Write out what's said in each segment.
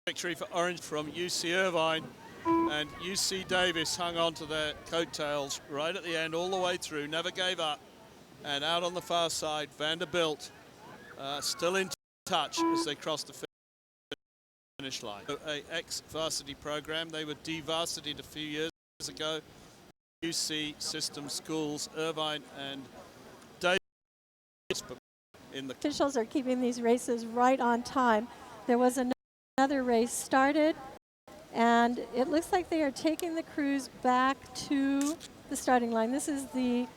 Victory for Orange from UC Irvine, and UC Davis hung on to their coattails right at the end all the way through, never gave up. And out on the far side, Vanderbilt still in touch as they crossed the finish line. A ex-varsity program, they were de-varsitied a few years ago. UC System Schools, Irvine and Davis. In the officials are keeping these races right on time. There was another race started, and it looks like they are taking the crews back to the starting line. This is the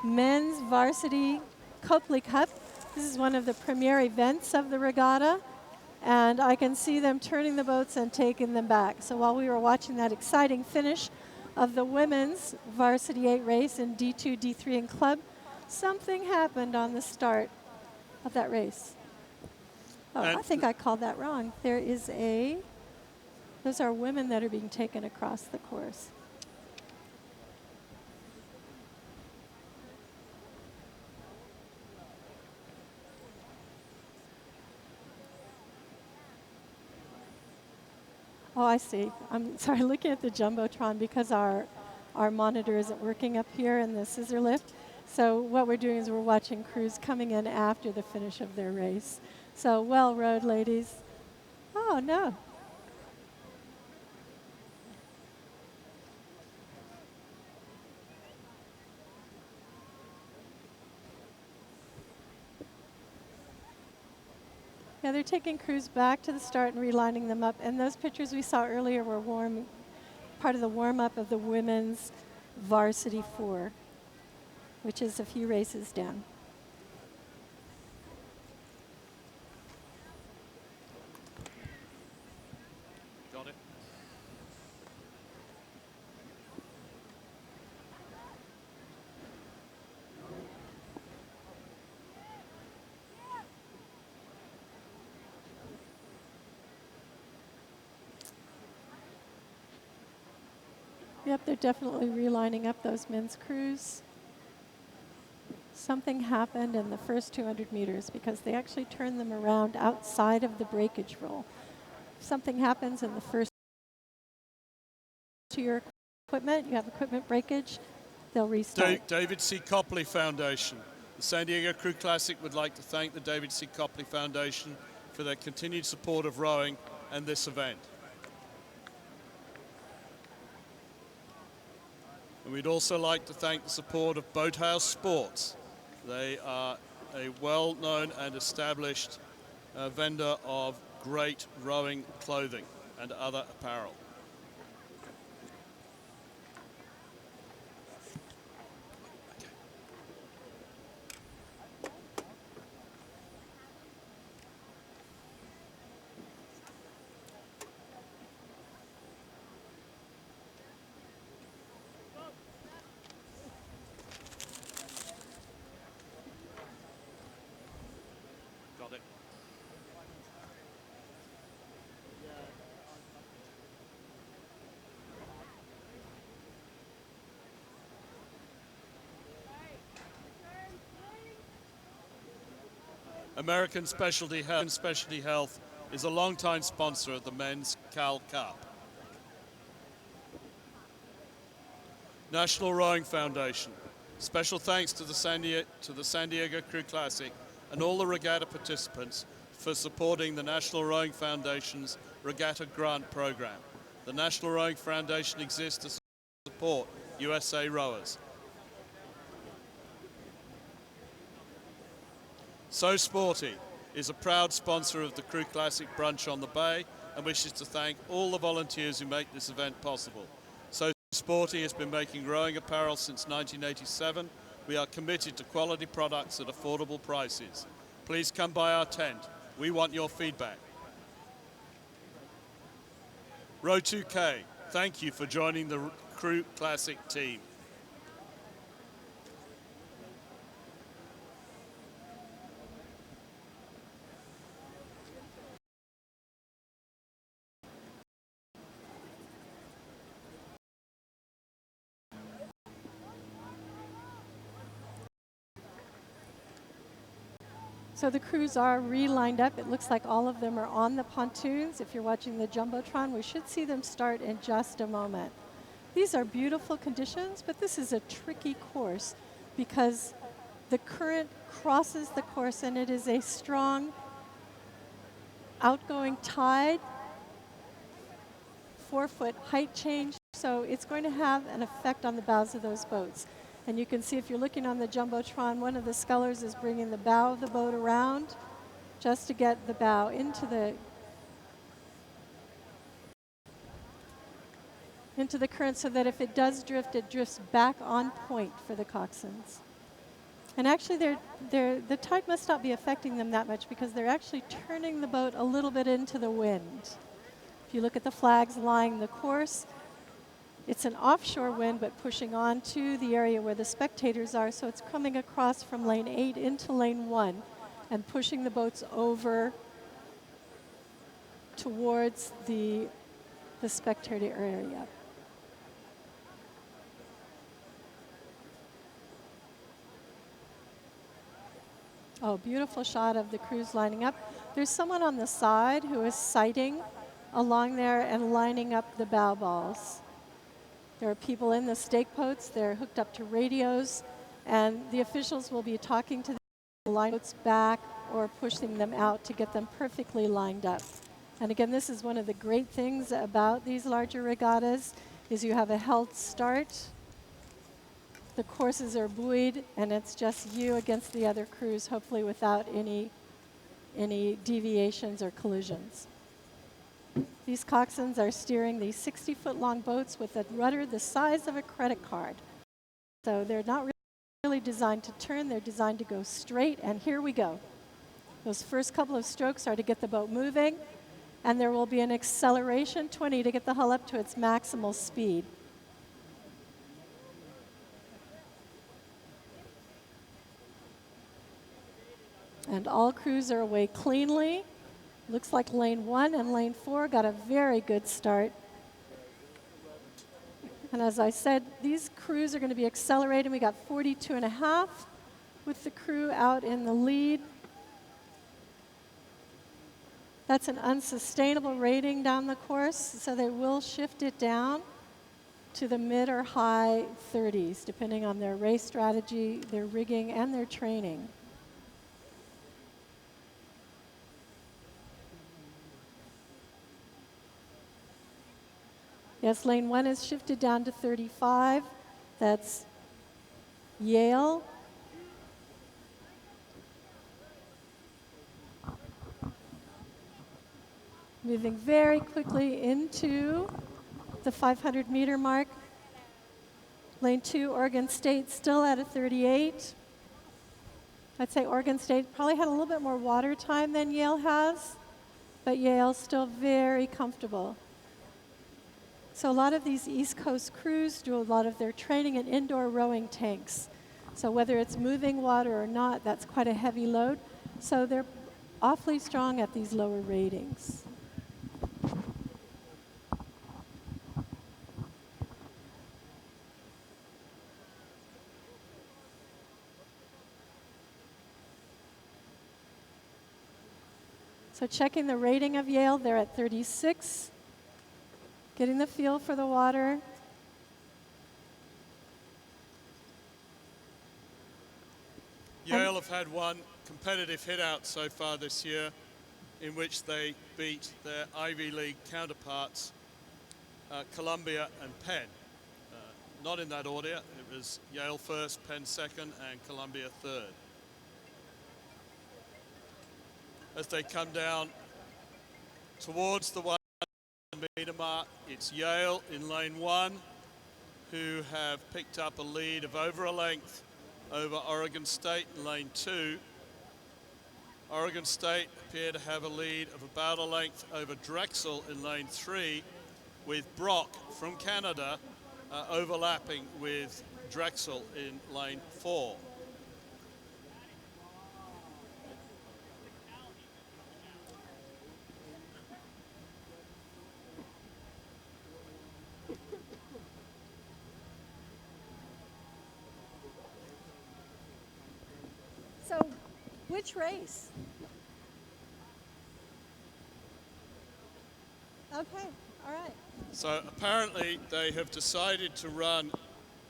men's varsity Copley Cup. This is one of the premier events of the regatta, and I can see them turning the boats and taking them back. So while we were watching that exciting finish of the women's varsity 8 race in D2, D3, and club, something happened on the start of that race. Oh, I think I called that wrong. Those are women that are being taken across the course. Oh, I see. I'm sorry, looking at the Jumbotron because our monitor isn't working up here in the scissor lift. So what we're doing is we're watching crews coming in after the finish of their race. So well rowed, ladies. Oh, no. Yeah, they're taking crews back to the start and relining them up. And those pictures we saw earlier were part of the warm-up of the women's varsity 4, which is a few races down. Got it. Yep, they're definitely relining up those men's crews. Something happened in the first 200 meters because they actually turned them around outside of the breakage roll. If something happens in the first to your equipment, you have equipment breakage, they'll restart. David C. Copley Foundation. The San Diego Crew Classic would like to thank the David C. Copley Foundation for their continued support of rowing and this event. And we'd also like to thank the support of Boathouse Sports. They are a well-known and established vendor of great rowing clothing and other apparel. Got it. American Specialty Health is a longtime sponsor of the Men's Cal Cup. National Rowing Foundation. Special thanks to the San Diego Crew Classic and all the regatta participants for supporting the National Rowing Foundation's Regatta Grant Program. The National Rowing Foundation exists to support USA rowers. So Sporty is a proud sponsor of the Crew Classic Brunch on the Bay and wishes to thank all the volunteers who make this event possible. So Sporty has been making rowing apparel since 1987. We are committed to quality products at affordable prices. Please come by our tent. We want your feedback. Row 2K, thank you for joining the Crew Classic team. So the crews are re-lined up. It looks like all of them are on the pontoons. If you're watching the Jumbotron, we should see them start in just a moment. These are beautiful conditions, but this is a tricky course because the current crosses the course and it is a strong outgoing tide, 4-foot height change, so it's going to have an effect on the bows of those boats. And you can see if you're looking on the Jumbotron, one of the scullers is bringing the bow of the boat around just to get the bow into the current so that if it does drift, it drifts back on point for the coxswains. And actually, the tide must not be affecting them that much because they're actually turning the boat a little bit into the wind. If you look at the flags lying the course, it's an offshore wind but pushing onto the area where the spectators are, so it's coming across from lane 8 into lane 1 and pushing the boats over towards the spectator area. Oh, beautiful shot of the crews lining up. There's someone on the side who is sighting along there and lining up the bow balls. There are people in the stake boats. They're hooked up to radios, and the officials will be talking to the line boats back or pushing them out to get them perfectly lined up. And again, this is one of the great things about these larger regattas is you have a held start. The courses are buoyed, and it's just you against the other crews, hopefully without any deviations or collisions. These coxswains are steering these 60-foot-long boats with a rudder the size of a credit card. So they're not really designed to turn, they're designed to go straight, and here we go. Those first couple of strokes are to get the boat moving, and there will be an acceleration, 20, to get the hull up to its maximal speed. And all crews are away cleanly. Looks like lane 1 and lane 4 got a very good start. And as I said, these crews are going to be accelerating. We got 42.5 with the crew out in the lead. That's an unsustainable rating down the course, so they will shift it down to the mid or high 30s, depending on their race strategy, their rigging, and their training. Yes, lane 1 is shifted down to 35. That's Yale. Moving very quickly into the 500-meter mark. Lane 2, Oregon State, still at a 38. I'd say Oregon State probably had a little bit more water time than Yale has, but Yale's still very comfortable. So a lot of these East Coast crews do a lot of their training in indoor rowing tanks. So whether it's moving water or not, that's quite a heavy load. So they're awfully strong at these lower ratings. So checking the rating of Yale, they're at 36. Getting the feel for the water. Yale have had one competitive hit-out so far this year in which they beat their Ivy League counterparts, Columbia and Penn. Not in that order. It was Yale first, Penn second, and Columbia third. As they come down towards the 100-meter mark, it's Yale in lane 1 who have picked up a lead of over a length over Oregon State in lane 2. Oregon State appear to have a lead of about a length over Drexel in lane 3, with Brock from Canada overlapping with Drexel in lane 4. Which race? Okay, all right. So apparently they have decided to run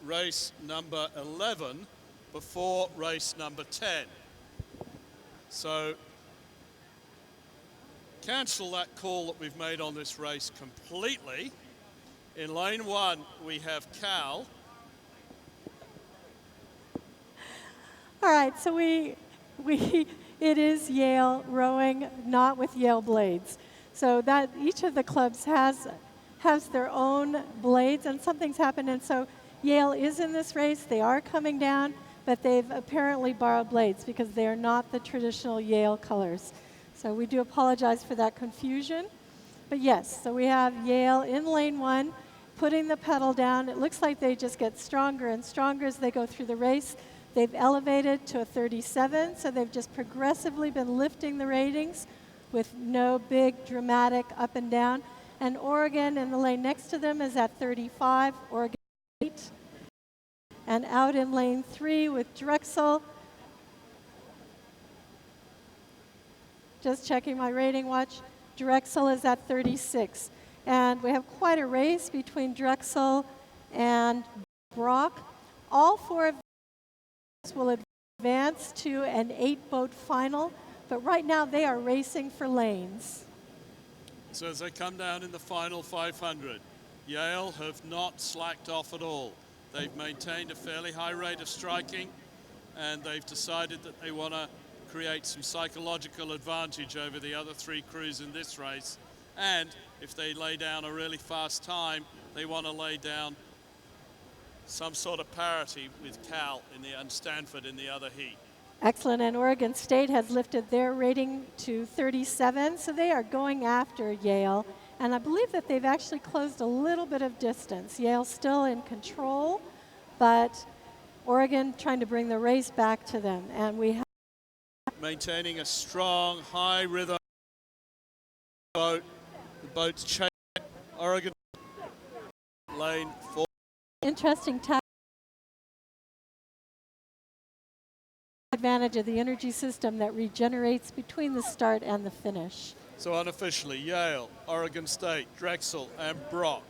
race number 11 before race number 10. So cancel that call that we've made on this race completely. In lane 1, we have Cal. All right, so it is Yale rowing, not with Yale blades. So that each of the clubs has their own blades, and something's happened. And so Yale is in this race. They are coming down, but they've apparently borrowed blades because they are not the traditional Yale colors. So we do apologize for that confusion. But yes, so we have Yale in lane 1, putting the pedal down. It looks like they just get stronger and stronger as they go through the race. They've elevated to a 37, so they've just progressively been lifting the ratings with no big dramatic up and down. And Oregon in the lane next to them is at 35, Oregon 8. And out in lane 3 with Drexel, just checking my rating watch, Drexel is at 36. And we have quite a race between Drexel and Brock. All 4 of these will advance to an 8-boat final, but right now they are racing for lanes. So as they come down in the final 500, Yale have not slacked off at all. They've maintained a fairly high rate of striking, and they've decided that they want to create some psychological advantage over the other 3 crews in this race. And if they lay down a really fast time, they want to lay down some sort of parity with Cal and Stanford in the other heat. Excellent, and Oregon State has lifted their rating to 37, so they are going after Yale. And I believe that they've actually closed a little bit of distance. Yale's still in control, but Oregon trying to bring the race back to them. And we have maintaining a strong, high rhythm boat. The boat's chasing Oregon lane 4. interesting advantage of the energy system that regenerates between the start and the finish. So unofficially, Yale, Oregon State, Drexel, and Brock.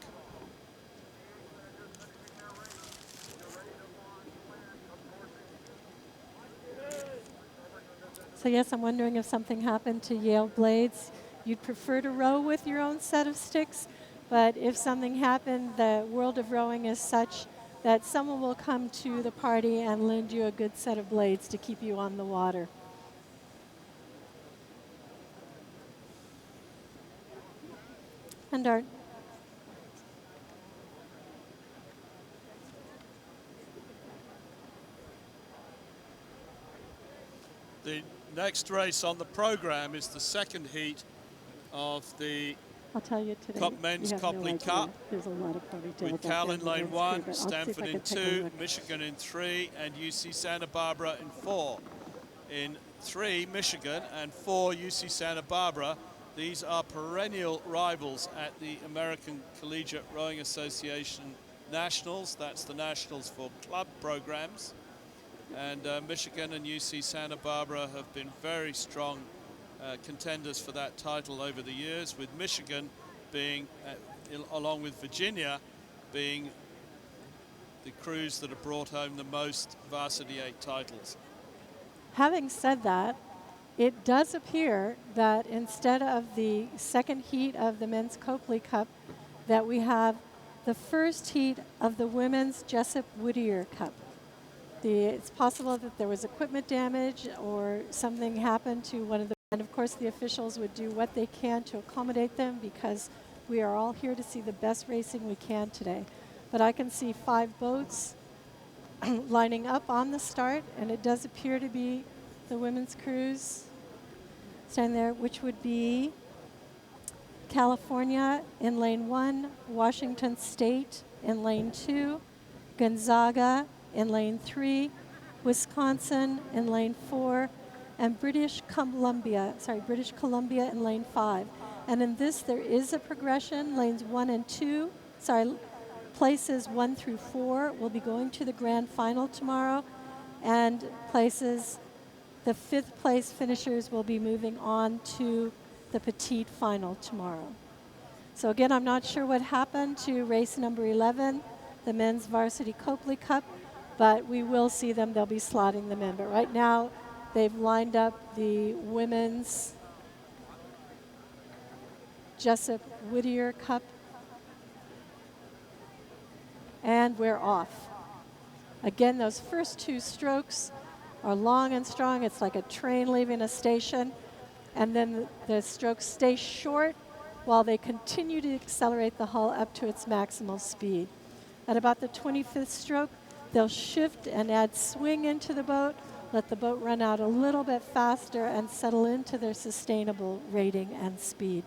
So yes, I'm wondering if something happened to Yale blades. You'd prefer to row with your own set of sticks, but if something happened, the world of rowing is such that someone will come to the party and lend you a good set of blades to keep you on the water. And our the next race on the program is the second heat of the I'll tell you today, Men's Copley Cup. There's a lot of ponytails with Cal in lane 1, too, Stanford in 2, Michigan in 3, and UC Santa Barbara in 4. In 3, Michigan, and 4, UC Santa Barbara. These are perennial rivals at the American Collegiate Rowing Association Nationals. That's the Nationals for club programs. And Michigan and UC Santa Barbara have been very strong contenders for that title over the years, with Michigan being, along with Virginia, being the crews that have brought home the most Varsity 8 titles. Having said that, it does appear that instead of the second heat of the Men's Copley Cup, that we have the first heat of the Women's Jessup Whittier Cup. It's possible that there was equipment damage or something happened to one of the, and of course the officials would do what they can to accommodate them, because we are all here to see the best racing we can today. But I can see 5 boats lining up on the start, and it does appear to be the women's crews standing there, which would be California in lane 1, Washington State in lane 2, Gonzaga in lane 3, Wisconsin in lane 4, and British Columbia in lane 5. And in this, there is a progression. Lanes 1 and 2, places 1 through 4 will be going to the grand final tomorrow, and places the 5th place finishers will be moving on to the petite final tomorrow. So again, I'm not sure what happened to race number 11, the men's varsity Copley Cup, but we will see them. They'll be slotting them in. But right now, they've lined up the women's Jessup Whittier Cup, and we're off. Again, those first 2 strokes are long and strong. It's like a train leaving a station. And then the strokes stay short while they continue to accelerate the hull up to its maximal speed. At about the 25th stroke, they'll shift and add swing into the boat, let the boat run out a little bit faster and settle into their sustainable rating and speed.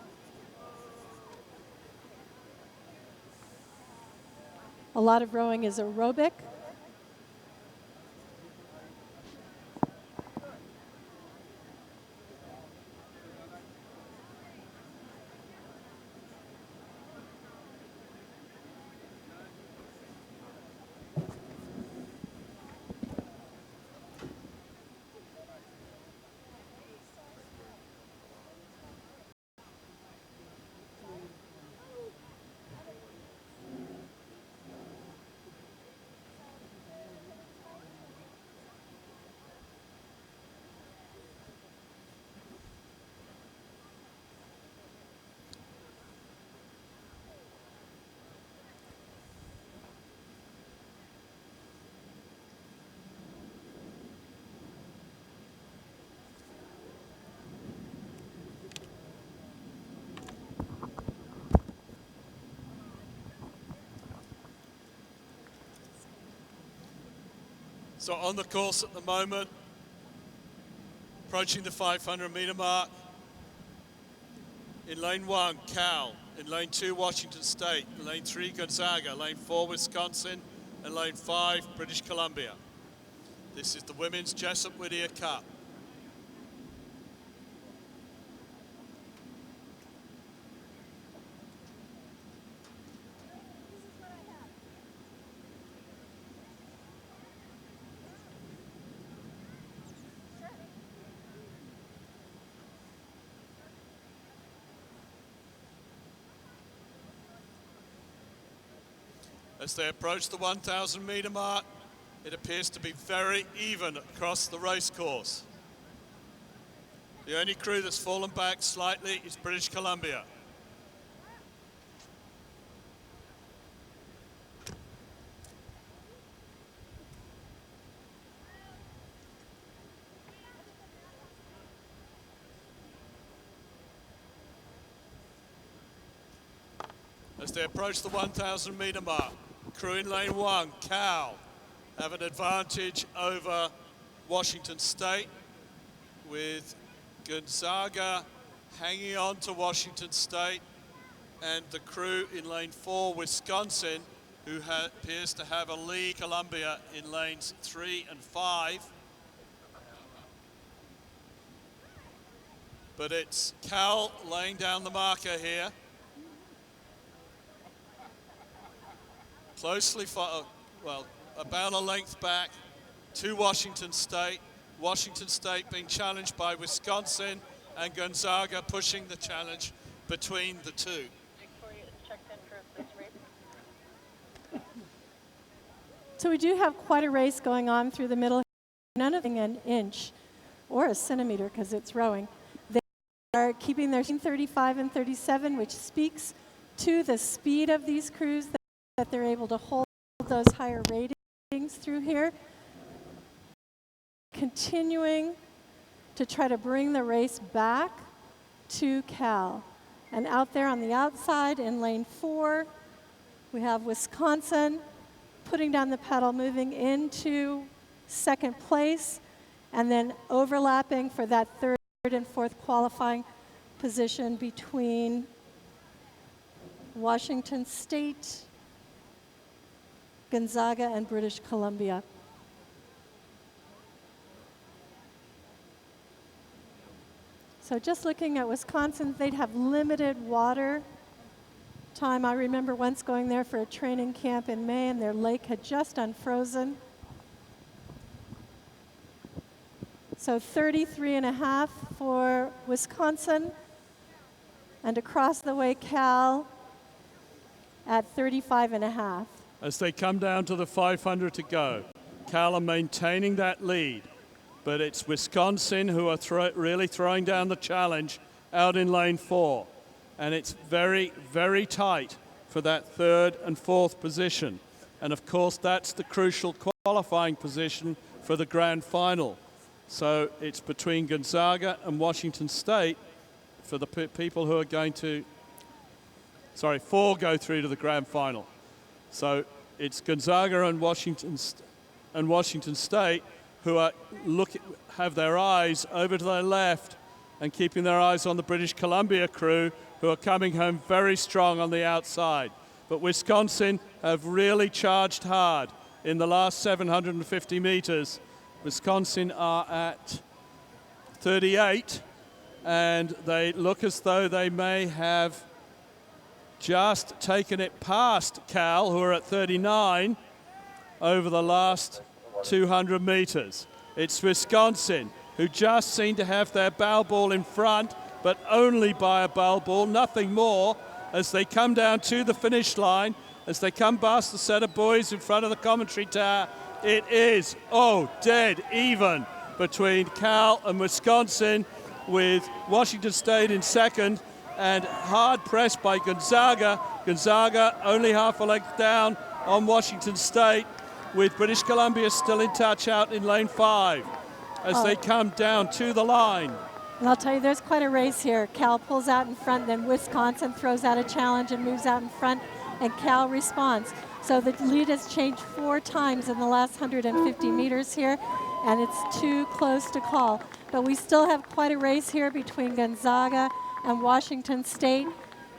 A lot of rowing is aerobic. So on the course at the moment, approaching the 500-meter mark. In lane 1, Cal. In lane 2, Washington State. In lane 3, Gonzaga. Lane 4, Wisconsin. And lane 5, British Columbia. This is the Women's Jessup Whittier Cup. As they approach the 1,000-meter mark, it appears to be very even across the race course. The only crew that's fallen back slightly is British Columbia. As they approach the 1,000-meter mark, crew in lane 1, Cal, have an advantage over Washington State, with Gonzaga hanging on to Washington State, and the crew in lane 4, Wisconsin, who appears to have a lead, Columbia, in lanes 3 and 5. But it's Cal laying down the marker here. Closely, well, about a length back to Washington State. Washington State being challenged by Wisconsin, and Gonzaga pushing the challenge between the two. So we do have quite a race going on through the middle. None of an inch or a centimeter because it's rowing. They are keeping their 35 and 37, which speaks to the speed of these crews, that they're able to hold those higher ratings through here. Continuing to try to bring the race back to Cal. And out there on the outside in lane 4, we have Wisconsin putting down the pedal, moving into second place, and then overlapping for that third and fourth qualifying position between Washington State, Gonzaga, and British Columbia. So just looking at Wisconsin, they'd have limited water time. I remember once going there for a training camp in May, and their lake had just unfrozen. So 33 and a half for Wisconsin, and across the way Cal at 35 and a half. As they come down to the 500 to go, Cal are maintaining that lead, but it's Wisconsin who are really throwing down the challenge out in lane 4. And it's very, very tight for that third and fourth position. And of course, that's the crucial qualifying position for the grand final. So it's between Gonzaga and Washington State for the people who are going to, four go through to the grand final. So it's Gonzaga and Washington State who are have their eyes over to their left and keeping their eyes on the British Columbia crew, who are coming home very strong on the outside. But Wisconsin have really charged hard in the last 750 meters. Wisconsin are at 38, and they look as though they may have just taken it past Cal, who are at 39, over the last 200 meters. It's Wisconsin who just seem to have their bow ball in front, but only by a bow ball, nothing more, as they come down to the finish line, as they come past the set of boys in front of the commentary tower. It is, dead even between Cal and Wisconsin, with Washington State in second and hard pressed by Gonzaga. Gonzaga only half a length down on Washington State, with British Columbia still in touch out in lane 5 as they come down to the line. And I'll tell you, there's quite a race here. Cal pulls out in front, then Wisconsin throws out a challenge and moves out in front, and Cal responds. So the lead has changed 4 times in the last 150 meters here, and it's too close to call. But we still have quite a race here between Gonzaga and Washington State.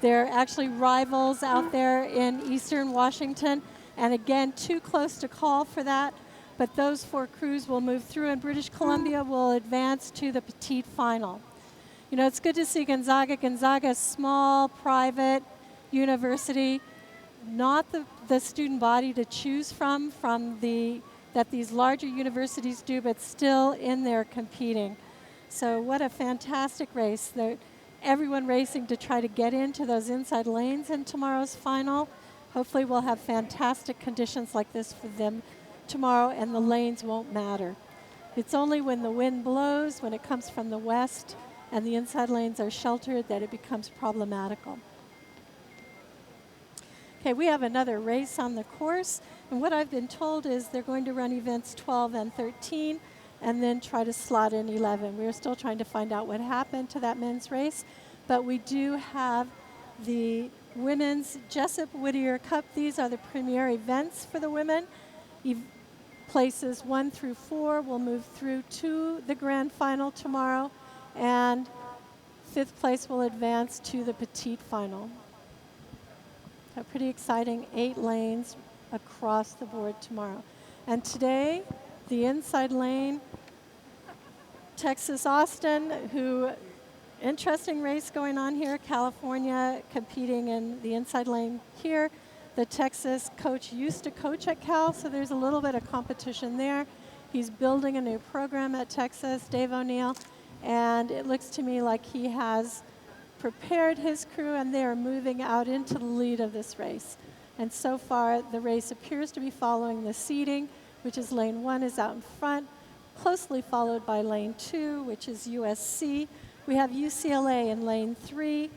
They're actually rivals out there in eastern Washington, and again, too close to call for that. But those 4 crews will move through, and British Columbia will advance to the petite final. You know, it's good to see Gonzaga. Gonzaga is a small, private university, not the student body to choose from that these larger universities do, but still in there competing. So what a fantastic race. Everyone racing to try to get into those inside lanes in tomorrow's final. Hopefully we'll have fantastic conditions like this for them tomorrow, and the lanes won't matter. It's only when the wind blows, when it comes from the west, and the inside lanes are sheltered, that it becomes problematical. Okay, we have another race on the course, and what I've been told is they're going to run events 12 and 13, and then try to slot in 11. We're still trying to find out what happened to that men's race, but we do have the Women's Jessup Whittier Cup. These are the premier events for the women. Places 1 through 4 will move through to the grand final tomorrow, and 5th place will advance to the petite final. So pretty exciting, 8 lanes across the board tomorrow. And today, the inside lane, Texas Austin, interesting race going on here. California competing in the inside lane here. The Texas coach used to coach at Cal, so there's a little bit of competition there. He's building a new program at Texas, Dave O'Neill, and it looks to me like he has prepared his crew, and they are moving out into the lead of this race. And so far, the race appears to be following the seeding, which is lane 1 is out in front, closely followed by lane 2, which is USC. We have UCLA in lane 3,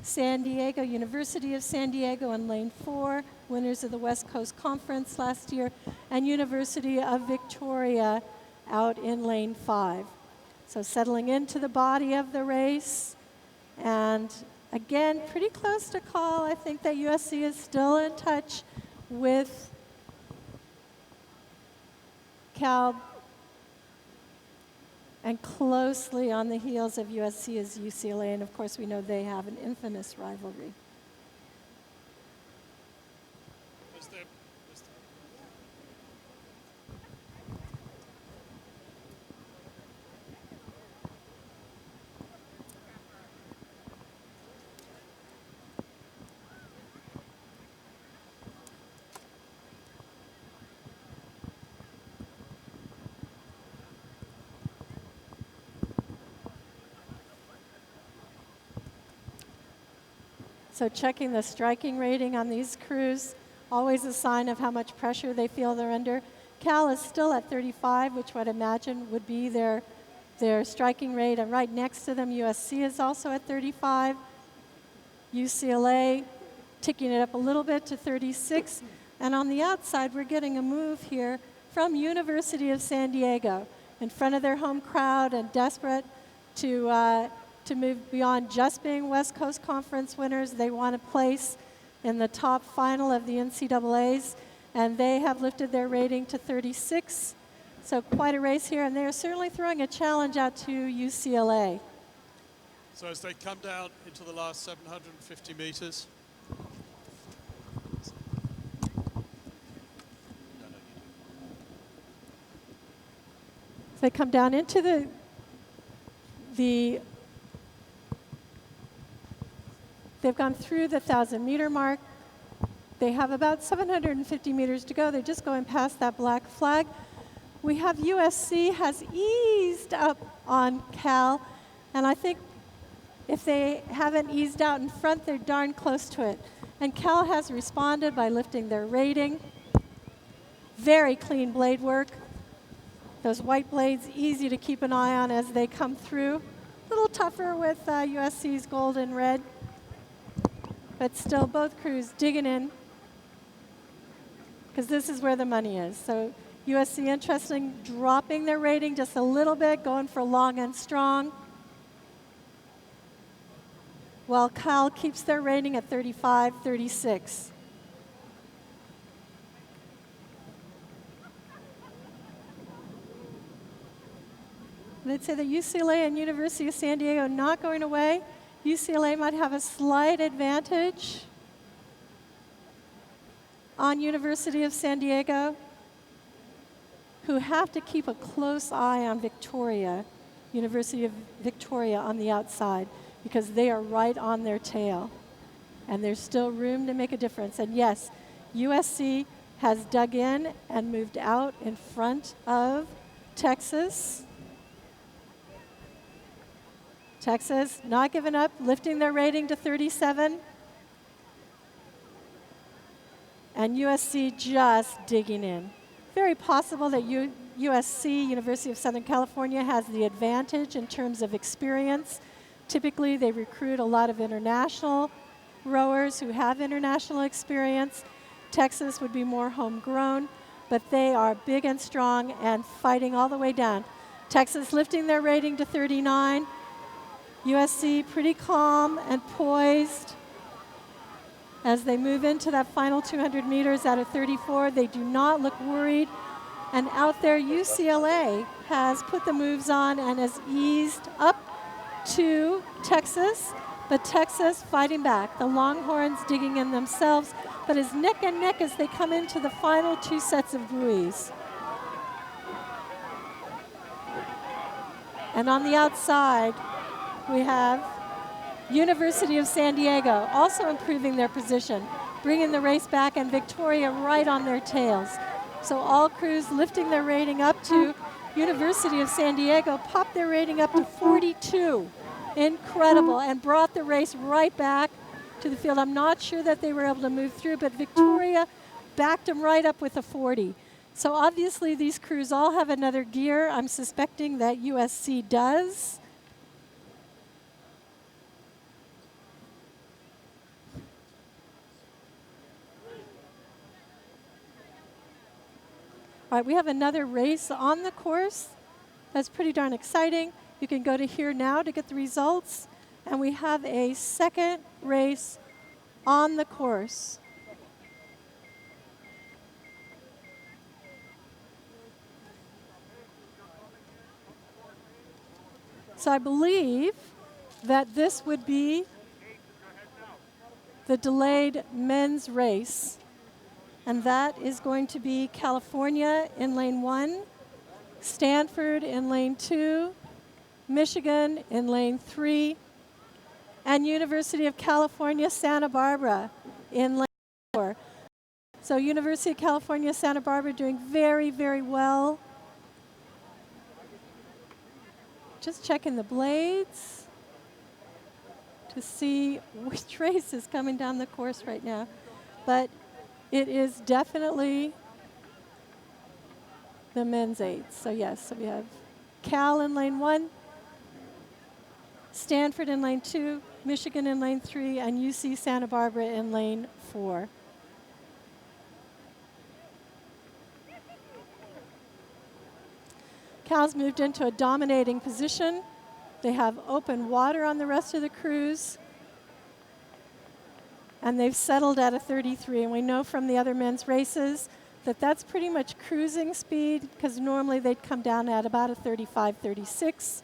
San Diego, University of San Diego in lane 4, winners of the West Coast Conference last year, and University of Victoria out in lane 5. So settling into the body of the race, and again, pretty close to call. I think that USC is still in touch with Cal, and closely on the heels of USC is UCLA, and of course we know they have an infamous rivalry. So checking the striking rating on these crews, always a sign of how much pressure they feel they're under. Cal is still at 35, which I'd imagine would be their striking rate. And right next to them, USC is also at 35. UCLA ticking it up a little bit to 36. And on the outside, we're getting a move here from University of San Diego in front of their home crowd and desperate to move beyond just being West Coast Conference winners. They want a place in the top final of the NCAAs, and they have lifted their rating to 36. So quite a race here, and they're certainly throwing a challenge out to UCLA. So as they come down into the last 750 meters. They come down into they've gone through the 1,000-meter mark. They have about 750 meters to go. They're just going past that black flag. We have USC has eased up on Cal, and I think if they haven't eased out in front, they're darn close to it. And Cal has responded by lifting their rating. Very clean blade work. Those white blades, easy to keep an eye on as they come through. A little tougher with USC's gold and red, but still both crews digging in because this is where the money is. So USC interesting, dropping their rating just a little bit, going for long and strong. While Cal keeps their rating at 35, 36. They'd say that UCLA and University of San Diego not going away. UCLA might have a slight advantage on University of San Diego, who have to keep a close eye on Victoria, University of Victoria on the outside, because they are right on their tail. And there's still room to make a difference. And yes, USC has dug in and moved out in front of Texas. Texas not giving up, lifting their rating to 37. And USC just digging in. Very possible that USC, University of Southern California, has the advantage in terms of experience. Typically, they recruit a lot of international rowers who have international experience. Texas would be more homegrown, but they are big and strong and fighting all the way down. Texas lifting their rating to 39. USC pretty calm and poised as they move into that final 200 meters out of 34. They do not look worried. And out there, UCLA has put the moves on and has eased up to Texas, but Texas fighting back. The Longhorns digging in themselves, but it's neck and neck as they come into the final two sets of buoys. And on the outside, we have University of San Diego also improving their position, bringing the race back, and Victoria right on their tails. So all crews lifting their rating up to University of San Diego, popped their rating up to 42. Incredible, and brought the race right back to the field. I'm not sure that they were able to move through, but Victoria backed them right up with a 40. So obviously these crews all have another gear. I'm suspecting that USC does. All right, we have another race on the course. That's pretty darn exciting. You can go to here now to get the results. And we have a second race on the course. So I believe that this would be the delayed men's race. And that is going to be California in lane 1, Stanford in lane 2, Michigan in lane 3, and University of California, Santa Barbara in lane 4. So University of California, Santa Barbara doing very, very well. Just checking the blades. to see which race is coming down the course right now. But it is definitely the men's 8s. So yes, so we have Cal in lane 1, Stanford in lane 2, Michigan in lane 3, and UC Santa Barbara in lane 4. Cal's moved into a dominating position. They have open water on the rest of the cruise. And they've settled at a 33. And we know from the other men's races that that's pretty much cruising speed, because normally they'd come down at about a 35, 36.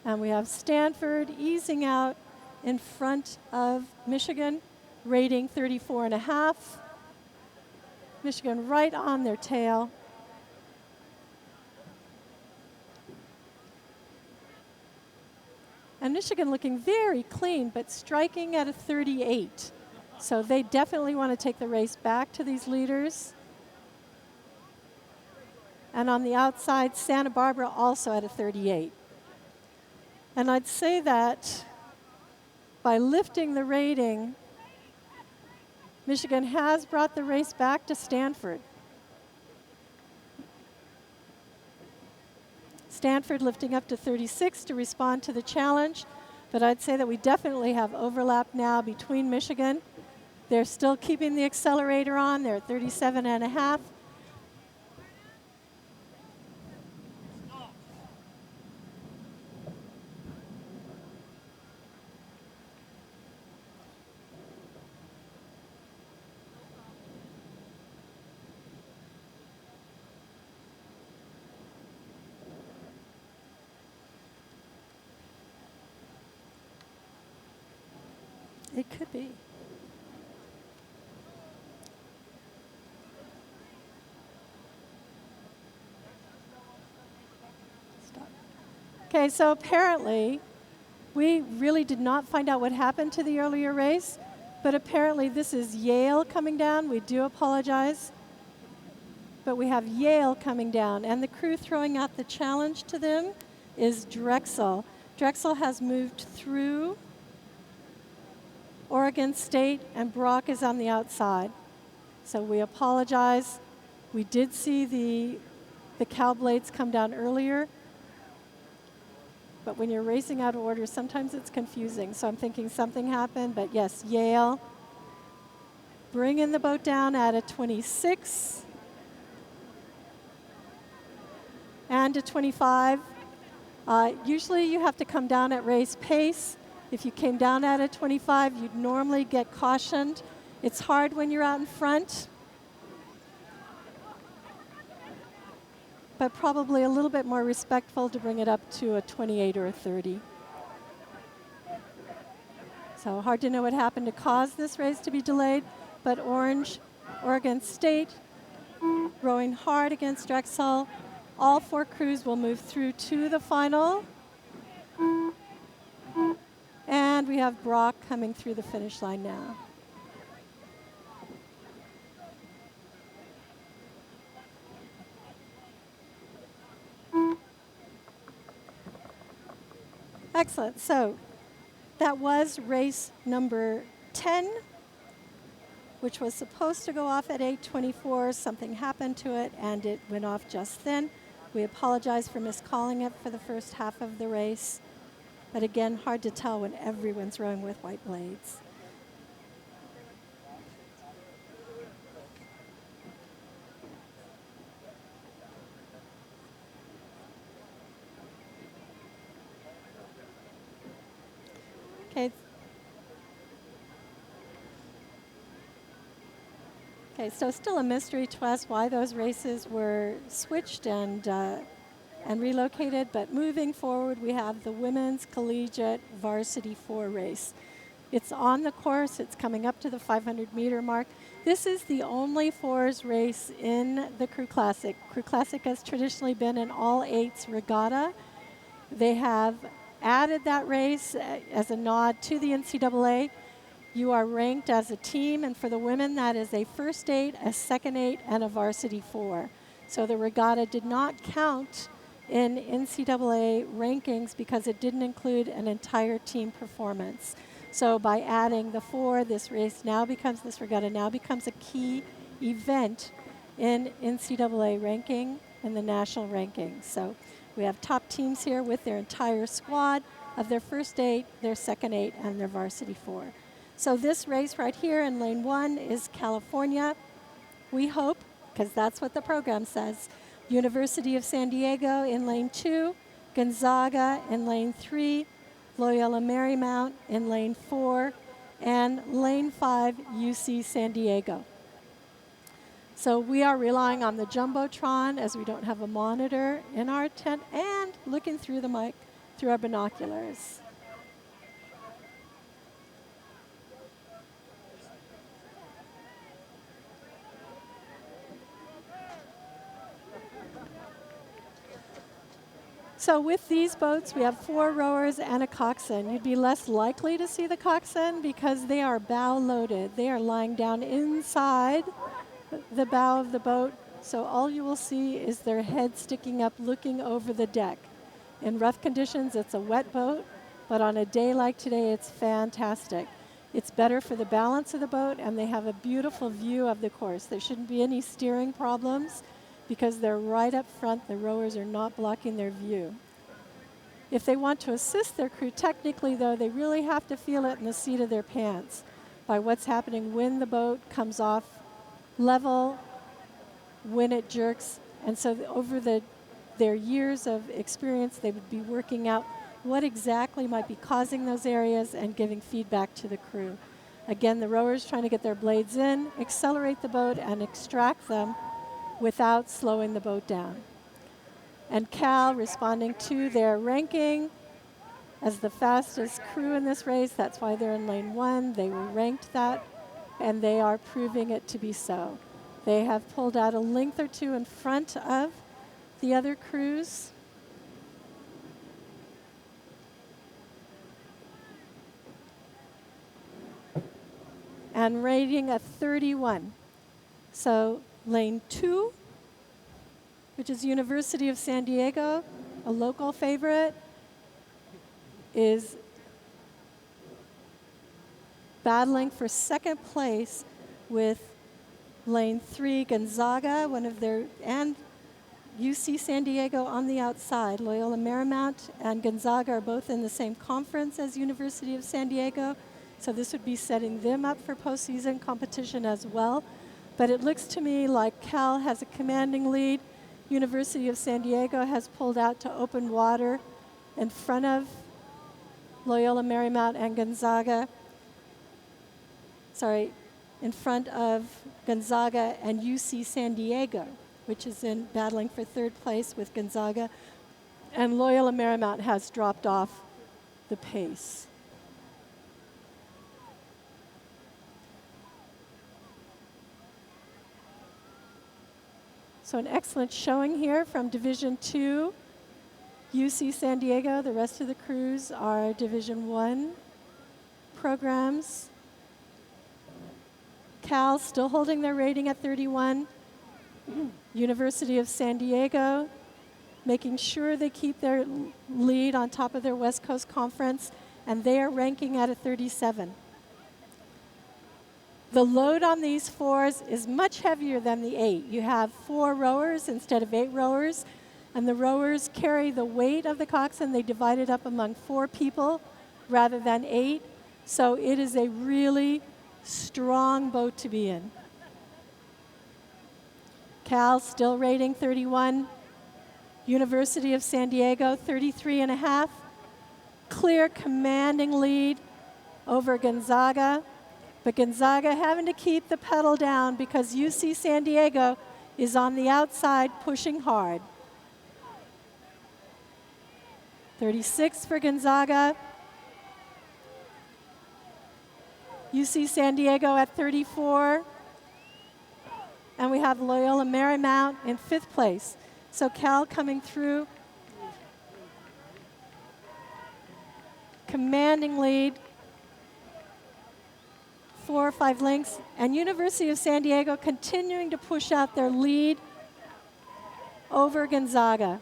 And we have Stanford easing out in front of Michigan, rating 34.5. Michigan right on their tail. And Michigan looking very clean, but striking at a 38. So they definitely want to take the race back to these leaders. And on the outside, Santa Barbara also at a 38. And I'd say that by lifting the rating, Michigan has brought the race back to Stanford. Stanford lifting up to 36 to respond to the challenge, but I'd say that we definitely have overlap now between Michigan. They're still keeping the accelerator on. They're at 37.5. It could be. Stop. Okay, so apparently we really did not find out what happened to the earlier race, but apparently this is Yale coming down. We do apologize, but we have Yale coming down, and the crew throwing out the challenge to them is Drexel. Drexel has moved through Oregon State, and Brock is on the outside. So we apologize. We did see the cow blades come down earlier, but when you're racing out of order, sometimes it's confusing. So I'm thinking something happened, but yes, Yale bringing the boat down at a 26 and a 25. Usually you have to come down at race pace. If you came down at a 25, you'd normally get cautioned. It's hard when you're out in front, but probably a little bit more respectful to bring it up to a 28 or a 30. So hard to know what happened to cause this race to be delayed, but Oregon State, rowing hard against Drexel. All 4 crews will move through to the final. And we have Brock coming through the finish line now. Excellent. So that was race number 10, which was supposed to go off at 8:24. Something happened to it, and it went off just then. We apologize for miscalling it for the first half of the race. But again, hard to tell when everyone's rowing with white blades. Okay, so still a mystery to us why those races were switched and relocated, but moving forward, we have the Women's Collegiate Varsity 4 race. It's on the course. It's coming up to the 500-meter mark. This is the only 4s race in the Crew Classic. Crew Classic has traditionally been an all-8s regatta. They have added that race as a nod to the NCAA. You are ranked as a team, and for the women, that is a first 8, a second 8, and a varsity 4. So the regatta did not count in NCAA rankings because it didn't include an entire team performance. So by adding the 4, this regatta now becomes a key event in NCAA ranking and the national rankings. So we have top teams here with their entire squad of their first 8, their second 8, and their varsity 4. So this race right here in lane 1 is California. We hope, because that's what the program says, University of San Diego in lane 2, Gonzaga in lane 3, Loyola Marymount in lane 4, and lane 5, UC San Diego. So we are relying on the Jumbotron as we don't have a monitor in our tent and looking through the mic through our binoculars. So with these boats, we have 4 rowers and a coxswain. You'd be less likely to see the coxswain because they are bow loaded. They are lying down inside the bow of the boat, so all you will see is their head sticking up looking over the deck. In rough conditions, it's a wet boat, but on a day like today, it's fantastic. It's better for the balance of the boat, and they have a beautiful view of the course. There shouldn't be any steering problems because they're right up front. The rowers are not blocking their view. If they want to assist their crew technically, though, they really have to feel it in the seat of their pants by what's happening when the boat comes off level, when it jerks. And so over their years of experience, they would be working out what exactly might be causing those areas and giving feedback to the crew. Again, the rowers trying to get their blades in, accelerate the boat, and extract them without slowing the boat down. And Cal responding to their ranking as the fastest crew in this race. That's why they're in lane 1. They were ranked that, and they are proving it to be so. They have pulled out a length or 2 in front of the other crews. And rating a 31. So lane 2, which is University of San Diego, a local favorite, is battling for second place with lane 3, Gonzaga, and UC San Diego on the outside. Loyola Marymount and Gonzaga are both in the same conference as University of San Diego, so this would be setting them up for postseason competition as well. But it looks to me like Cal has a commanding lead. University of San Diego has pulled out to open water in front of Loyola Marymount and Gonzaga. In front of Gonzaga and UC San Diego, which is in battling for 3rd place with Gonzaga. And Loyola Marymount has dropped off the pace. So an excellent showing here from Division II, UC San Diego. The rest of the crews are Division I programs. Cal still holding their rating at 31. University of San Diego making sure they keep their lead on top of their West Coast Conference, and they are ranking at a 37. The load on these 4s is much heavier than the 8. You have 4 rowers instead of 8 rowers, and the rowers carry the weight of the coxswain. They divide it up among 4 people rather than 8. So it is a really strong boat to be in. Cal still rating 31. University of San Diego 33.5. Clear commanding lead over Gonzaga. But Gonzaga having to keep the pedal down because UC San Diego is on the outside pushing hard. 36 for Gonzaga. UC San Diego at 34. And we have Loyola Marymount in 5th place. So Cal coming through. Commanding lead. 4 or 5 lengths, and University of San Diego continuing to push out their lead over Gonzaga.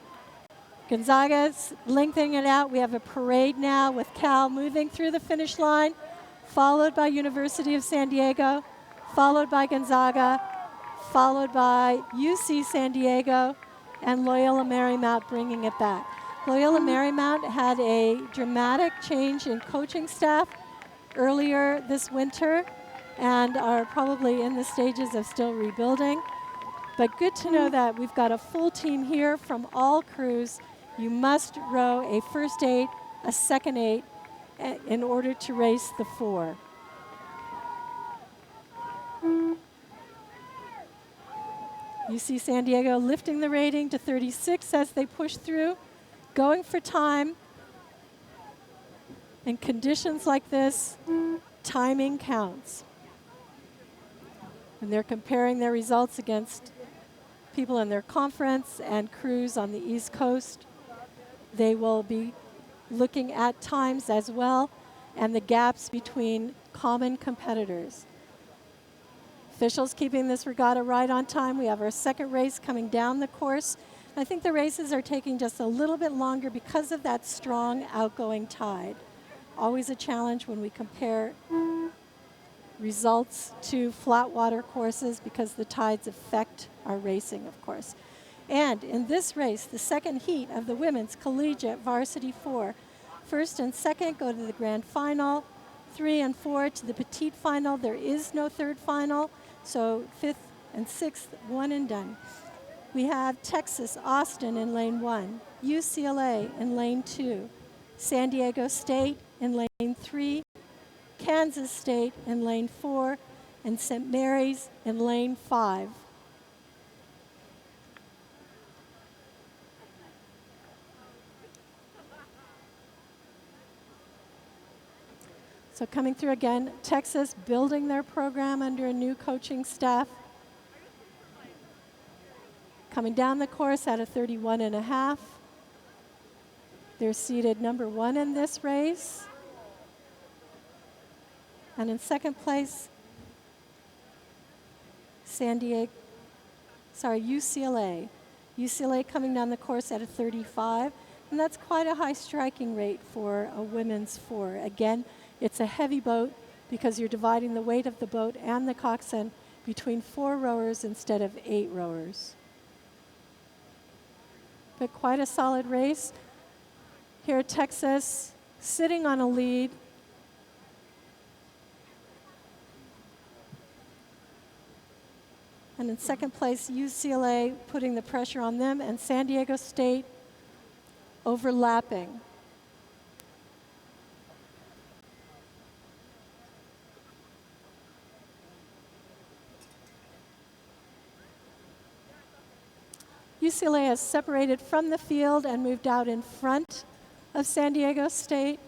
Gonzaga's lengthening it out. We have a parade now with Cal moving through the finish line, followed by University of San Diego, followed by Gonzaga, followed by UC San Diego, and Loyola Marymount bringing it back. Loyola Marymount had a dramatic change in coaching staff earlier this winter and are probably in the stages of still rebuilding. But good to know that we've got a full team here from all crews. You must row a first 8, a second 8 in order to race the 4. UC San Diego lifting the rating to 36 as they push through, going for time. In conditions like this, timing counts. And they're comparing their results against people in their conference and crews on the East Coast. They will be looking at times as well and the gaps between common competitors. Officials keeping this regatta right on time. We have our second race coming down the course. I think the races are taking just a little bit longer because of that strong outgoing tide. Always a challenge when we compare results to flat water courses because the tides affect our racing, of course. And in this race, the second heat of the women's collegiate varsity 4, first and second go to the grand final, 3 and 4 to the petite final. There is no third final, so 5th and 6th, one and done. We have Texas, Austin in lane 1, UCLA in lane 2, San Diego State in lane 3, Kansas State in lane 4, and St. Mary's in lane 5. So coming through again, Texas building their program under a new coaching staff. Coming down the course at a 31.5. They're seated number 1 in this race. And in second place, UCLA. UCLA coming down the course at a 35. And that's quite a high striking rate for a women's 4. Again, it's a heavy boat because you're dividing the weight of the boat and the coxswain between 4 rowers instead of 8 rowers. But quite a solid race. Here at Texas, sitting on a lead. And in second place, UCLA putting the pressure on them, and San Diego State overlapping. UCLA has separated from the field and moved out in front of San Diego State.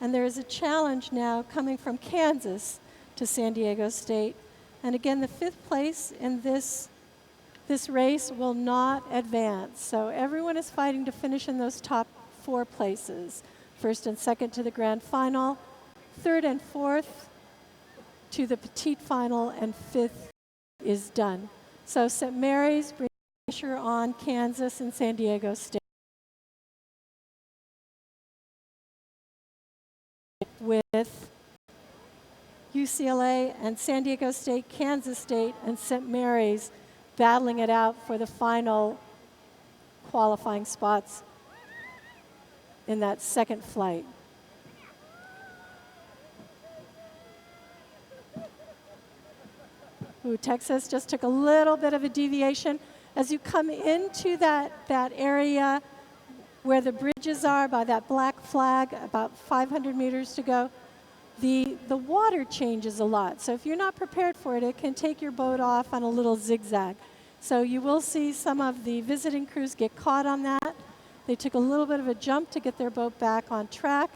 And there is a challenge now coming from Kansas to San Diego State. And again, the 5th place in this race will not advance. So everyone is fighting to finish in those top 4 places. 1st and 2nd to the grand final, 3rd and 4th to the petite final, and 5th is done. So St. Mary's brings pressure on Kansas and San Diego State with UCLA and San Diego State, Kansas State, and St. Mary's battling it out for the final qualifying spots in that second flight. Ooh, Texas just took a little bit of a deviation. As you come into that area where the bridges are by that black flag, about 500 meters to go, the water changes a lot. So if you're not prepared for it, it can take your boat off on a little zigzag. So you will see some of the visiting crews get caught on that. They took a little bit of a jump to get their boat back on track.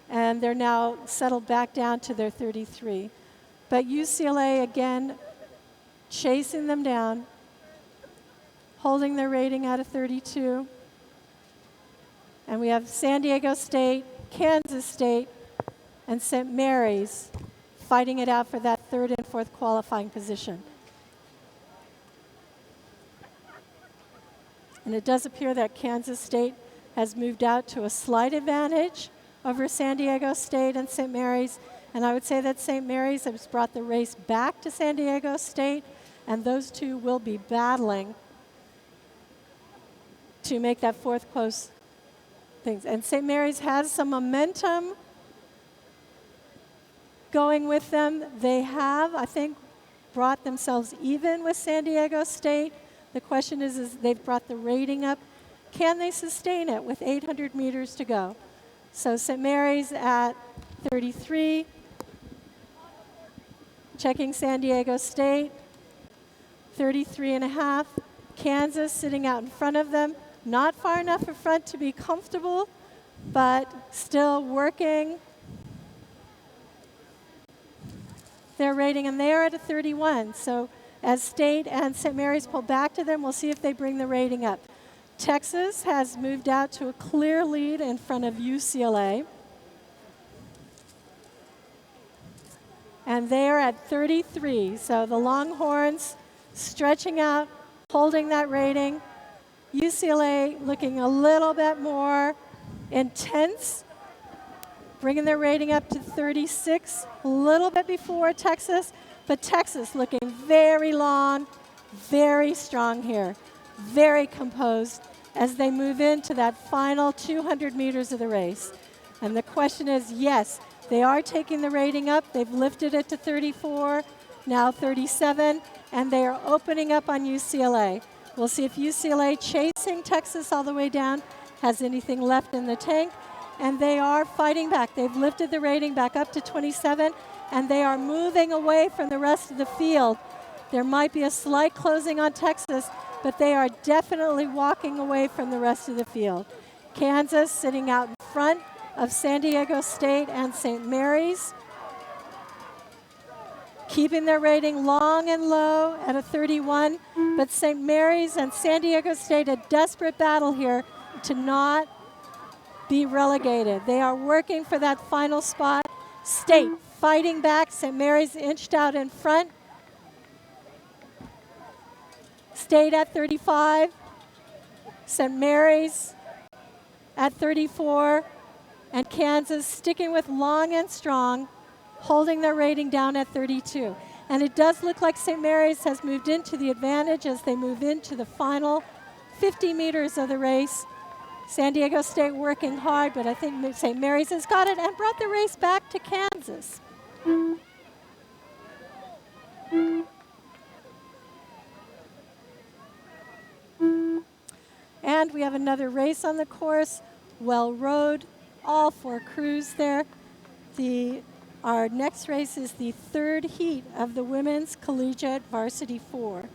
And they're now settled back down to their 33. But UCLA, again, chasing them down, holding their rating at a 32. And we have San Diego State, Kansas State, and St. Mary's fighting it out for that 3rd and 4th qualifying position. And it does appear that Kansas State has moved out to a slight advantage over San Diego State and St. Mary's. And I would say that St. Mary's has brought the race back to San Diego State, and those two will be battling to make that fourth close things. And St. Mary's has some momentum going with them. They have, I think, brought themselves even with San Diego State. The question is they've brought the rating up. Can they sustain it with 800 meters to go? So St. Mary's at 33, checking San Diego State, 33 and a half. Kansas sitting out in front of them, not far enough in front to be comfortable, but still working their rating, and they are at a 31. So as State and St. Mary's pull back to them, we'll see if they bring the rating up. Texas has moved out to a clear lead in front of UCLA. And they are at 33. So the Longhorns stretching out, holding that rating. UCLA looking a little bit more intense, bringing their rating up to 36, a little bit before Texas, but Texas looking very long, very strong here, very composed as they move into that final 200 meters of the race. And the question is, yes, they are taking the rating up. They've lifted it to 34, now 37, and they are opening up on UCLA. We'll see if UCLA, chasing Texas all the way down, has anything left in the tank. And they are fighting back. They've lifted the rating back up to 27, and they are moving away from the rest of the field. There might be a slight closing on Texas, but they are definitely walking away from the rest of the field. Kansas sitting out in front of San Diego State and St. Mary's, keeping their rating long and low at a 31, but St. Mary's and San Diego State, a desperate battle here to not be relegated. They are working for that final spot. State fighting back. St. Mary's inched out in front. State at 35. St. Mary's at 34. And Kansas sticking with long and strong, holding their rating down at 32. And it does look like St. Mary's has moved into the advantage as they move into the final 50 meters of the race. San Diego State working hard, but I think St. Mary's has got it and brought the race back to Kansas. And we have another race on the course, well rowed, all four crews there. Our next race is the third heat of the Women's Collegiate Varsity 4.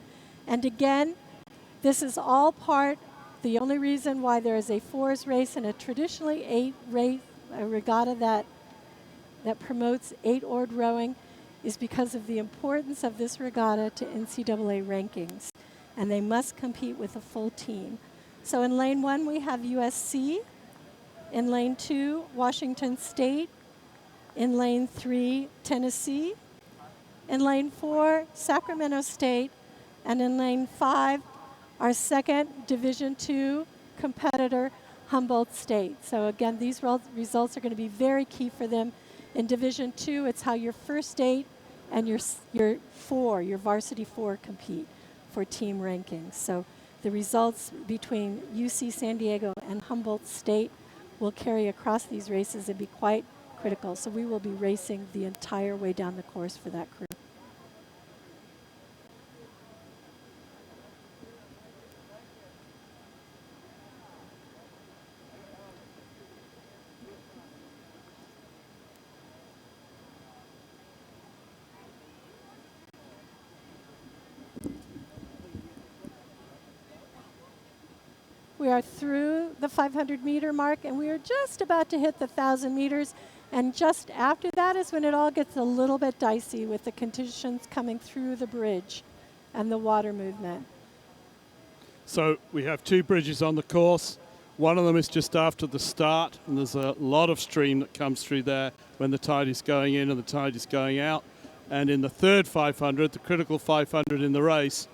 And again, this is all part. The only reason why there is a fours race and a traditionally a regatta that promotes 8-oared rowing is because of the importance of this regatta to NCAA rankings. And they must compete with a full team. So in lane 1, we have USC. In lane 2, Washington State. In lane 3, Tennessee. In lane 4, Sacramento State. And in lane 5, our second Division II competitor, Humboldt State. So again, these results are going to be very key for them. In Division II, it's how your first 8 and your varsity 4 compete for team rankings. So the results between UC San Diego and Humboldt State will carry across these races and be quite critical. So we will be racing the entire way down the course for that crew. We are through the 500-meter mark, and we are just about to hit the 1,000 meters. And just after that is when it all gets a little bit dicey with the conditions coming through the bridge and the water movement. So we have 2 bridges on the course. One of them is just after the start, and there's a lot of stream that comes through there when the tide is going in and the tide is going out. And in the third 500, the critical 500 in the race,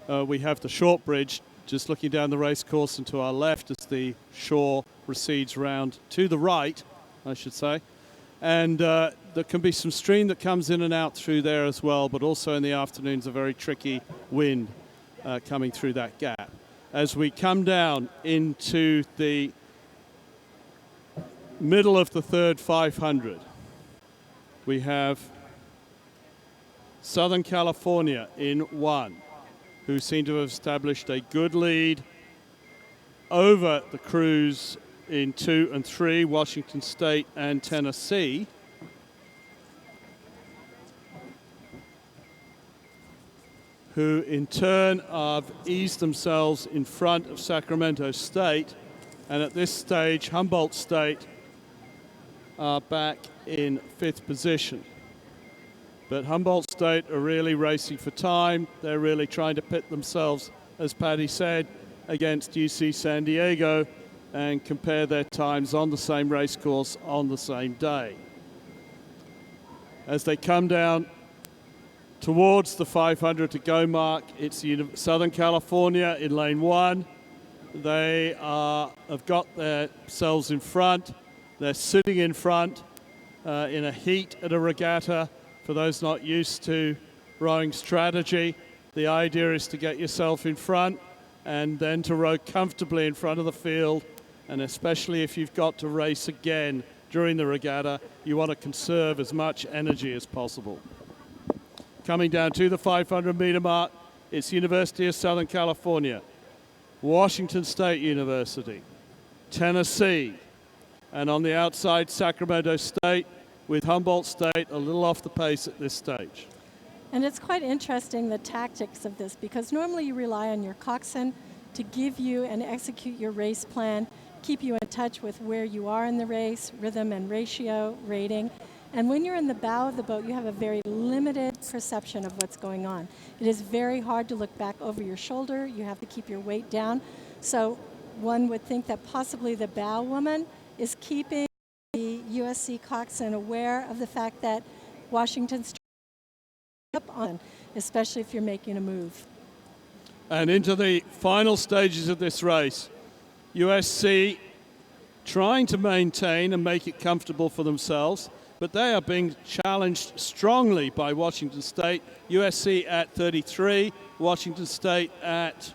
we have the short bridge just looking down the race course and to our left as the shore recedes round to the right, I should say. And there can be some stream that comes in and out through there as well, but also in the afternoons a very tricky wind coming through that gap. As we come down into the middle of the third 500, we have Southern California in 1, who seem to have established a good lead over the crews in 2 and 3, Washington State and Tennessee. Who in turn have eased themselves in front of Sacramento State. And at this stage, Humboldt State are back in 5th position. But Humboldt State are really racing for time. They're really trying to pit themselves, as Patty said, against UC San Diego and compare their times on the same race course on the same day. As they come down towards the 500 to go mark, it's Southern California in lane 1. They have got themselves in front. They're sitting in front in a heat at a regatta. For those not used to rowing strategy, the idea is to get yourself in front and then to row comfortably in front of the field. And especially if you've got to race again during the regatta, you want to conserve as much energy as possible. Coming down to the 500-meter mark, it's University of Southern California, Washington State University, Tennessee, and on the outside, Sacramento State, with Humboldt State a little off the pace at this stage. And it's quite interesting, the tactics of this, because normally you rely on your coxswain to give you and execute your race plan, keep you in touch with where you are in the race, rhythm and ratio, rating. And when you're in the bow of the boat, you have a very limited perception of what's going on. It is very hard to look back over your shoulder. You have to keep your weight down. So one would think that possibly the bow woman is keeping the USC coxswain aware of the fact that Washington's up on, especially if you're making a move. And into the final stages of this race, USC trying to maintain and make it comfortable for themselves, but they are being challenged strongly by Washington State. USC at 33, Washington State at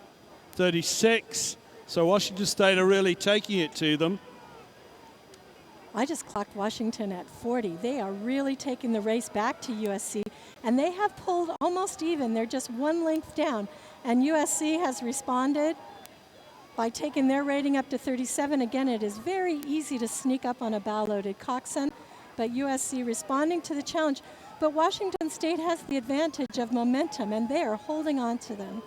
36. So Washington State are really taking it to them. I just clocked Washington at 40. They are really taking the race back to USC, and they have pulled almost even. They're just 1 length down, and USC has responded by taking their rating up to 37. Again, it is very easy to sneak up on a bow-loaded coxswain, but USC responding to the challenge. But Washington State has the advantage of momentum, and they are holding on to them.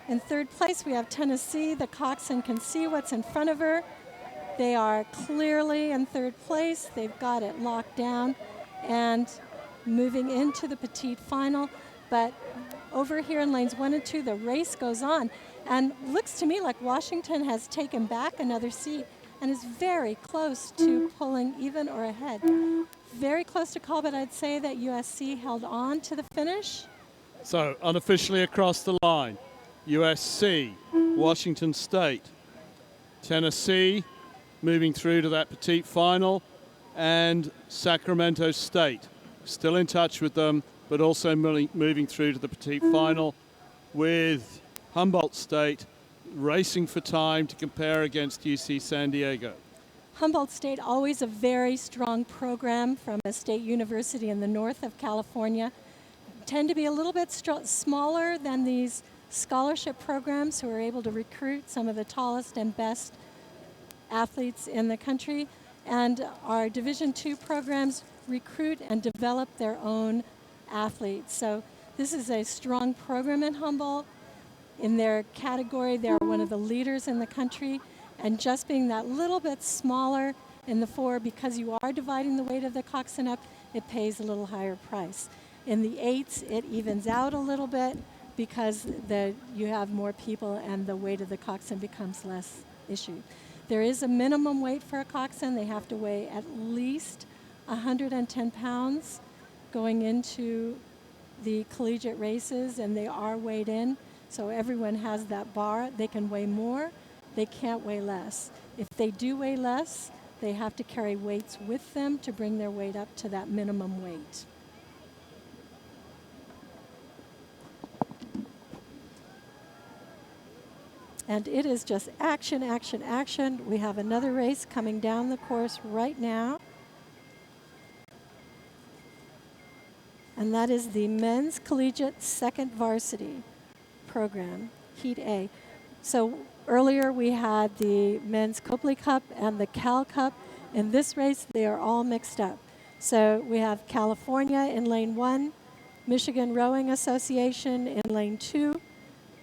In 3rd place, we have Tennessee. The coxswain can see what's in front of her. They are clearly in 3rd place. They've got it locked down and moving into the petite final. But over here in lanes 1 and 2, the race goes on. And looks to me like Washington has taken back another seat and is very close to pulling even or ahead. Very close to call, but I'd say that USC held on to the finish. So unofficially across the line, USC, Washington State, Tennessee moving through to that petite final, and Sacramento State. Still in touch with them, but also moving through to the petite final, with Humboldt State racing for time to compare against UC San Diego. Humboldt State, always a very strong program from a state university in the north of California. Tend to be a little bit smaller than these scholarship programs who are able to recruit some of the tallest and best athletes in the country. And our Division II programs recruit and develop their own athletes. So this is a strong program in Humboldt. In their category, they're one of the leaders in the country. And just being that little bit smaller in the 4, because you are dividing the weight of the coxswain up, it pays a little higher price. In the 8s, it evens out a little bit because you have more people and the weight of the coxswain becomes less issue. There is a minimum weight for a coxswain. They have to weigh at least 110 pounds going into the collegiate races, and they are weighed in. So everyone has that bar. They can weigh more. They can't weigh less. If they do weigh less, they have to carry weights with them to bring their weight up to that minimum weight. And it is just action, action, action. We have another race coming down the course right now. And that is the Men's Collegiate Second Varsity program, Heat A. So earlier we had the Men's Copley Cup and the Cal Cup. In this race, they are all mixed up. So we have California in lane 1, Michigan Rowing Association in lane 2,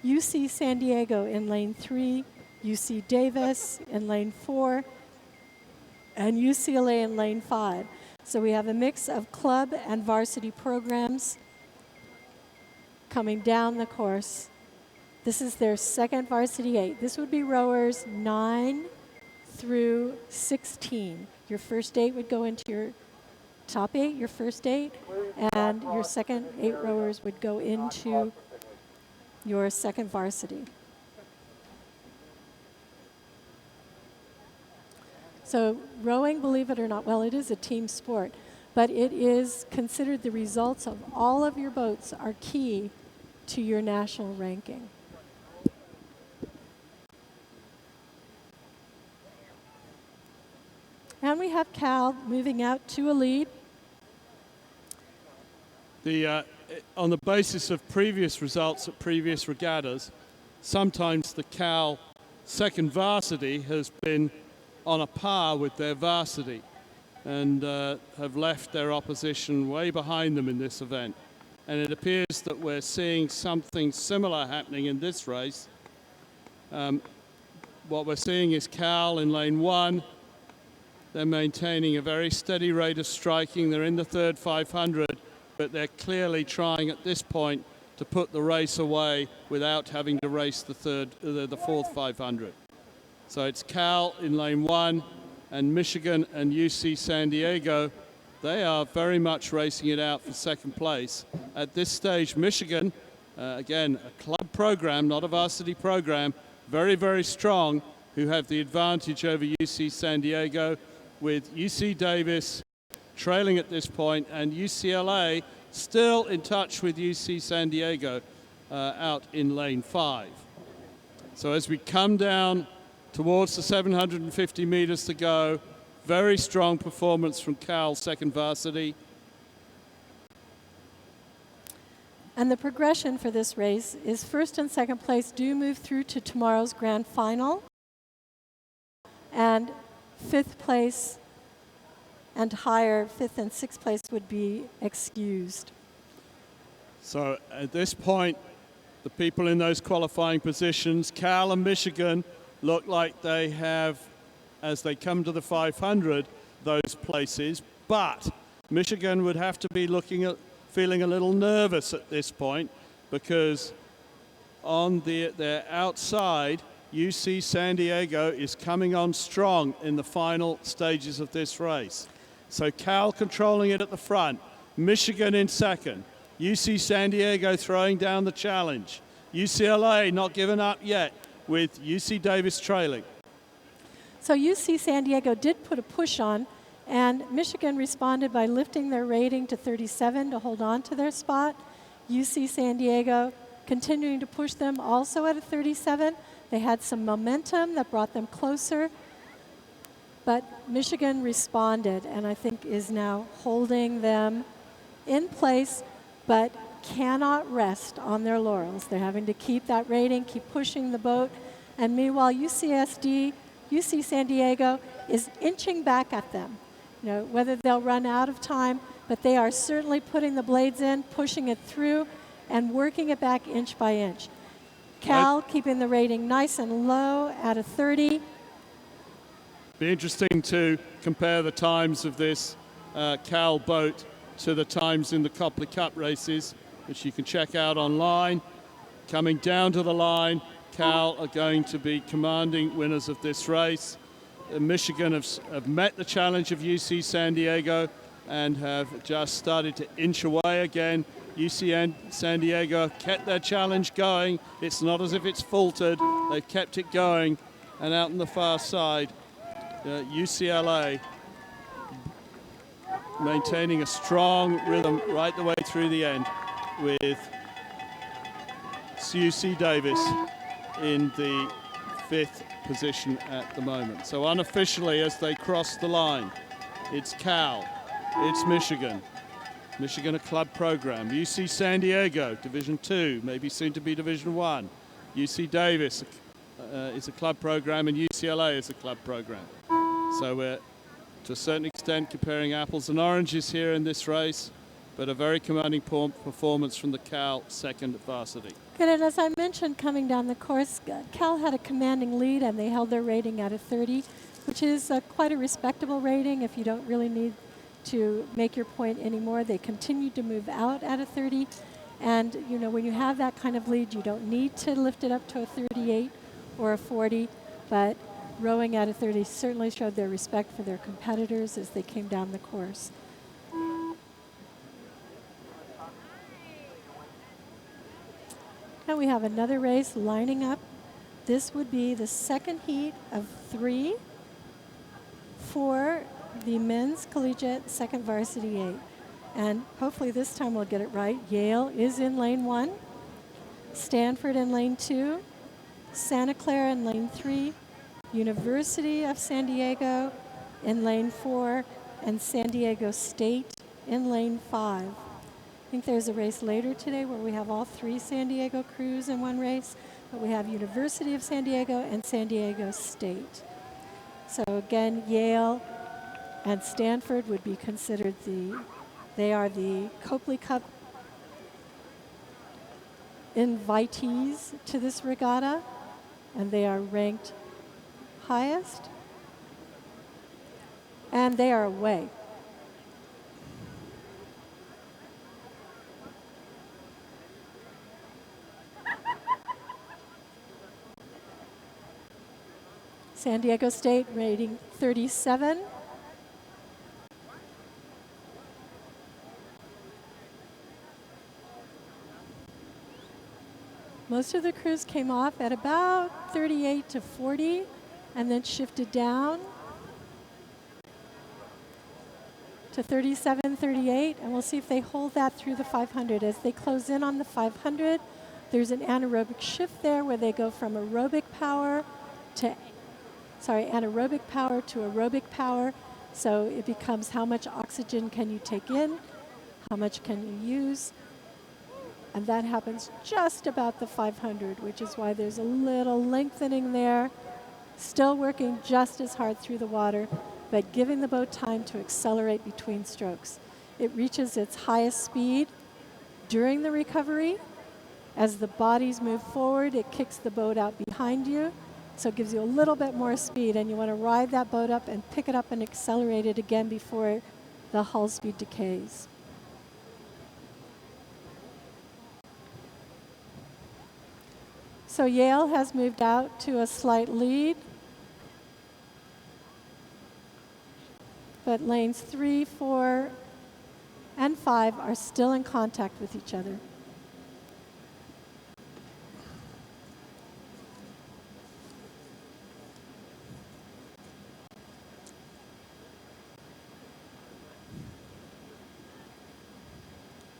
UC San Diego in lane 3, UC Davis in lane 4, and UCLA in lane 5. So we have a mix of club and varsity programs coming down the course. This is their second varsity 8. This would be rowers 9 through 16. Your first 8 would go into your top 8, your first 8, and your second 8 rowers would go into your second varsity. So rowing, believe it or not, well, it is a team sport, but it is considered the results of all of your boats are key to your national ranking. And we have Cal moving out to a lead. On the basis of previous results at previous regattas, sometimes the Cal second varsity has been on a par with their varsity and have left their opposition way behind them in this event. And it appears that we're seeing something similar happening in this race. What we're seeing is Cal in lane 1. They're maintaining a very steady rate of striking. They're in the third 500, but they're clearly trying at this point to put the race away without having to race the fourth 500. So it's Cal in lane 1, and Michigan and UC San Diego, they are very much racing it out for second place. At this stage, Michigan, again, a club program, not a varsity program, very, very strong, who have the advantage over UC San Diego, with UC Davis trailing at this point, and UCLA still in touch with UC San Diego out in lane 5. So as we come down towards the 750 meters to go, very strong performance from Cal second varsity. And the progression for this race is first and second place do move through to tomorrow's grand final. And fifth place and higher, fifth and sixth place would be excused. So at this point, the people in those qualifying positions, Cal and Michigan, look like they have, as they come to the 500, those places. But Michigan would have to be feeling a little nervous at this point, because on their outside, UC San Diego is coming on strong in the final stages of this race. So Cal controlling it at the front, Michigan in second, UC San Diego throwing down the challenge, UCLA not giving up yet, with UC Davis trailing. So UC San Diego did put a push on, and Michigan responded by lifting their rating to 37 to hold on to their spot. UC San Diego continuing to push them also at a 37. They had some momentum that brought them closer, but Michigan responded and I think is now holding them in place, but cannot rest on their laurels. They're having to keep that rating, keep pushing the boat, and meanwhile UC San Diego is inching back at them. You know, whether they'll run out of time, but they are certainly putting the blades in, pushing it through, and working it back inch by inch. Cal keeping the rating nice and low at a 30. Be interesting to compare the times of this Cal boat to the times in the Copley Cup races, which you can check out online. Coming down to the line, Cal are going to be commanding winners of this race. Michigan have met the challenge of UC San Diego. and have just started to inch away again. UC San Diego kept their challenge going. It's not as if it's faltered. They've kept it going. And out on the far side, UCLA maintaining a strong rhythm right the way through the end, with UC Davis in the 5th position at the moment. So unofficially, as they cross the line, it's Cal, it's Michigan, a club program, UC San Diego, Division II, maybe soon to be Division I, UC Davis is a club program, and UCLA is a club program. So we're, to a certain extent, comparing apples and oranges here in this race, but a very commanding performance from the Cal second varsity. Good, and as I mentioned, coming down the course, Cal had a commanding lead, and they held their rating at a 30, which is quite a respectable rating if you don't really need to make your point anymore. They continued to move out at a 30, and you know, when you have that kind of lead, you don't need to lift it up to a 38 or a 40, but rowing at a 30 certainly showed their respect for their competitors as they came down the course. And we have another race lining up. This would be the second heat of 3 for the men's collegiate second varsity 8. And hopefully this time we'll get it right. Yale is in lane 1, Stanford in lane 2, Santa Clara in lane 3, University of San Diego in lane 4, and San Diego State in lane 5. I think there's a race later today where we have all 3 San Diego crews in one race, but we have University of San Diego and San Diego State. So again, Yale and Stanford would be considered they are the Copley Cup invitees to this regatta, and they are ranked highest, and they are away. San Diego State rating 37. Most of the crews came off at about 38 to 40 and then shifted down to 37, 38, and we'll see if they hold that through the 500. As they close in on the 500, there's an anaerobic shift there where they go from anaerobic power to aerobic power. So it becomes how much oxygen can you take in, how much can you use, and that happens just about the 500, which is why there's a little lengthening there. Still working just as hard through the water, but giving the boat time to accelerate between strokes. It reaches its highest speed during the recovery. As the bodies move forward, it kicks the boat out behind you, so it gives you a little bit more speed, and you want to ride that boat up and pick it up and accelerate it again before the hull speed decays. So Yale has moved out to a slight lead, but lanes 3, 4, and 5 are still in contact with each other.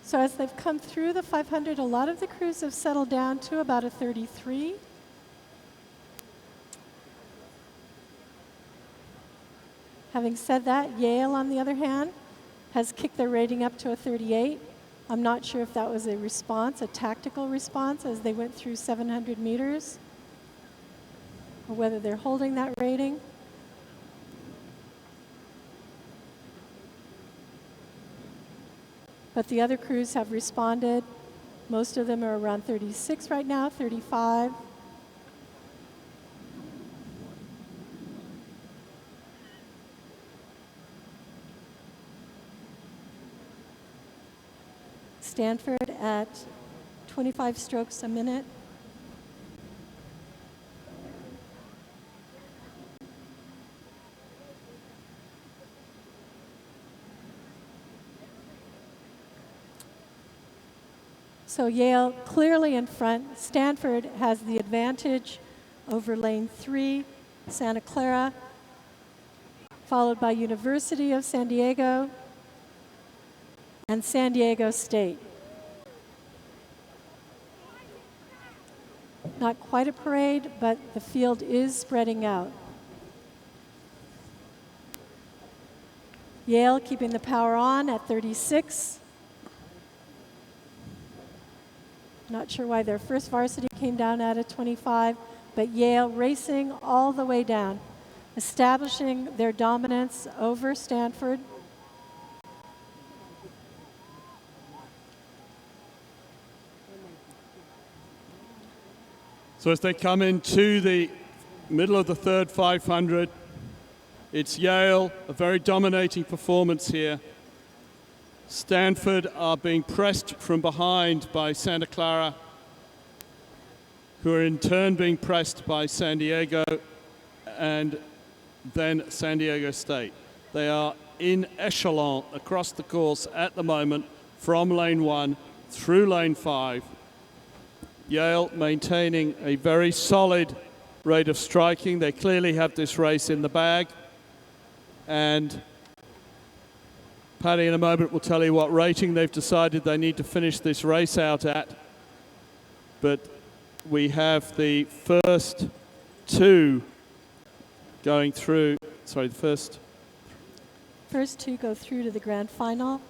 So as they've come through the 500, a lot of the crews have settled down to about a 33. Having said that, Yale, on the other hand, has kicked their rating up to a 38. I'm not sure if that was a response, a tactical response, as they went through 700 meters, or whether they're holding that rating. But the other crews have responded. Most of them are around 36 right now, 35. Stanford at 25 strokes a minute. So Yale clearly in front. Stanford has the advantage over lane 3, Santa Clara, followed by University of San Diego and San Diego State. Not quite a parade, but the field is spreading out. Yale keeping the power on at 36. Not sure why their first varsity came down at a 25, but Yale racing all the way down, establishing their dominance over Stanford. So as they come into the middle of the third 500, it's Yale, a very dominating performance here. Stanford are being pressed from behind by Santa Clara, who are in turn being pressed by San Diego and then San Diego State. They are in echelon across the course at the moment from lane 1 through lane 5. Yale maintaining a very solid rate of striking. They clearly have this race in the bag. And Paddy in a moment will tell you what rating they've decided they need to finish this race out at. But we have the first two going through, sorry, the first two go through to the grand final.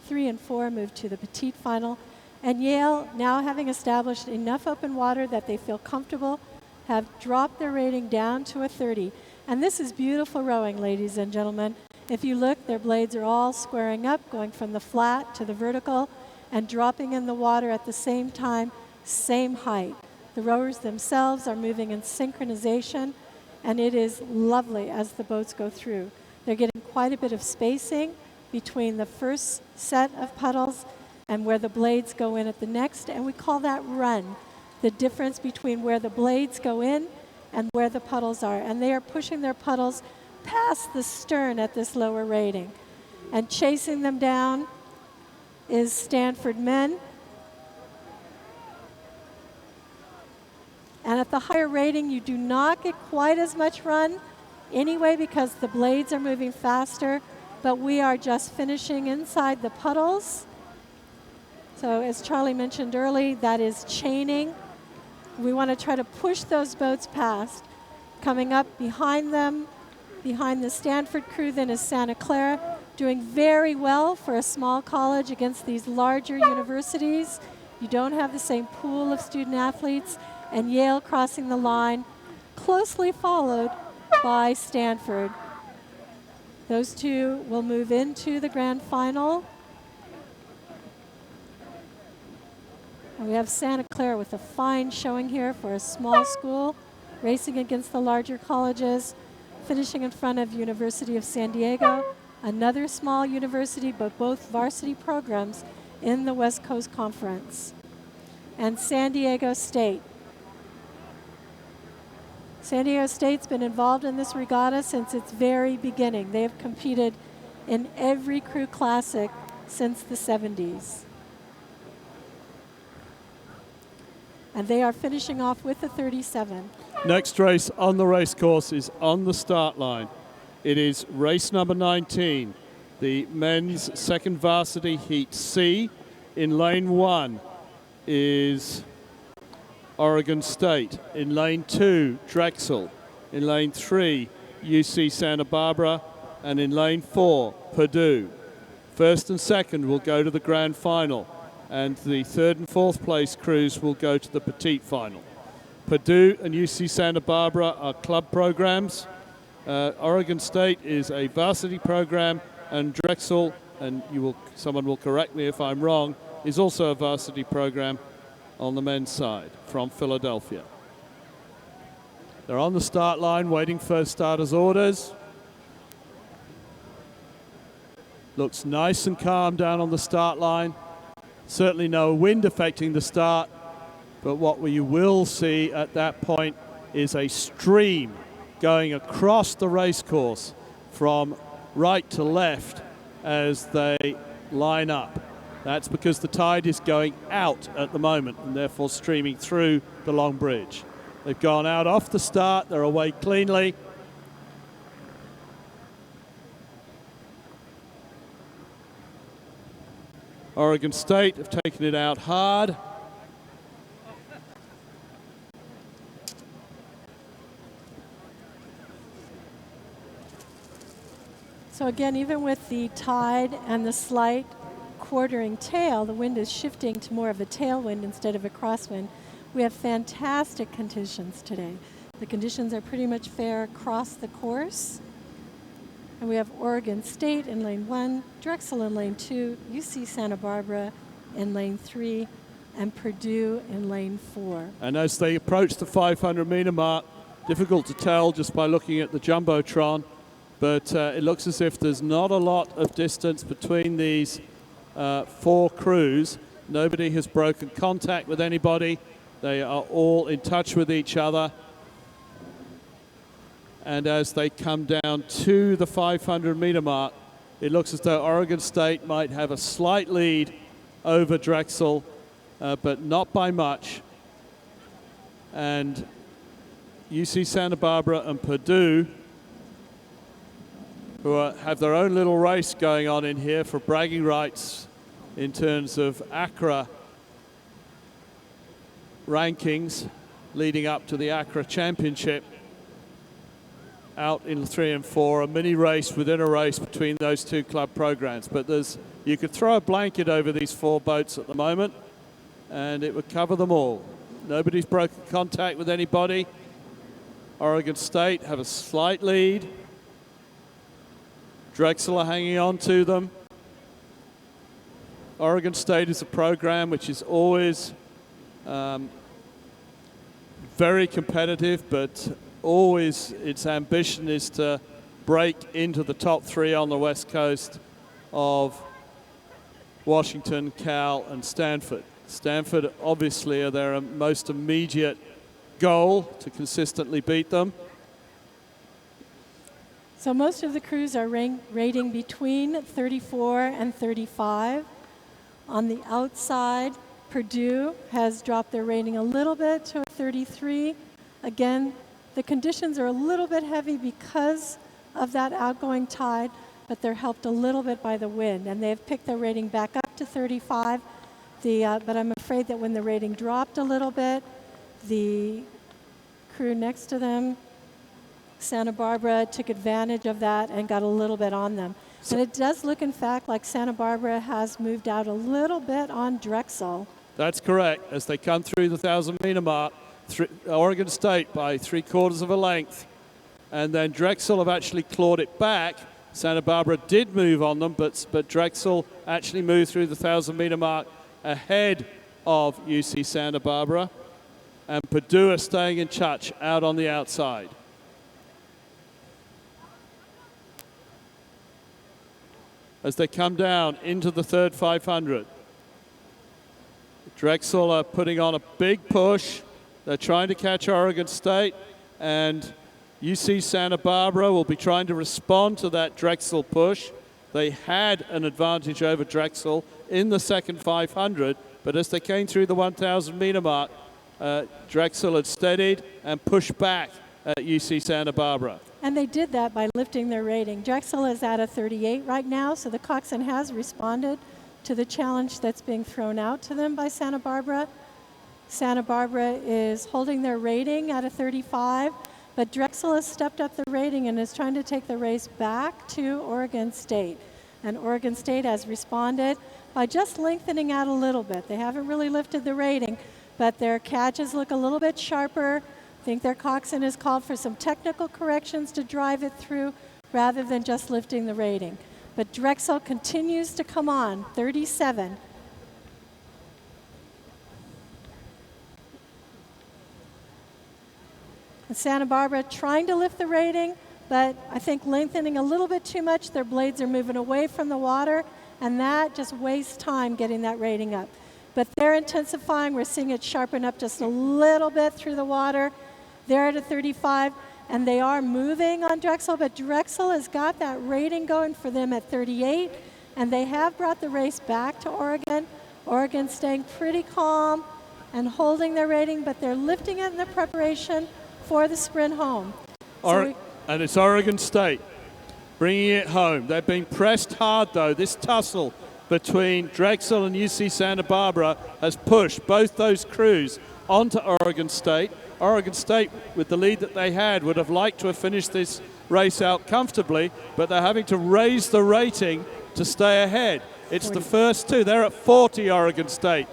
3 and 4 move to the petite final. And Yale, now having established enough open water that they feel comfortable, have dropped their rating down to a 30. And this is beautiful rowing, ladies and gentlemen. If you look, their blades are all squaring up, going from the flat to the vertical, and dropping in the water at the same time, same height. The rowers themselves are moving in synchronization, and it is lovely as the boats go through. They're getting quite a bit of spacing between the first set of puddles and where the blades go in at the next, and we call that run, the difference between where the blades go in and where the puddles are. And they are pushing their puddles past the stern at this lower rating. And chasing them down is Stanford men. And at the higher rating, you do not get quite as much run anyway because the blades are moving faster, but we are just finishing inside the puddles. So as Charlie mentioned early, that is chaining. We want to try to push those boats past. Coming up behind them, behind the Stanford crew, then is Santa Clara, doing very well for a small college against these larger universities. You don't have the same pool of student athletes, and Yale crossing the line, closely followed by Stanford. Those two will move into the grand final. And we have Santa Clara with a fine showing here for a small school, racing against the larger colleges, finishing in front of University of San Diego, another small university, but both varsity programs in the West Coast Conference. And San Diego State. San Diego State's been involved in this regatta since its very beginning. They have competed in every crew classic since the 70s. And they are finishing off with a 37. Next race on the race course is on the start line. It is race number 19, the men's second varsity heat C. In lane 1 is Oregon State. In lane 2, Drexel. In lane 3, UC Santa Barbara. And in lane 4, Purdue. First and second will go to the grand final, and the third and fourth place crews will go to the petite final. Purdue and UC Santa Barbara are club programs. Oregon State is a varsity program, and Drexel, and someone will correct me if I'm wrong, is also a varsity program on the men's side from Philadelphia. They're on the start line waiting for starters' orders. Looks nice and calm down on the start line. Certainly no wind affecting the start, but what we will see at that point is a stream going across the race course from right to left as they line up. That's because the tide is going out at the moment and therefore streaming through the long bridge. They've gone out off the start. They're away cleanly. Oregon State have taken it out hard. So again, even with the tide and the slight quartering tail, the wind is shifting to more of a tailwind instead of a crosswind. We have fantastic conditions today. The conditions are pretty much fair across the course. And we have Oregon State in lane 1, Drexel in lane 2, UC Santa Barbara in lane 3, and Purdue in lane 4. And as they approach the 500-meter mark, difficult to tell just by looking at the Jumbotron, but it looks as if there's not a lot of distance between these 4 crews. Nobody has broken contact with anybody. They are all in touch with each other. And as they come down to the 500-meter mark, it looks as though Oregon State might have a slight lead over Drexel, but not by much. And UC Santa Barbara and Purdue, who have their own little race going on in here for bragging rights in terms of ACRA rankings leading up to the ACRA Championship. Out in 3 and 4, a mini race within a race between those 2 club programs. But you could throw a blanket over these 4 boats at the moment and it would cover them all. Nobody's broken contact with anybody. Oregon State have a slight lead. Drexel are hanging on to them. Oregon State is a program which is always very competitive, but always its ambition is to break into the top 3 on the west coast of Washington, Cal, and Stanford. Stanford obviously are their most immediate goal to consistently beat them. So most of the crews are rating between 34 and 35. On the outside, Purdue has dropped their rating a little bit to a 33. Again, the conditions are a little bit heavy because of that outgoing tide, but they're helped a little bit by the wind, and they've picked their rating back up to 35. But I'm afraid that when the rating dropped a little bit, the crew next to them, Santa Barbara, took advantage of that and got a little bit on them. And it does look, in fact, like Santa Barbara has moved out a little bit on Drexel. That's correct. As they come through the 1,000-meter mark, Oregon State by 3/4 of a length. And then Drexel have actually clawed it back. Santa Barbara did move on them, but Drexel actually moved through the 1,000-meter mark ahead of UC Santa Barbara. And Purdue are staying in touch out on the outside. As they come down into the third 500. Drexel are putting on a big push. They're trying to catch Oregon State, and UC Santa Barbara will be trying to respond to that Drexel push. They had an advantage over Drexel in the second 500, but as they came through the 1,000-meter mark, Drexel had steadied and pushed back at UC Santa Barbara. And they did that by lifting their rating. Drexel is at a 38 right now, so the coxswain has responded to the challenge that's being thrown out to them by Santa Barbara. Santa Barbara is holding their rating at a 35, but Drexel has stepped up the rating and is trying to take the race back to Oregon State. And Oregon State has responded by just lengthening out a little bit. They haven't really lifted the rating, but their catches look a little bit sharper. I think their coxswain has called for some technical corrections to drive it through rather than just lifting the rating. But Drexel continues to come on, 37. And Santa Barbara trying to lift the rating, but I think lengthening a little bit too much. Their blades are moving away from the water, and that just wastes time getting that rating up. But they're intensifying. We're seeing it sharpen up just a little bit through the water. They're at a 35, and they are moving on Drexel, but Drexel has got that rating going for them at 38, And they have brought the race back to Oregon. Oregon staying pretty calm and holding their rating, but they're lifting it in the preparation for the sprint home. And it's Oregon State bringing it home. They've been pressed hard, though. This tussle between Drexel and UC Santa Barbara has pushed both those crews onto Oregon State. Oregon State, with the lead that they had, would have liked to have finished this race out comfortably, but they're having to raise the rating to stay ahead. It's 40. The first two. They're at 40, Oregon State.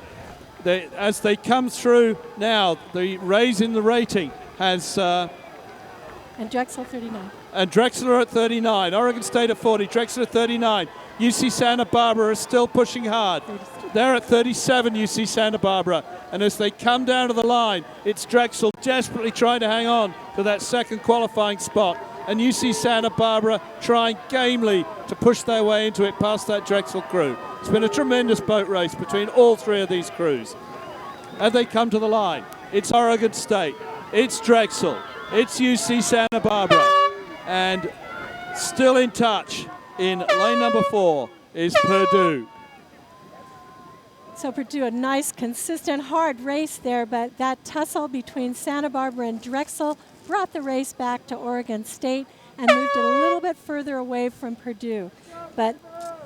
As they come through now, the raise in the rating has... and Drexel 39. And Drexel are at 39. Oregon State at 40. Drexel at 39. UC Santa Barbara is still pushing hard. 37. They're at 37, UC Santa Barbara. And as they come down to the line, it's Drexel desperately trying to hang on to that second qualifying spot. And UC Santa Barbara trying gamely to push their way into it past that Drexel crew. It's been a tremendous boat race between all three of these crews. As they come to the line, it's Oregon State, it's Drexel, it's UC Santa Barbara. And still in touch in lane number 4 is Purdue. So Purdue, a nice, consistent, hard race there, but that tussle between Santa Barbara and Drexel brought the race back to Oregon State and moved it a little bit further away from Purdue. But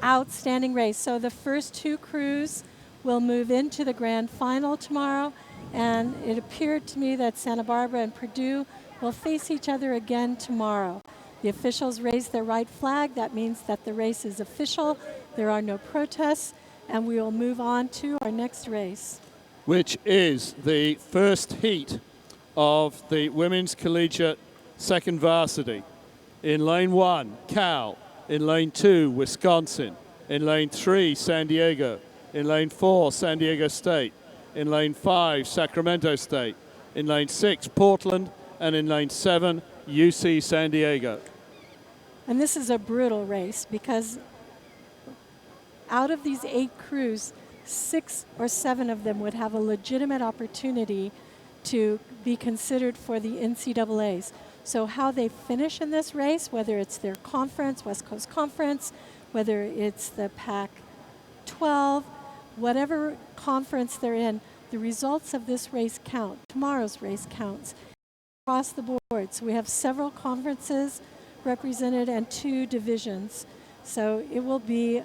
outstanding race. So the first two crews will move into the grand final tomorrow, and it appeared to me that Santa Barbara and Purdue will face each other again tomorrow. The officials raised their right flag. That means that the race is official. There are no protests, and we will move on to our next race, which is the first heat of the women's collegiate second varsity. In lane 1, Cal. In lane 2, Wisconsin. In lane 3, San Diego. In lane 4, San Diego State. In lane 5, Sacramento State. In lane 6, Portland. And in lane 7, UC San Diego. And this is a brutal race because out of these 8 crews, 6 or 7 of them would have a legitimate opportunity to be considered for the NCAAs. So how they finish in this race, whether it's their conference, West Coast Conference, whether it's the Pac-12, whatever conference they're in, the results of this race count. Tomorrow's race counts across the board. So we have several conferences represented and 2 divisions. So it will be,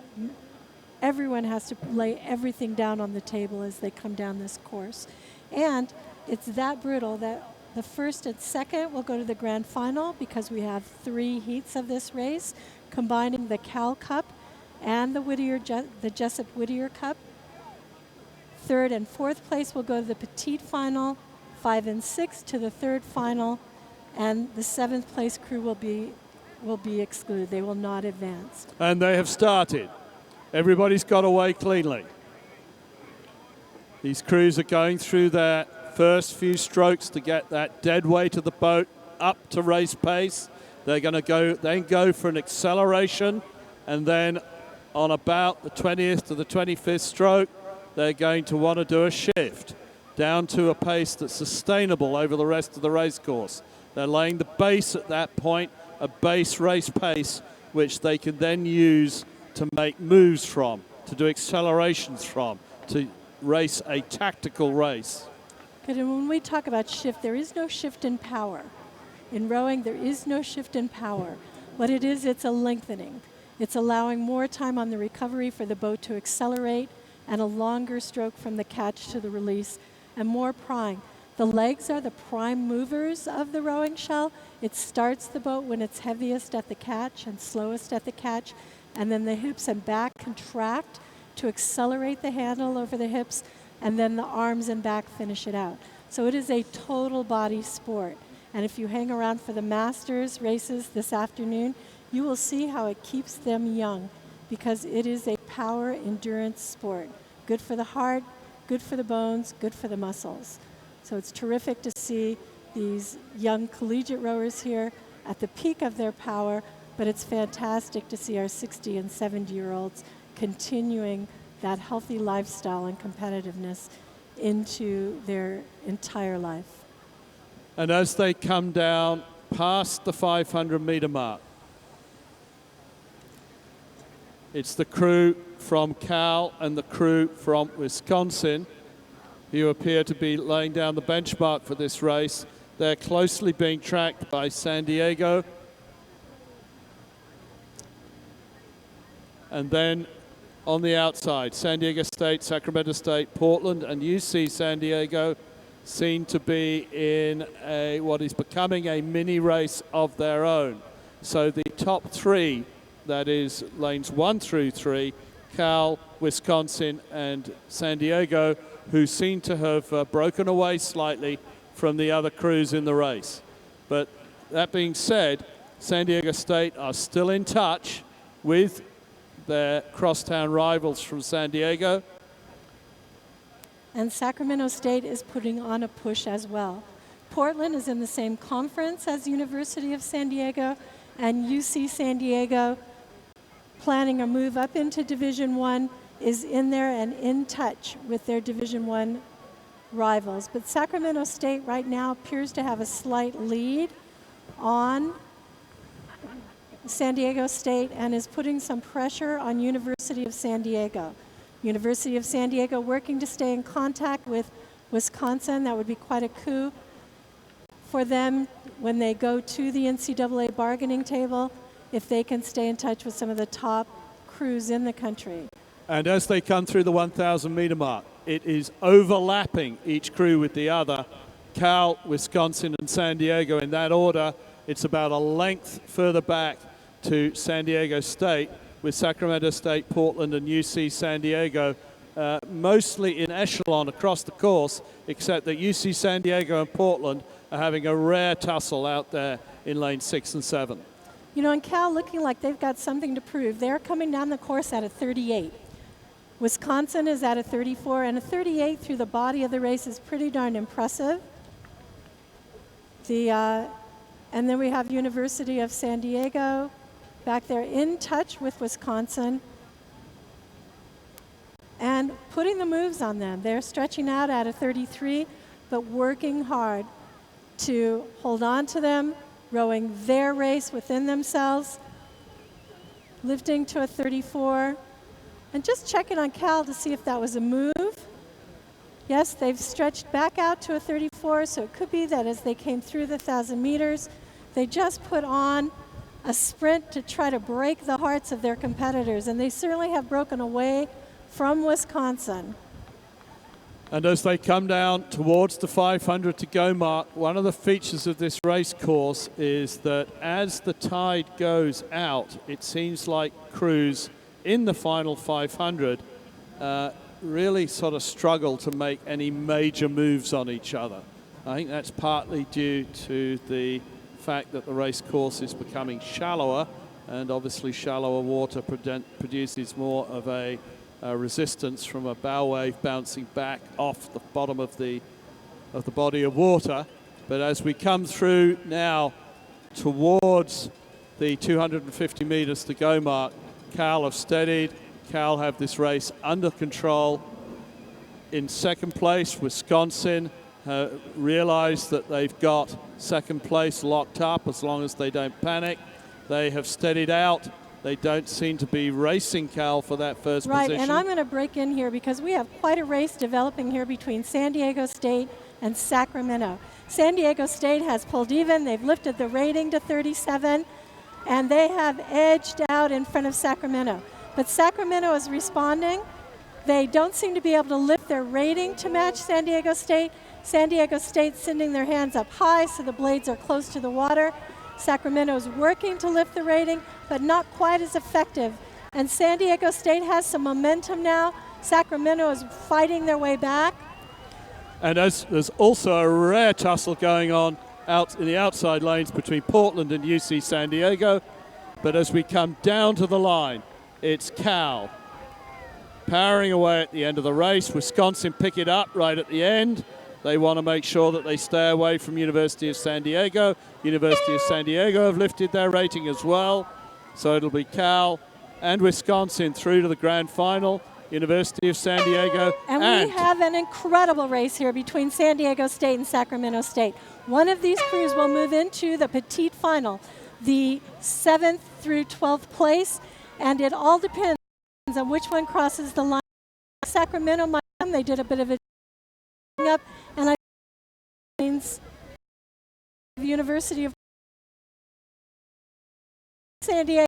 everyone has to lay everything down on the table as they come down this course. And it's that brutal that the first and second will go to the grand final because we have 3 heats of this race, combining the Cal Cup and the Jessup Whittier Cup. 3rd and 4th place will go to the petite final, 5 and 6 to the 3rd final, and the 7th place crew will be excluded. They will not advance. And they have started. Everybody's got away cleanly. These crews are going through their first few strokes to get that dead weight of the boat up to race pace. They're going to go for an acceleration, and then on about the 20th to the 25th stroke, they're going to want to do a shift down to a pace that's sustainable over the rest of the race course. They're laying the base at that point, a base race pace, which they can then use to make moves from, to do accelerations from, to race a tactical race. Good, and when we talk about shift, there is no shift in power. In rowing, there is no shift in power. What it is, it's a lengthening. It's allowing more time on the recovery for the boat to accelerate and a longer stroke from the catch to the release and more prying. The legs are the prime movers of the rowing shell. It starts the boat when it's heaviest at the catch and slowest at the catch, and then the hips and back contract to accelerate the handle over the hips, and then the arms and back finish it out. So it is a total body sport. And if you hang around for the Masters races this afternoon, you will see how it keeps them young because it is a power endurance sport. Good for the heart, good for the bones, good for the muscles. So it's terrific to see these young collegiate rowers here at the peak of their power, but it's fantastic to see our 60 and 70-year-olds continuing that healthy lifestyle and competitiveness into their entire life. And as they come down past the 500-meter mark, It's the crew from Cal and the crew from Wisconsin who appear to be laying down the benchmark for this race. They're closely being tracked by San Diego. And then on the outside, San Diego State, Sacramento State, Portland, and UC San Diego seem to be in what is becoming a mini race of their own. So the top three, that is lanes 1 through 3, Cal, Wisconsin, and San Diego, who seem to have broken away slightly from the other crews in the race. But that being said, San Diego State are still in touch with their crosstown rivals from San Diego. And Sacramento State is putting on a push as well. Portland is in the same conference as University of San Diego, and UC San Diego, planning a move up into Division I, is in there and in touch with their Division I rivals. But Sacramento State right now appears to have a slight lead on San Diego State and is putting some pressure on University of San Diego. University of San Diego working to stay in contact with Wisconsin. That would be quite a coup for them when they go to the NCAA bargaining table, if they can stay in touch with some of the top crews in the country. And as they come through the 1,000 meter mark, it is overlapping each crew with the other. Cal, Wisconsin, and San Diego in that order. It's about a length further back to San Diego State, with Sacramento State, Portland, and UC San Diego mostly in echelon across the course, except that UC San Diego and Portland are having a rare tussle out there in lane 6 and 7. You know, and Cal looking like they've got something to prove. They're coming down the course at a 38. Wisconsin is at a 34, and a 38 through the body of the race is pretty darn impressive. And then we have University of San Diego back there in touch with Wisconsin and putting the moves on them. They're stretching out at a 33, but working hard to hold on to them, rowing their race within themselves, lifting to a 34, and just checking on Cal to see if that was a move. Yes, they've stretched back out to a 34, so it could be that as they came through the 1,000 meters, they just put on a sprint to try to break the hearts of their competitors, and they certainly have broken away from Wisconsin. And as they come down towards the 500 to go mark, one of the features of this race course is that as the tide goes out, it seems like crews in the final 500 really sort of struggle to make any major moves on each other. I think that's partly due to the fact that the race course is becoming shallower, and obviously shallower water produces more of a resistance from a bow wave bouncing back off the bottom of the body of water. But as we come through now towards the 250 meters to go mark, Cal have steadied. Cal have this race under control. In second place, Wisconsin realize that they've got second place locked up as long as they don't panic. They have steadied out. They don't seem to be racing Cal for that first position. Right, and I'm going to break in here because we have quite a race developing here between San Diego State and Sacramento. San Diego State has pulled even. They've lifted the rating to 37, and they have edged out in front of Sacramento. But Sacramento is responding. They don't seem to be able to lift their rating to match San Diego State. San Diego State sending their hands up high so the blades are close to the water. Sacramento is working to lift the rating, but not quite as effective. And San Diego State has some momentum now. Sacramento is fighting their way back. And there's also a rare tussle going on out in the outside lanes between Portland and UC San Diego. But as we come down to the line, it's Cal powering away at the end of the race. Wisconsin pick it up right at the end. They want to make sure that they stay away from University of San Diego. University of San Diego have lifted their rating as well. So it'll be Cal and Wisconsin through to the grand final. University of San Diego. And we have an incredible race here between San Diego State and Sacramento State. One of these crews will move into the petite final, the 7th through 12th place, and it all depends depends on which one crosses the line. Sacramento, Miami, they did a bit of a up, and I means University of San Diego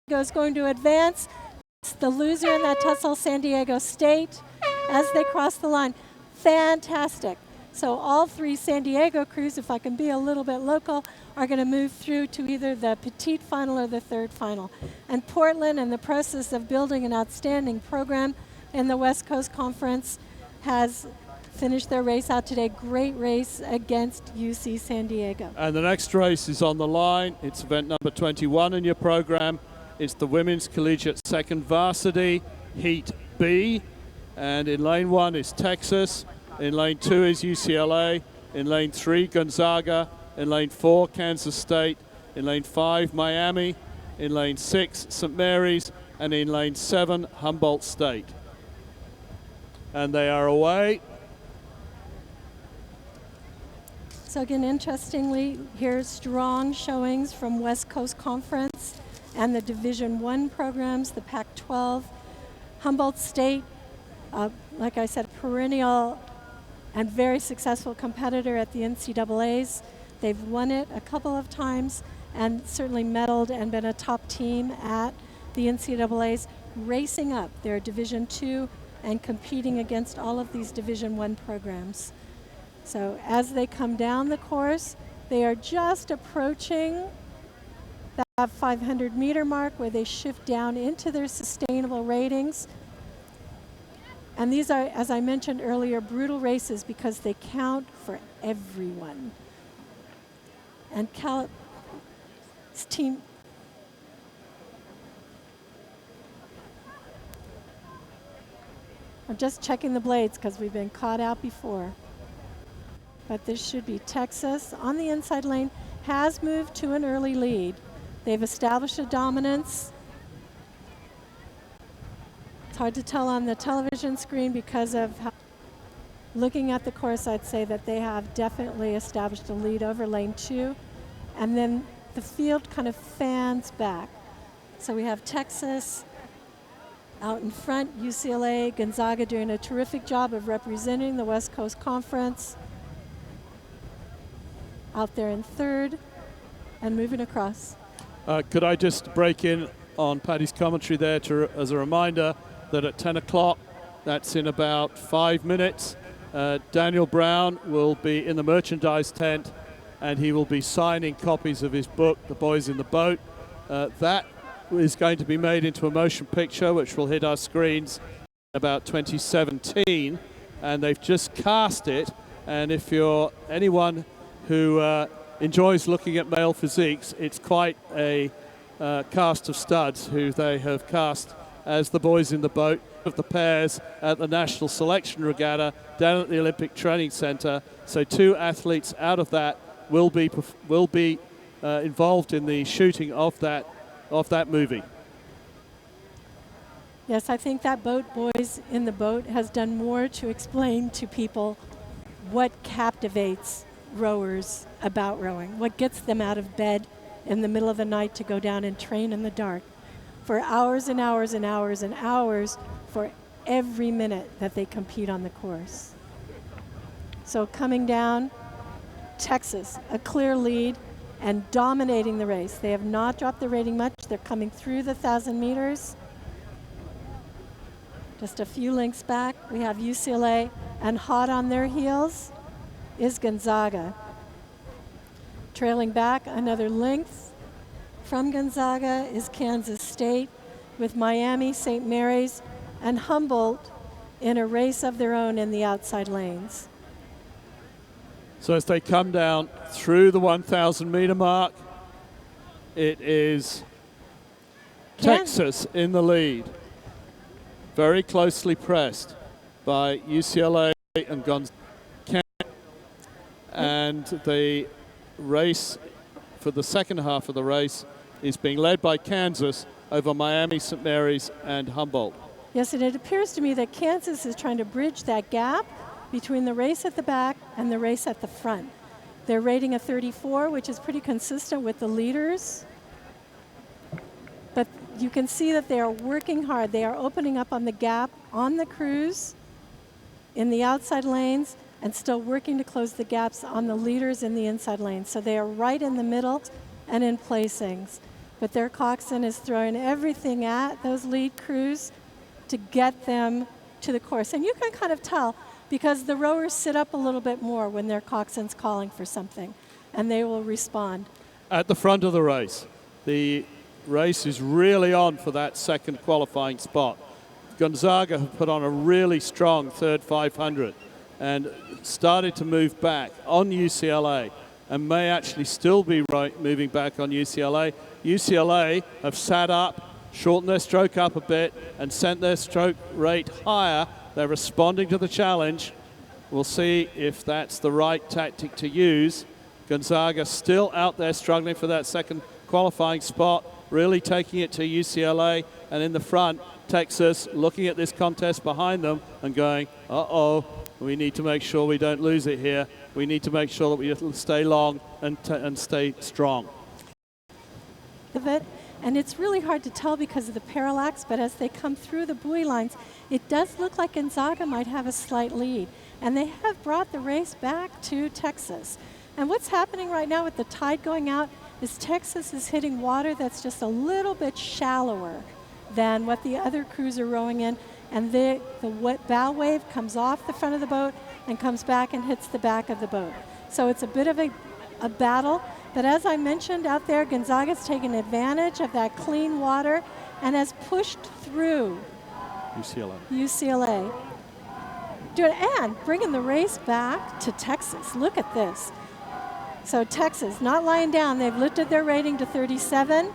is going to advance. It's the loser in that tussle, San Diego State, as they cross the line. Fantastic. So all three San Diego crews, if I can be a little bit local, are going to move through to either the petite final or the third final. And Portland, in the process of building an outstanding program in the West Coast Conference, has finished their race out today. Great race against UC San Diego. And the next race is on the line. It's event number 21 in your program. It's the Women's Collegiate Second Varsity, Heat B. And in lane 1 is Texas. In lane 2 is UCLA. In lane 3, Gonzaga. In lane 4, Kansas State. In lane 5, Miami. In lane 6, St. Mary's. And in lane 7, Humboldt State. And they are away. So again, interestingly, here's strong showings from West Coast Conference and the Division I programs, the Pac-12. Humboldt State, like I said, perennial and very successful competitor at the NCAAs. They've won it a couple of times and certainly medaled and been a top team at the NCAAs, racing up their Division II and competing against all of these Division I programs. So as they come down the course, they are just approaching that 500-meter mark where they shift down into their sustainable ratings. And these are, as I mentioned earlier, brutal races because they count for everyone. And Cal's team, I'm just checking the blades because we've been caught out before. But this should be Texas on the inside lane, has moved to an early lead. They've established a dominance. It's hard to tell on the television screen because of how, looking at the course, I'd say that they have definitely established a lead over lane 2. And then the field kind of fans back. So we have Texas out in front, UCLA, Gonzaga doing a terrific job of representing the West Coast Conference. Out there in third and moving across. Could I just break in on Paddy's commentary there as a reminder that at 10 o'clock, that's in about 5 minutes, Daniel Brown will be in the merchandise tent and he will be signing copies of his book, The Boys in the Boat. That is going to be made into a motion picture which will hit our screens in about 2017, and they've just cast it. And if you're anyone who enjoys looking at male physiques, it's quite a cast of studs who they have cast as the boys in the boat of the pairs at the National Selection Regatta down at the Olympic Training Center. So 2 athletes out of that will be involved in the shooting of that movie. Yes, I think that boat, Boys in the Boat, has done more to explain to people what captivates rowers about rowing, what gets them out of bed in the middle of the night to go down and train in the dark for hours and hours and hours and hours for every minute that they compete on the course. So coming down, Texas, a clear lead and dominating the race. They have not dropped the rating much. They're coming through the 1,000 meters. Just a few lengths back, we have UCLA, and hot on their heels is Gonzaga. Trailing back another length from Gonzaga is Kansas State, with Miami, St. Mary's, and Humboldt in a race of their own in the outside lanes. So as they come down through the 1,000-meter mark, it is Texas in the lead, very closely pressed by UCLA and Gonzaga. And the race for the second half of the race is being led by Kansas over Miami, St. Mary's, and Humboldt. Yes, and it appears to me that Kansas is trying to bridge that gap between the race at the back and the race at the front. They're rating a 34, which is pretty consistent with the leaders. But you can see that they are working hard. They are opening up on the gap on the crews in the outside lanes and still working to close the gaps on the leaders in the inside lanes. So they are right in the middle and in placings. But their coxswain is throwing everything at those lead crews to get them to the course. And you can kind of tell because the rowers sit up a little bit more when their coxswain's calling for something, and they will respond. At the front of the race is really on for that second qualifying spot. Gonzaga have put on a really strong third 500 and started to move back on UCLA and may actually still be moving back on UCLA. UCLA have sat up, shortened their stroke up a bit, and sent their stroke rate higher. They're responding to the challenge. We'll see if that's the right tactic to use. Gonzaga still out there struggling for that second qualifying spot, really taking it to UCLA, and in the front, Texas looking at this contest behind them and going, uh-oh, we need to make sure we don't lose it here. We need to make sure that we stay long and stay strong. And it's really hard to tell because of the parallax, but as they come through the buoy lines, it does look like Gonzaga might have a slight lead. And they have brought the race back to Texas. And what's happening right now with the tide going out is Texas is hitting water that's just a little bit shallower than what the other crews are rowing in. And the bow wave comes off the front of the boat and comes back and hits the back of the boat. So it's a bit of a battle. But as I mentioned out there, Gonzaga's taken advantage of that clean water and has pushed through UCLA. And bringing the race back to Texas. Look at this. So Texas, not lying down. They've lifted their rating to 37.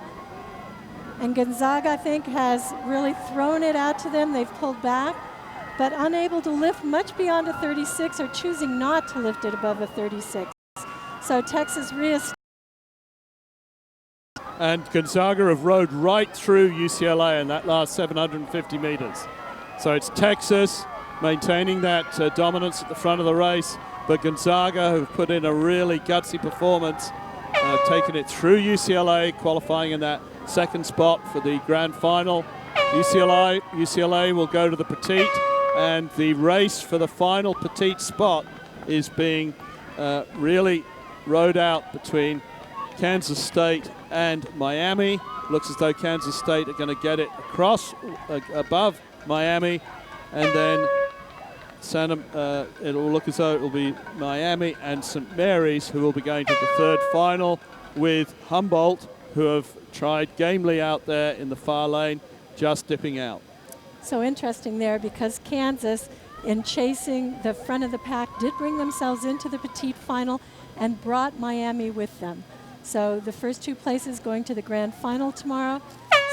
And Gonzaga, I think, has really thrown it out to them. They've pulled back, but unable to lift much beyond a 36 or choosing not to lift it above a 36. So Texas and Gonzaga have rowed right through UCLA in that last 750 meters. So it's Texas maintaining that dominance at the front of the race, but Gonzaga have put in a really gutsy performance, taken it through UCLA, qualifying in that second spot for the grand final. UCLA will go to the petite, and the race for the final petite spot is being really rowed out between Kansas State and Miami. Looks as though Kansas State are going to get it across above Miami, and then it'll look as though it will be Miami and St. Mary's who will be going to the third final, with Humboldt, who have tried gamely out there in the far lane, just dipping out. So interesting there, because Kansas, in chasing the front of the pack, did bring themselves into the petite final and brought Miami with them. So the first two places going to the grand final tomorrow,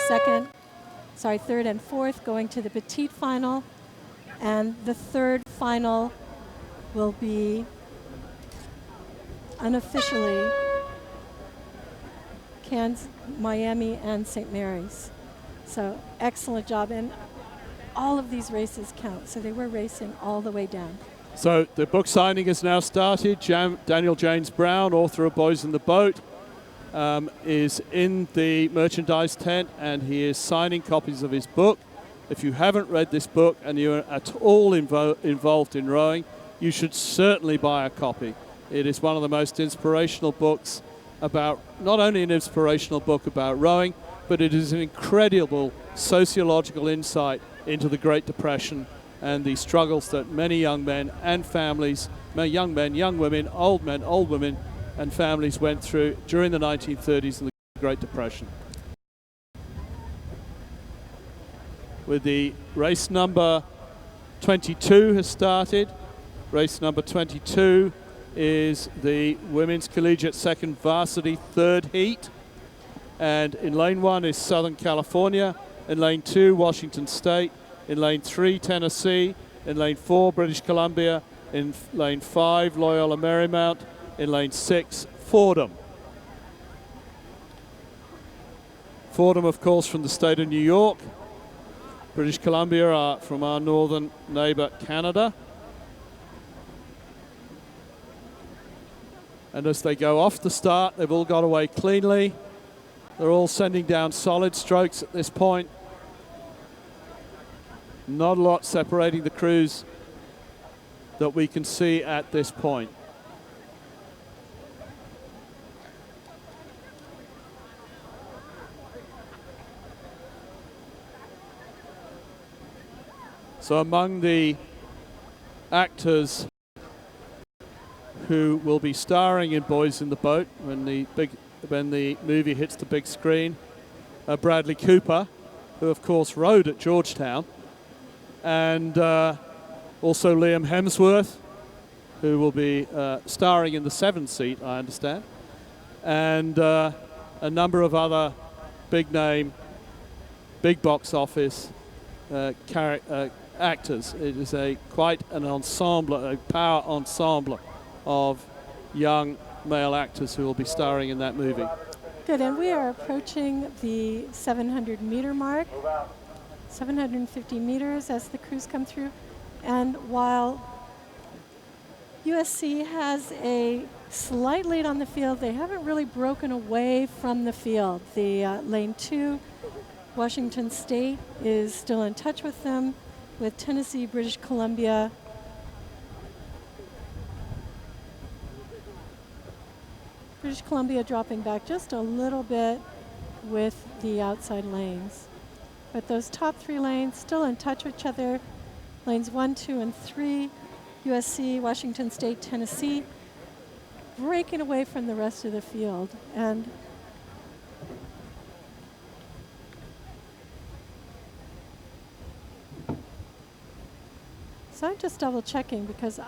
third and fourth going to the petite final, and the third final will be unofficially Miami and St. Mary's. So excellent job, and all of these races count. So they were racing all the way down. So the book signing has now started. Daniel James Brown, author of Boys in the Boat, is in the merchandise tent, and he is signing copies of his book. If you haven't read this book and you're at all involved in rowing, you should certainly buy a copy. It is one of the most inspirational books about, not only an inspirational book about rowing, but it is an incredible sociological insight into the Great Depression and the struggles that many young men and families, young men, young women, old men, old women, and families went through during the 1930s and the Great Depression. With the race number 22 has started. Race number 22 is the Women's Collegiate Second Varsity third heat. And in lane 1 is Southern California. In lane 2, Washington State. In lane 3, Tennessee. In lane 4, British Columbia. In lane 5, Loyola Marymount. In lane 6, Fordham. Fordham, of course, from the state of New York. British Columbia are from our northern neighbor, Canada. And as they go off the start, they've all got away cleanly. They're all sending down solid strokes at this point. Not a lot separating the crews that we can see at this point. So among the actors who will be starring in Boys in the Boat when the movie hits the big screen, Bradley Cooper, who of course rode at Georgetown, and also Liam Hemsworth, who will be starring in the 7th seat, I understand, and a number of other big-name, big box office actors. It is quite an ensemble, a power ensemble of young male actors who will be starring in that movie. Good, and we are approaching the 700-meter mark, 750 meters as the crews come through. And while USC has a slight lead on the field, they haven't really broken away from the field. The lane 2, Washington State is still in touch with them, with Tennessee, British Columbia, dropping back just a little bit with the outside lanes. But those top 3 lanes still in touch with each other. Lanes 1, 2, and 3, USC, Washington State, Tennessee, breaking away from the rest of the field. And so I'm just double checking because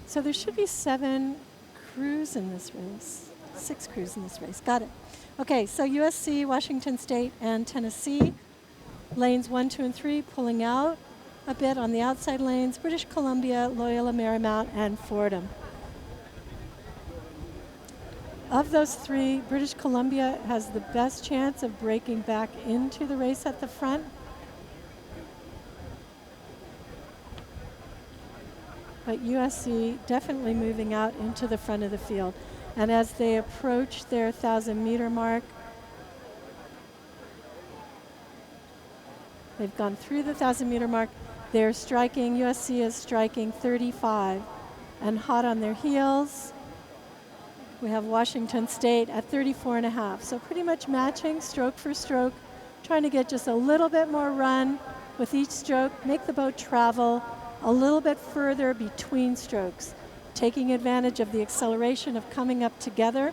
so there should be 7 crews in this race, 6 crews in this race. Got it. Okay, so USC, Washington State, and Tennessee, lanes 1, 2, and 3 pulling out a bit on the outside lanes, British Columbia, Loyola Marymount, and Fordham. Of those 3, British Columbia has the best chance of breaking back into the race at the front. But USC definitely moving out into the front of the field. And as they approach their 1,000-meter mark, they've gone through the 1,000-meter mark. They're striking, USC is striking 35 and hot on their heels. We have Washington State at 34.5. So pretty much matching stroke for stroke, trying to get just a little bit more run with each stroke, make the boat travel a little bit further between strokes, taking advantage of the acceleration of coming up together.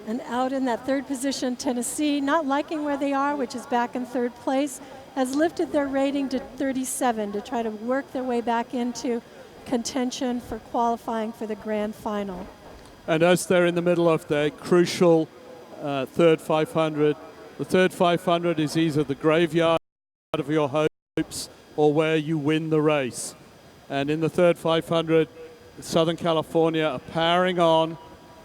And out in that 3rd position, Tennessee, not liking where they are, which is back in 3rd place, has lifted their rating to 37 to try to work their way back into contention for qualifying for the grand final. And as they're in the middle of their crucial 3rd 500, the 3rd 500 is either the graveyard of your hopes or where you win the race. And in the 3rd 500, Southern California are powering on.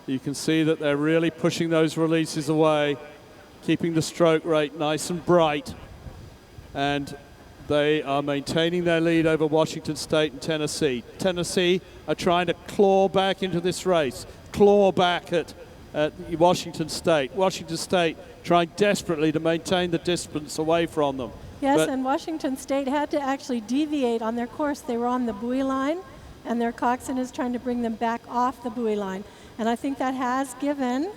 You can see that they're really pushing those releases away, keeping the stroke rate nice and bright. And they are maintaining their lead over Washington State and Tennessee. Tennessee are trying to claw back into this race, claw back at Washington State. Washington State trying desperately to maintain the distance away from them. Yes, but and Washington State had to actually deviate on their course. They were on the buoy line, and their coxswain is trying to bring them back off the buoy line. And I think that has given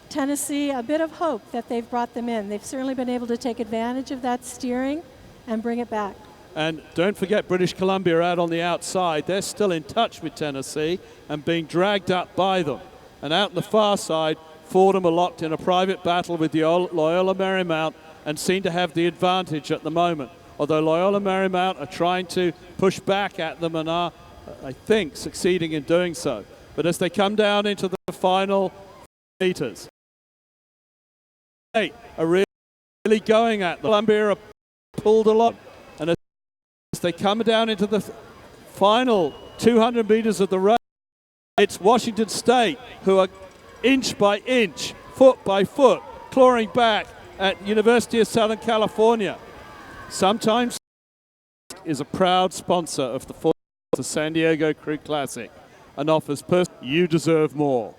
Tennessee a bit of hope that they've brought them in. They've certainly been able to take advantage of that steering and bring it back. And don't forget British Columbia out on the outside. They're still in touch with Tennessee and being dragged up by them. And out on the far side, Fordham are locked in a private battle with the Loyola Marymount and seem to have the advantage at the moment. Although Loyola Marymount are trying to push back at them and are, I think, succeeding in doing so. But as they come down into the final meters, they are really going at them. Columbia are pulled a lot. And as they come down into the final 200 meters of the race, it's Washington State who are inch by inch, foot by foot, clawing back at University of Southern California. Sometimes is a proud sponsor of the San Diego Crew Classic and offers you deserve more.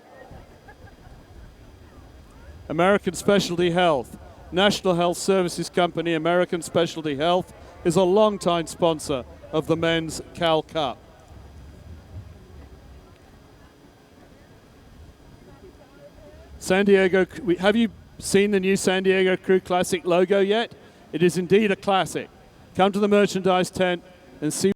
American Specialty Health. National Health Services Company American Specialty Health is a longtime sponsor of the men's Cal Cup. San Diego, have you seen the new San Diego Crew Classic logo yet? It is indeed a classic. Come to the merchandise tent and see.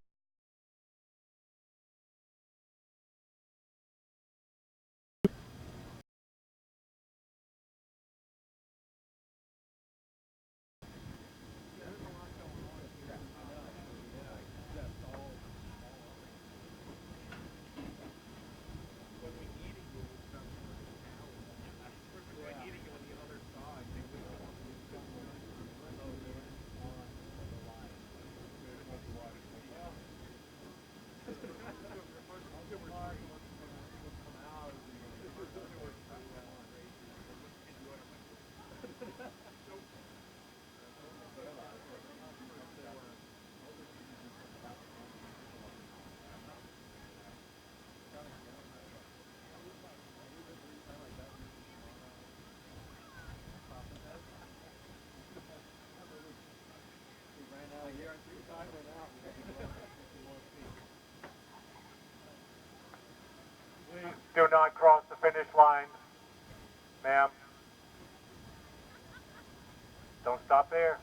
Do not cross the finish line, ma'am. Don't stop there.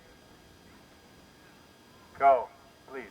Go, please.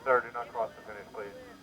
Sir, do not cross the finish, please.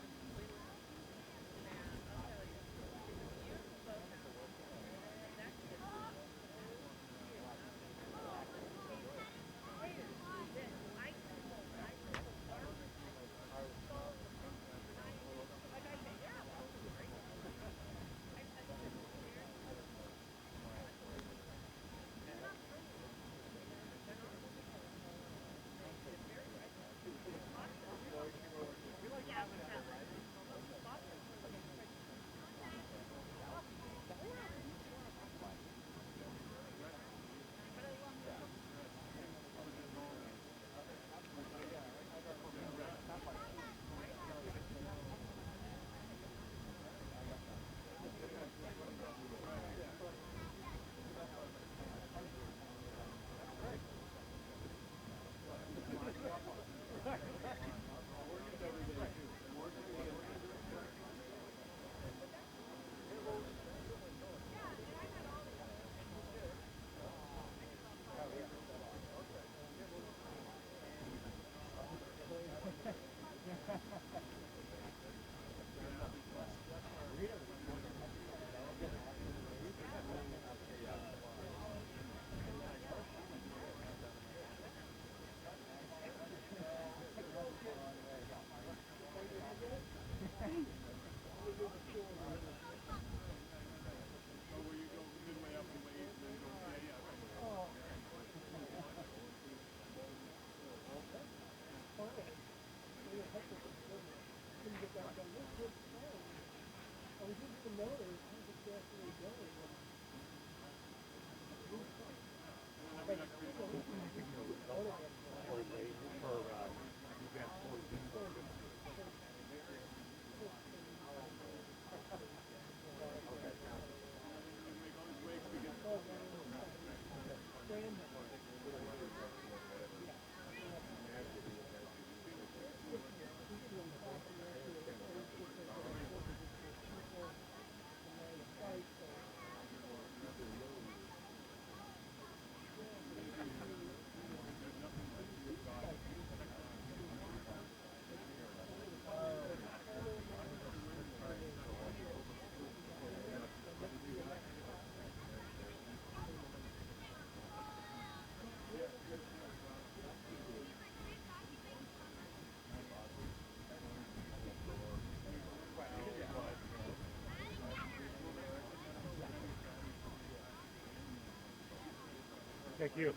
Thank you.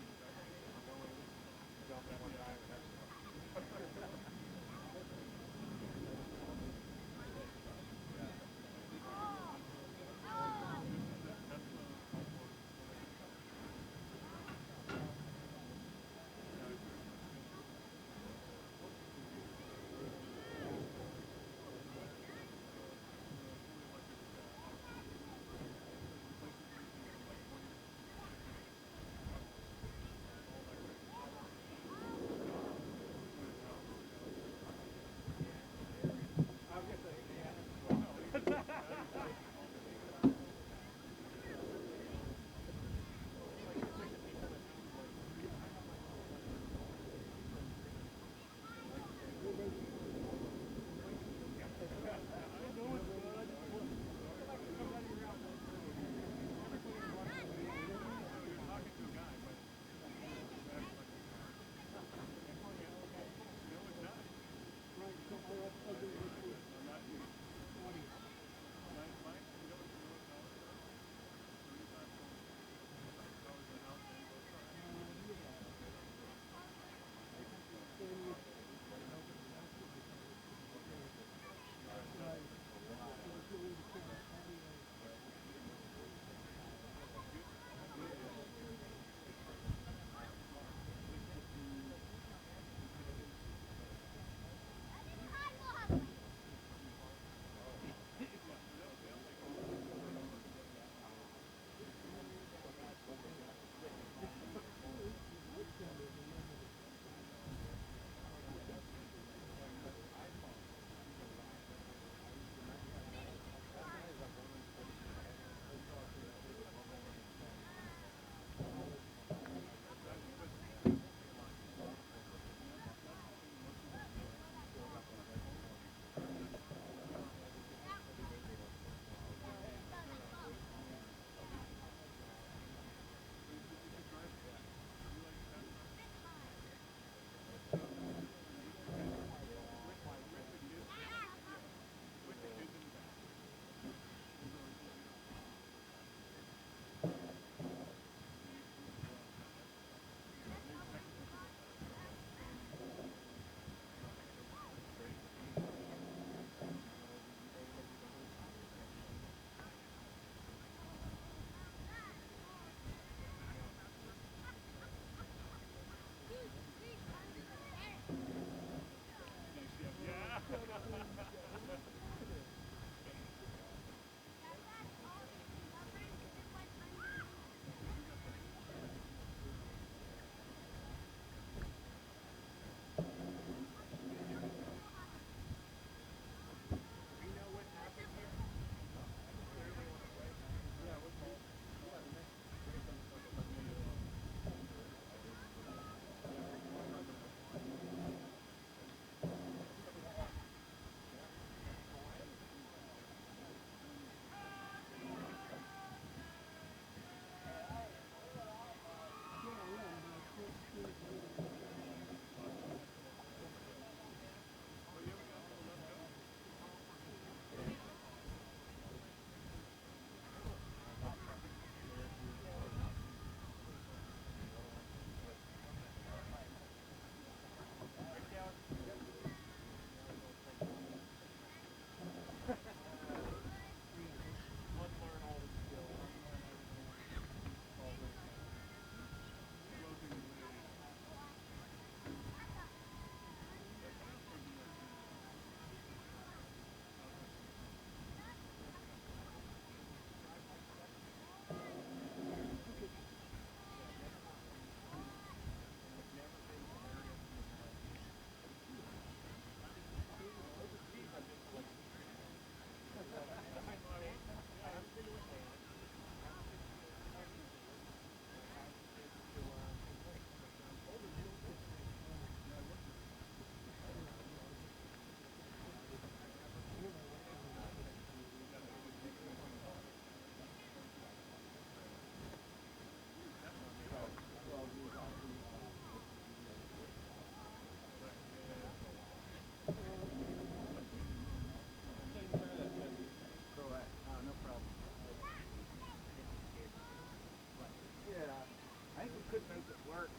work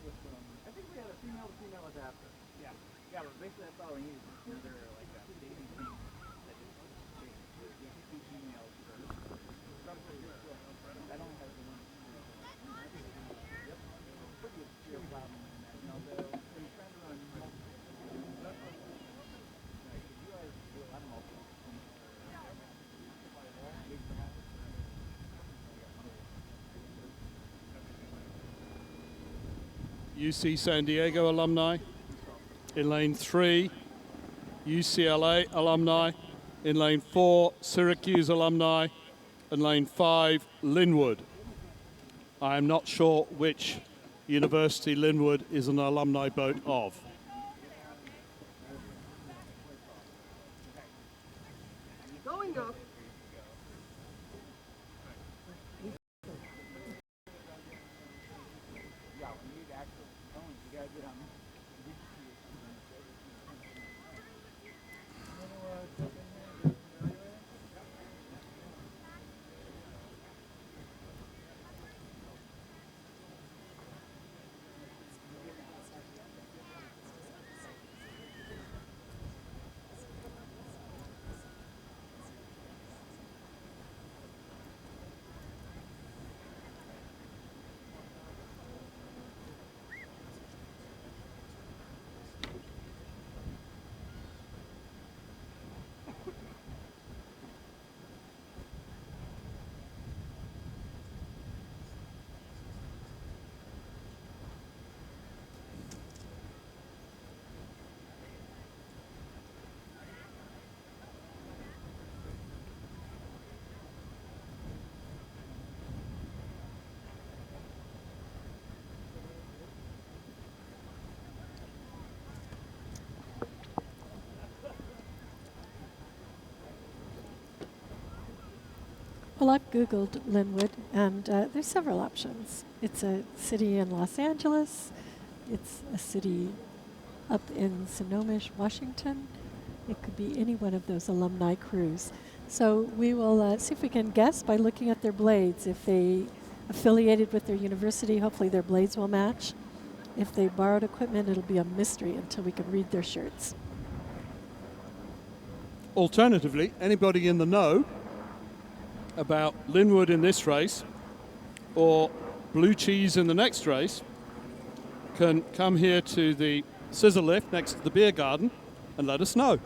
with some. I think we had a female-to-female adapter. Yeah, yeah, but basically that's all we needed. Another like a daisy chain that just two females for. That only has the one. Yep. Pretty obscure problem in that. Although when you're trying to run multiple, like if you guys do a lot of multiple. UC San Diego alumni. In lane 3, UCLA alumni. In lane 4, Syracuse alumni. And lane 5, Linwood. I am not sure which university Linwood is an alumni boat of. Going up. Yeah, we need actual tones. You gotta get on. Well, I've Googled Linwood, and there's several options. It's a city in Los Angeles. It's a city up in Sonoma, Washington. It could be any one of those alumni crews. So we will see if we can guess by looking at their blades. If they affiliated with their university, hopefully their blades will match. If they borrowed equipment, it'll be a mystery until we can read their shirts. Alternatively, anybody in the know about Linwood in this race or Blue Cheese in the next race can come here to the scissor lift next to the beer garden and let us know.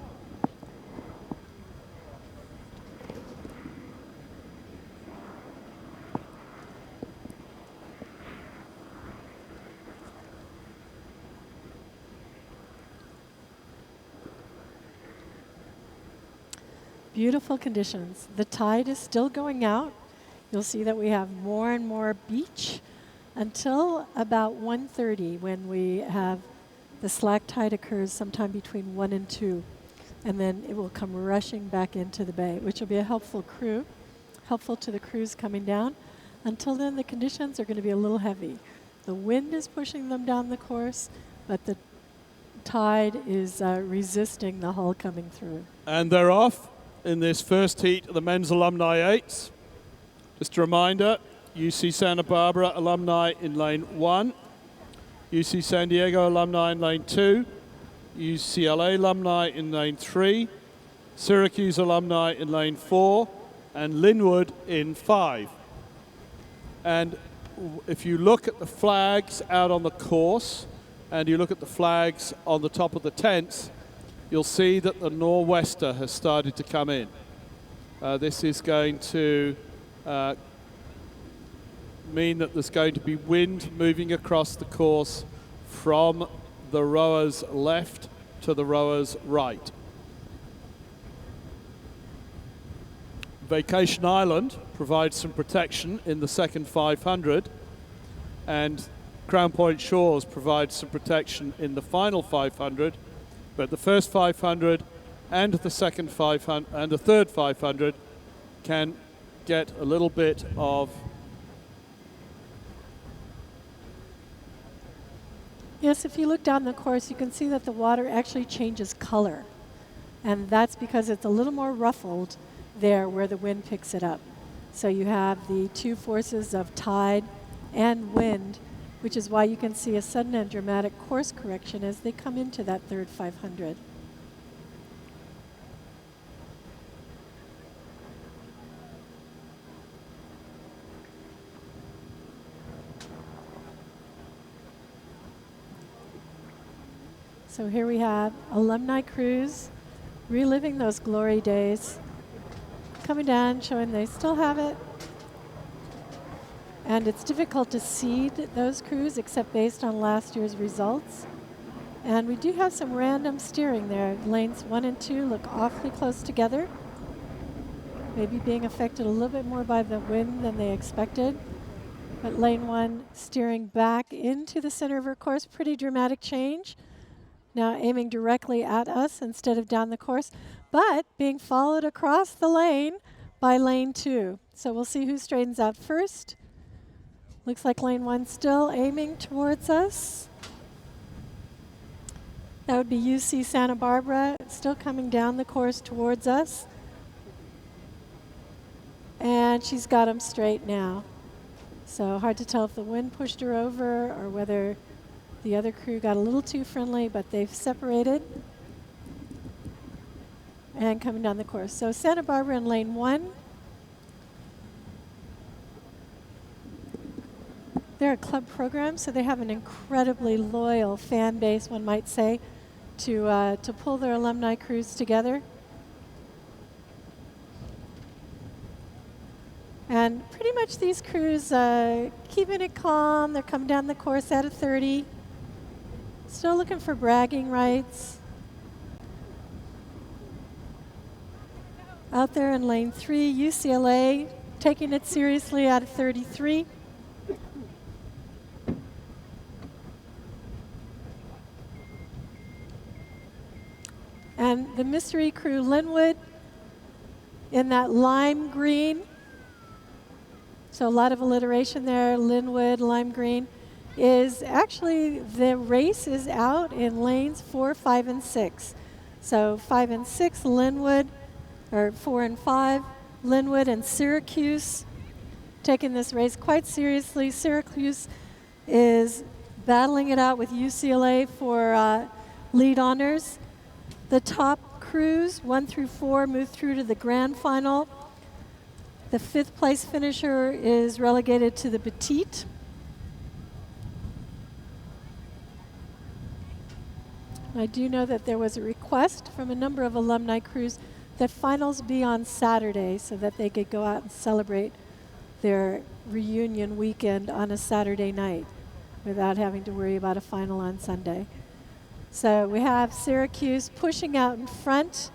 Beautiful conditions. The tide is still going out. You'll see that we have more and more beach until about 1:30 when we have the slack tide occurs sometime between 1 and 2. And then it will come rushing back into the bay, which will be a helpful to the crews coming down. Until then, the conditions are going to be a little heavy. The wind is pushing them down the course, but the tide is resisting the hull coming through. And they're off in this first heat of the men's alumni 8s. Just a reminder, UC Santa Barbara alumni in lane 1, UC San Diego alumni in lane 2, UCLA alumni in lane 3, Syracuse alumni in lane 4, and Linwood in 5. And if you look at the flags out on the course, and you look at the flags on the top of the tents, you'll see that the nor'wester has started to come in. This is going to mean that there's going to be wind moving across the course from the rowers' left to the rowers' right. Vacation Island provides some protection in the second 500, and Crown Point Shores provides some protection in the final 500. But the first 500 and the second 500 and the third 500 can get a little bit of. Yes, if you look down the course, you can see that the water actually changes color. And that's because it's a little more ruffled there where the wind picks it up. So you have the two forces of tide and wind which is why you can see a sudden and dramatic course correction as they come into that third 500. So here we have Alumni Cruise, reliving those glory days, coming down, showing they still have it. And it's difficult to seed those crews except based on last year's results. And we do have some random steering there. Lanes 1 and 2 look awfully close together, maybe being affected a little bit more by the wind than they expected. But lane 1 steering back into the center of her course, pretty dramatic change. Now aiming directly at us instead of down the course, but being followed across the lane by lane 2. So we'll see who straightens out first. Looks like lane 1 still aiming towards us. That would be UC Santa Barbara, still coming down the course towards us. And she's got them straight now. So hard to tell if the wind pushed her over or whether the other crew got a little too friendly, but they've separated and coming down the course. So Santa Barbara in lane 1. They're a club program, so they have an incredibly loyal fan base, one might say, to pull their alumni crews together. And pretty much these crews keeping it calm. They're coming down the course at a 30. Still looking for bragging rights. Out there in lane 3, UCLA taking it seriously at a 33. And the mystery crew, Linwood, in that lime green. So a lot of alliteration there, Linwood, lime green. Is actually, the race is out in lanes 4, 5, and 6. So 5 and 6, Linwood, or 4 and 5, Linwood and Syracuse, taking this race quite seriously. Syracuse is battling it out with UCLA for lead honors. The top crews, 1 through 4, move through to the grand final. The 5th place finisher is relegated to the petite. I do know that there was a request from a number of alumni crews that finals be on Saturday so that they could go out and celebrate their reunion weekend on a Saturday night without having to worry about a final on Sunday. So we have Syracuse pushing out in front,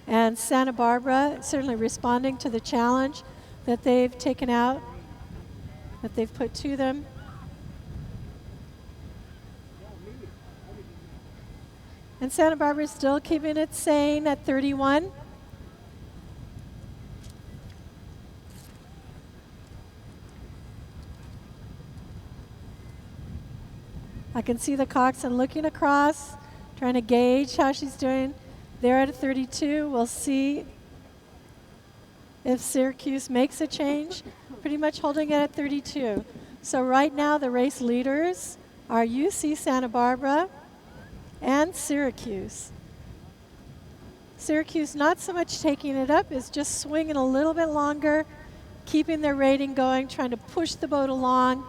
and Santa Barbara certainly responding to the challenge that they've taken out, that they've put to them. And Santa Barbara is still keeping it sane at 31. I can see the coxswain looking across, trying to gauge how she's doing. They're at a 32. We'll see if Syracuse makes a change. Pretty much holding it at 32. So right now the race leaders are UC Santa Barbara and Syracuse. Syracuse not so much taking it up, is just swinging a little bit longer, keeping their rating going, trying to push the boat along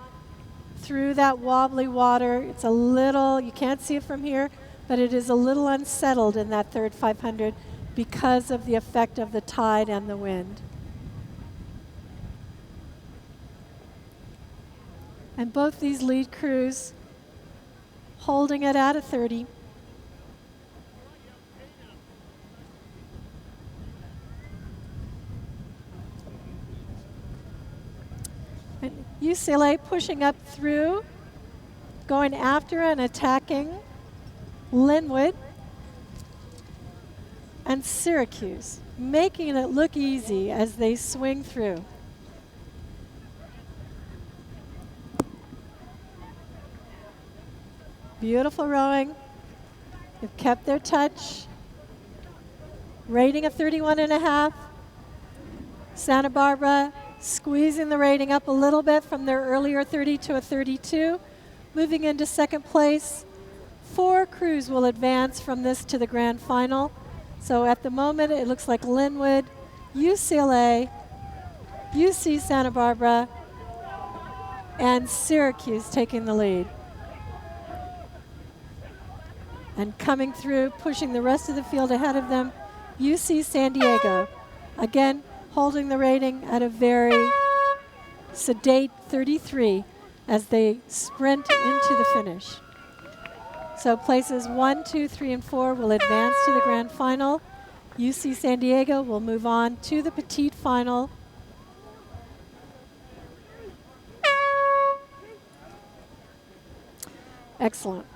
through that wobbly water. It's a little, you can't see it from here, but it is a little unsettled in that third 500 because of the effect of the tide and the wind. And both these lead crews holding it at a 30. And UCLA pushing up through, going after and attacking Linwood, and Syracuse, making it look easy as they swing through. Beautiful rowing. They've kept their touch. Rating of 31.5. Santa Barbara squeezing the rating up a little bit from their earlier 30 to a 32. moving into second place. 4 crews will advance from this to the grand final. So at the moment, it looks like Linwood, UCLA, UC Santa Barbara, and Syracuse taking the lead. And coming through, pushing the rest of the field ahead of them, UC San Diego. Again, holding the rating at a very sedate 33 as they sprint into the finish. So places 1, 2, 3, and 4 will advance to the grand final. UC San Diego will move on to the petite final. Excellent.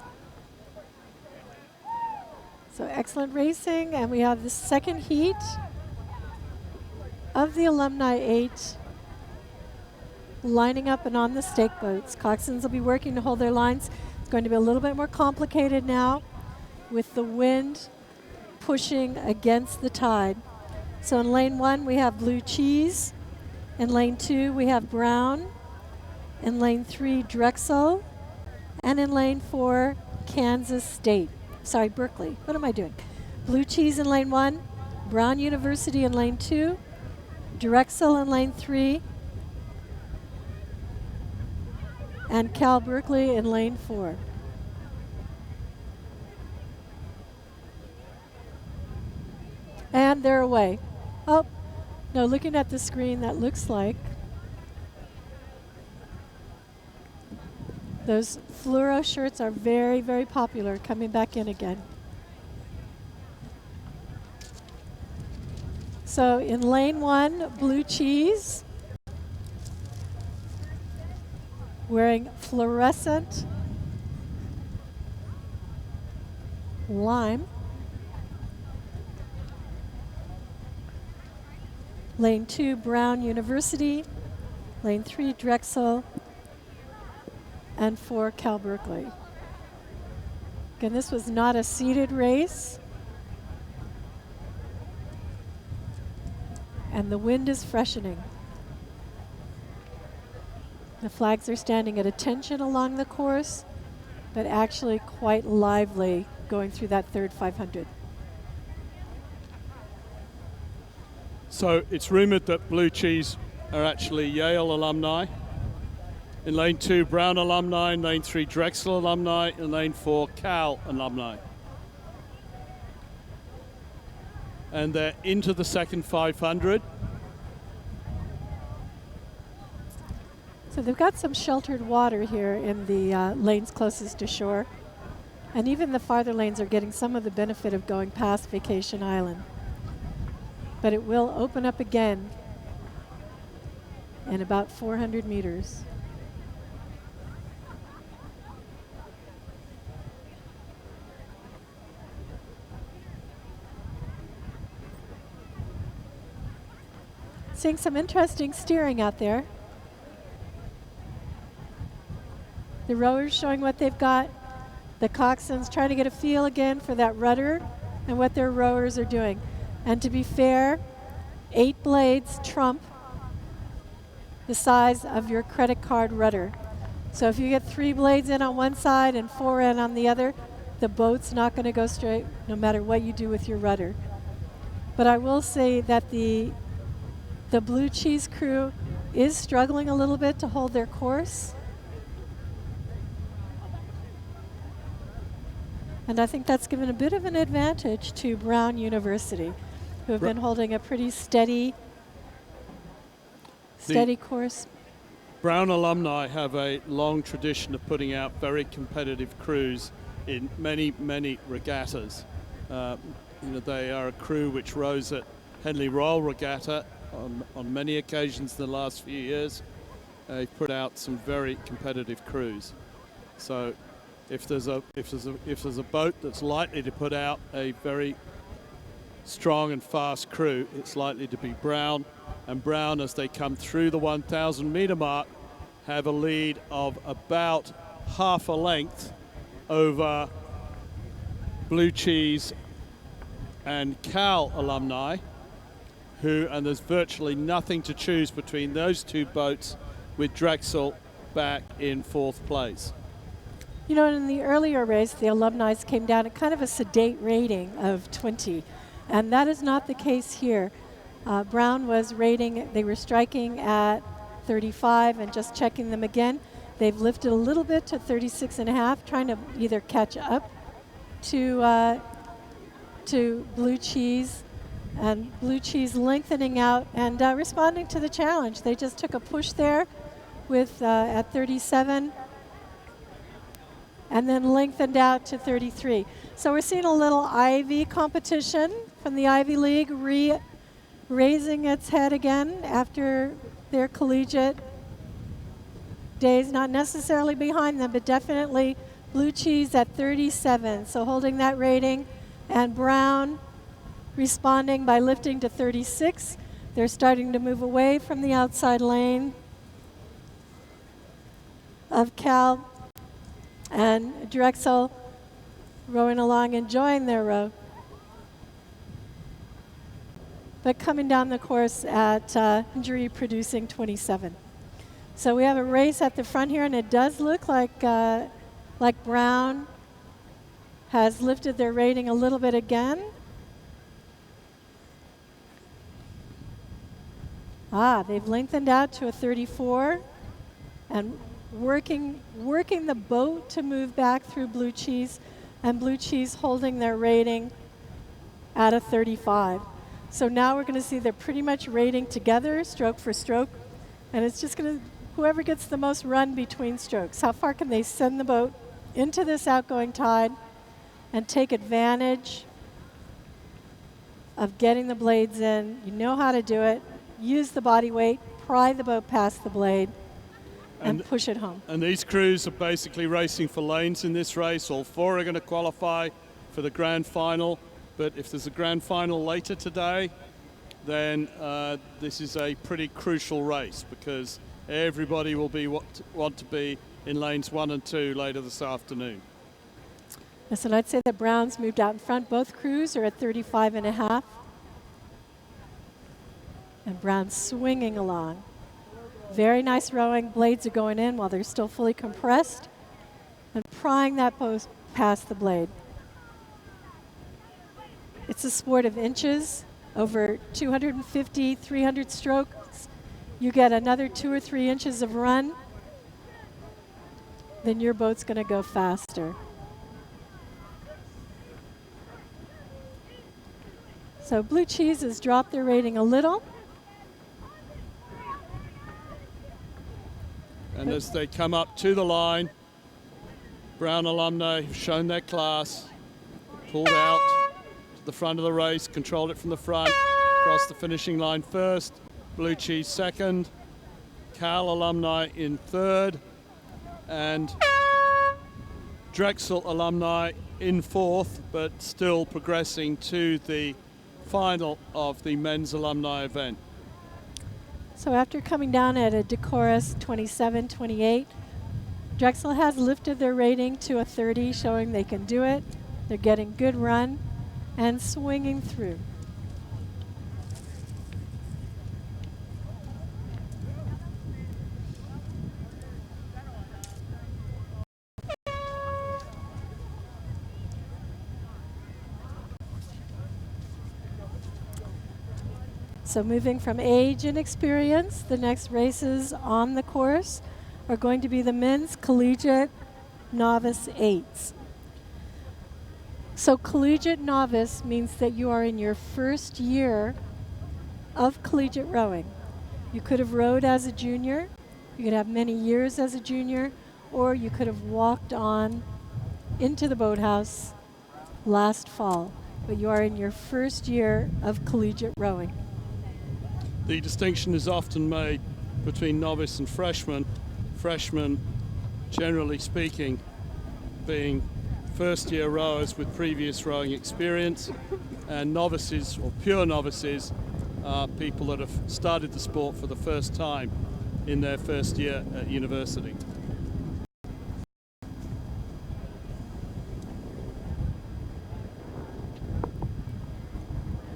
So excellent racing, and we have the second heat of the Alumni 8 lining up and on the stake boats. Coxswains will be working to hold their lines. It's going to be a little bit more complicated now with the wind pushing against the tide. So in lane 1 we have Blue Cheese. In lane 2 we have Brown. In lane 3 Drexel. And in lane 4 Kansas State. Sorry, Berkeley. What am I doing? Blue Cheese in lane 1, Brown University in lane 2, Drexel in lane 3, and Cal Berkeley in lane 4. And they're away. Oh, no, looking at the screen, that looks like those fluoro shirts are very, very popular, coming back in again. So in lane 1, Blue Cheese, wearing fluorescent lime. Lane 2, Brown University. Lane 3, Drexel. And 4, Cal Berkeley. Again, this was not a seeded race. And the wind is freshening. The flags are standing at attention along the course, but actually quite lively going through that third 500. So it's rumored that Blue Cheese are actually Yale alumni. In lane 2, Brown alumni. In lane 3, Drexel alumni. In lane 4, Cal alumni. And they're into the second 500. So they've got some sheltered water here in the lanes closest to shore. And even the farther lanes are getting some of the benefit of going past Vacation Island. But it will open up again in about 400 meters. Seeing some interesting steering out there. The rowers showing what they've got. The coxswains trying to get a feel again for that rudder and what their rowers are doing. And to be fair, 8 blades trump the size of your credit card rudder. So if you get 3 blades in on one side and 4 in on the other, the boat's not going to go straight no matter what you do with your rudder. But I will say that the Blue Cheese crew is struggling a little bit to hold their course. And I think that's given a bit of an advantage to Brown University, who have been holding a pretty steady course. Brown alumni have a long tradition of putting out very competitive crews in many, many regattas. They are a crew which rows at Henley Royal Regatta on many occasions in the last few years. They've put out some very competitive crews. So if there's a boat that's likely to put out a very strong and fast crew, it's likely to be Brown. And Brown, as they come through the 1,000 meter mark, have a lead of about half a length over Blue Cheese and Cal alumni, and there's virtually nothing to choose between those two boats, with Drexel back in 4th place. You know, in the earlier race, the alumni came down at kind of a sedate rating of 20, and that is not the case here. Brown was rating, they were striking at 35, and just checking them again, they've lifted a little bit to 36.5, trying to either catch up to Blue Cheese, and Blue Cheese lengthening out and responding to the challenge. They just took a push there with at 37, and then lengthened out to 33. So we're seeing a little Ivy competition from the Ivy League raising its head again after their collegiate days, not necessarily behind them, but definitely Blue Cheese at 37, so holding that rating, and Brown responding by lifting to 36. They're starting to move away from the outside lane of Cal, and Drexel rowing along, enjoying their row, but coming down the course at injury producing 27. So we have a race at the front here, and it does look like Brown has lifted their rating a little bit again. They've lengthened out to a 34 and working the boat to move back through Blue Cheese, and Blue Cheese holding their rating at a 35. So now we're going to see they're pretty much rating together, stroke for stroke, and it's just going to, whoever gets the most run between strokes, how far can they send the boat into this outgoing tide and take advantage of getting the blades in. You know how to do it. Use the body weight, pry the boat past the blade, and push it home. And these crews are basically racing for lanes in this race. All four are going to qualify for the grand final, but if there's a grand final later today, then this is a pretty crucial race, because everybody will be want to be in lanes 1 and 2 later this afternoon. Listen, I'd say that Brown's moved out in front. Both crews are at 35.5. And Brown's swinging along. Very nice rowing. Blades are going in while they're still fully compressed, and prying that boat past the blade. It's a sport of inches. Over 250, 300 strokes, you get another 2 or 3 inches of run, then your boat's going to go faster. So Blue Cheese has dropped their rating a little. And as they come up to the line, Brown alumni have shown their class, pulled out to the front of the race, controlled it from the front, crossed the finishing line first, Blue Cheese second, Cal alumni in third, and Drexel alumni in fourth, but still progressing to the final of the men's alumni event. So after coming down at a decorous 27-28, Drexel has lifted their rating to a 30, showing they can do it. They're getting good run and swinging through. So moving from age and experience, the next races on the course are going to be the men's collegiate novice 8s. So collegiate novice means that you are in your first year of collegiate rowing. You could have rowed as a junior, you could have many years as a junior, or you could have walked on into the boathouse last fall. But you are in your first year of collegiate rowing. The distinction is often made between novice and freshman. Freshmen, generally speaking, being first-year rowers with previous rowing experience, and novices, or pure novices, are people that have started the sport for the first time in their first year at university.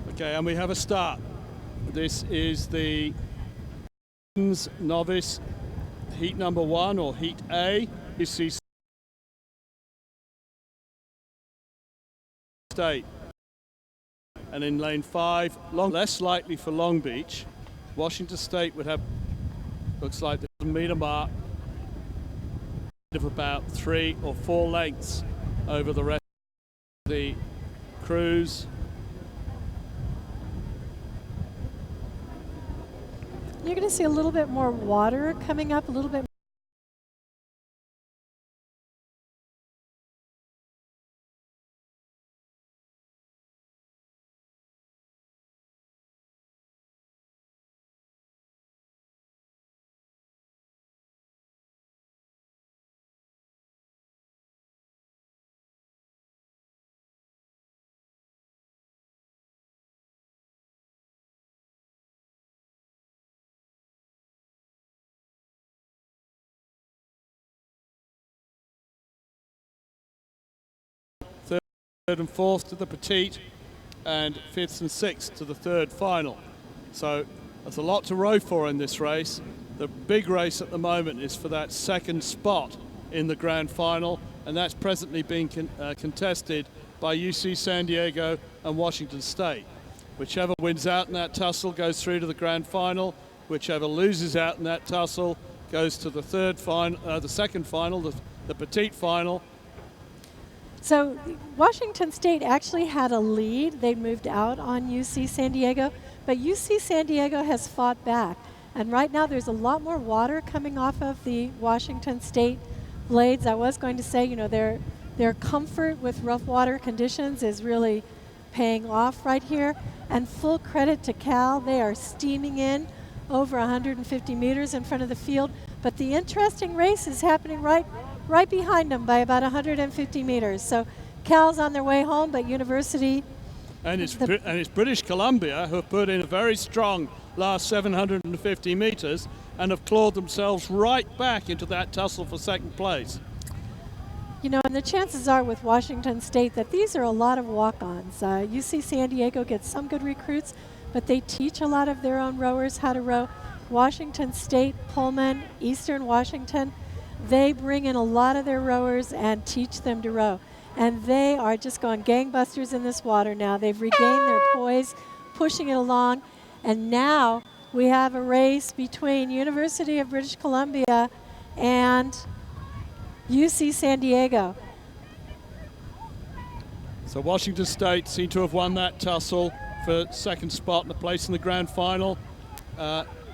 Okay, and we have a start. This is the novice heat number 1, or heat A. You see State. And in lane 5, less likely for Long Beach. Washington State would have, looks like the meter mark of about 3 or 4 lengths over the rest of the crews. You're going to see a little bit more water coming up, a little bit. Third and fourth to the petite, and fifth and sixth to the third final. So there's a lot to row for in this race. The big race at the moment is for that second spot in the grand final, and that's presently being contested by UC San Diego and Washington State. Whichever wins out in that tussle goes through to the grand final. Whichever loses out in that tussle goes to the third final, the second final, the petite final. So Washington State actually had a lead. They moved out on UC San Diego, but UC San Diego has fought back. And right now there's a lot more water coming off of the Washington State blades. I was going to say, you know, their comfort with rough water conditions is really paying off right here. And full credit to Cal. They are steaming in over 150 meters in front of the field. But the interesting race is happening right behind them by about 150 meters. So Cal's on their way home, but University... And it's British Columbia who have put in a very strong last 750 meters and have clawed themselves right back into that tussle for second place. You know, and the chances are with Washington State that these are a lot of walk-ons. UC San Diego gets some good recruits, but they teach a lot of their own rowers how to row. Washington State, Pullman, Eastern Washington, they bring in a lot of their rowers and teach them to row. And they are just going gangbusters in this water now. They've regained their poise, pushing it along. And now we have a race between University of British Columbia and UC San Diego. So Washington State seem to have won that tussle for second spot and a place in the grand final.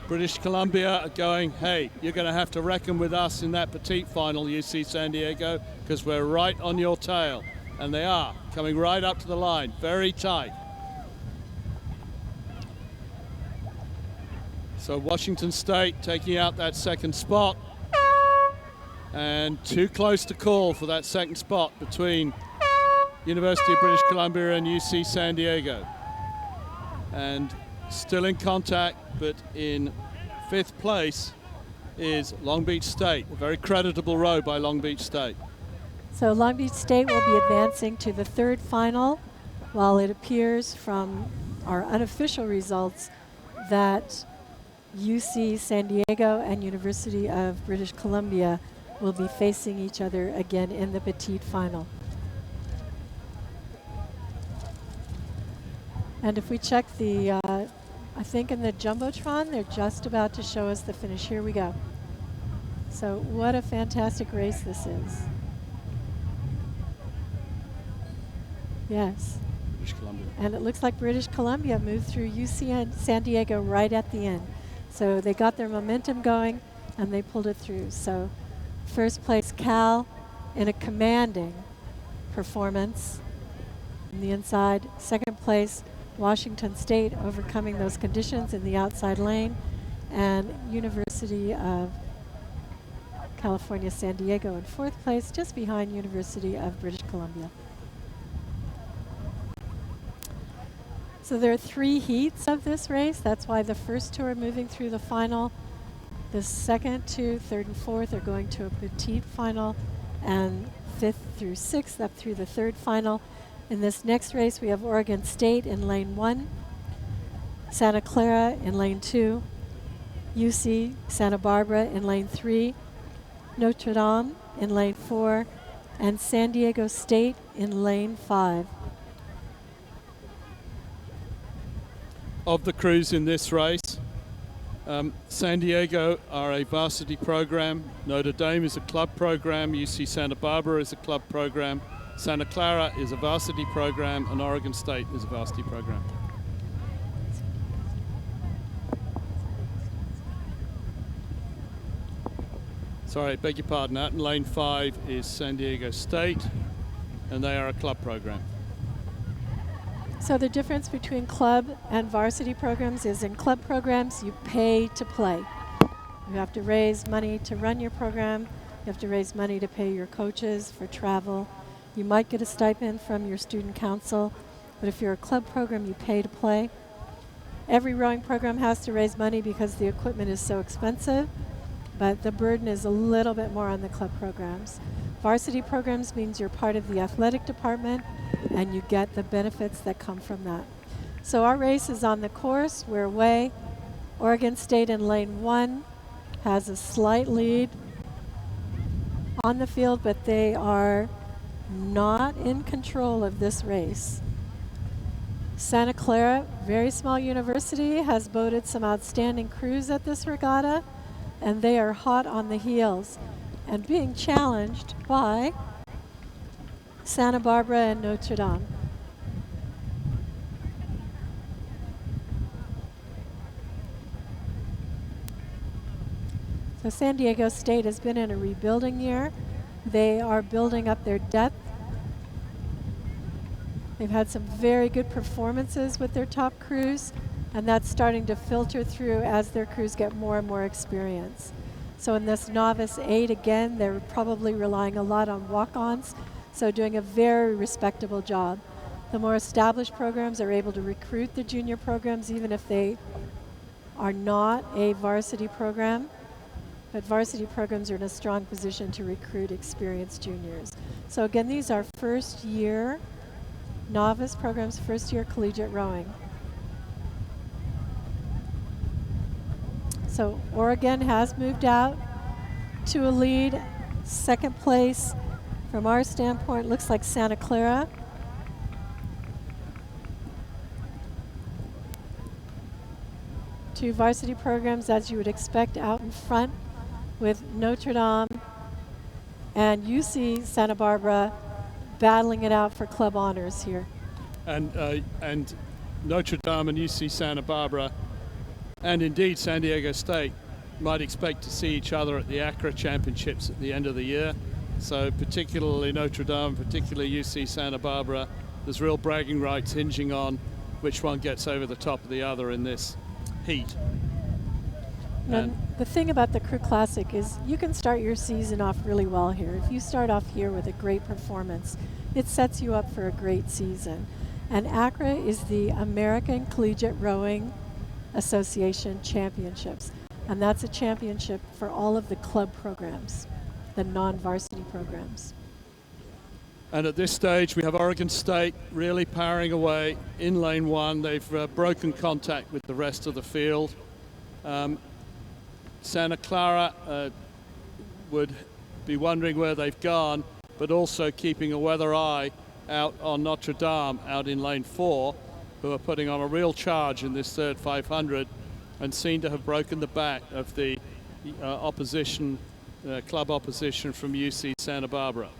British Columbia are going, hey, you're going to have to reckon with us in that petite final, UC San Diego, because we're right on your tail. And they are, coming right up to the line, very tight. So Washington State taking out that second spot. And too close to call for that second spot between University of British Columbia and UC San Diego. And still in contact, but in fifth place is Long Beach State. A very creditable row by Long Beach State. So Long Beach State will be advancing to the third final, while it appears from our unofficial results that UC San Diego and University of British Columbia will be facing each other again in the petite final. And if we check the, I think in the Jumbotron, they're just about to show us the finish. Here we go. So what a fantastic race this is. Yes. British Columbia. And it looks like British Columbia moved through UC San Diego right at the end. So they got their momentum going and they pulled it through. So first place Cal in a commanding performance in the inside. Second place Washington State overcoming those conditions in the outside lane, and University of California, San Diego in fourth place, just behind University of British Columbia. So there are 3 heats of this race. That's why the first 2 are moving through the final. The second 2, third and fourth, are going to a petite final, and 5th through 6th up through the third final. In this next race, we have Oregon State in lane 1, Santa Clara in lane 2, UC Santa Barbara in lane 3, Notre Dame in lane 4, and San Diego State in lane 5. of the crews in this race. San Diego are a varsity program, Notre Dame is a club program, UC Santa Barbara is a club program, Santa Clara is a varsity program, and Oregon State is a varsity program. Sorry, beg your pardon, out in lane 5 is San Diego State, and they are a club program. So the difference between club and varsity programs is in club programs, you pay to play. You have to raise money to run your program. You have to raise money to pay your coaches for travel. You might get a stipend from your student council, but if you're a club program, you pay to play. Every rowing program has to raise money because the equipment is so expensive, but the burden is a little bit more on the club programs. Varsity programs means you're part of the athletic department and you get the benefits that come from that. So our race is on the course. We're away. Oregon State in lane 1 has a slight lead on the field, but they are not in control of this race. Santa Clara, very small university, has boated some outstanding crews at this regatta, and they are hot on the heels and being challenged by Santa Barbara and Notre Dame. So San Diego State has been in a rebuilding year. They are building up their depth. They've had some very good performances with their top crews, and that's starting to filter through as their crews get more and more experience. So in this novice 8, again, they're probably relying a lot on walk-ons, so doing a very respectable job. The more established programs are able to recruit the junior programs even if they are not a varsity program. But varsity programs are in a strong position to recruit experienced juniors. So again, these are first year novice programs, first year collegiate rowing. So Oregon has moved out to a lead. Second place, from our standpoint, looks like Santa Clara. Two varsity programs, as you would expect, out in front with Notre Dame and UC Santa Barbara battling it out for club honors here. And Notre Dame and UC Santa Barbara, and indeed San Diego State, might expect to see each other at the ACRA Championships at the end of the year. So particularly Notre Dame, particularly UC Santa Barbara, there's real bragging rights hinging on which one gets over the top of the other in this heat. And the thing about the Crew Classic is you can start your season off really well here. If you start off here with a great performance, it sets you up for a great season. And ACRA is the American Collegiate Rowing Association Championships. And that's a championship for all of the club programs, the non-varsity programs. And at this stage, we have Oregon State really powering away in lane 1. They've broken contact with the rest of the field. Santa Clara would be wondering where they've gone, but also keeping a weather eye out on Notre Dame out in lane 4, who are putting on a real charge in this third 500 and seem to have broken the back of the opposition, club opposition from UC Santa Barbara.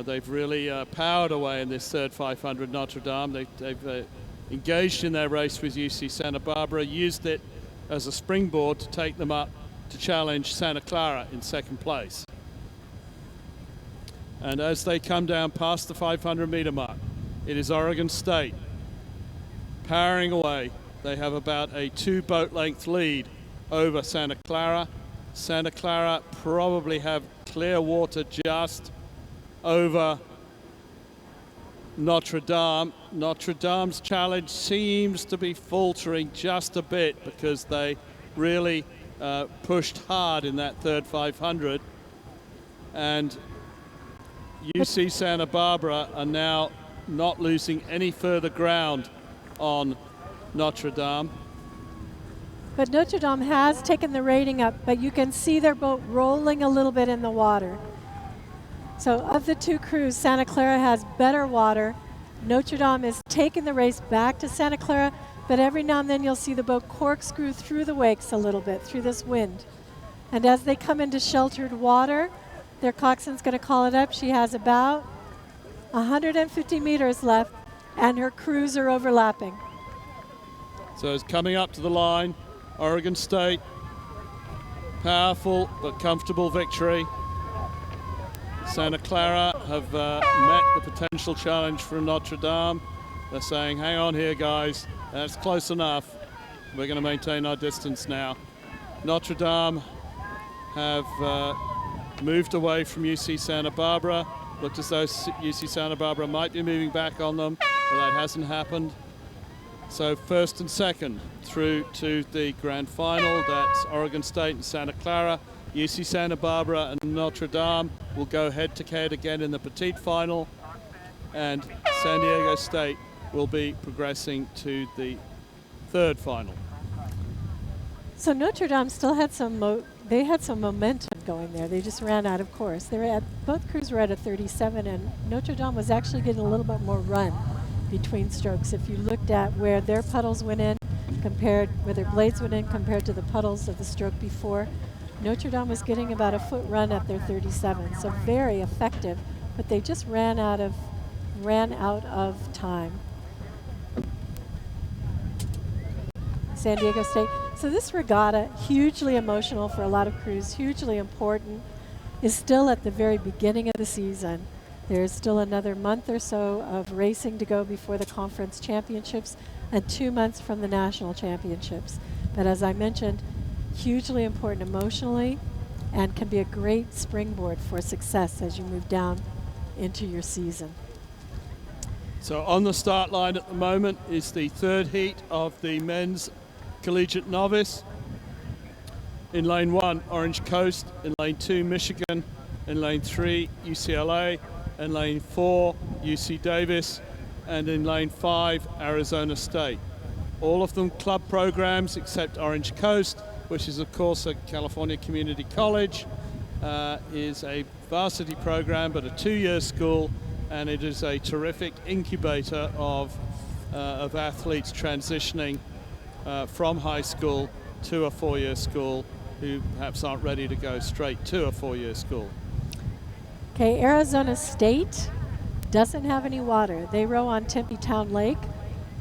They've really powered away in this third 500 Notre Dame. They've engaged in their race with UC Santa Barbara, used it as a springboard to take them up to challenge Santa Clara in second place. And as they come down past the 500-meter mark, it is Oregon State powering away. They have about a 2 boat length lead over Santa Clara. Santa Clara probably have clear water just over Notre Dame. Notre Dame's challenge seems to be faltering just a bit because they really pushed hard in that third 500. And UC Santa Barbara are now not losing any further ground on Notre Dame. But Notre Dame has taken the rating up, but you can see their boat rolling a little bit in the water. So of the two crews, Santa Clara has better water. Notre Dame is taking the race back to Santa Clara, but every now and then you'll see the boat corkscrew through the wakes a little bit, through this wind. And as they come into sheltered water, their coxswain's going to call it up. She has about 150 meters left, and her crews are overlapping. So it's coming up to the line. Oregon State, powerful but comfortable victory. Santa Clara have met the potential challenge from Notre Dame. They're saying, hang on here, guys. That's close enough. We're going to maintain our distance now. Notre Dame have moved away from UC Santa Barbara. Looked as though UC Santa Barbara might be moving back on them, but that hasn't happened. So first and second through to the grand final. That's Oregon State and Santa Clara. UC Santa Barbara and Notre Dame will go head-to-head again in the petite final. And San Diego State will be progressing to the third final. So Notre Dame still had some momentum going there. They just ran out of course. Both crews were at a 37, and Notre Dame was actually getting a little bit more run between strokes. If you looked at where their puddles went in where their blades went in compared to the puddles of the stroke before, Notre Dame was getting about a foot run at their 37, so very effective, but they just ran out of time. San Diego State. So this regatta, hugely emotional for a lot of crews, hugely important, is still at the very beginning of the season. There's still another month or so of racing to go before the conference championships and 2 months from the national championships. But as I mentioned, hugely important emotionally and can be a great springboard for success as you move down into your season. So on the start line at the moment is the third heat of the men's collegiate novice. In lane 1, Orange Coast. In lane 2, Michigan. In lane 3, UCLA. In lane 4, UC Davis. And in lane 5, Arizona State. All of them club programs except Orange Coast, which is of course a California Community College, is a varsity program but a 2-year school, and it is a terrific incubator of athletes transitioning from high school to a 4-year school who perhaps aren't ready to go straight to a 4-year school. Okay, Arizona State doesn't have any water. They row on Tempe Town Lake,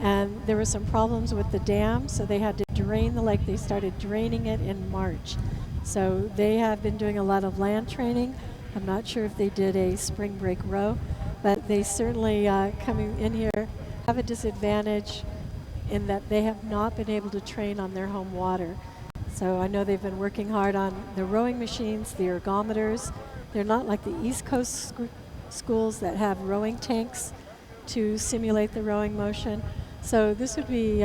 and there were some problems with the dam, so they had to drain the lake. They started draining it in March. So they have been doing a lot of land training. I'm not sure if they did a spring break row, but they certainly, coming in here, have a disadvantage in that they have not been able to train on their home water. So I know they've been working hard on the rowing machines, the ergometers. They're not like the East Coast schools that have rowing tanks to simulate the rowing motion. So this would be,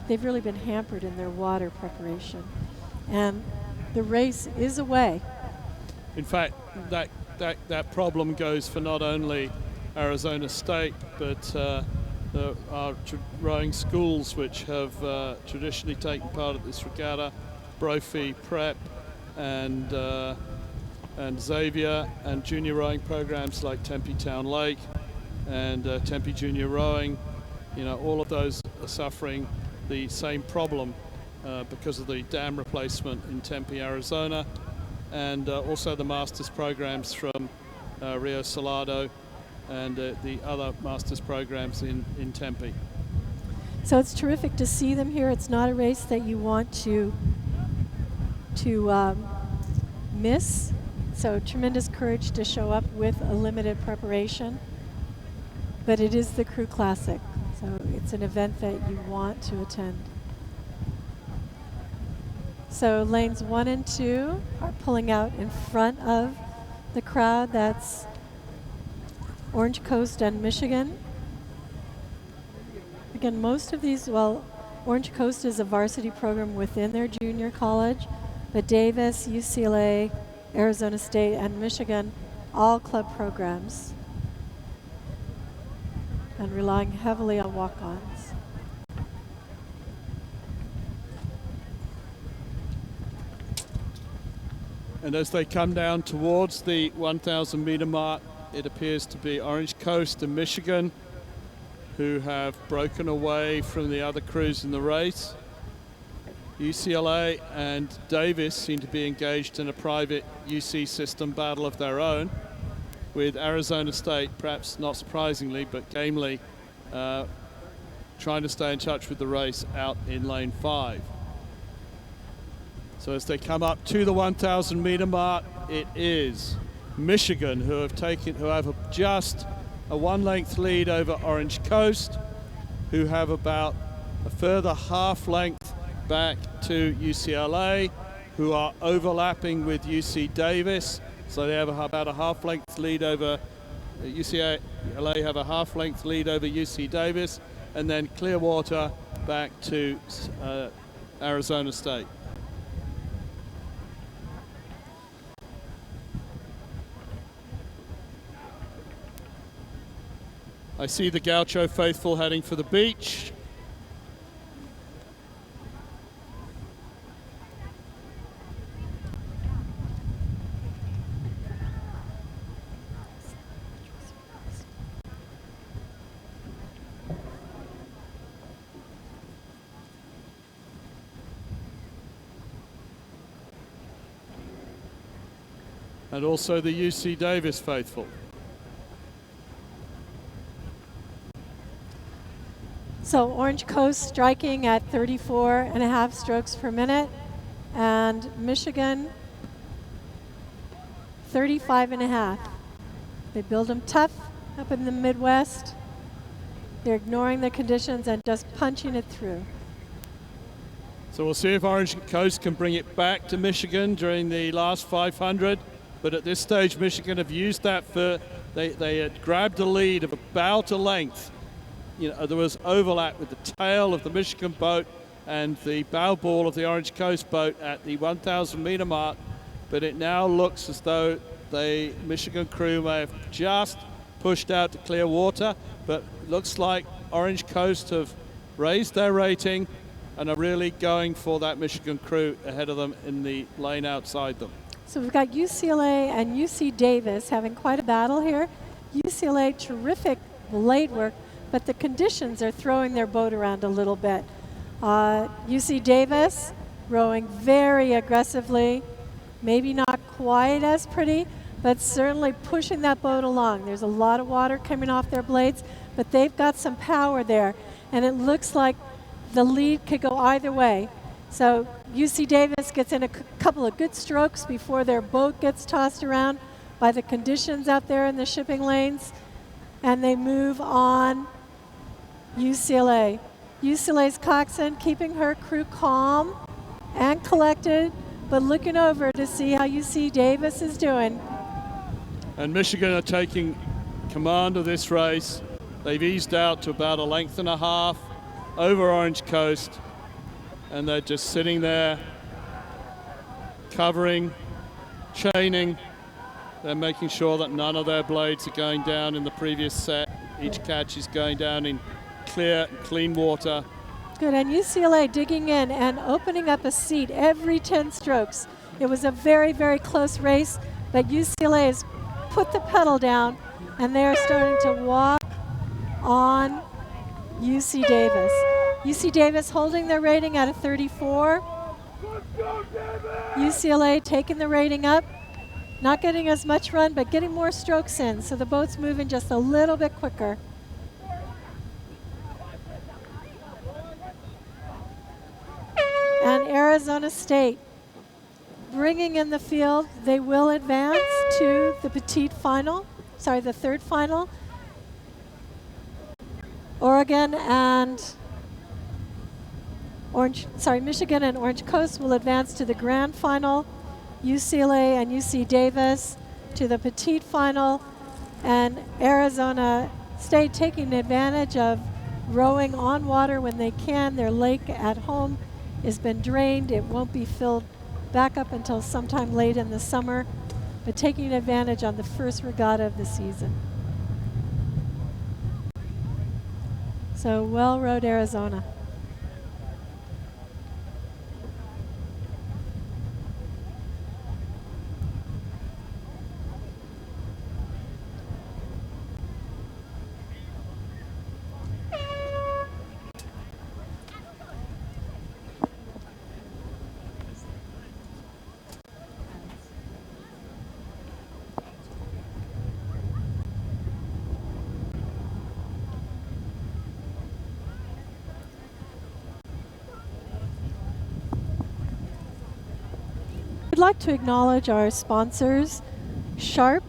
they've really been hampered in their water preparation. And the race is away. In fact, that problem goes for not only Arizona State, but our rowing schools which have traditionally taken part of this regatta, Brophy Prep and Xavier, and junior rowing programs like Tempe Town Lake and Tempe Junior Rowing. You know, all of those are suffering the same problem because of the dam replacement in Tempe, Arizona, and also the master's programs from Rio Salado and the other master's programs in Tempe. So it's terrific to see them here. It's not a race that you want to miss. So tremendous courage to show up with a limited preparation. But it is the Crew Classic, so it's an event that you want to attend. So lanes 1 and 2 are pulling out in front of the crowd. That's Orange Coast and Michigan. Again, most of these, well, Orange Coast is a varsity program within their junior college, but Davis, UCLA, Arizona State, and Michigan, all club programs, and relying heavily on walk-ons. And as they come down towards the 1,000 meter mark, it appears to be Orange Coast and Michigan who have broken away from the other crews in the race. UCLA and Davis seem to be engaged in a private UC system battle of their own, with Arizona State, perhaps not surprisingly, but gamely trying to stay in touch with the race out in lane 5. So as they come up to the 1,000 meter mark, it is Michigan who have just a 1 length lead over Orange Coast, who have about a further half length back to UCLA, who are overlapping with UC Davis. So they have about a half length lead over UCLA, have a half length lead over UC Davis, and then Clearwater back to Arizona State. I see the Gaucho faithful heading for the beach. And also the UC Davis faithful. So Orange Coast striking at 34.5 strokes per minute, and Michigan 35.5. They build them tough up in the Midwest. They're ignoring the conditions and just punching it through. So we'll see if Orange Coast can bring it back to Michigan during the last 500. But at this stage, Michigan have used that for, they had grabbed a lead of about a length. You know, there was overlap with the tail of the Michigan boat and the bow ball of the Orange Coast boat at the 1,000 meter mark. But it now looks as though the Michigan crew may have just pushed out to clear water. But it looks like Orange Coast have raised their rating and are really going for that Michigan crew ahead of them in the lane outside them. So we've got UCLA and UC Davis having quite a battle here. UCLA, terrific blade work, but the conditions are throwing their boat around a little bit. UC Davis rowing very aggressively, maybe not quite as pretty, but certainly pushing that boat along. There's a lot of water coming off their blades, but they've got some power there, and it looks like the lead could go either way. So UC Davis gets in a couple of good strokes before their boat gets tossed around by the conditions out there in the shipping lanes, and they move on UCLA. UCLA's coxswain keeping her crew calm and collected, but looking over to see how UC Davis is doing. And Michigan are taking command of this race. They've eased out to about a length and a half over Orange Coast, and they're just sitting there covering, chaining. They're making sure that none of their blades are going down in the previous set. Each catch is going down in clear, clean water. Good, and UCLA digging in and opening up a seat every 10 strokes. It was a very, very close race, but UCLA has put the pedal down, and they're starting to walk on UC Davis. UC Davis holding their rating at a 34. UCLA taking the rating up, not getting as much run, but getting more strokes in, so the boat's moving just a little bit quicker. And Arizona State bringing in the field. They will advance to the petite final, sorry, the third final. Oregon and Michigan and Orange Coast will advance to the grand final. UCLA and UC Davis to the petite final, and Arizona State taking advantage of rowing on water when they can. Their lake at home has been drained. It won't be filled back up until sometime late in the summer, but taking advantage on the first regatta of the season. So well rowed, Arizona. would like to acknowledge our sponsors, Sharp.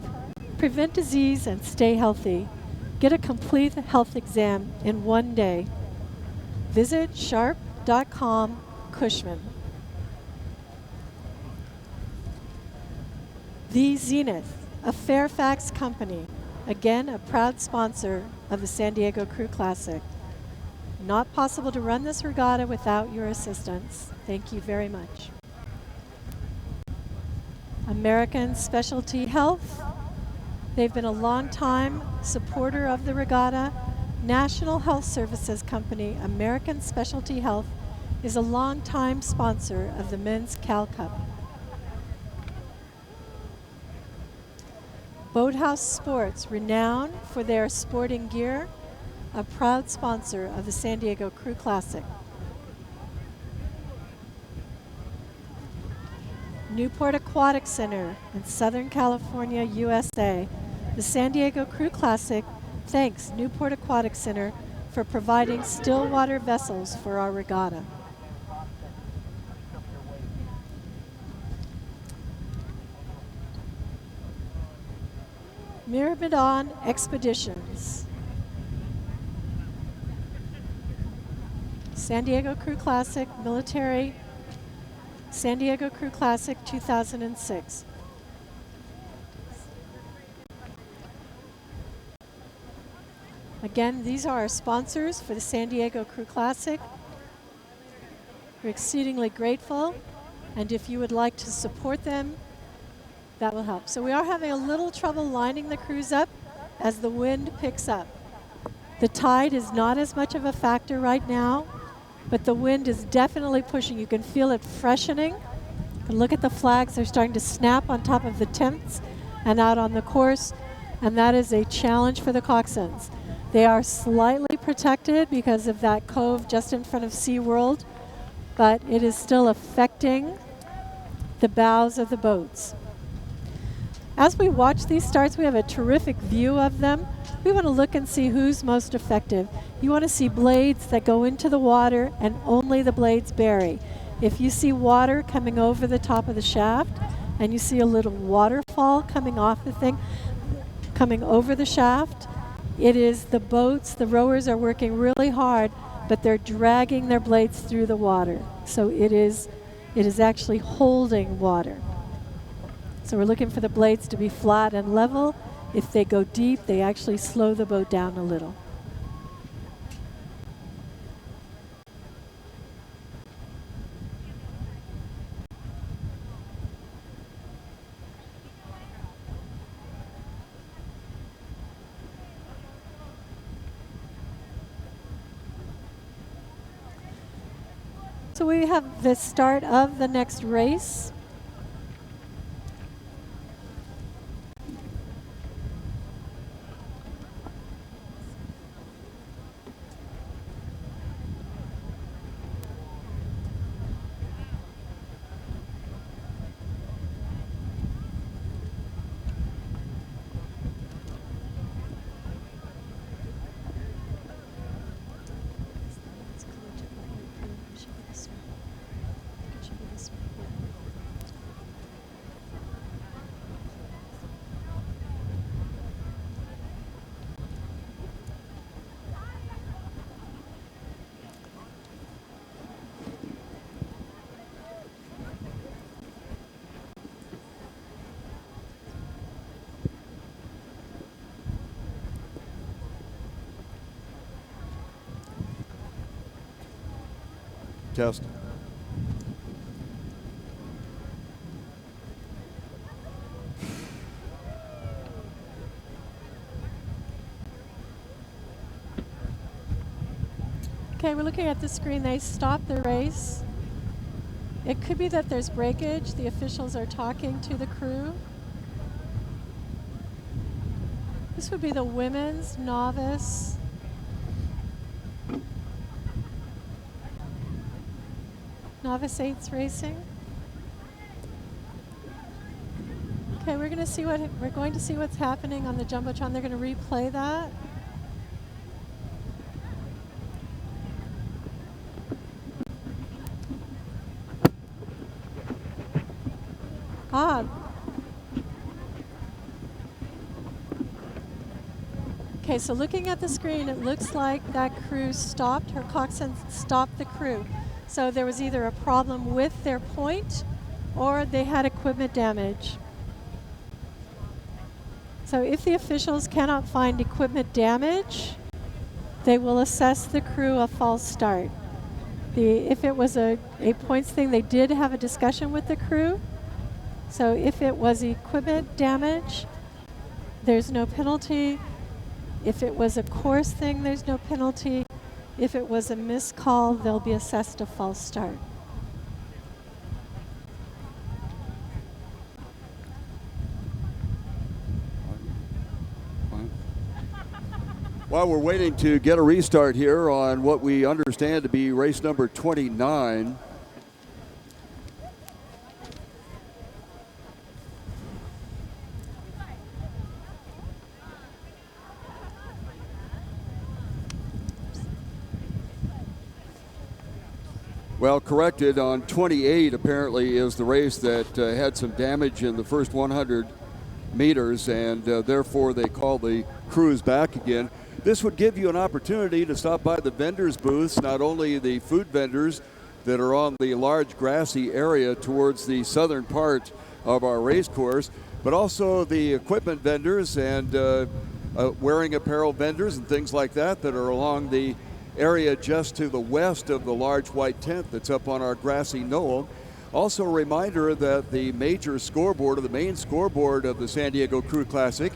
Prevent disease and stay healthy. Get a complete health exam in one day. Visit sharp.com Cushman. The Zenith, a Fairfax company, again a proud sponsor of the San Diego Crew Classic. Not possible to run this regatta without your assistance. Thank you very much. American Specialty Health. They've been a long-time supporter of the regatta. National Health Services Company, American Specialty Health, is a long-time sponsor of the Men's Cal Cup. Boathouse Sports, renowned for their sporting gear, a proud sponsor of the San Diego Crew Classic. Newport Aquatic Center in Southern California, USA. The San Diego Crew Classic thanks Newport Aquatic Center for providing still water vessels for our regatta. Myrmidon Expeditions. San Diego Crew Classic Military, San Diego Crew Classic 2006. Again, these are our sponsors for the San Diego Crew Classic. We're exceedingly grateful, and if you would like to support them, that will help. So we are having a little trouble lining the crews up as the wind picks up. The tide is not as much of a factor right now, but the wind is definitely pushing. You can feel it freshening. You can look at the flags. They're starting to snap on top of the tents and out on the course, and that is a challenge for the coxswains. They are slightly protected because of that cove just in front of SeaWorld, but it is still affecting the bows of the boats. As we watch these starts, we have a terrific view of them. We want to look and see who's most effective. You want to see blades that go into the water and only the blades bury. If you see water coming over the top of the shaft and you see a little waterfall coming off the thing, coming over the shaft, it is the boats, the rowers are working really hard, but they're dragging their blades through the water. So it is actually holding water. So we're looking for the blades to be flat and level. If they go deep, they actually slow the boat down a little. So we have the start of the next race. Test. Okay, we're looking at the screen. They stopped the race. It could be that there's breakage. The officials are talking to the crew. This would be the women's novice. Novice 8s racing. Okay, we're going to see what's happening on the Jumbotron. They're going to replay that. Ah. Okay, so looking at the screen, it looks like that crew stopped, her coxswain stopped the crew. So there was either a problem with their point or they had equipment damage. So if the officials cannot find equipment damage, they will assess the crew a false start. If it was a points thing, they did have a discussion with the crew. So if it was equipment damage, there's no penalty. If it was a course thing, there's no penalty. If it was a missed call, they'll be assessed a false start. While we're waiting to get a restart here on what we understand to be race number 29, well, corrected, on 28 apparently is the race that had some damage in the first 100 meters, and therefore they call the crews back again. This would give you an opportunity to stop by the vendors' booths, not only the food vendors that are on the large grassy area towards the southern part of our race course, but also the equipment vendors and wearing apparel vendors and things like that that are along the area just to the west of the large white tent that's up on our grassy knoll. Also a reminder that the major scoreboard, or the main scoreboard of the San Diego Crew Classic,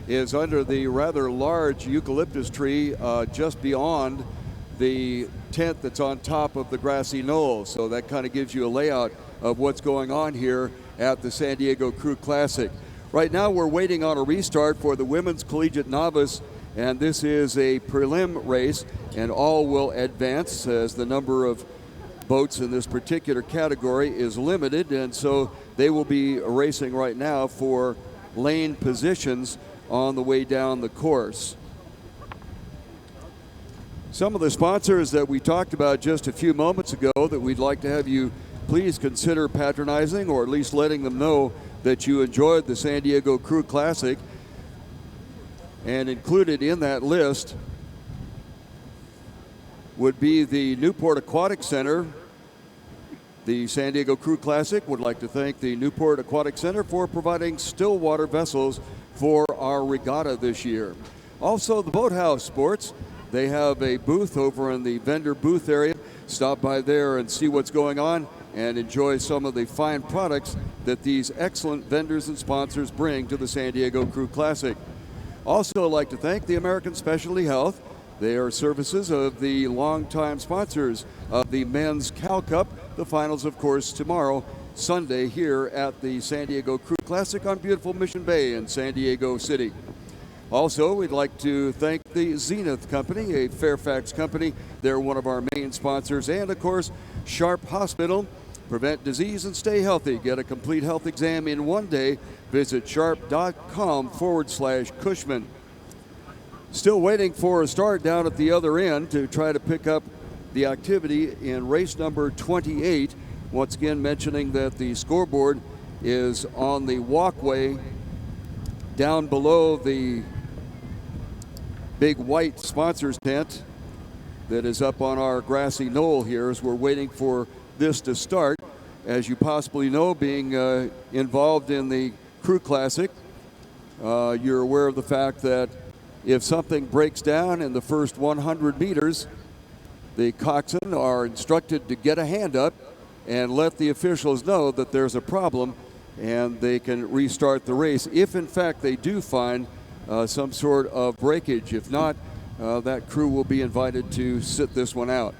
is under the rather large eucalyptus tree just beyond the tent that's on top of the grassy knoll. So that kind of gives you a layout of what's going on here at the San Diego Crew Classic. Right now we're waiting on a restart for the Women's Collegiate Novice, and this is a prelim race, and all will advance as the number of boats in this particular category is limited, and so they will be racing right now for lane positions on the way down the course. Some of the sponsors that we talked about just a few moments ago that we'd like to have you please consider patronizing, or at least letting them know that you enjoyed the San Diego Crew Classic. And included in that list would be the Newport Aquatic Center. The San Diego Crew Classic would like to thank the Newport Aquatic Center for providing still water vessels for our regatta this year. Also, the Boathouse Sports, they have a booth over in the vendor booth area. Stop by there and see what's going on and enjoy some of the fine products that these excellent vendors and sponsors bring to the San Diego Crew Classic. Also, I'd like to thank the American Specialty Health. They are services of the longtime sponsors of the Men's Cal Cup. The finals, of course, tomorrow, Sunday, here at the San Diego Crew Classic on beautiful Mission Bay in San Diego City. Also, we'd like to thank the Zenith Company, a Fairfax company. They're one of our main sponsors. And, of course, Sharp Hospital. Prevent disease and stay healthy. Get a complete health exam in one day. Visit sharp.com/Cushman. Still waiting for a start down at the other end to try to pick up the activity in race number 28. Once again, mentioning that the scoreboard is on the walkway down below the big white sponsors tent that is up on our grassy knoll here as we're waiting for this to start. As you possibly know, being involved in the Crew Classic, you're aware of the fact that if something breaks down in the first 100 meters, the coxswain are instructed to get a hand up and let the officials know that there's a problem, and they can restart the race if in fact they do find some sort of breakage. If not, that crew will be invited to sit this one out.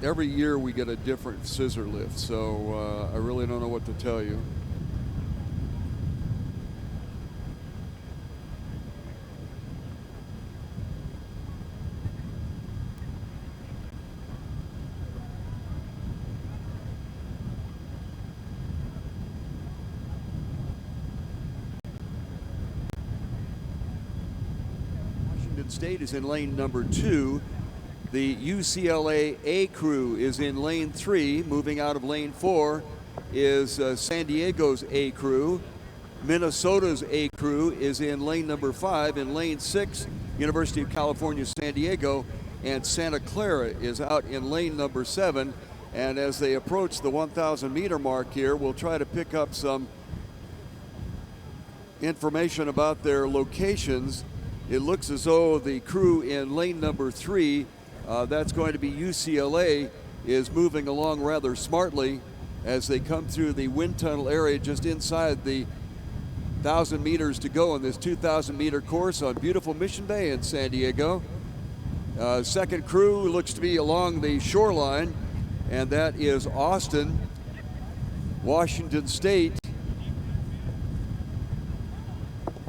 every year we get a different scissor lift, so I really don't know what to tell you. Washington State is in lane number 2. The UCLA A crew is in lane 3. Moving out of lane 4 is San Diego's A crew. Minnesota's A crew is in lane number 5. In lane 6, University of California, San Diego, and Santa Clara is out in lane number 7. And as they approach the 1,000 meter mark here, we'll try to pick up some information about their locations. It looks as though the crew in lane number 3, that's going to be UCLA, is moving along rather smartly as they come through the wind tunnel area just inside the 1,000 meters to go in this 2,000 meter course on beautiful Mission Bay in San Diego. Second crew looks to be along the shoreline, and that is Austin. Washington State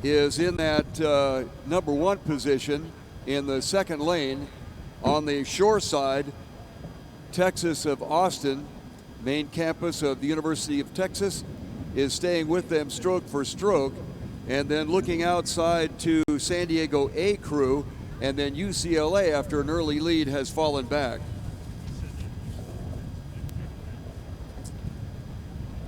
is in that number 1 position in the second lane. On the shore side, Texas of Austin, main campus of the University of Texas, is staying with them stroke for stroke. And then looking outside to San Diego A crew, and then UCLA, after an early lead, has fallen back.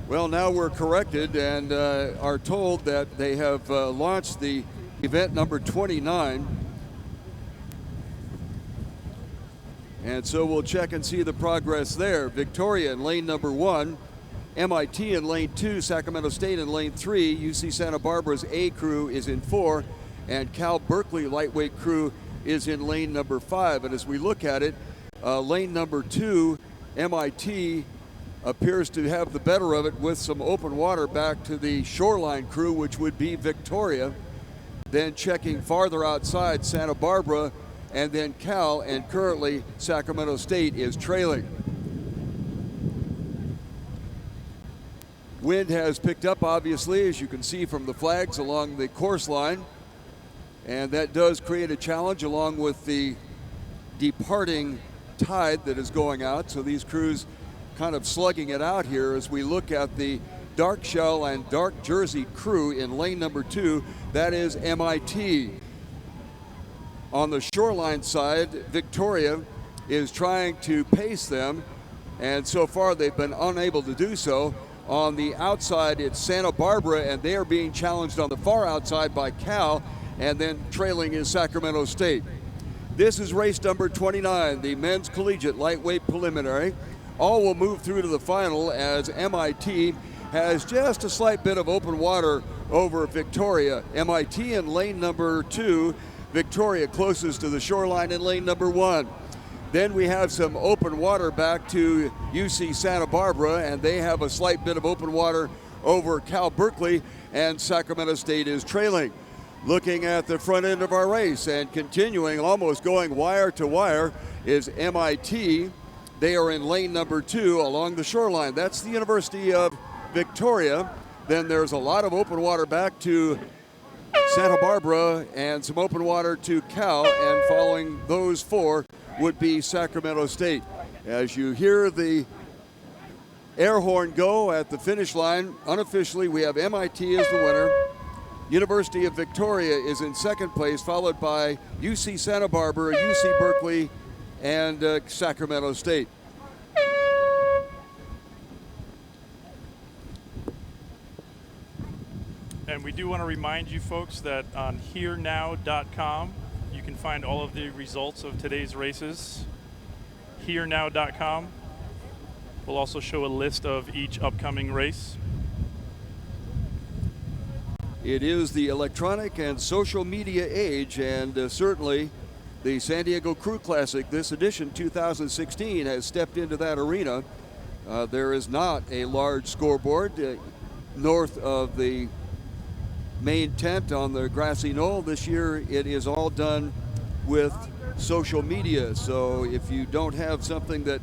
Well, now we're corrected and are told that they have launched the event number 29. And so we'll check and see the progress there. Victoria in lane number 1, MIT in lane 2, Sacramento State in lane 3, UC Santa Barbara's A crew is in 4, and Cal Berkeley lightweight crew is in lane number 5. And as we look at it, lane number 2, MIT, appears to have the better of it with some open water back to the shoreline crew, which would be Victoria. Then checking farther outside, Santa Barbara, and then Cal, and currently Sacramento State is trailing. Wind has picked up, obviously, as you can see from the flags along the course line, and that does create a challenge along with the departing tide that is going out. So these crews kind of slugging it out here as we look at the dark shell and dark jersey crew in lane number 2. That is MIT. On the shoreline side, Victoria is trying to pace them, and so far they've been unable to do so. On the outside, it's Santa Barbara, and they are being challenged on the far outside by Cal, and then trailing is Sacramento State. This is race number 29, the men's collegiate lightweight preliminary. All will move through to the final as MIT has just a slight bit of open water over Victoria. MIT in lane number 2, Victoria closest to the shoreline in lane number 1. Then we have some open water back to UC Santa Barbara, and they have a slight bit of open water over Cal Berkeley, and Sacramento State is trailing. Looking at the front end of our race and continuing, almost going wire to wire, is MIT. They are in lane number 2 along the shoreline. That's the University of Victoria. Then there's a lot of open water back to Santa Barbara and some open water to Cal, and following those 4 would be Sacramento State. As you hear the air horn go at the finish line, unofficially we have MIT as the winner. University of Victoria is in second place, followed by UC Santa Barbara, UC Berkeley, and Sacramento State. And we do want to remind you folks that on herenow.com, you can find all of the results of today's races. Herenow.com will also show a list of each upcoming race. It is the electronic and social media age, and certainly the San Diego Crew Classic, this edition 2016, has stepped into that arena. There is not a large scoreboard north of the main tent on the grassy knoll. This year it is all done with social media, so if you don't have something that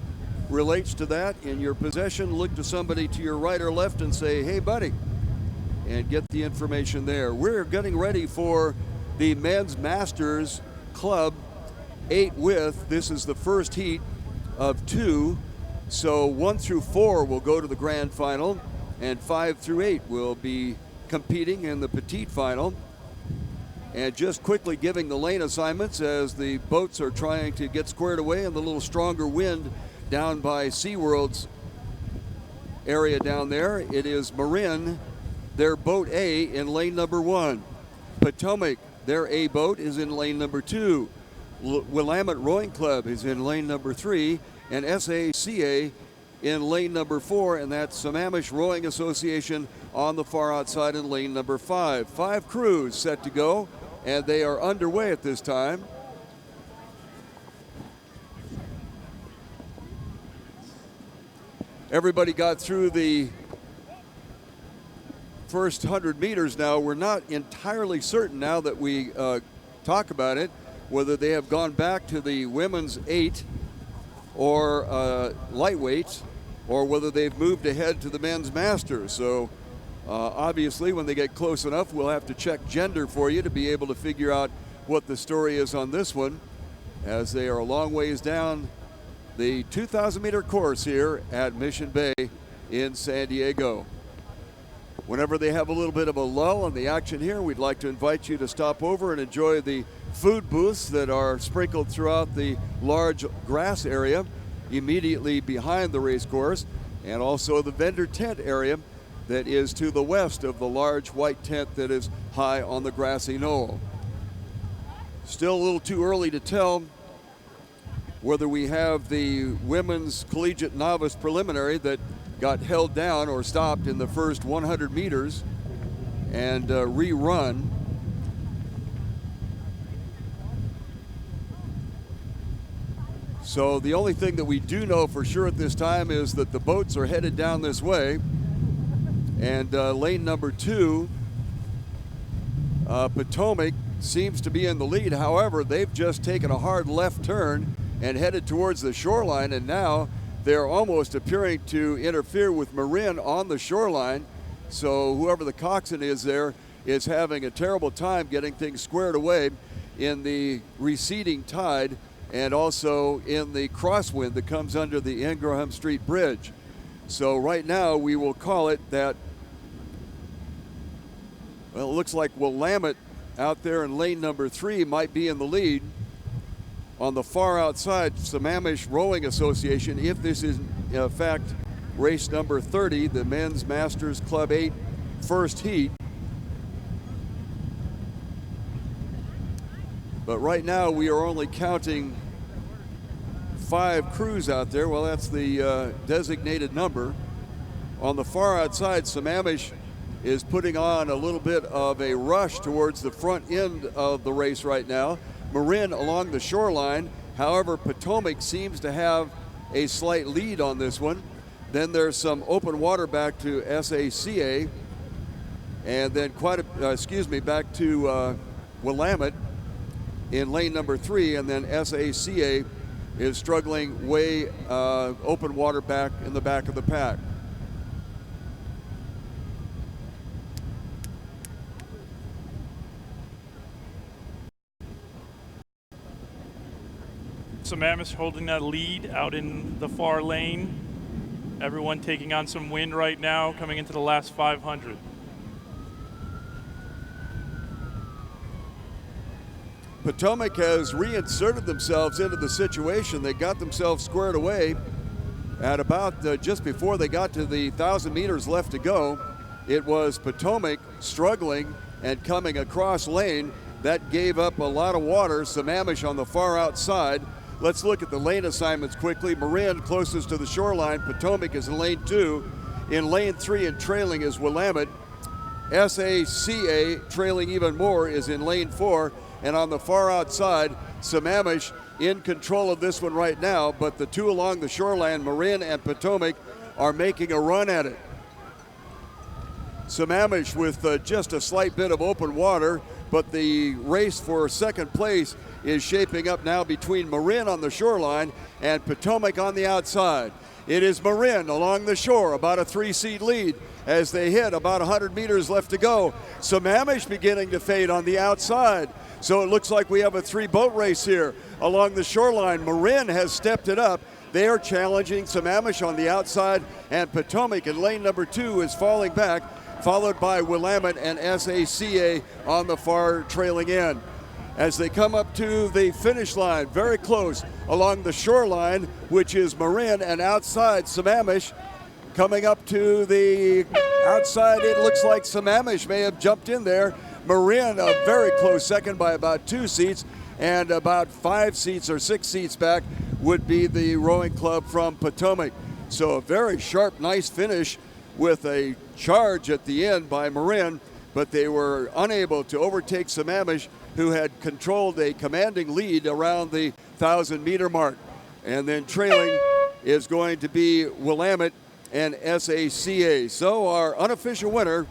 relates to that in your possession, look to somebody to your right or left and say, hey, buddy, and get the information there. We're getting ready for the Men's Masters Club 8 width. This is the first heat of 2. So 1 through 4 will go to the grand final, and 5 through 8 will be competing in the petite final. And just quickly giving the lane assignments as the boats are trying to get squared away in the little stronger wind down by SeaWorld's area down there. It is Marin, their boat A, in lane number 1. Potomac, their A boat, is in lane number 2. Willamette Rowing Club is in lane number 3, and SACA in lane number 4, and that's Sammamish Rowing Association on the far outside in lane number 5. 5 crews set to go, and they are underway at this time. Everybody got through the first 100 meters now. We're not entirely certain now that we talk about it, whether they have gone back to the women's 8 or lightweights, or whether they've moved ahead to the men's masters. So obviously when they get close enough, we'll have to check gender for you to be able to figure out what the story is on this one, as they are a long ways down the 2,000 meter course here at Mission Bay in San Diego. Whenever they have a little bit of a lull in the action here, we'd like to invite you to stop over and enjoy the food booths that are sprinkled throughout the large grass area immediately behind the race course, and also the vendor tent area that is to the west of the large white tent that is high on the grassy knoll. Still a little too early to tell whether we have the women's collegiate novice preliminary that got held down or stopped in the first 100 meters and rerun. So the only thing that we do know for sure at this time is that the boats are headed down this way, and lane number 2, Potomac, seems to be in the lead. However, they've just taken a hard left turn and headed towards the shoreline, and now they're almost appearing to interfere with Marin on the shoreline. So whoever the coxswain is there is having a terrible time getting things squared away in the receding tide and also in the crosswind that comes under the Ingraham Street Bridge. So right now we will call it that, well, it looks like Willamette out there in lane number 3 might be in the lead. On the far outside, Sammamish Rowing Association, if this is in fact race number 30, the Men's Masters Club 8 first heat. But right now we are only counting 5 crews out there. Well, that's the designated number. On the far outside, Sammamish is putting on a little bit of a rush towards the front end of the race right now. Marin along the shoreline. However, Potomac seems to have a slight lead on this one. Then there's some open water back to SACA, and then back to Willamette in lane number 3, and then SACA is struggling way open water back in the back of the pack. Sammamish holding that lead out in the far lane. Everyone taking on some wind right now coming into the last 500. Potomac has reinserted themselves into the situation. They got themselves squared away at about just before they got to the 1,000 meters left to go. It was Potomac struggling and coming across lane. That gave up a lot of water. Sammamish on the far outside. Let's look at the lane assignments quickly. Marin closest to the shoreline. Potomac is in lane 2. In lane 3 and trailing is Willamette. SACA, trailing even more, is in lane 4. And on the far outside, Sammamish in control of this one right now, but the 2 along the shoreline, Marin and Potomac, are making a run at it. Sammamish with just a slight bit of open water, but the race for second place is shaping up now between Marin on the shoreline and Potomac on the outside. It is Marin along the shore, about a 3-seat lead as they hit about 100 meters left to go. Sammamish beginning to fade on the outside. So it looks like we have a 3-boat race here along the shoreline. Marin has stepped it up. They are challenging Sammamish on the outside, and Potomac in lane number 2 is falling back, followed by Willamette and SACA on the far trailing end. As they come up to the finish line, very close along the shoreline, which is Marin, and outside Sammamish. Coming up to the outside, it looks like Sammamish may have jumped in there. Marin, a very close second by about 2 seats, and about 5 seats or 6 seats back would be the rowing club from Potomac. So a very sharp, nice finish with a charge at the end by Marin, but they were unable to overtake Sammamish, who had controlled a commanding lead around the 1,000-meter mark. And then trailing is going to be Willamette and SACA. So our unofficial winner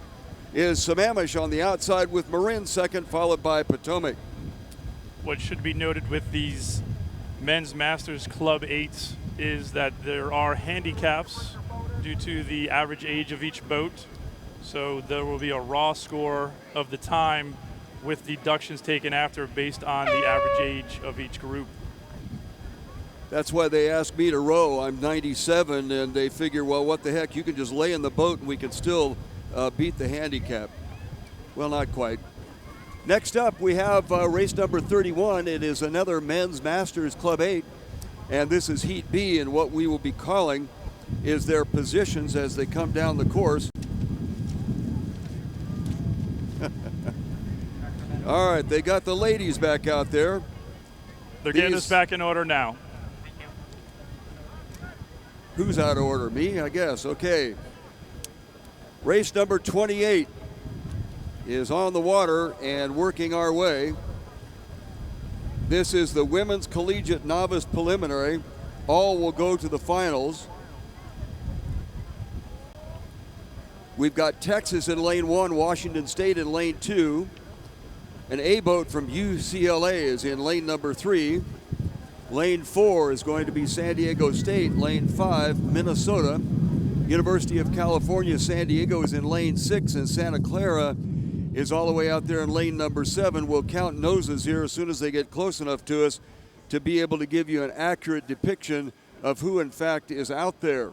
is Sammamish on the outside, with Marin second, followed by Potomac. What should be noted with these men's Masters Club 8s is that there are handicaps due to the average age of each boat. So there will be a raw score of the time with deductions taken after based on the average age of each group. That's why they asked me to row. I'm 97, and they figure, well, what the heck, you can just lay in the boat and we can still beat the handicap. Well, not quite. Next up, we have race number 31. It is another men's Masters Club 8, and this is Heat B, and what we will be calling is their positions as they come down the course. All right, they got the ladies back out there. They're getting us back in order now. Who's out of order? Me, I guess. Okay. Race number 28 is on the water and working our way. This is the Women's Collegiate Novice Preliminary. All will go to the finals. We've got Texas in lane 1, Washington State in lane 2. An A boat from UCLA is in lane number 3. Lane 4 is going to be San Diego State. Lane 5, Minnesota. University of California, San Diego is in lane 6, and Santa Clara is all the way out there in lane number 7. We'll count noses here as soon as they get close enough to us to be able to give you an accurate depiction of who in fact is out there.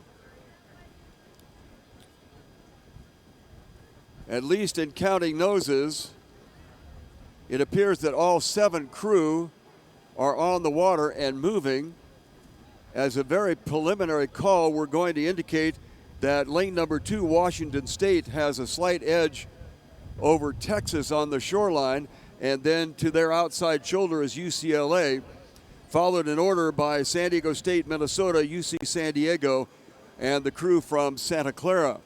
At least in counting noses, it appears that all 7 crew are on the water and moving. As a very preliminary call, we're going to indicate that lane number 2, Washington State, has a slight edge over Texas on the shoreline, and then to their outside shoulder is UCLA, followed in order by San Diego State, Minnesota, UC San Diego, and the crew from Santa Clara.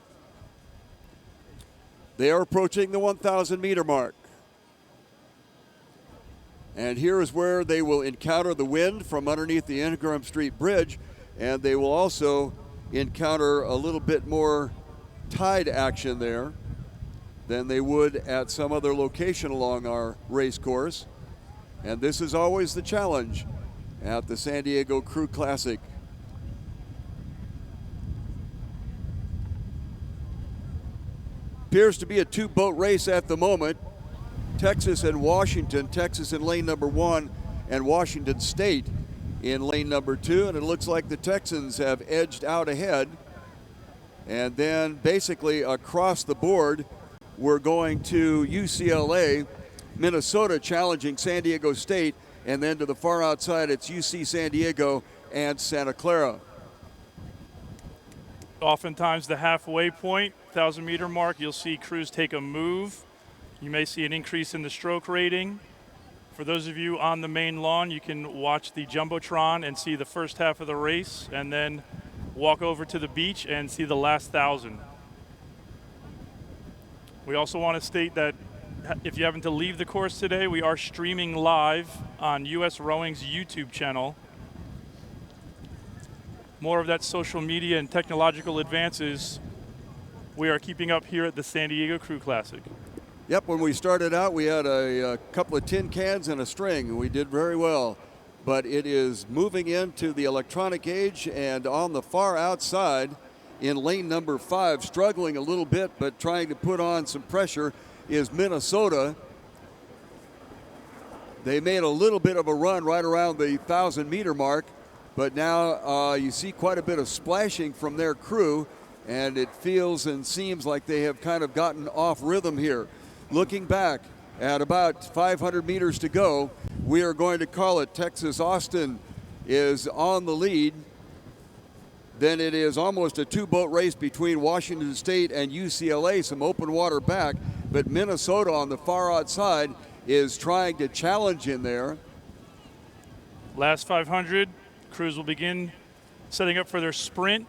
They are approaching the 1,000-meter mark. And here is where they will encounter the wind from underneath the Ingram Street Bridge, and they will also encounter a little bit more tide action there than they would at some other location along our race course. And this is always the challenge at the San Diego Crew Classic. Appears to be a 2-boat race at the moment. Texas and Washington, Texas in lane number 1 and Washington State in lane number 2, and it looks like the Texans have edged out ahead. And then basically across the board, we're going to UCLA, Minnesota challenging San Diego State, and then to the far outside it's UC San Diego and Santa Clara. Oftentimes the halfway point, 1,000-meter mark, you'll see crews take a move. You may see an increase in the stroke rating. For those of you on the main lawn, you can watch the Jumbotron and see the first half of the race, and then walk over to the beach and see the last 1,000. We also want to state that if you happen to leave the course today, we are streaming live on US Rowing's YouTube channel. More of that social media and technological advances we are keeping up here at the San Diego Crew Classic. Yep, when we started out, we had a couple of tin cans and a string, and we did very well. But it is moving into the electronic age, and on the far outside in lane number 5, struggling a little bit, but trying to put on some pressure, is Minnesota. They made a little bit of a run right around the 1,000-meter mark, but now you see quite a bit of splashing from their crew, and it feels and seems like they have kind of gotten off rhythm here. Looking back at about 500 meters to go, we are going to call it Texas Austin is on the lead. Then it is almost a 2-boat race between Washington State and UCLA, some open water back, but Minnesota on the far outside is trying to challenge in there. Last 500, crews will begin setting up for their sprint.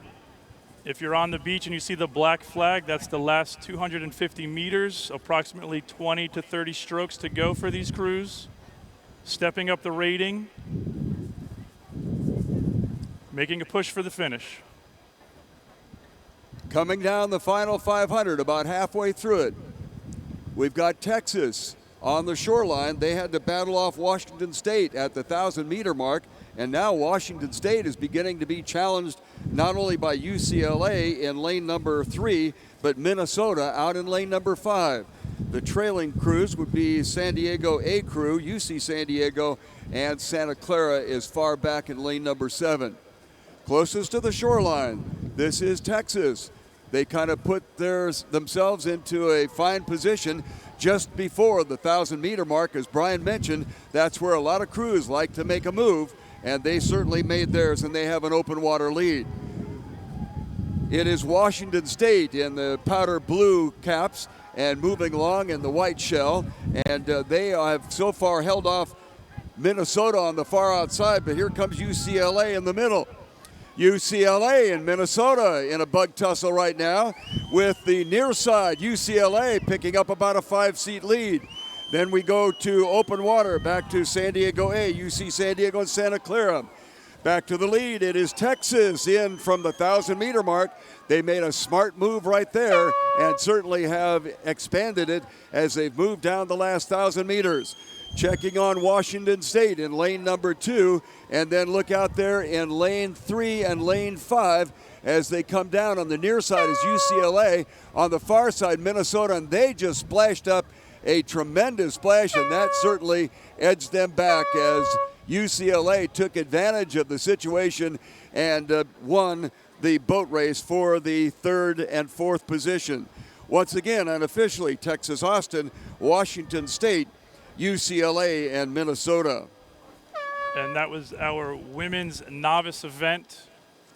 If you're on the beach and you see the black flag, that's the last 250 meters, approximately 20 to 30 strokes to go for these crews. Stepping up the rating, making a push for the finish. Coming down the final 500, about halfway through it, we've got Texas on the shoreline. They had to battle off Washington State at the 1,000-meter mark, and now Washington State is beginning to be challenged not only by UCLA in lane number 3, but Minnesota out in lane number 5. The trailing crews would be San Diego A crew, UC San Diego, and Santa Clara is far back in lane number 7. Closest to the shoreline, this is Texas. They kind of put themselves into a fine position just before the 1,000-meter mark. As Brian mentioned, that's where a lot of crews like to make a move, and they certainly made theirs, and they have an open water lead. It is Washington State in the powder blue caps and moving along in the white shell, and they have so far held off Minnesota on the far outside, but here comes UCLA in the middle. UCLA and Minnesota in a bug tussle right now, with the near side UCLA picking up about a 5-seat lead. Then we go to open water, back to San Diego A, UC San Diego and Santa Clara. Back to the lead, it is Texas in from the 1,000-meter mark. They made a smart move right there and certainly have expanded it as they've moved down the last 1,000 meters. Checking on Washington State in lane number 2, and then look out there in lane 3 and lane 5 as they come down. On the near side is UCLA, on the far side Minnesota, and they just splashed up a tremendous splash, and that certainly edged them back as UCLA took advantage of the situation and won the boat race for the 3rd and 4th position. Once again, unofficially, Texas Austin, Washington State, UCLA, and Minnesota. And that was our women's novice event.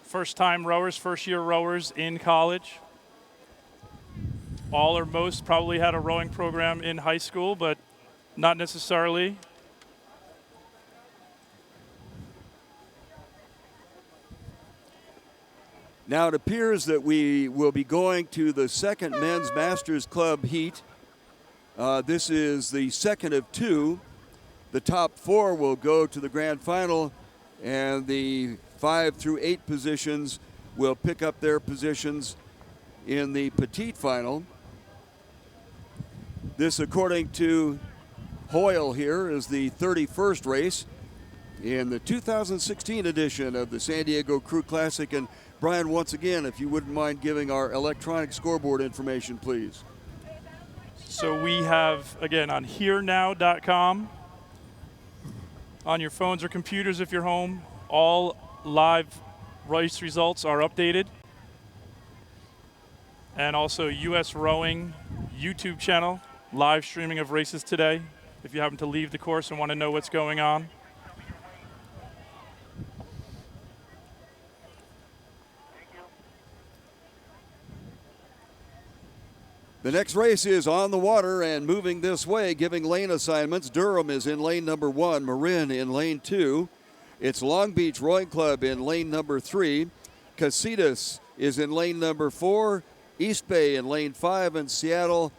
First-time rowers, first-year rowers in college. All or most probably had a rowing program in high school, but not necessarily. Now it appears that we will be going to the second Men's Masters Club heat. This is the second of 2. The top 4 will go to the grand final, and the 5 through 8 positions will pick up their positions in the petite final. This, according to Hoyle here, is the 31st race in the 2016 edition of the San Diego Crew Classic. And Brian, once again, if you wouldn't mind giving our electronic scoreboard information, please. So we have, again, on herenow.com, on your phones or computers if you're home, all live race results are updated. And also US Rowing YouTube channel, live streaming of races today, if you happen to leave the course and want to know what's going on. The next race is on the water and moving this way, giving lane assignments. Durham is in lane number 1, Marin in lane 2. It's Long Beach Rowing Club in lane number 3. Casitas is in lane number 4. East Bay in lane 5, and Seattle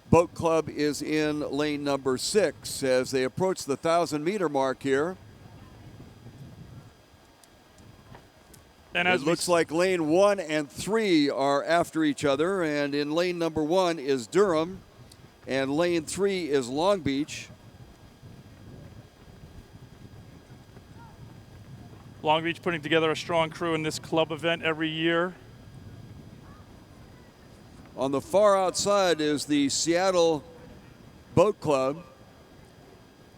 Boat Club is in lane number 6 as they approach the 1,000-meter mark here. And as it looks like lane 1 and 3 are after each other, and in lane number 1 is Durham. and lane 3 is Long Beach. Long Beach putting together a strong crew in this club event every year. On the far outside is the Seattle Boat Club,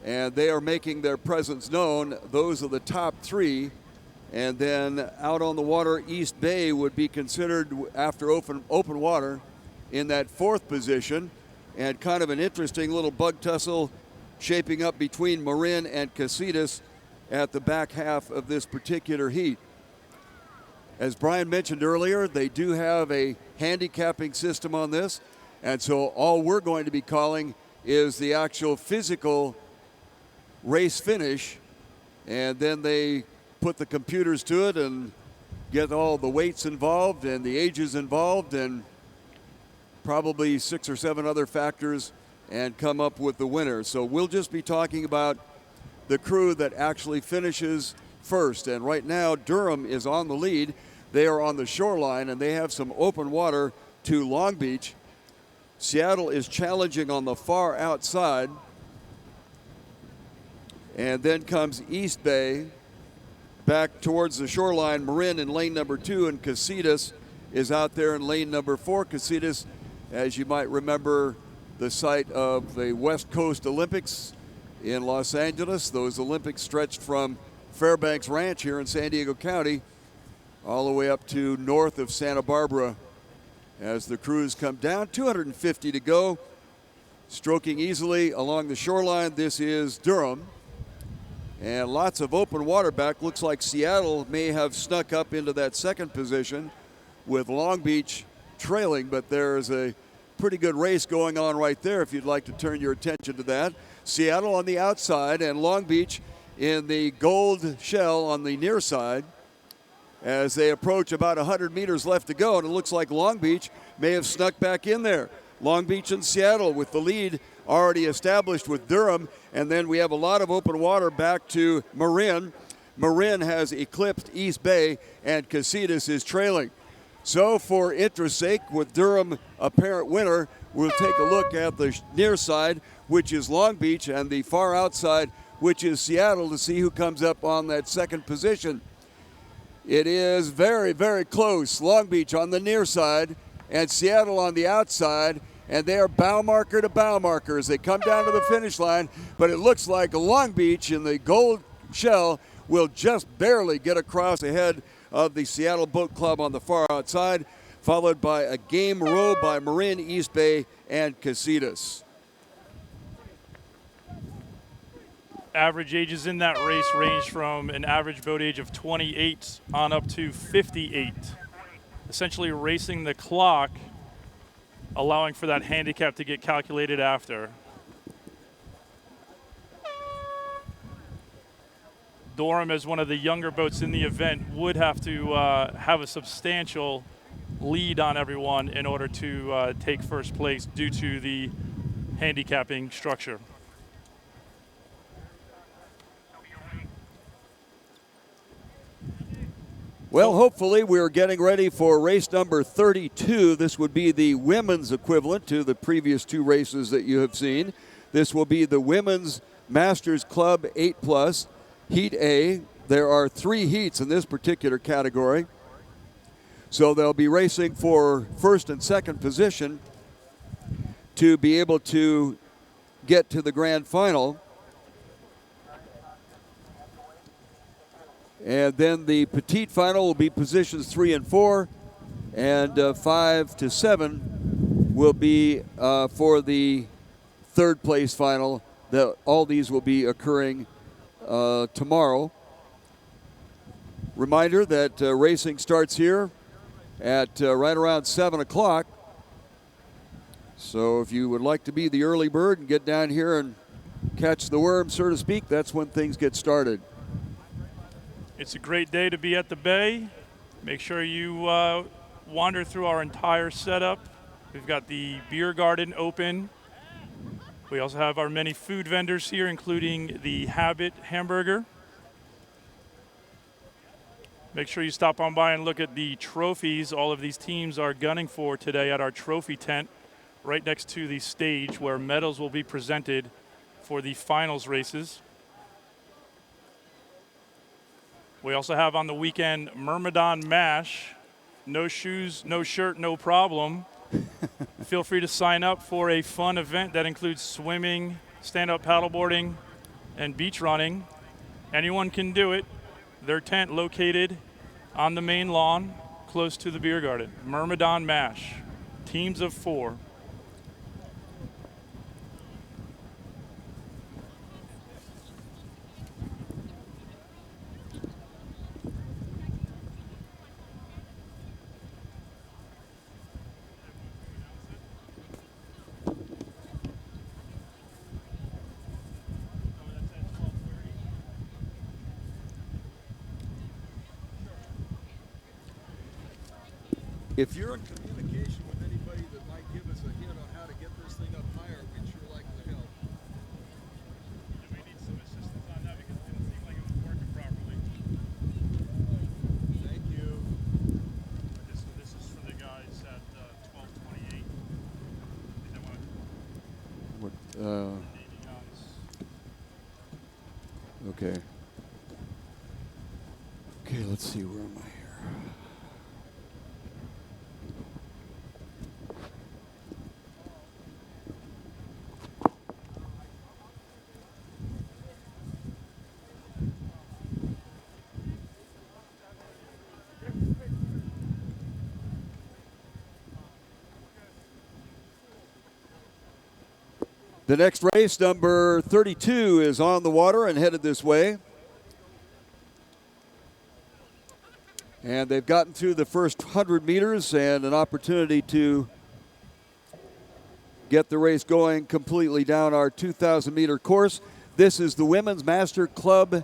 and they are making their presence known. Those are the top 3. And then out on the water, East Bay would be considered, after open water, in that 4th position. And kind of an interesting little bug tussle shaping up between Marin and Casitas at the back half of this particular heat. As Brian mentioned earlier, they do have a handicapping system on this, and so all we're going to be calling is the actual physical race finish, and then they put the computers to it and get all the weights involved and the ages involved and probably 6 or 7 other factors and come up with the winner. So we'll just be talking about the crew that actually finishes first. And right now, Durham is on the lead. They are on the shoreline, and they have some open water to Long Beach. Seattle is challenging on the far outside. And then comes East Bay back towards the shoreline. Marin in lane number 2, and Casitas is out there in lane number 4. Casitas, as you might remember, the site of the West Coast Olympics in Los Angeles. Those Olympics stretched from Fairbanks Ranch here in San Diego County all the way up to north of Santa Barbara as the crews come down. 250 to go. Stroking easily along the shoreline, this is Durham. And lots of open water back. Looks like Seattle may have snuck up into that 2nd position with Long Beach trailing, but there's a pretty good race going on right there if you'd like to turn your attention to that. Seattle on the outside and Long Beach in the gold shell on the near side as they approach about 100 meters left to go, and it looks like Long Beach may have snuck back in there. Long Beach and Seattle with the lead already established with Durham, and then we have a lot of open water back to Marin. Marin has eclipsed East Bay, and Casitas is trailing. So for interest's sake, with Durham apparent winner, we'll take a look at the near side, which is Long Beach, and the far outside, which is Seattle, to see who comes up on that 2nd position. It is very, very close. Long Beach on the near side and Seattle on the outside, and they are bow marker to bow marker as they come down to the finish line, but it looks like Long Beach in the gold shell will just barely get across ahead of the Seattle Boat Club on the far outside, followed by a game row by Marin, East Bay, and Casitas. Average ages in that race range from an average boat age of 28 on up to 58. Essentially racing the clock, allowing for that handicap to get calculated after. Durham, as one of the younger boats in the event, would have to have a substantial lead on everyone in order to take first place due to the handicapping structure. Well, hopefully we're getting ready for race number 32. This would be the women's equivalent to the previous 2 races that you have seen. This will be the Women's Masters Club 8+, Heat A. There are 3 heats in this particular category. So they'll be racing for 1st and 2nd position to be able to get to the grand final. And then the petite final will be positions 3 and 4, and 5 to 7 will be for the 3rd place final. All these will be occurring tomorrow. Reminder that racing starts here at right around 7 o'clock. So if you would like to be the early bird and get down here and catch the worm, so to speak, that's when things get started. It's a great day to be at the Bay. Make sure you wander through our entire setup. We've got the beer garden open. We also have our many food vendors here, including the Habit hamburger. Make sure you stop on by and look at the trophies all of these teams are gunning for today at our trophy tent. right next to the stage where medals will be presented for the finals races. We also have on the weekend Myrmidon Mash. No shoes, no shirt, no problem. Feel free to sign up for a fun event that includes swimming, stand-up paddleboarding, and beach running. Anyone can do it. Their tent located on the main lawn close to the beer garden. Myrmidon Mash, teams of 4. If you're in communication with anybody that might give us a hint on how to get this thing up higher, we'd sure like the help. Do we need some assistance on that because it didn't seem like it was working properly? Thank you. This is for the guys at 1228. They want Okay. Okay, let's see, where am I here? The next race, number 32, is on the water and headed this way. And they've gotten through the first 100 meters and an opportunity to get the race going completely down our 2,000-meter course. This is the Women's Master Club,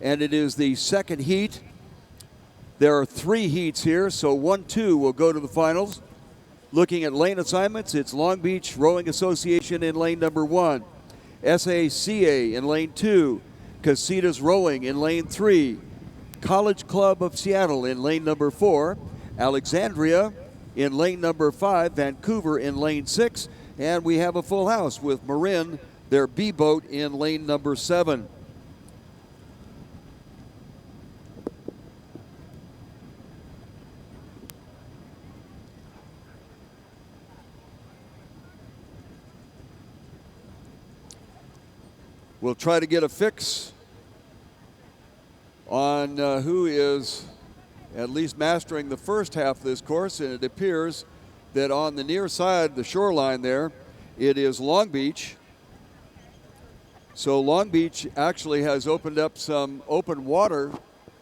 and it is the second heat. There are 3 heats here, so 1, 2 will go to the finals. Looking at lane assignments, it's Long Beach Rowing Association in lane number 1, SACA in lane 2, Casitas Rowing in lane 3, College Club of Seattle in lane number 4, Alexandria in lane number 5, Vancouver in lane 6, and we have a full house with Marin, their B-boat, in lane number 7. We'll try to get a fix on who is at least mastering the first half of this course, and it appears that on the near side, the shoreline there, it is Long Beach. So Long Beach actually has opened up some open water,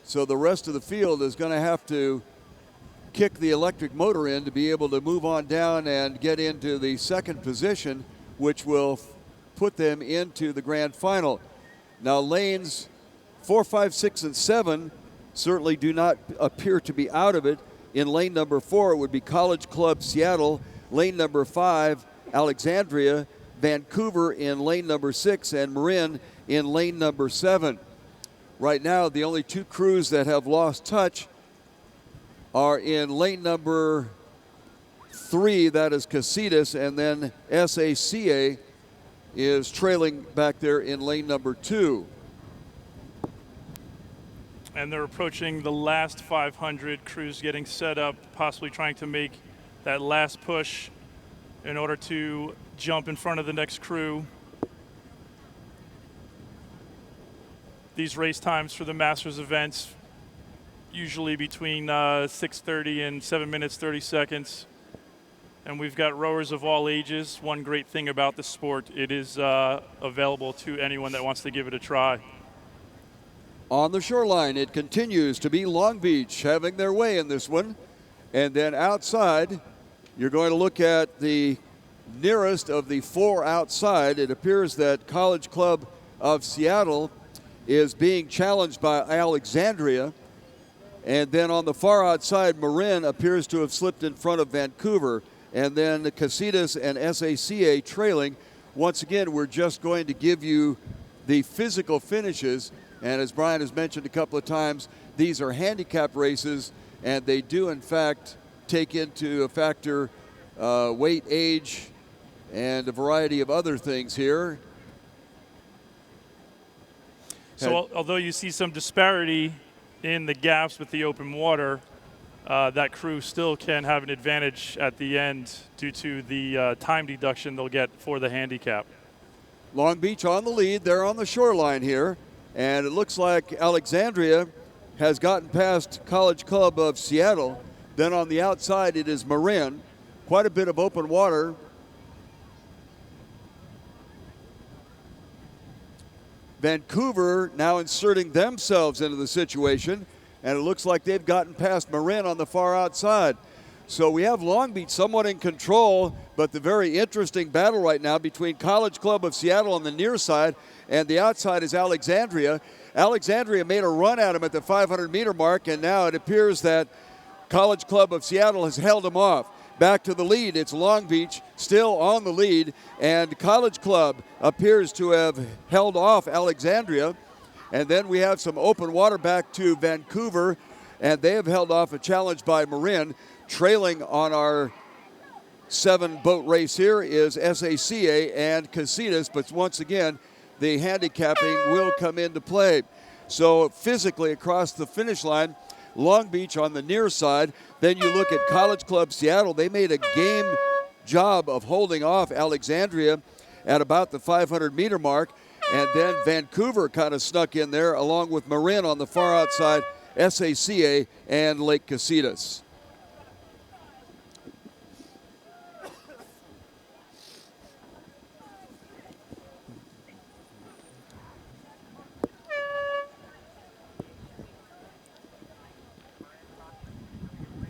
so the rest of the field is going to have to kick the electric motor in to be able to move on down and get into the second position, which will put them into the grand final. Now lanes 4, 5, 6, and 7 certainly do not appear to be out of it. In lane number 4, it would be College Club Seattle. Lane number 5, Alexandria. Vancouver in lane number 6, and Marin in lane number 7. Right now, the only 2 crews that have lost touch are in lane number 3, that is Casitas, and then SACA is trailing back there in lane number 2. And they're approaching the last 500 crews getting set up, possibly trying to make that last push in order to jump in front of the next crew. These race times for the Masters events usually between 6:30 and 7 minutes 30 seconds. And we've got rowers of all ages. One great thing about the sport, it is available to anyone that wants to give it a try. On the shoreline, it continues to be Long Beach having their way in this one. And then outside, you're going to look at the nearest of the 4 outside. It appears that College Club of Seattle is being challenged by Alexandria. And then on the far outside, Marin appears to have slipped in front of Vancouver. And then the Casitas and SACA trailing. Once again, we're just going to give you the physical finishes. And as Brian has mentioned a couple of times, these are handicap races, and they do, in fact, take into a factor weight, age, and a variety of other things here. So although you see some disparity in the gaps with the open water, that crew still can have an advantage at the end due to the time deduction they'll get for the handicap. Long Beach on the lead. They're on the shoreline here. And it looks like Alexandria has gotten past College Club of Seattle. Then on the outside, it is Marin. Quite a bit of open water. Vancouver now inserting themselves into the situation. And it looks like they've gotten past Marin on the far outside. So we have Long Beach somewhat in control, but the very interesting battle right now between College Club of Seattle on the near side and the outside is Alexandria. Alexandria made a run at him at the 500-meter mark, and now it appears that College Club of Seattle has held him off. Back to the lead, it's Long Beach still on the lead, and College Club appears to have held off Alexandria. And then we have some open water back to Vancouver, and they have held off a challenge by Marin. Trailing on our 7-boat race here is SACA and Casitas, but once again, the handicapping will come into play. So physically across the finish line, Long Beach on the near side. Then you look at College Club Seattle. They made a game job of holding off Alexandria at about the 500-meter mark. And then Vancouver kind of snuck in there along with Marin on the far outside, SACA and Lake Casitas.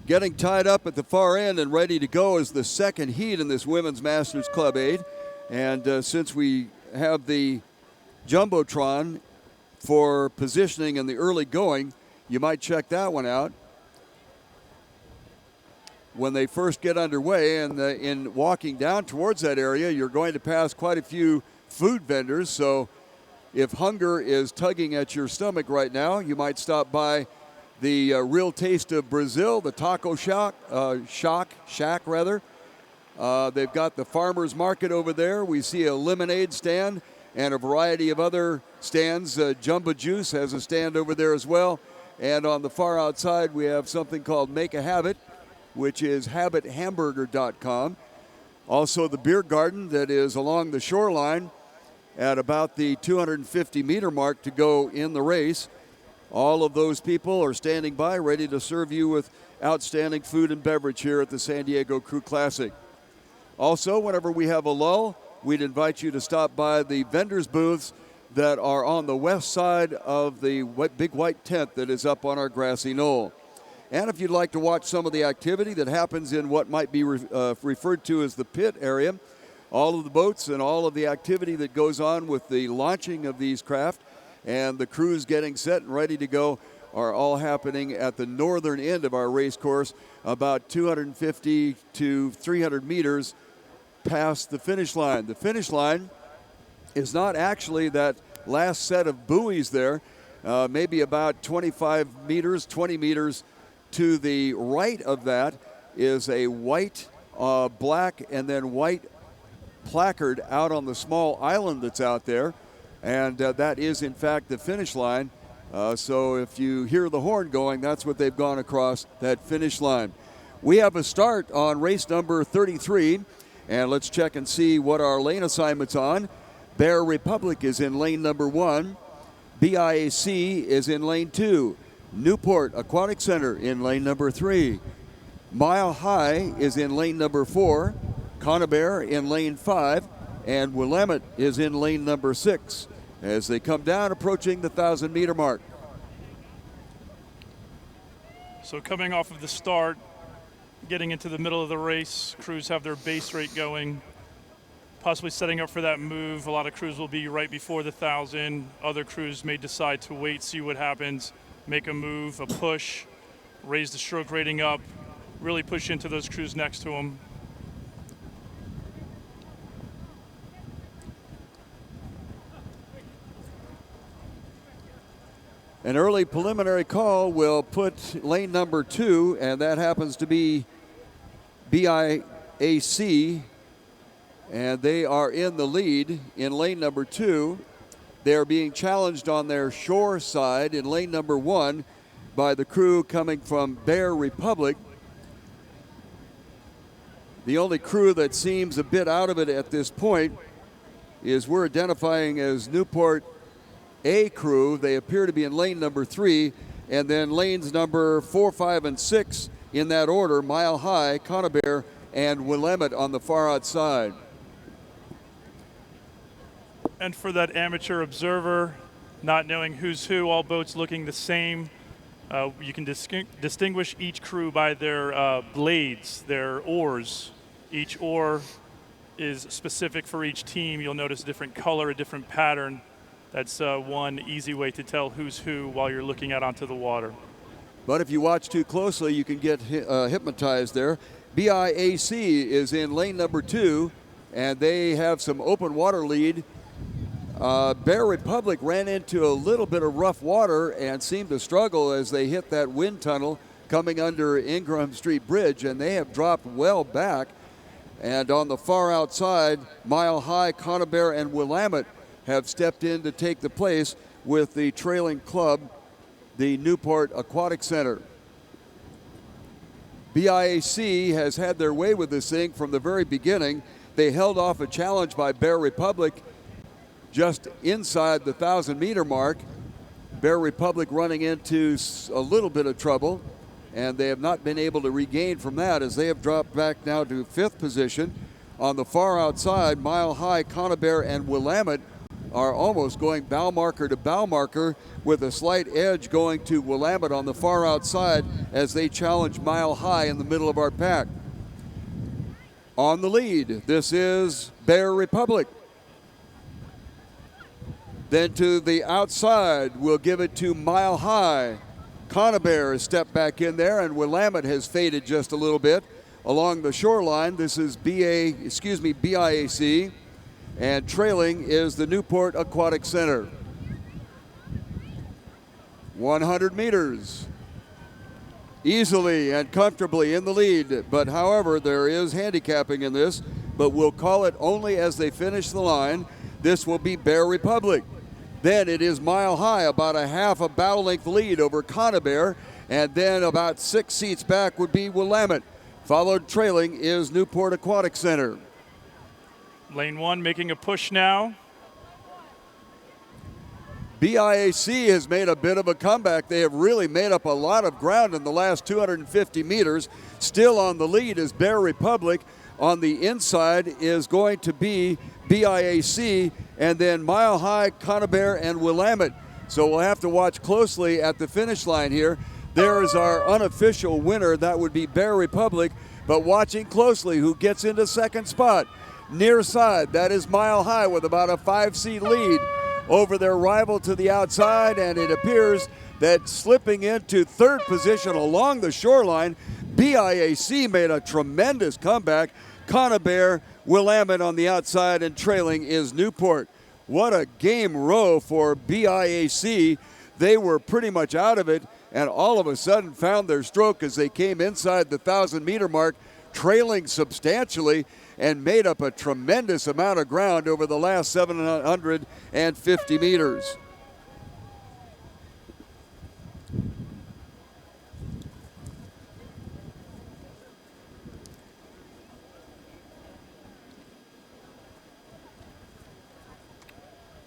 Getting tied up at the far end and ready to go is the second heat in this Women's Masters Club 8. And since we have the Jumbotron for positioning in the early going, you might check that one out. When they first get underway and in walking down towards that area, you're going to pass quite a few food vendors. So if hunger is tugging at your stomach right now, you might stop by the Real Taste of Brazil, the Taco Shack. They've got the farmers market over there. We see a lemonade stand and a variety of other stands. Jumbo Juice has a stand over there as well. And on the far outside, we have something called Make a Habit, which is habithamburger.com. Also the beer garden that is along the shoreline at about the 250-meter mark to go in the race. All of those people are standing by, ready to serve you with outstanding food and beverage here at the San Diego Crew Classic. Also, whenever we have a lull, we'd invite you to stop by the vendors' booths that are on the west side of the big white tent that is up on our grassy knoll. And if you'd like to watch some of the activity that happens in what might be referred to as the pit area, all of the boats and all of the activity that goes on with the launching of these craft and the crews getting set and ready to go are all happening at the northern end of our race course, about 250 to 300 meters past the finish line. The finish line is not actually that last set of buoys there, maybe about 25 meters, 20 meters to the right of that is a white, black, and then white placard out on the small island that's out there. And that is, in fact, the finish line. So if you hear the horn going, that's what they've gone across, that finish line. We have a start on race number 33. And let's check and see what our lane assignment's on. Bear Republic is in lane number 1. BIAC is in lane 2. Newport Aquatic Center in lane number 3. Mile High is in lane number 4. Conibear in lane 5. And Willamette is in lane number 6 as they come down approaching the 1,000-meter mark. So coming off of the start, getting into the middle of the race, crews have their base rate going, possibly setting up for that move. A lot of crews will be right before the 1,000. Other crews may decide to wait, see what happens, make a move, a push, raise the stroke rating up, really push into those crews next to them. An early preliminary call will put lane number 2, and that happens to be BIAC and they are in the lead in lane number 2. They are being challenged on their shore side in lane number 1 by the crew coming from Bear Republic. The only crew that seems a bit out of it at this point is we're identifying as Newport A crew. They appear to be in lane number 3, and then lanes number 4, 5, and 6 in that order, Mile High, Conybeare, and Willamette on the far outside. And for that amateur observer, not knowing who's who, all boats looking the same, you can distinguish each crew by their blades, their oars. Each oar is specific for each team. You'll notice a different color, a different pattern. That's one easy way to tell who's who while you're looking out onto the water. But if you watch too closely, you can get hypnotized there. BIAC is in lane number 2, and they have some open water lead. Bear Republic ran into a little bit of rough water and seemed to struggle as they hit that wind tunnel coming under Ingraham Street Bridge, and they have dropped well back. And on the far outside, Mile High, Conybeare, and Willamette have stepped in to take the place with the trailing club, the Newport Aquatic Center. BIAC has had their way with this thing from the very beginning. They held off a challenge by Bear Republic just inside the 1,000-meter mark. Bear Republic running into a little bit of trouble, and they have not been able to regain from that as they have dropped back now to 5th position. On the far outside, Mile High, Conybeare, and Willamette are almost going bow marker to bow marker, with a slight edge going to Willamette on the far outside as they challenge Mile High in the middle of our pack. On the lead, this is Bear Republic. Then to the outside, we'll give it to Mile High. Conybeare has stepped back in there, and Willamette has faded just a little bit along the shoreline. This is BIAC, and trailing is the Newport Aquatic Center. 100 meters. Easily and comfortably in the lead, but however, there is handicapping in this, but we'll call it only as they finish the line. This will be Bear Republic. Then it is Mile High, about a half a bow length lead over Conybeare, and then about 6 seats back would be Willamette. Followed trailing is Newport Aquatic Center. Lane 1 making a push now. BIAC has made a bit of a comeback. They have really made up a lot of ground in the last 250 meters. Still on the lead is Bear Republic. On the inside is going to be BIAC, and then Mile High, Conybeare, and Willamette. So we'll have to watch closely at the finish line here. There is our unofficial winner. That would be Bear Republic, but watching closely who gets into second spot. Near side, that is Mile High with about a 5-seat lead over their rival to the outside, and it appears that slipping into third position along the shoreline, BIAC made a tremendous comeback. Conybeare, Willamette on the outside, and trailing is Newport. What a game row for BIAC. They were pretty much out of it, and all of a sudden found their stroke as they came inside the 1,000-meter mark, trailing substantially, and made up a tremendous amount of ground over the last 750 meters.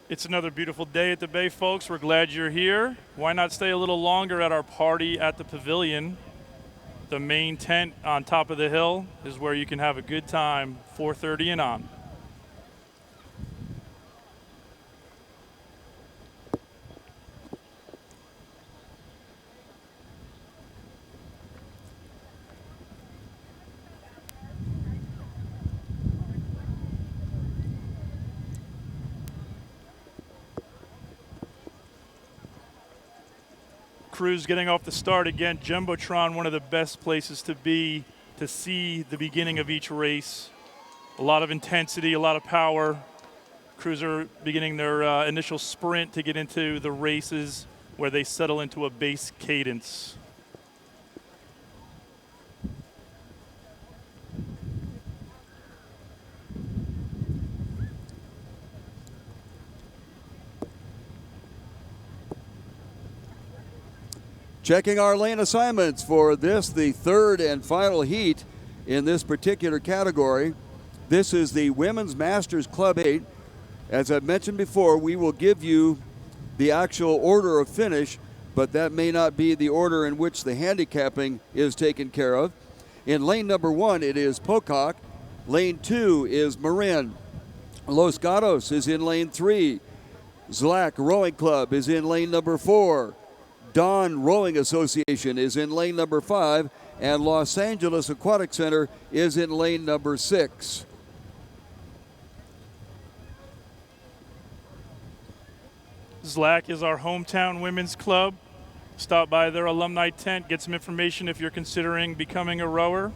It's another beautiful day at the Bay, folks. We're glad you're here. Why not stay a little longer at our party at the pavilion? The main tent on top of the hill is where you can have a good time, 4:30 and on. Crews getting off the start again. Jumbotron, one of the best places to be to see the beginning of each race. A lot of intensity, a lot of power. Crews are beginning their initial sprint to get into the races where they settle into a base cadence. Checking our lane assignments for this, the third and final heat in this particular category. This is the Women's Masters Club 8. As I've mentioned before, we will give you the actual order of finish, but that may not be the order in which the handicapping is taken care of. In lane number 1, it is Pocock. Lane 2 is Marin. Los Gatos is in lane 3. Zlack Rowing Club is in lane number 4. Dawn Rowing Association is in lane number 5. And Los Angeles Aquatic Center is in lane number 6. Zlack is our hometown women's club. Stop by their alumni tent, get some information if you're considering becoming a rower.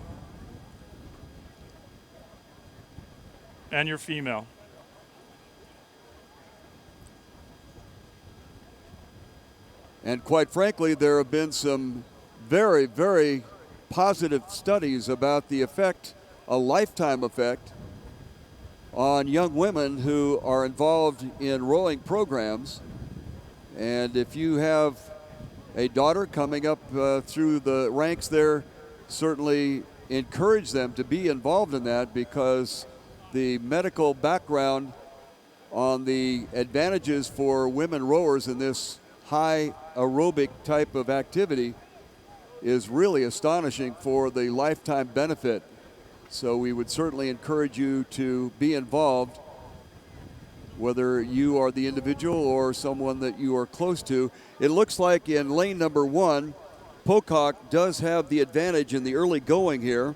And you're female. And quite frankly, there have been some very, very positive studies about the effect, a lifetime effect, on young women who are involved in rowing programs. And if you have a daughter coming up through the ranks there, certainly encourage them to be involved in that, because the medical background on the advantages for women rowers in this high aerobic type of activity is really astonishing for the lifetime benefit. So we would certainly encourage you to be involved, whether you are the individual or someone that you are close to. It looks like in lane number 1, Pocock does have the advantage in the early going here.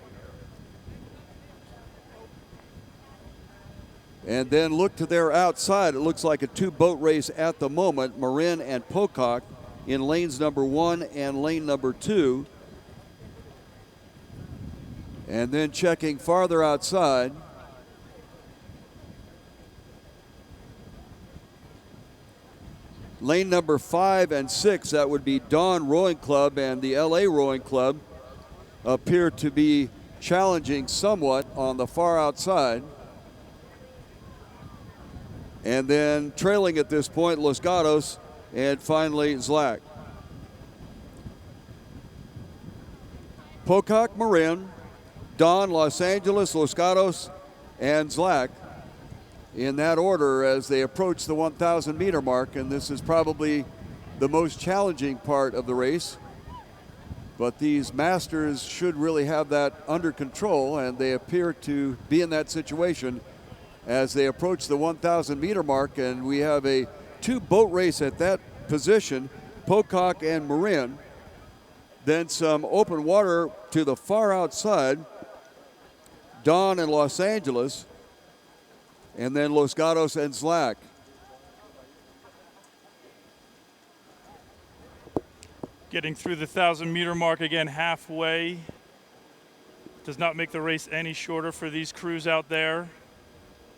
And then look to their outside. It looks like a 2-boat race at the moment. Marin and Pocock in lanes number 1 and lane number 2. And then checking farther outside, lane number 5 and 6, that would be Dawn Rowing Club and the LA Rowing Club, appear to be challenging somewhat on the far outside. And then trailing at this point, Los Gatos and finally Zlack. Pocock, Marin, Dawn, Los Angeles, Los Gatos, and Zlack in that order as they approach the 1,000 meter mark. And this is probably the most challenging part of the race. But these masters should really have that under control, and they appear to be in that situation as they approach the 1,000 meter mark. And we have a 2-boat race at that position, Pocock and Marin. Then some open water to the far outside, Dawn and Los Angeles, and then Los Gatos and Zlack. Getting through the 1,000 meter mark again halfway. Does not make the race any shorter for these crews out there.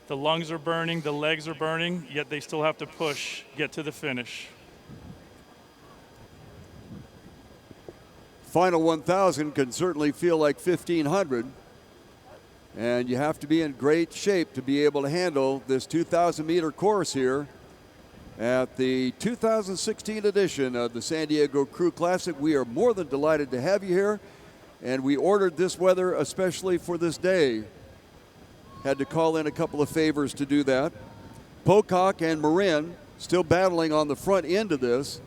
The lungs are burning, the legs are burning, yet they still have to push, get to the finish. Final 1,000 can certainly feel like 1,500. And you have to be in great shape to be able to handle this 2,000 meter course here at the 2016 edition of the San Diego Crew Classic. We are more than delighted to have you here, and we ordered this weather especially for this day. Had to call in a couple of favors to do that. Pocock and Marin still battling on the front end of this.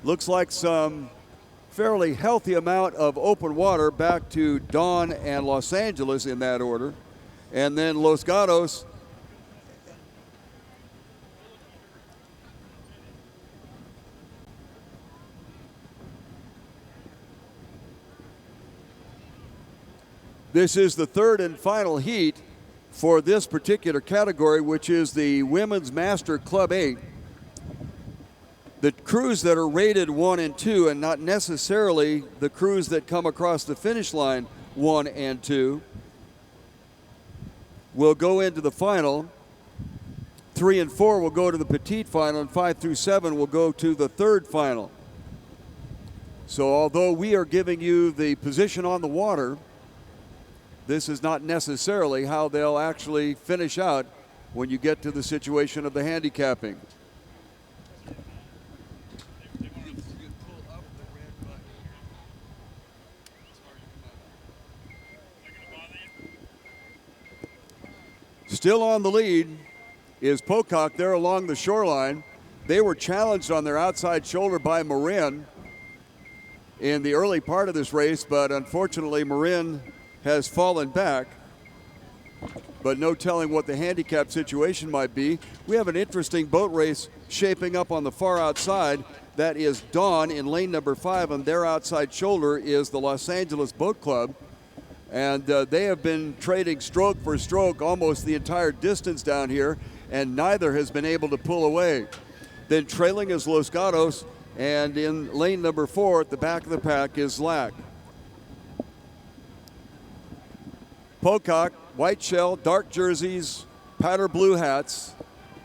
Looks like some fairly healthy amount of open water back to Dawn and Los Angeles in that order. And then Los Gatos This is the third and final heat for this particular category, which is the Women's Master Club 8. The crews that are rated 1 and 2, and not necessarily the crews that come across the finish line 1 and 2, will go into the final. 3 and 4 will go to the petite final, and 5 through 7 will go to the third final. So although we are giving you the position on the water, this is not necessarily how they'll actually finish out when you get to the situation of the handicapping. Still on the lead is Pocock there along the shoreline. They were challenged on their outside shoulder by Marin in the early part of this race, but unfortunately Marin has fallen back. But no telling what the handicap situation might be. We have an interesting boat race shaping up on the far outside. That is Dawn in lane number 5, and their outside shoulder is the Los Angeles Boat Club. And they have been trading stroke for stroke almost the entire distance down here, and neither has been able to pull away. Then trailing is Los Gatos, and in lane number 4 at the back of the pack is Lack. Pocock, white shell, dark jerseys, powder blue hats,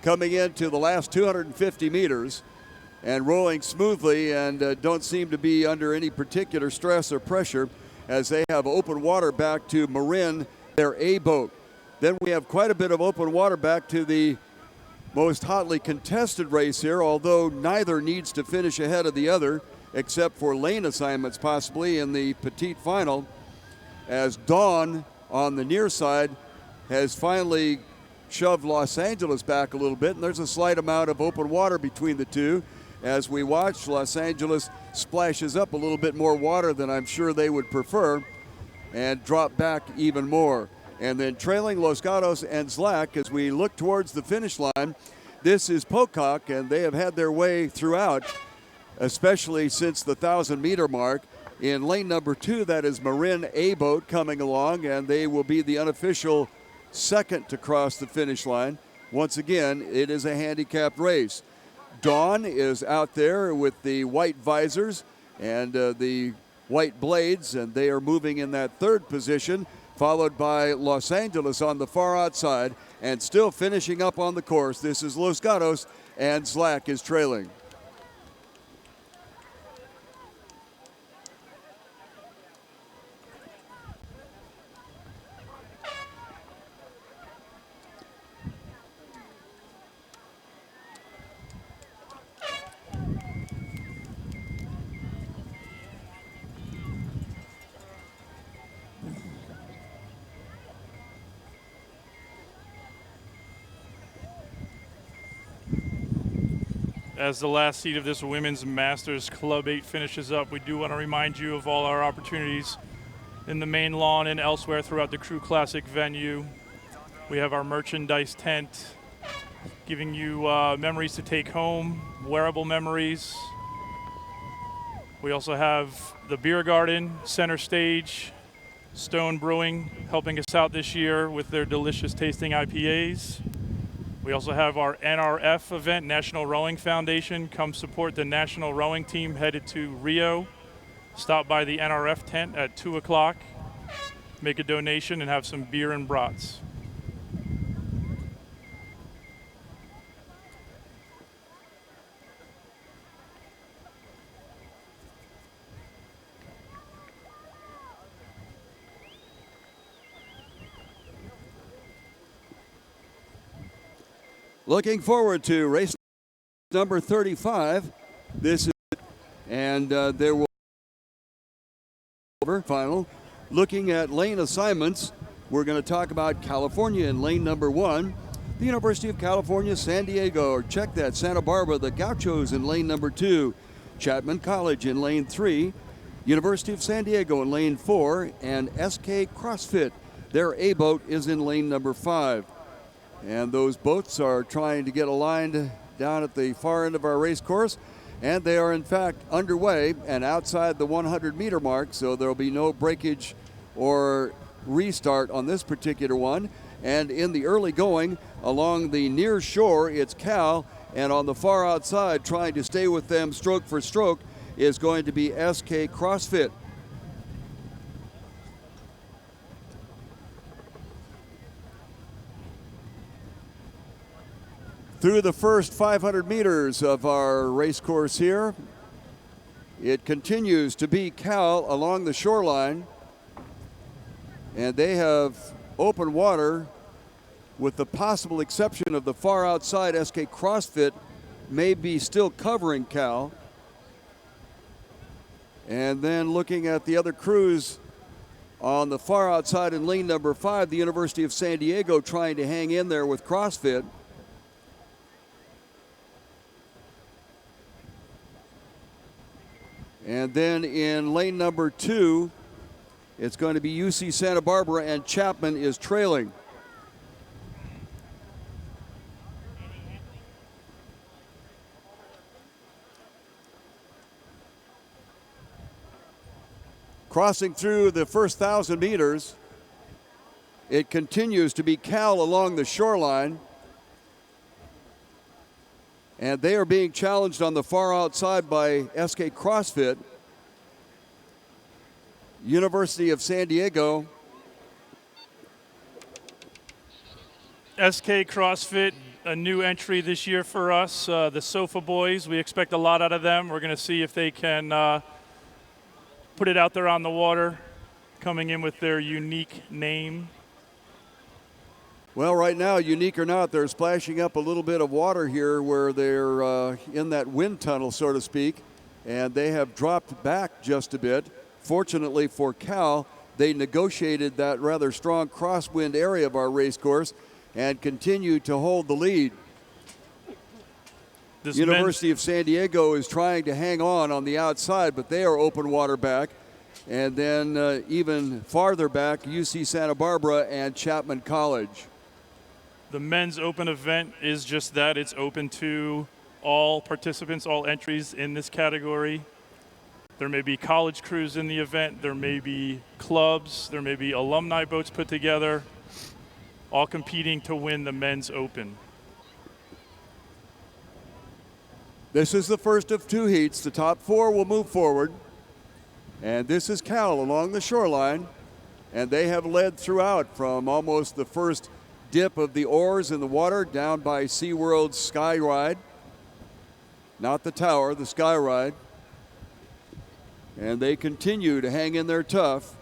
coming into the last 250 meters and rolling smoothly, and don't seem to be under any particular stress or pressure as they have open water back to Marin, their A boat. Then we have quite a bit of open water back to the most hotly contested race here, although neither needs to finish ahead of the other except for lane assignments possibly in the petite final, as Dawn on the near side has finally shoved Los Angeles back a little bit, and there's a slight amount of open water between the two. As we watch, Los Angeles splashes up a little bit more water than I'm sure they would prefer and drop back even more. And then trailing Los Gatos and Zlack as we look towards the finish line. This is Pocock, and they have had their way throughout, especially since the 1,000-meter mark. In lane number 2, that is Marin A boat coming along, and they will be the unofficial second to cross the finish line. Once again, it is a handicapped race. Dawn is out there with the white visors and the white blades, and they are moving in that third position, followed by Los Angeles on the far outside, and still finishing up on the course. This is Los Gatos, and Zlack is trailing. As the last seat of this Women's Masters Club 8 finishes up, we do want to remind you of all our opportunities in the main lawn and elsewhere throughout the Crew Classic venue. We have our merchandise tent giving you memories to take home, wearable memories. We also have the beer garden, center stage, Stone Brewing helping us out this year with their delicious tasting IPAs. We also have our NRF event, National Rowing Foundation. Come support the national rowing team headed to Rio. Stop by the NRF tent at 2 o'clock, make a donation, and have some beer and brats. Looking forward to race number 35. This is, and there will be final. Looking at lane assignments, we're going to talk about California in lane number 1. The University of California, San Diego, or check that, Santa Barbara, the Gauchos in lane number 2. Chapman College in lane 3. University of San Diego in lane 4. And SK CrossFit, their A boat is in lane number 5. And those boats are trying to get aligned down at the far end of our race course, and they are in fact underway and outside the 100-meter mark, so there will be no breakage or restart on this particular one. And in the early going along the near shore, it's Cal, and on the far outside trying to stay with them stroke for stroke is going to be SK CrossFit. Through the first 500 meters of our race course here, it continues to be Cal along the shoreline, and they have open water with the possible exception of the far outside. SK CrossFit may be still covering Cal. And then looking at the other crews On the far outside in lane number 5, the University of San Diego trying to hang in there with CrossFit. And then in lane number 2, it's going to be UC Santa Barbara, and Chapman is trailing. Crossing through the first 1,000 meters, it continues to be Cal along the shoreline. And they are being challenged on the far outside by SK CrossFit. University of San Diego. SK CrossFit, a new entry this year for us. The Sofa Boys, we expect a lot out of them. We're going to see if they can put it out there on the water, coming in with their unique name. Well, right now, unique or not, they're splashing up a little bit of water here where they're in that wind tunnel, so to speak, and they have dropped back just a bit. Fortunately for Cal, they negotiated that rather strong crosswind area of our race course and continue to hold the lead. University of San Diego is trying to hang on the outside, but they are open water back. And then even farther back, UC Santa Barbara and Chapman College. The men's open event is just that. It's open to all participants, all entries in this category. There may be college crews in the event. There may be clubs. There may be alumni boats put together, all competing to win the men's open. This is the first of 2 heats. The top 4 will move forward. And this is Cal along the shoreline. And they have led throughout from almost the first dip of the oars in the water down by SeaWorld's Sky Ride. Not the tower, the Sky Ride. And they continue to hang in there tough.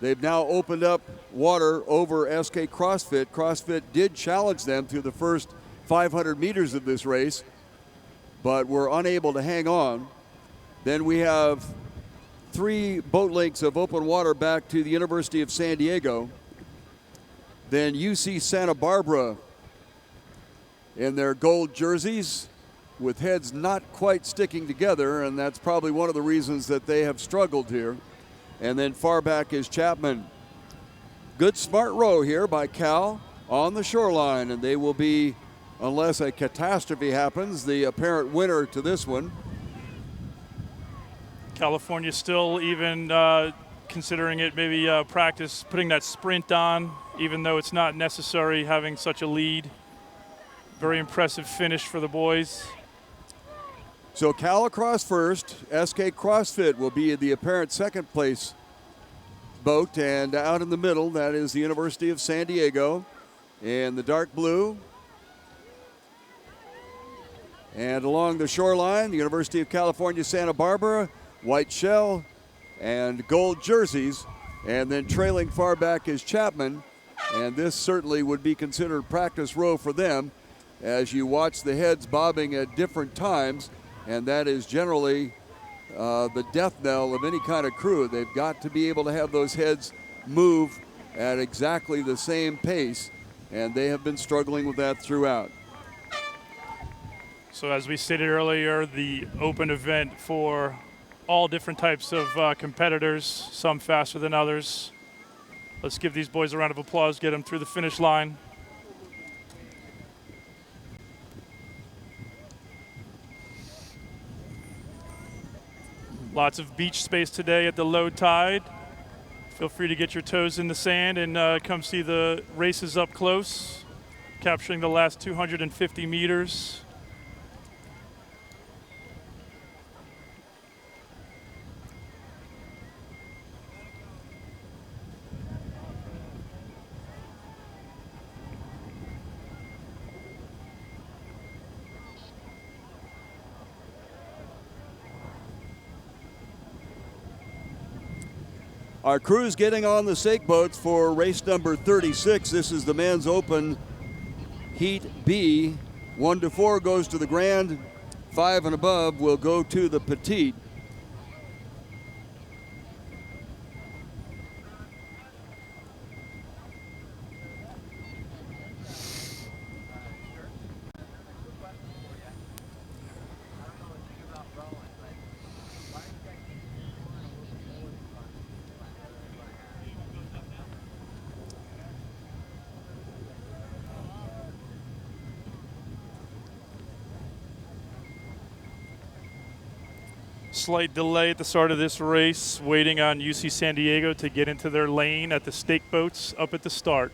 They've now opened up water over SK CrossFit. CrossFit did challenge them through the first 500 meters of this race, but were unable to hang on. Then we have 3 boat lengths of open water back to the University of San Diego. Then UC Santa Barbara in their gold jerseys with heads not quite sticking together, and that's probably one of the reasons that they have struggled here. And then far back is Chapman. Good smart row here by Cal on the shoreline, and they will be, unless a catastrophe happens, the apparent winner to this one. California still even considering it maybe practice putting that sprint on, even though it's not necessary having such a lead. Very impressive finish for the boys. So Cal across first, SK CrossFit will be the apparent second place boat, and out in the middle, that is the University of San Diego in the dark blue. And along the shoreline, the University of California, Santa Barbara, white shell and gold jerseys. And then trailing far back is Chapman, and this certainly would be considered practice row for them as you watch the heads bobbing at different times. And that is generally the death knell of any kind of crew. They've got to be able to have those heads move at exactly the same pace, and they have been struggling with that throughout. So as we stated earlier, the open event for all different types of competitors, some faster than others. Let's give these boys a round of applause, get them through the finish line. Lots of beach space today at the low tide. Feel free to get your toes in the sand and come see the races up close, capturing the last 250 meters. Our crews getting on the sake boats for race number 36. This is the men's open heat B. 1 to 4 goes to the grand. 5 and above will go to the petite. Slight delay at the start of this race, waiting on UC San Diego to get into their lane at the stake boats up at the start.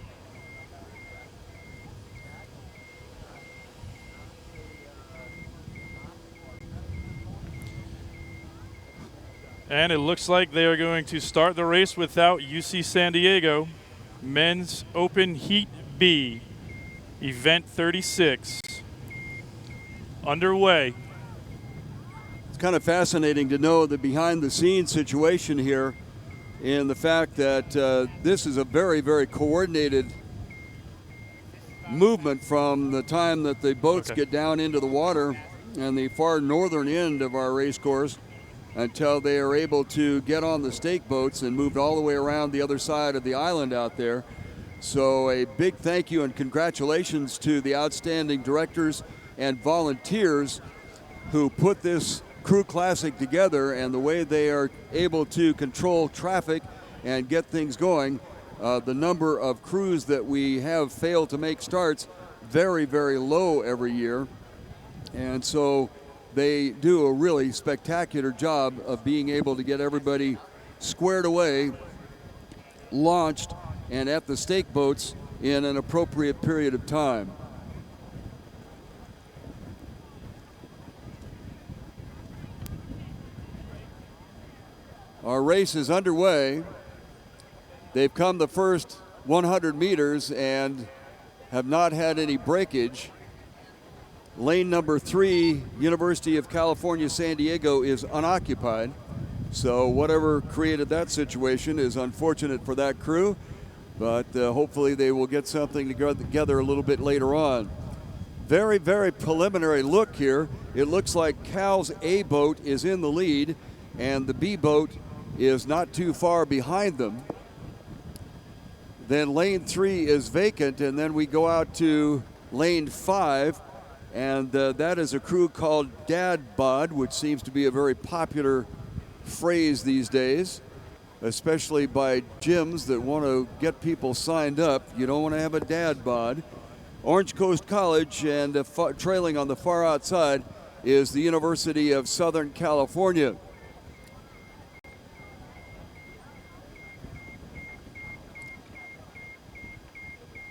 And it looks like they are going to start the race without UC San Diego. Men's Open Heat B, Event 36, underway. It's kind of fascinating to know the behind-the-scenes situation here, and the fact that this is a very, very coordinated movement from the time that the boats get down into the water and the far northern end of our race course until they are able to get on the stake boats and move all the way around the other side of the island out there. So a big thank you and congratulations to the outstanding directors and volunteers who put this Crew Classic together, and the way they are able to control traffic and get things going. The number of crews that we have failed to make starts very, very low every year. And so they do a really spectacular job of being able to get everybody squared away, launched, and at the stake boats in an appropriate period of time. Our race is underway. They've come the first 100 meters and have not had any breakage. Lane number 3, University of California, San Diego, is unoccupied. So whatever created that situation is unfortunate for that crew, but hopefully they will get something together a little bit later on. Very, very preliminary look here. It looks like Cal's A boat is in the lead, and the B boat is not too far behind them. Then lane 3 is vacant, and then we go out to lane 5, and that is a crew called Dad Bod, which seems to be a very popular phrase these days, especially by gyms that want to get people signed up. You don't want to have a Dad Bod. Orange Coast College, and trailing on the far outside is the University of Southern California.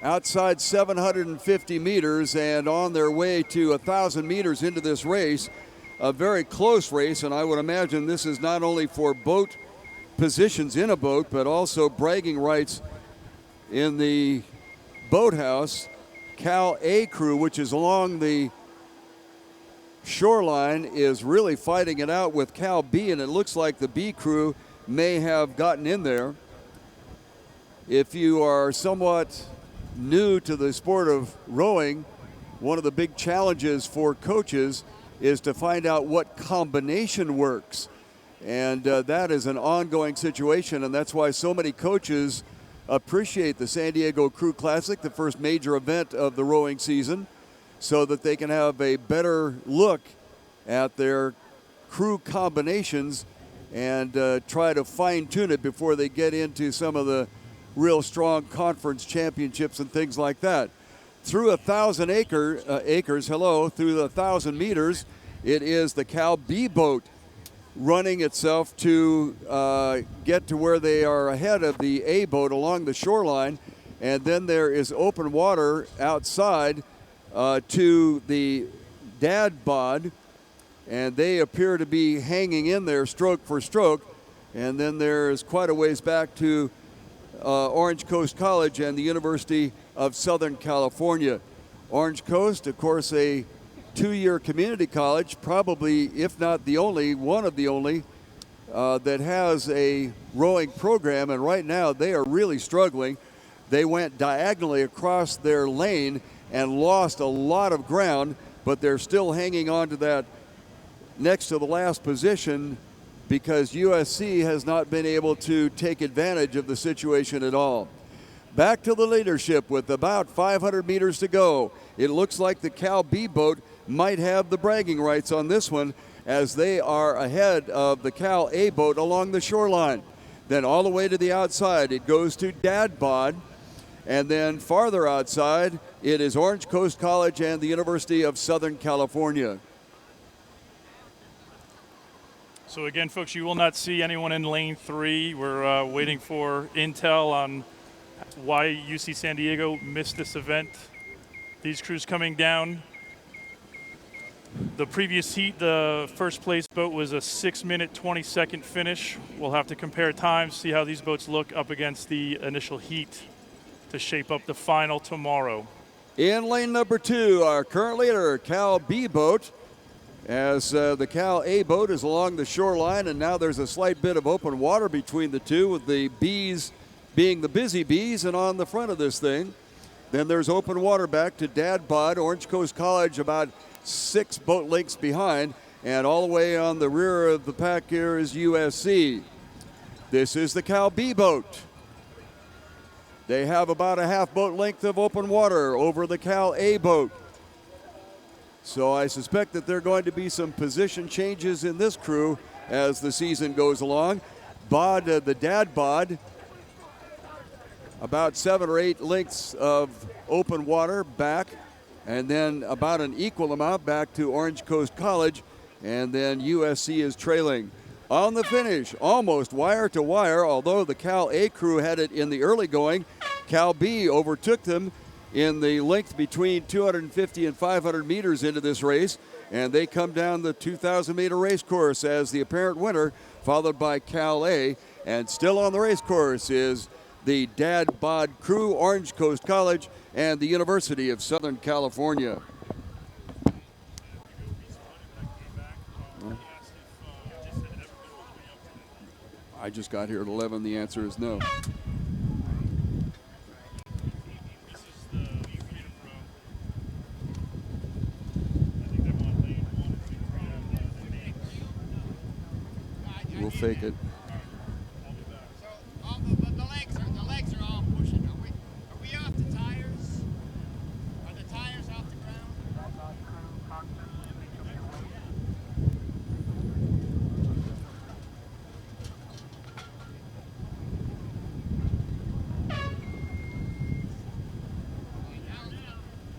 Outside 750 meters and on their way to 1,000 meters into this race, a very close race, and I would imagine this is not only for boat positions in a boat, but also bragging rights in the boathouse. Cal A crew, which is along the shoreline, is really fighting it out with Cal B, and it looks like the B crew may have gotten in there. If you are somewhat new to the sport of rowing, one of the big challenges for coaches is to find out what combination works. And that is an ongoing situation, and that's why so many coaches appreciate the San Diego Crew Classic, the first major event of the rowing season, so that they can have a better look at their crew combinations and try to fine-tune it before they get into some of the real strong conference championships and things like that. Through 1,000 through the 1,000 meters, it is the Cal B boat running itself to get to where they are ahead of the A boat along the shoreline, and then there is open water outside to the Dad Bod, and they appear to be hanging in there stroke for stroke, and then there's quite a ways back to Orange Coast College and the University of Southern California. Orange Coast, of course, a 2-year community college, probably, if not the only, one of the only that has a rowing program, and right now they are really struggling. They went diagonally across their lane and lost a lot of ground, but they're still hanging on to that next to the last position because USC has not been able to take advantage of the situation at all. Back to the leadership with about 500 meters to go. It looks like the Cal B boat might have the bragging rights on this one as they are ahead of the Cal A boat along the shoreline. Then all the way to the outside, it goes to Dad Bod. And then farther outside, it is Orange Coast College and the University of Southern California. So again, folks, you will not see anyone in lane 3. We're waiting for intel on why UC San Diego missed this event. These crews coming down. The previous heat, the first place boat was a 6-minute, 20-second finish. We'll have to compare times, see how these boats look up against the initial heat to shape up the final tomorrow. In lane number 2, our current leader, Cal B boat, as the Cal A boat is along the shoreline, and now there's a slight bit of open water between the two, with the B's being the busy B's and on the front of this thing. Then there's open water back to Dad Bod, Orange Coast College about 6 boat lengths behind, and all the way on the rear of the pack here is USC. This is the Cal B boat. They have about a half boat length of open water over the Cal A boat. So I suspect that there are going to be some position changes in this crew as the season goes along. Bod, the Dad Bod, about 7 or 8 lengths of open water back, and then about an equal amount back to Orange Coast College, and then USC is trailing. On the finish, almost wire to wire, although the Cal A crew had it in the early going, Cal B overtook them in the length between 250 and 500 meters into this race, and they come down the 2,000-meter race course as the apparent winner, followed by Cal A. And still on the race course is the Dad Bod crew, Orange Coast College, and the University of Southern California. I just got here at 11. The answer is no. We'll fake it. So the legs are all pushing. Are we off the tires? Are the tires off the ground?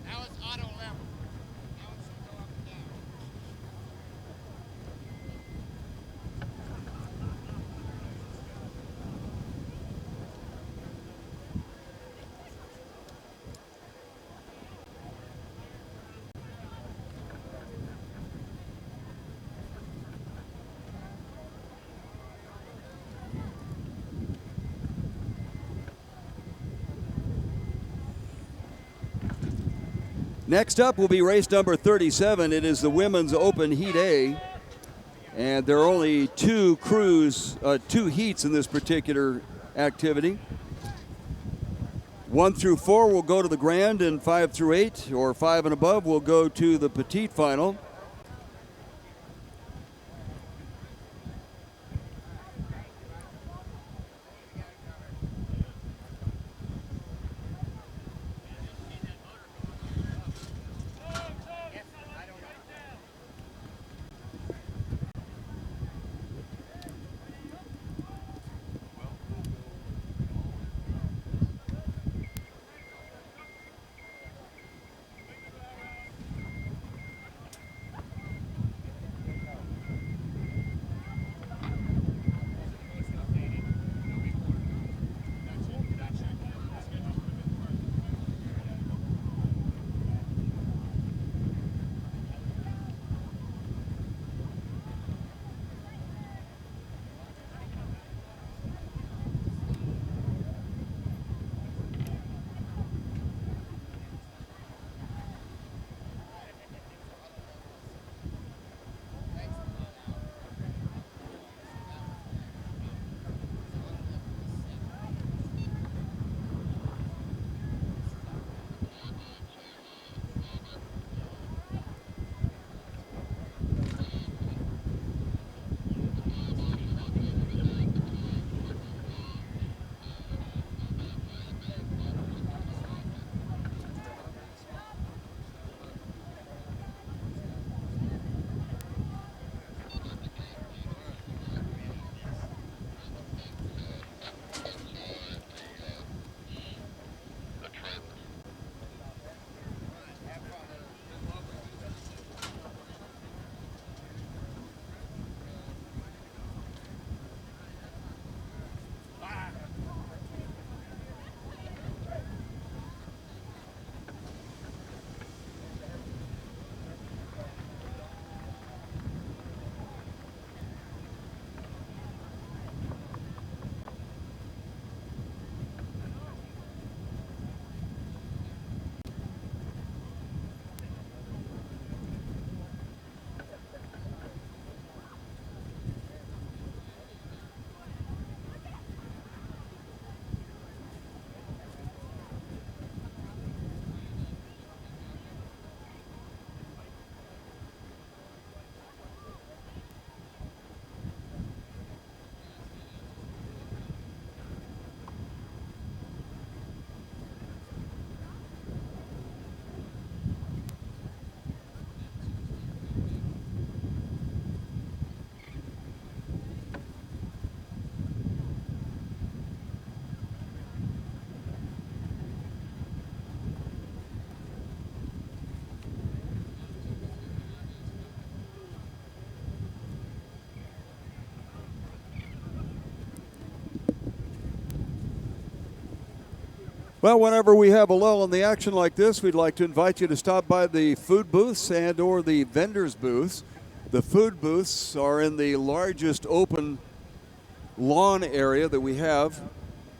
Now it's auto level. Now it should go up and down. Next up will be race number 37. It is the Women's Open Heat A. And there are only 2 heats in this particular activity. 1 through 4 will go to the Grand, and 5 through 8, or 5 and above, will go to the Petite final. Well, whenever we have a lull in the action like this, we'd like to invite you to stop by the food booths and or the vendors booths. The food booths are in the largest open lawn area that we have,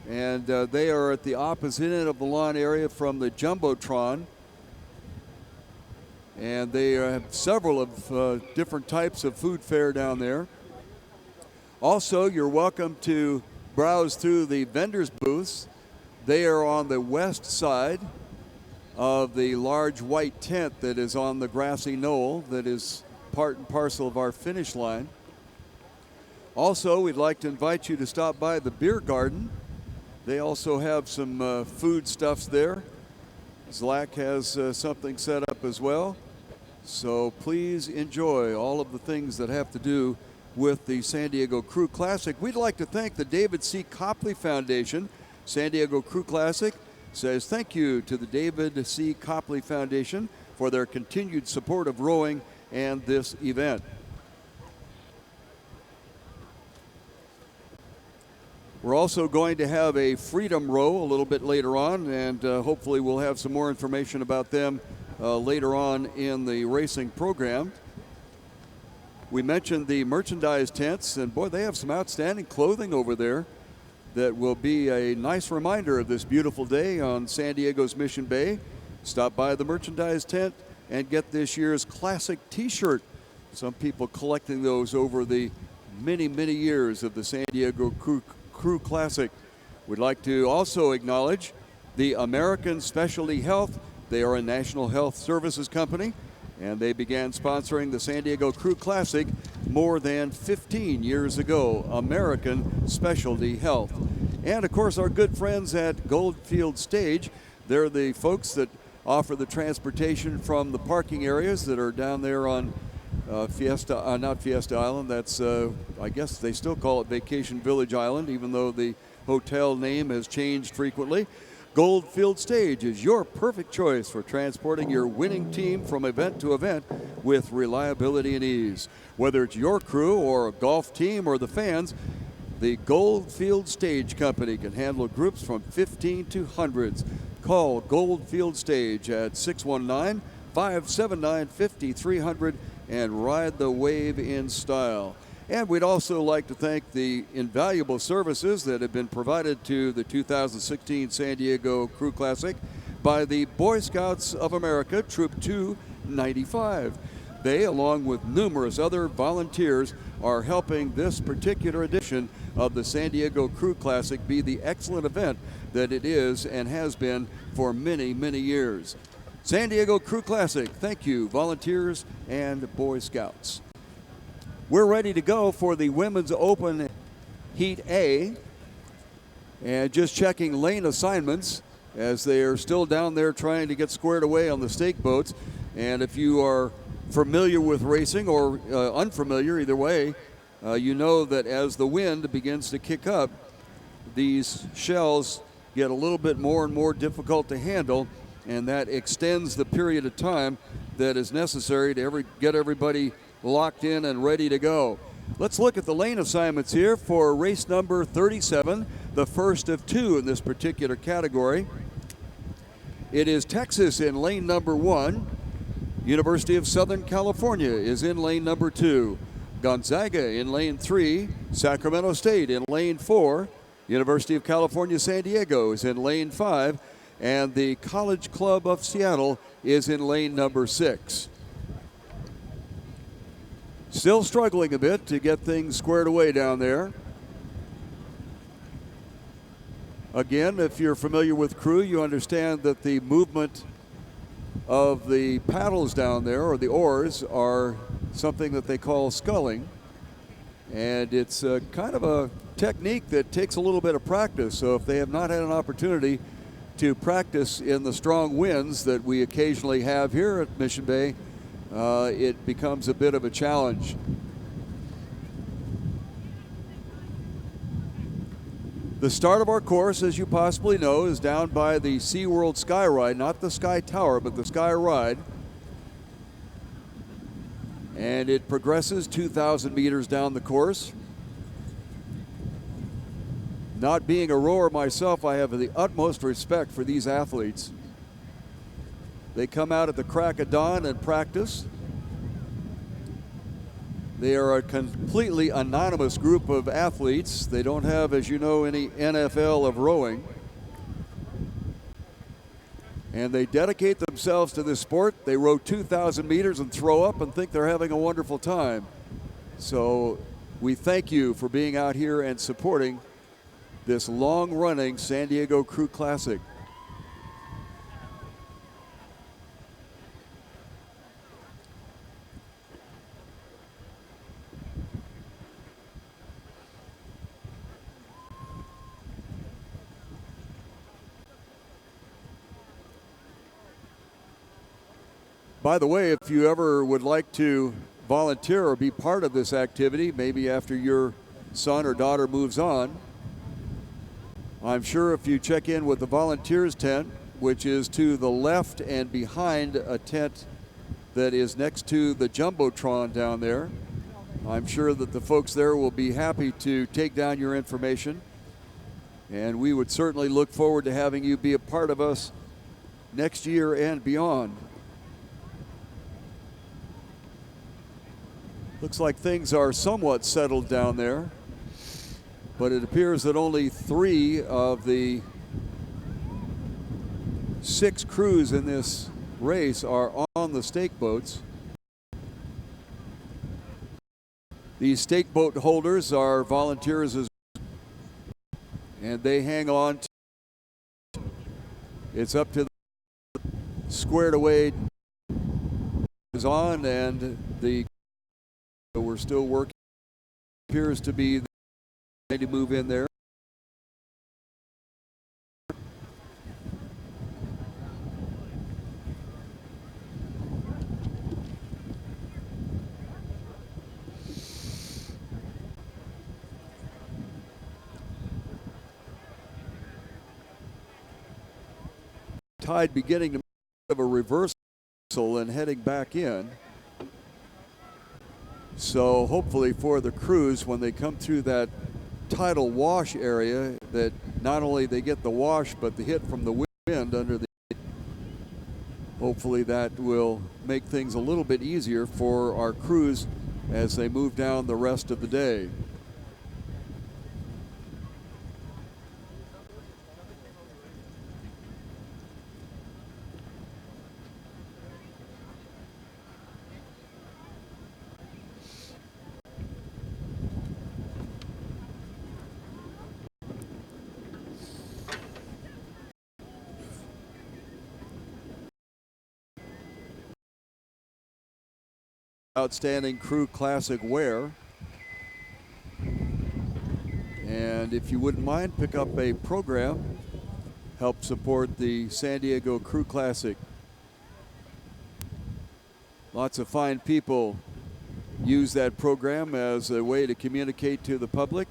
and they are at the opposite end of the lawn area from the Jumbotron. And they have several of different types of food fare down there. Also, you're welcome to browse through the vendors booths. They are on the west side of the large white tent that is on the grassy knoll that is part and parcel of our finish line. Also, we'd like to invite you to stop by the beer garden. They also have some food stuffs there. Zlack has something set up as well. So please enjoy all of the things that have to do with the San Diego Crew Classic. We'd like to thank the David C. Copley Foundation. San Diego Crew Classic says thank you to the David C. Copley Foundation for their continued support of rowing and this event. We're also going to have a Freedom Row a little bit later on, and hopefully we'll have some more information about them later on in the racing program. We mentioned the merchandise tents, and boy, they have some outstanding clothing over there that will be a nice reminder of this beautiful day on San Diego's Mission Bay. Stop by the merchandise tent and get this year's classic t-shirt. Some people collecting those over the many, many years of the San Diego Crew Classic. We'd like to also acknowledge the American Specialty Health. They are a national health services company, and they began sponsoring the San Diego Crew Classic more than 15 years ago. American Specialty Health. And of course, our good friends at Goldfield Stage. They're the folks that offer the transportation from the parking areas that are down there on not Fiesta Island. That's, I guess they still call it Vacation Village Island, even though the hotel name has changed frequently. Goldfield Stage is your perfect choice for transporting your winning team from event to event with reliability and ease. Whether it's your crew or a golf team or the fans, the Goldfield Stage Company can handle groups from 15 to hundreds. Call Goldfield Stage at 619-579-5300 and ride the wave in style. And we'd also like to thank the invaluable services that have been provided to the 2016 San Diego Crew Classic by the Boy Scouts of America, Troop 295. They, along with numerous other volunteers, are helping this particular edition of the San Diego Crew Classic be the excellent event that it is and has been for many, many years. San Diego Crew Classic, thank you, volunteers and Boy Scouts. We're ready to go for the Women's Open Heat A. And just checking lane assignments as they are still down there trying to get squared away on the stake boats. And if you are familiar with racing or unfamiliar, either way, you know that as the wind begins to kick up, these shells get a little bit more and more difficult to handle, and that extends the period of time that is necessary to get everybody locked in and ready to go. Let's look at the lane assignments here for race number 37, the first of two in this particular category. It is Texas in lane number 1. University of Southern California is in lane number 2. Gonzaga in lane 3. Sacramento State in lane 4. University of California San Diego is in lane 5. And the College Club of Seattle is in lane number 6. Still struggling a bit to get things squared away down there. Again, if you're familiar with crew, you understand that the movement of the paddles down there, or the oars, are something that they call sculling. And it's kind of a technique that takes a little bit of practice. So if they have not had an opportunity to practice in the strong winds that we occasionally have here at Mission Bay, it becomes a bit of a challenge. The start of our course, as you possibly know, is down by the SeaWorld Sky Ride, not the Sky Tower, but the Sky Ride. And it progresses 2,000 meters down the course. Not being a rower myself, I have the utmost respect for these athletes. They come out at the crack of dawn and practice. They are a completely anonymous group of athletes. They don't have, as you know, any NFL of rowing. And they dedicate themselves to this sport. They row 2,000 meters and throw up and think they're having a wonderful time. So we thank you for being out here and supporting this long-running San Diego Crew Classic. By the way, if you ever would like to volunteer or be part of this activity, maybe after your son or daughter moves on, I'm sure if you check in with the volunteers tent, which is to the left and behind a tent that is next to the Jumbotron down there, I'm sure that the folks there will be happy to take down your information. And we would certainly look forward to having you be a part of us next year and beyond. Looks like things are somewhat settled down there, but it appears that only 3 of the 6 crews in this race are on the stake boats. These stake boat holders are volunteers as well, and they hang on. It's up to the squared away is on, and the we're still working. Appears to be to move in there. Tide beginning to have a reversal and heading back in. So hopefully for the crews, when they come through that tidal wash area, that not only they get the wash, but the hit from the wind under the, hopefully that will make things a little bit easier for our crews as they move down the rest of the day. Outstanding Crew Classic wear. And if you wouldn't mind, pick up a program, help support the San Diego Crew Classic. Lots of fine people use that program as a way to communicate to the public,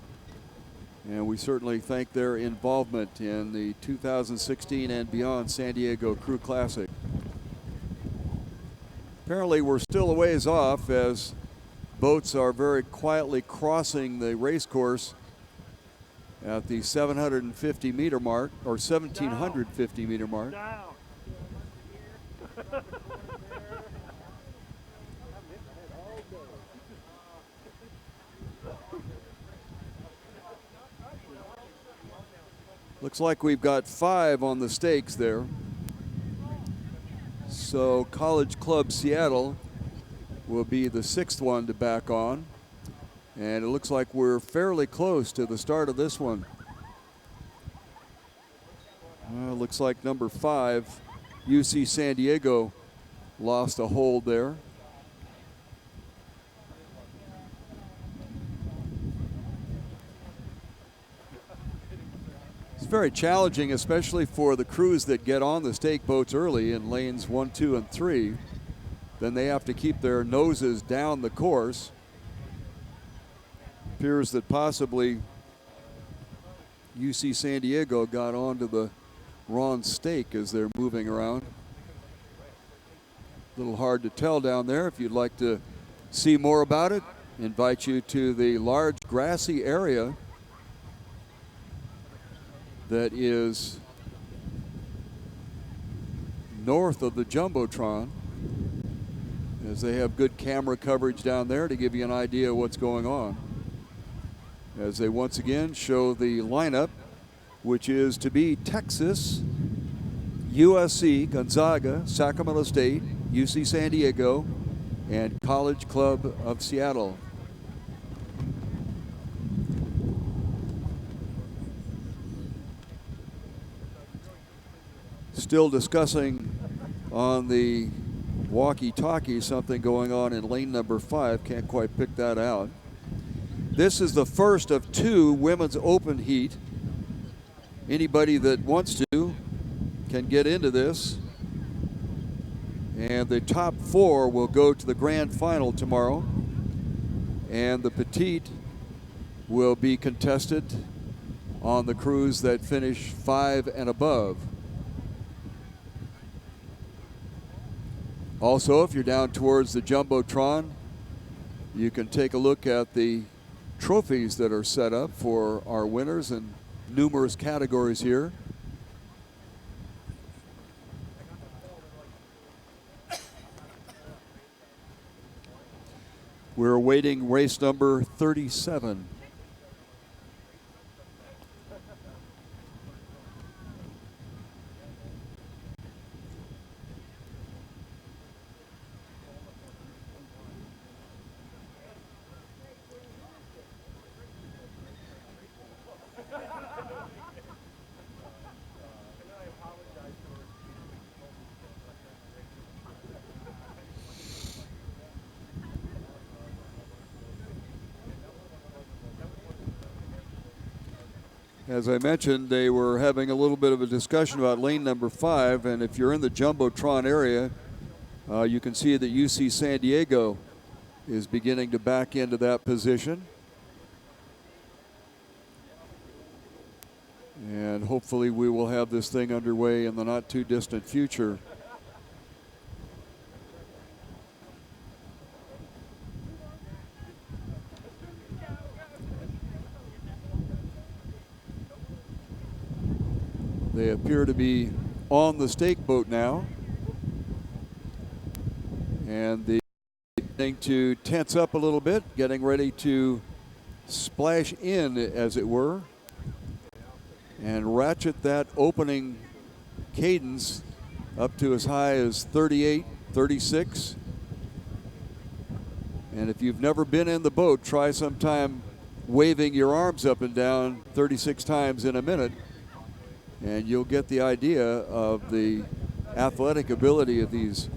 and we certainly thank their involvement in the 2016 and beyond San Diego Crew Classic. Apparently we're still a ways off as boats are very quietly crossing the race course at the 750 meter mark, or 1750 meter mark. Looks like we've got 5 on the stakes there. So College Club Seattle will be the 6th one to back on. And it looks like we're fairly close to the start of this one. Looks like number 5, UC San Diego, lost a hold there. It's very challenging, especially for the crews that get on the stake boats early in lanes 1, 2, and 3. Then they have to keep their noses down the course. Appears that possibly UC San Diego got onto the wrong stake as they're moving around. A little hard to tell down there. If you'd like to see more about it, invite you to the large grassy area that is north of the Jumbotron, as they have good camera coverage down there to give you an idea of what's going on. As they once again show the lineup, which is to be Texas, USC, Gonzaga, Sacramento State, UC San Diego, and College Club of Seattle. Still discussing on the walkie-talkie something going on in lane number 5. Can't quite pick that out. This is the first of 2 women's open heat. Anybody that wants to can get into this. And the top 4 will go to the grand final tomorrow. And the petite will be contested on the crews that finish 5 and above. Also, if you're down towards the Jumbotron, you can take a look at the trophies that are set up for our winners in numerous categories here. We're awaiting race number 37. As I mentioned, they were having a little bit of a discussion about lane number 5, and if you're in the Jumbotron area, you can see that UC San Diego is beginning to back into that position. And hopefully we will have this thing underway in the not too distant future. They appear to be on the stake boat now. And the beginning to tense up a little bit, getting ready to splash in, as it were, and ratchet that opening cadence up to as high as 38, 36. And if you've never been in the boat, try sometime waving your arms up and down 36 times in a minute, and you'll get the idea of the athletic ability of these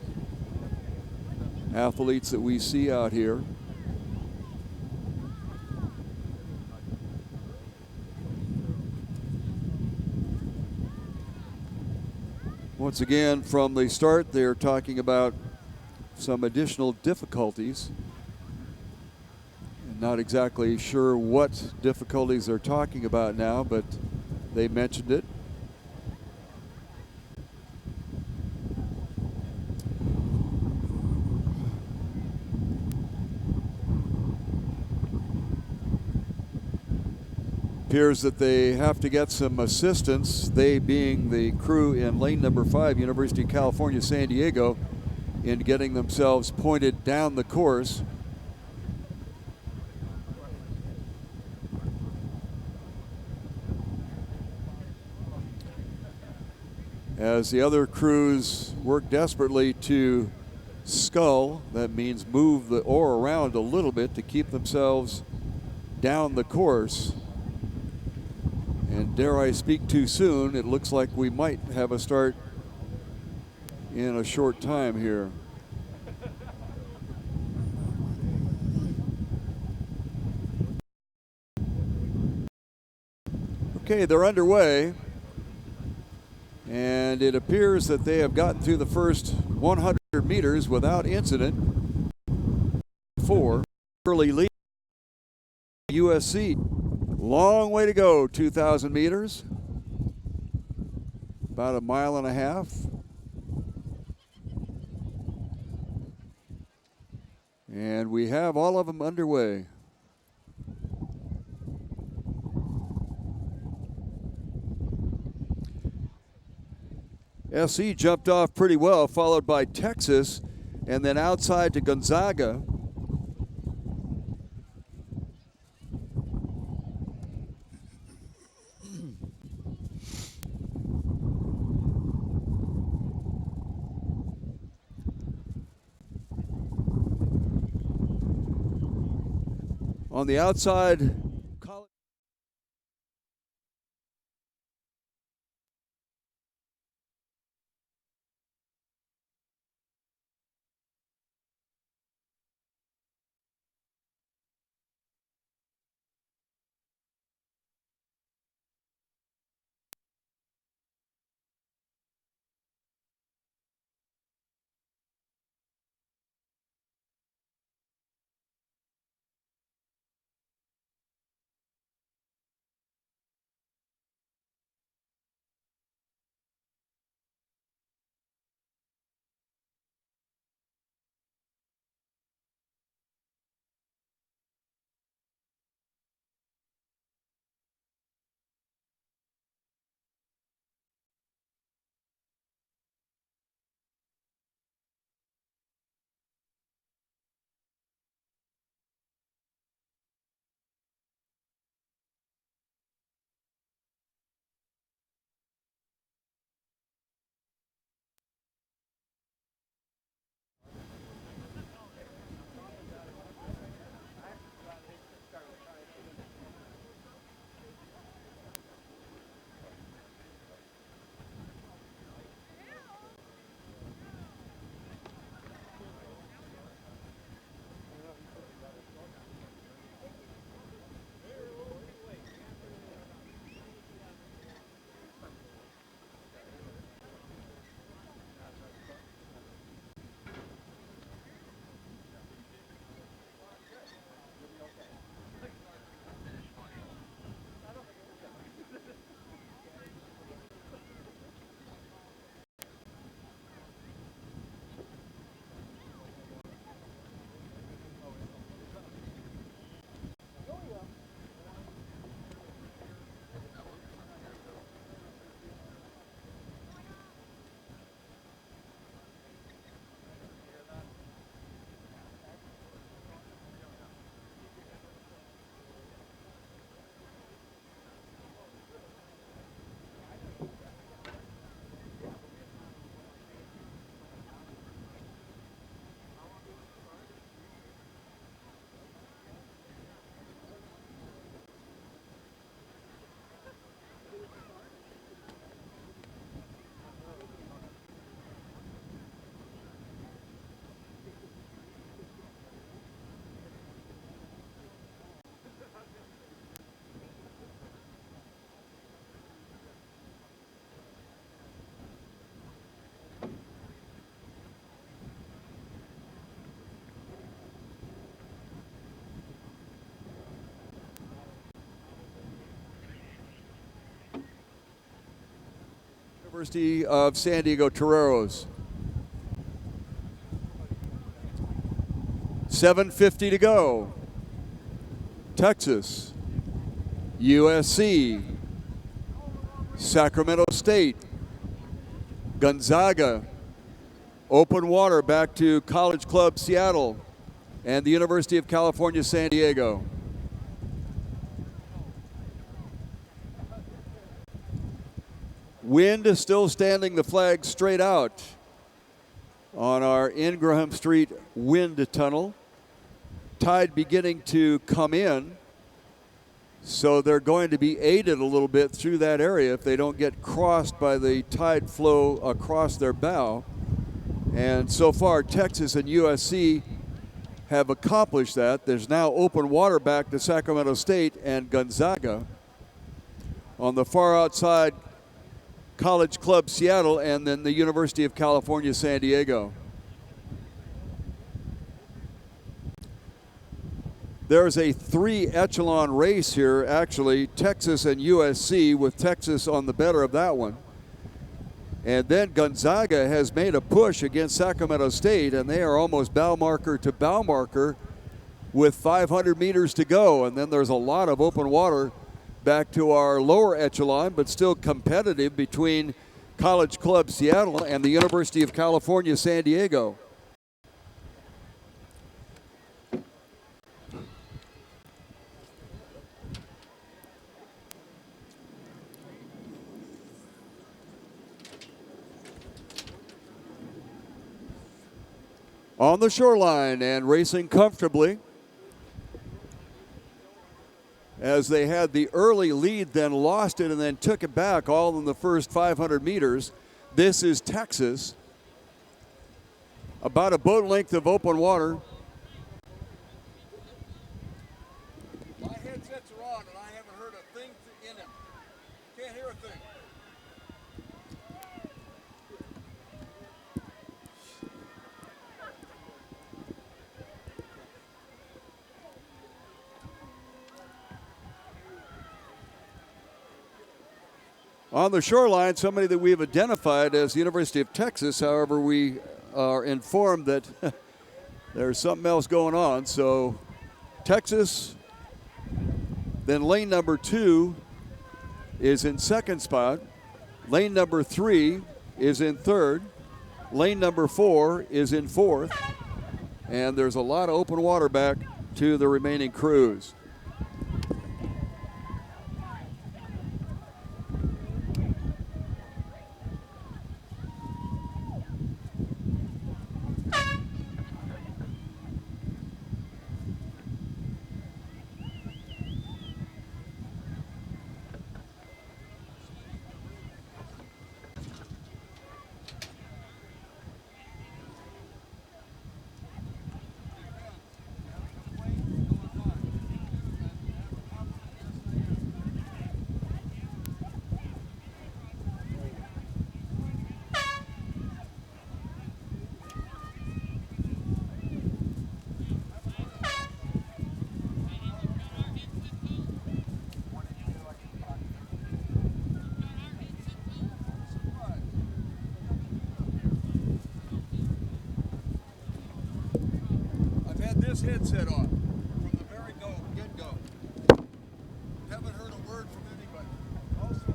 athletes that we see out here. Once again, from the start, they're talking about some additional difficulties. And not exactly sure what difficulties they're talking about now, but they mentioned it. Appears that they have to get some assistance, they being the crew in lane number 5, University of California, San Diego, in getting themselves pointed down the course. As the other crews work desperately to scull, that means move the oar around a little bit to keep themselves down the course. And dare I speak too soon, it looks like we might have a start in a short time here. Okay, they're underway. And it appears that they have gotten through the first 100 meters without incident. 4 early lead USC. Long way to go, 2,000 meters. About a mile and a half. And we have all of them underway. SC jumped off pretty well, followed by Texas, and then outside to Gonzaga. On the outside, University of San Diego Toreros. 7:50 to go. Texas, USC, Sacramento State, Gonzaga, Open Water back to College Club Seattle, and the University of California, San Diego. Wind is still standing the flag straight out on our Ingraham Street wind tunnel. Tide beginning to come in, so they're going to be aided a little bit through that area if they don't get crossed by the tide flow across their bow. And so far, Texas and USC have accomplished that. There's now open water back to Sacramento State and Gonzaga. On the far outside, College Club Seattle, and then the University of California, San Diego. There's a 3-echelon race here, actually, Texas and USC, with Texas on the better of that one. And then Gonzaga has made a push against Sacramento State, and they are almost bow marker to bow marker with 500 meters to go. And then there's a lot of open water back to our lower echelon, but still competitive between College Club Seattle and the University of California, San Diego. On the shoreline and racing comfortably as they had the early lead, then lost it and then took it back all in the first 500 meters. This is Texas. About a boat length of open water. My headsets are on and I haven't heard a thing in them. Can't hear a thing. On the shoreline, somebody that we've identified as the University of Texas. However, we are informed that there's something else going on. So Texas, then lane number 2 is in second spot. Lane number 3 is in third. Lane number 4 is in fourth. And there's a lot of open water back to the remaining crews. This headset on from the very get-go. Haven't heard a word from anybody. Also,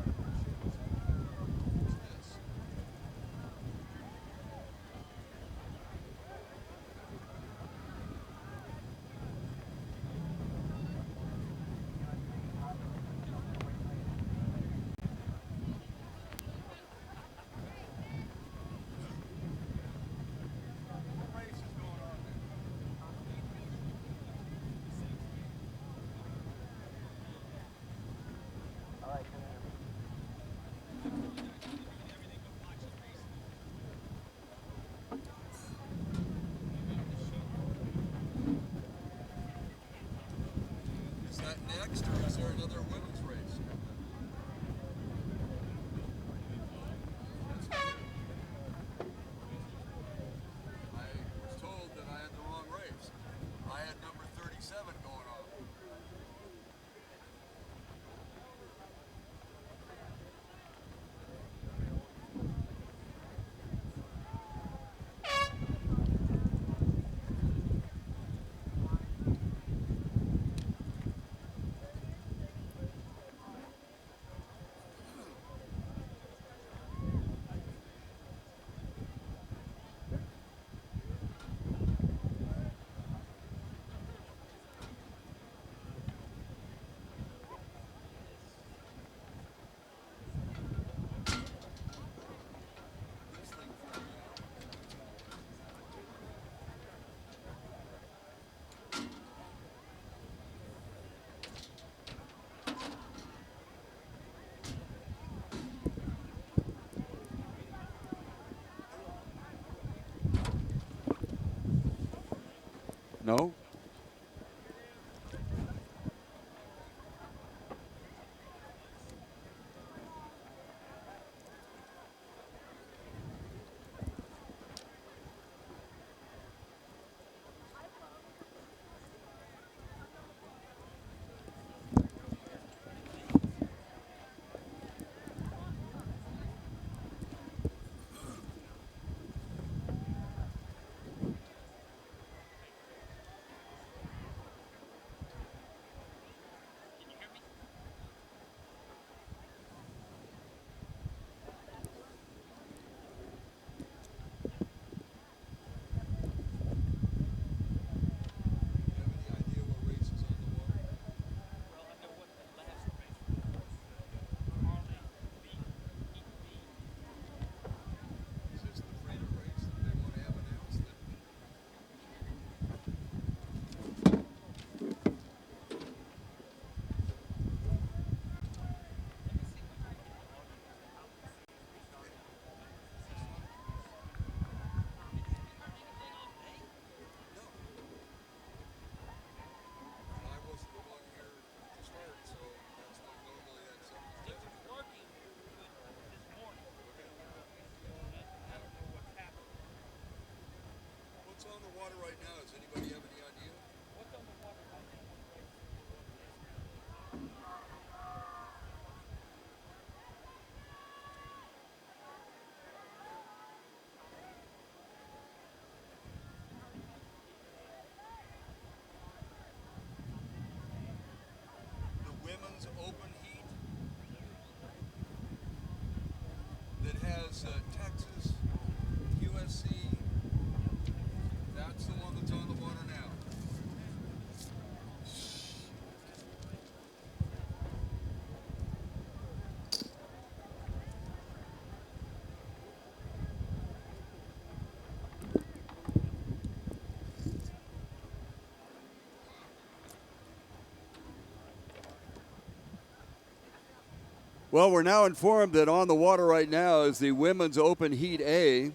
next, or is there another women's race? I was told that I had the wrong race. I had number 37 going on. No? right now? Does anybody have any idea? The women's open heat that has Texas, USC. That's the one that's on the water now. Well, we're now informed that on the water right now is the women's open heat A.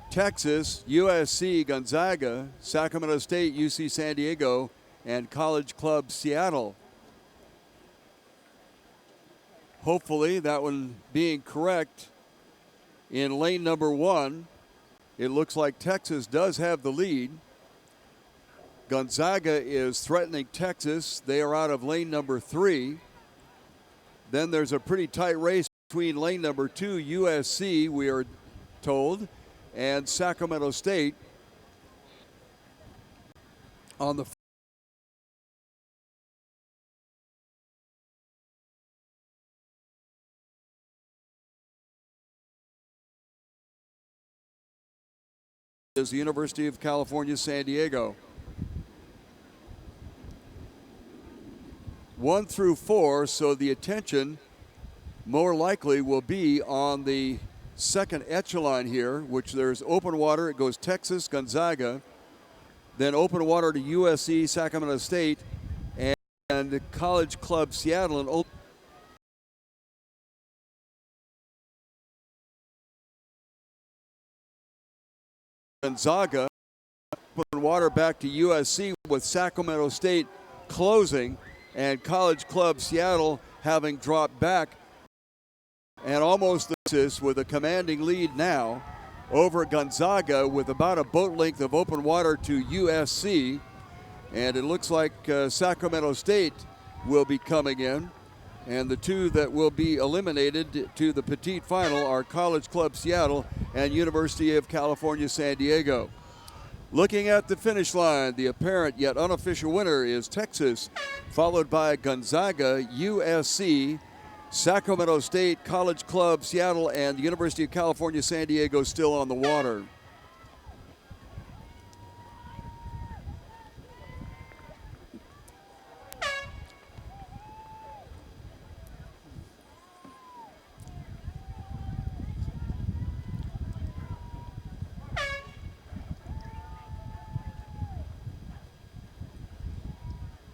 Texas, USC, Gonzaga, Sacramento State, UC San Diego, and College Club Seattle. Hopefully, that one being correct. In lane number 1, it looks like Texas does have the lead. Gonzaga is threatening Texas. They are out of lane number 3. Then there's a pretty tight race between lane number 2, USC, we are told, and Sacramento State. On the is the University of California, San Diego. 1 through 4, so the attention more likely will be on the second echelon here, which there's open water. It goes Texas, Gonzaga, then open water to USC, Sacramento State, and College Club Seattle. And Gonzaga, open water back to USC, with Sacramento State closing, and College Club Seattle having dropped back and almost this with a commanding lead now over Gonzaga, with about a boat length of open water to USC. And it looks like Sacramento State will be coming in, and the two that will be eliminated to the petite final are College Club Seattle and University of California, San Diego. Looking at the finish line, the apparent yet unofficial winner is Texas, followed by Gonzaga, USC, Sacramento State, College Club Seattle, and the University of California, San Diego still on the water.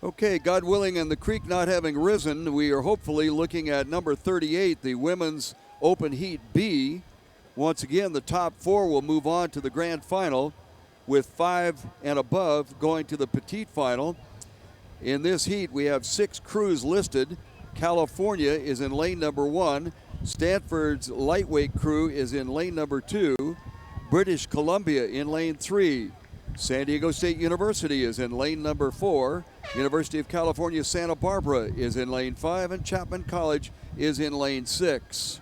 Okay, God willing, and the creek not having risen, we are hopefully looking at number 38, the women's open heat B. Once again, the top 4 will move on to the grand final, with 5 and above going to the petite final. In this heat, we have 6 crews listed. California is in lane number 1. Stanford's lightweight crew is in lane number 2. British Columbia in lane 3. San Diego State University is in lane number 4. University of California, Santa Barbara is in lane 5, and Chapman College is in lane 6.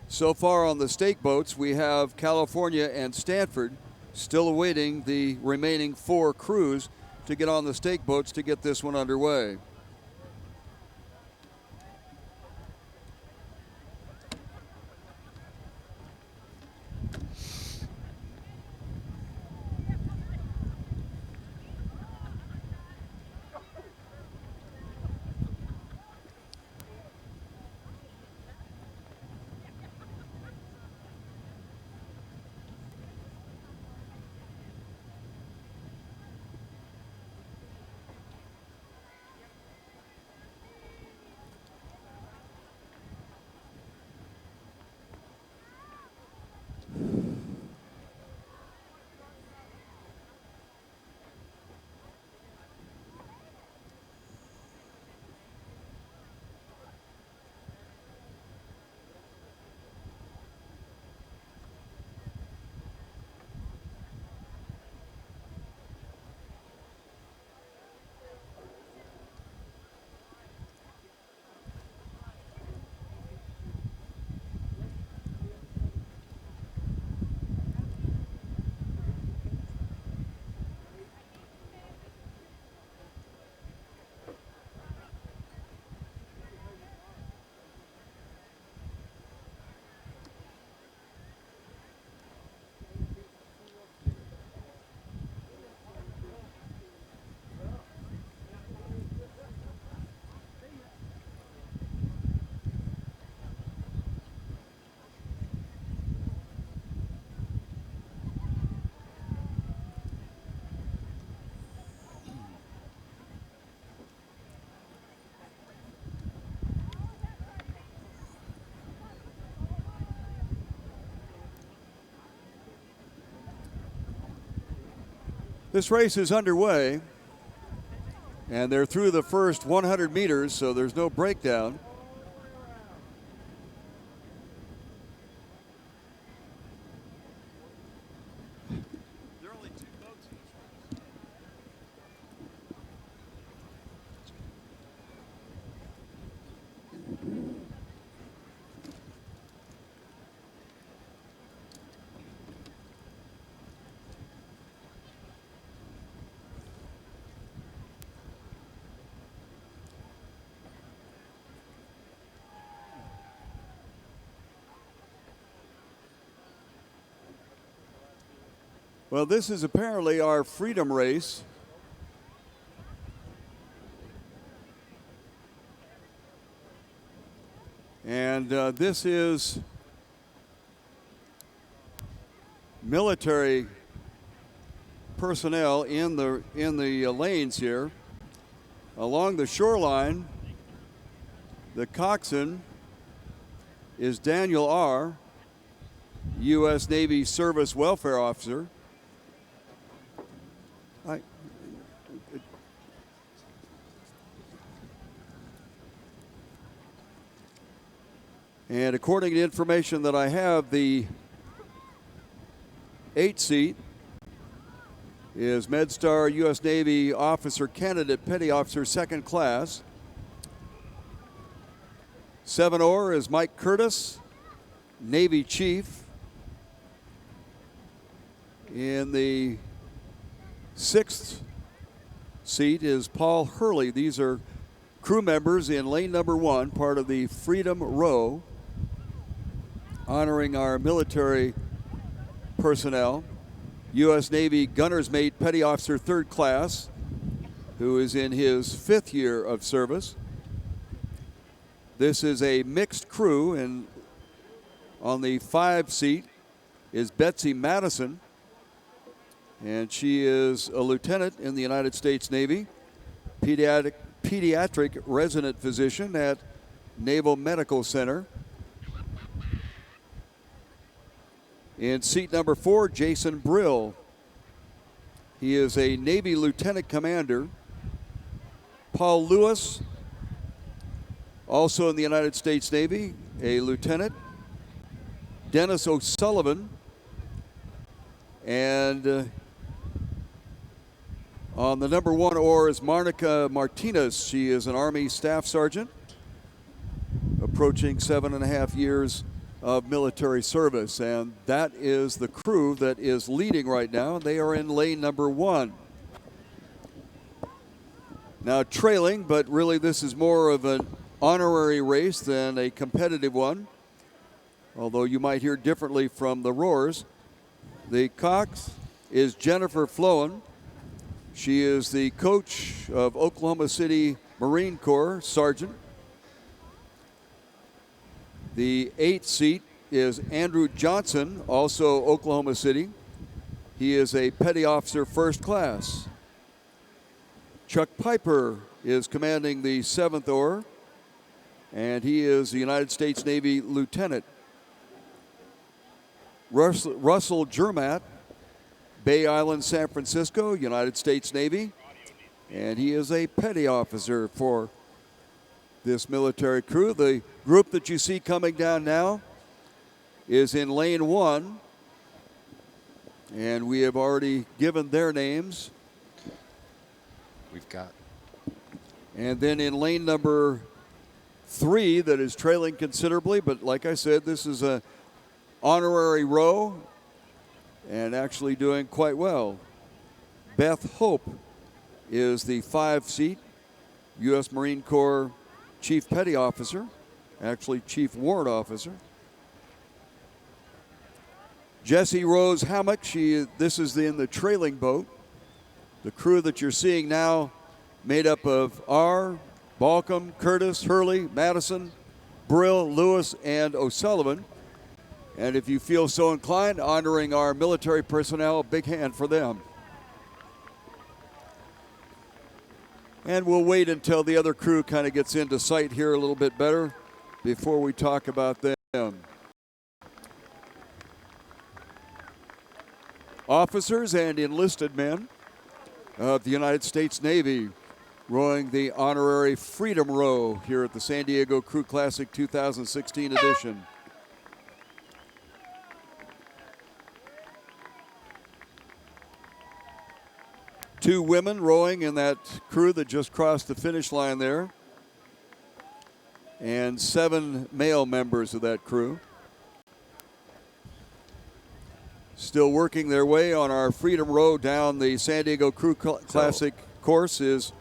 So far on the stake boats, we have California and Stanford still awaiting the remaining 4 crews to get on the stake boats to get this one underway. This race is underway, and they're through the first 100 meters, so there's no breakdown. There are only 2 boats in this race. Well, this is apparently our freedom race. And this is military personnel in the lanes here. Along the shoreline, the coxswain is Daniel R., U.S. Navy Service Welfare Officer. And according to information that I have, the 8 seat is MedStar U.S. Navy Officer Candidate Petty Officer 2nd Class. 7 oar is Mike Curtis, Navy Chief. In the 6th seat is Paul Hurley. These are crew members in lane number 1, part of the Freedom Row, honoring our military personnel. U.S. Navy Gunner's Mate Petty Officer 3rd Class, who is in his 5th year of service. This is a mixed crew, and on the 5 seat is Betsy Madison, and she is a lieutenant in the United States Navy, pediatric resident physician at Naval Medical Center. In seat number 4, Jason Brill. He is a Navy Lieutenant Commander. Paul Lewis, also in the United States Navy, a lieutenant. Dennis O'Sullivan, and on the number 1 oar is Marnica Martinez. She is an Army Staff Sergeant, approaching 7.5 years of military service, and that is the crew that is leading right now. They are in lane number 1. Now trailing, but really this is more of an honorary race than a competitive one, although you might hear differently from the rowers. The cox is Jennifer Flowen. She is the coach of Oklahoma City Marine Corps Sergeant. The 8th seat is Andrew Johnson, also Oklahoma City. He is a Petty Officer 1st Class. Chuck Piper is commanding the 7th oar, and he is the United States Navy Lieutenant. Russell Germatt, Bay Island, San Francisco, United States Navy, and he is a Petty Officer for this military crew. The group that you see coming down now is in lane 1, and we have already given their names. We've got. And then in lane number 3, that is trailing considerably, but like I said, this is a honorary row and actually doing quite well. Beth Hope is the 5 seat U.S. Marine Corps Chief Petty Officer, actually Chief Warrant Officer. Jessie Rose Hammock, this is in the trailing boat. The crew that you're seeing now made up of R., Balcom, Curtis, Hurley, Madison, Brill, Lewis, and O'Sullivan. And if you feel so inclined, honoring our military personnel, a big hand for them. And we'll wait until the other crew kind of gets into sight here a little bit better before we talk about them. Officers and enlisted men, of the United States Navy, rowing the honorary Freedom Row here at the San Diego Crew Classic 2016 edition. Two women rowing in that crew that just crossed the finish line there, and 7 male members of that crew. Still working their way on our Freedom Row down the San Diego Crew Classic course is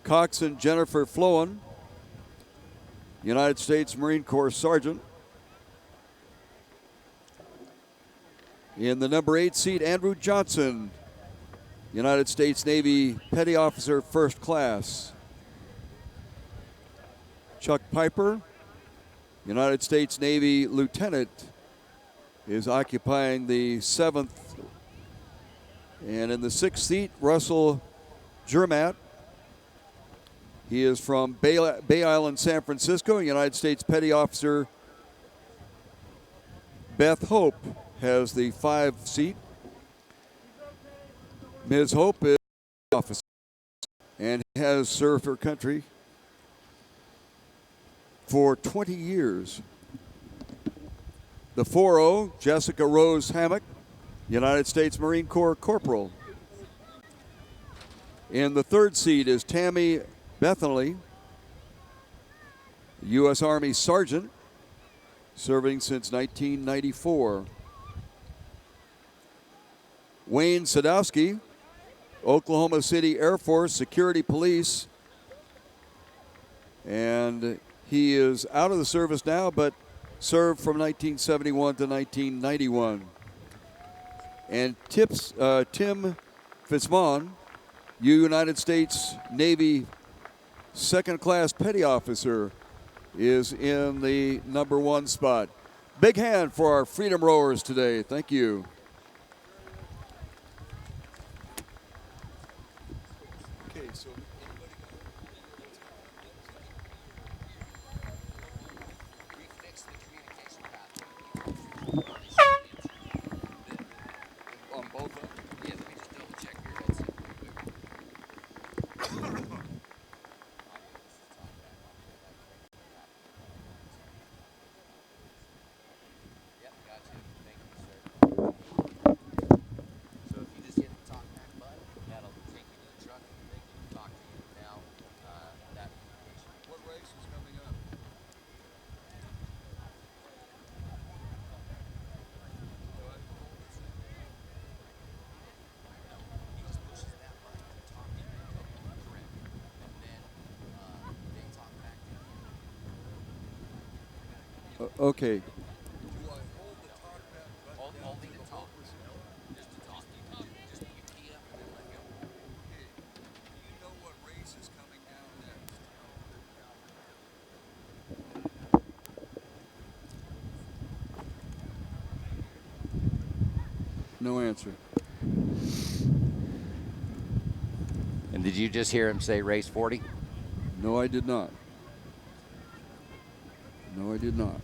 Coxswain Jennifer Flowen, United States Marine Corps Sergeant. In the number 8 seat, Andrew Johnson, United States Navy Petty Officer First Class. Chuck Piper, United States Navy Lieutenant, is occupying the 7th. And in the 6th seat, Russell Germat. He is from Bay Island, San Francisco. United States Petty Officer Beth Hope has the 5 seat. Ms. Hope is officer and has served her country for 20 years. The 4-0, Jessica Rose Hammock, United States Marine Corps Corporal. In the 3rd seat is Tammy Bethany, U.S. Army Sergeant, serving since 1994. Wayne Sadowski, Oklahoma City Air Force Security Police, and he is out of the service now, but served from 1971 to 1991. And Tim Fitzmon, United States Navy 2nd Class Petty Officer, is in the number 1 spot. Big hand for our Freedom Rowers today. Thank you. Okay, so We fixed the communication path. On both of them? Yeah, let me just double check your headset real quick. Yep, gotcha. Thank you, sir. So if you just hit the talk back button, that'll take you to the truck and they can talk to you now. That communication. What race is coming up? He just pushes that button to talk to you. Correct. And then they talk back to you. okay. Do I hold the talk back button down Holding to the the talk. whole personnel? Just to talk. Just you key up and then let go. Okay. Do you know what race is coming down next? No answer. And did you just hear him say race 40? No, I did not. No, I did not.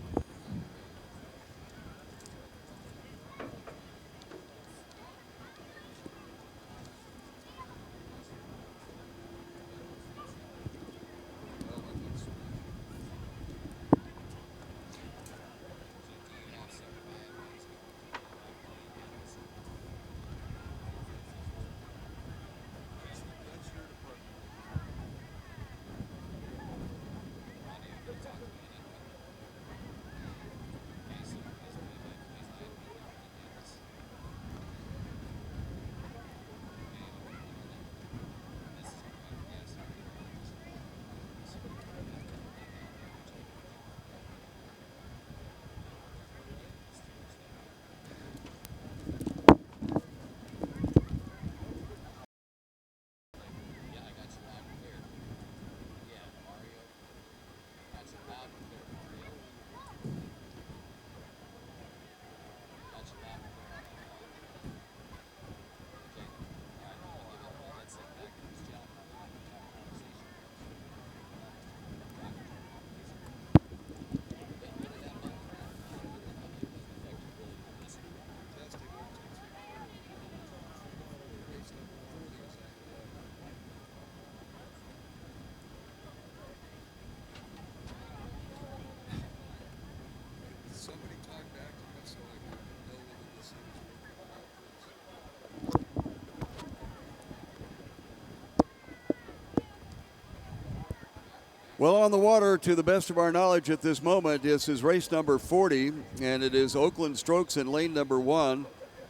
Well, on the water, to the best of our knowledge at this moment, this is race number 40, and it is Oakland Strokes in lane number 1,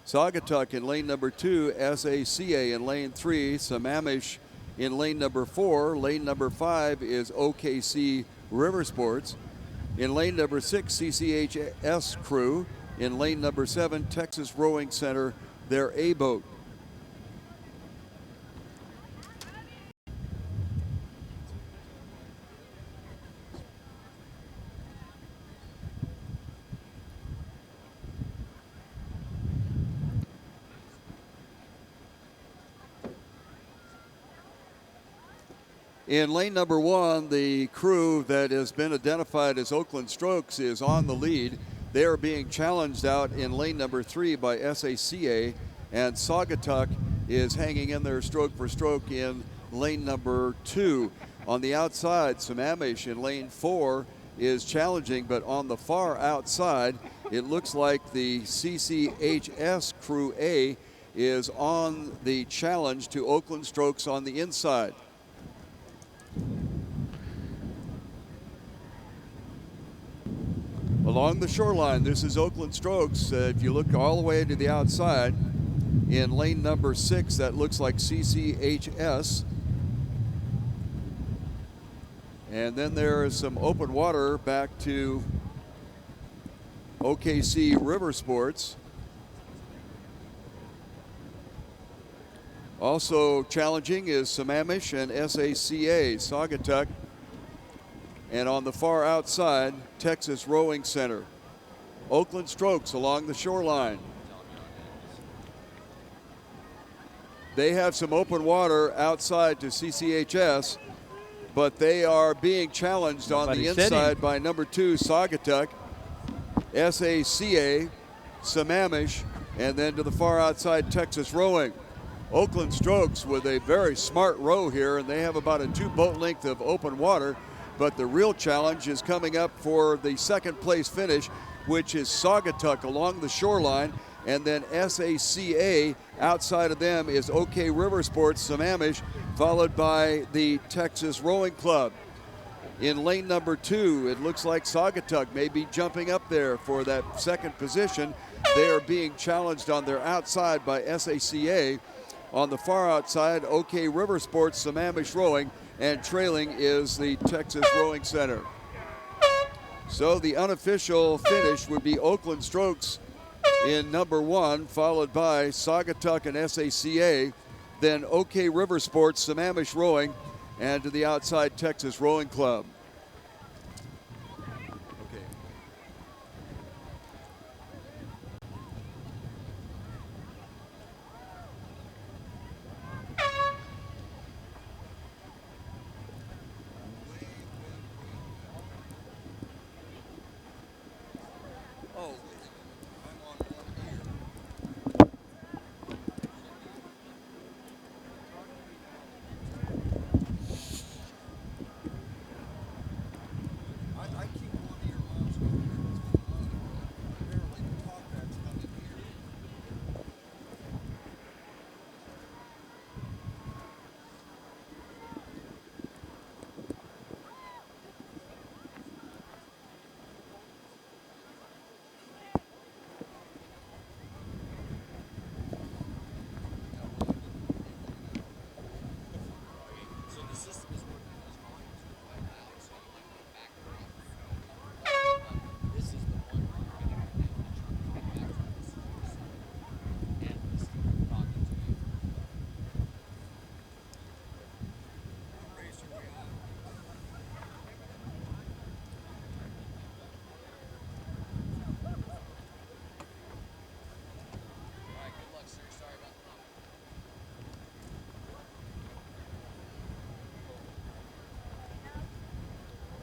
Saugatuck in lane number 2, SACA in lane 3, Sammamish in lane number 4. Lane number 5 is OKC River Sports. In lane number 6, CCHS Crew. In lane number 7, Texas Rowing Center, their A-boat. In lane number 1, the crew that has been identified as Oakland Strokes is on the lead. They are being challenged out in lane number 3 by SACA, and Saugatuck is hanging in there stroke for stroke in lane number 2. On the outside, Sammamish in lane 4 is challenging, but on the far outside, it looks like the CCHS Crew A is on the challenge to Oakland Strokes on the inside. Along the shoreline, this is Oakland Strokes. If you look all the way to the outside, in lane number 6, that looks like CCHS. And then there is some open water back to OKC River Sports. Also challenging is Sammamish and SACA, Saugatuck. And on the far outside, Texas Rowing Center. Oakland Strokes along the shoreline. They have some open water outside to CCHS, but they are being challenged on the inside by number 2, Saugatuck, SACA, Sammamish, and then to the far outside, Texas Rowing. Oakland Strokes with a very smart row here, and they have about a 2-boat length of open water. But the real challenge is coming up for the second place finish, which is Saugatuck along the shoreline, and then SACA outside of them is OK River Sports, Sammamish, followed by the Texas Rowing Club. In lane number 2, it looks like Saugatuck may be jumping up there for that second position. They are being challenged on their outside by SACA. On the far outside, OK River Sports, Sammamish Rowing, and trailing is the Texas Rowing Center. So the unofficial finish would be Oakland Strokes in number 1, followed by Saugatuck and SACA, then OK River Sports, Sammamish Rowing, and to the outside, Texas Rowing Club.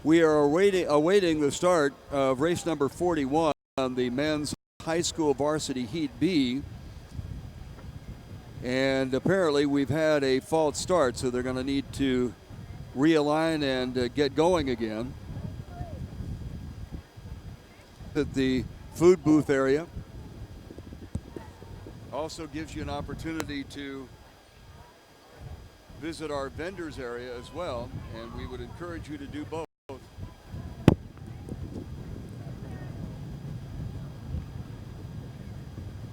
We are awaiting the start of race number 41 on the men's high school varsity heat B. And apparently we've had a false start, so they're going to need to realign and get going again. At the food booth area. Also gives you an opportunity to visit our vendors area as well, and we would encourage you to do both.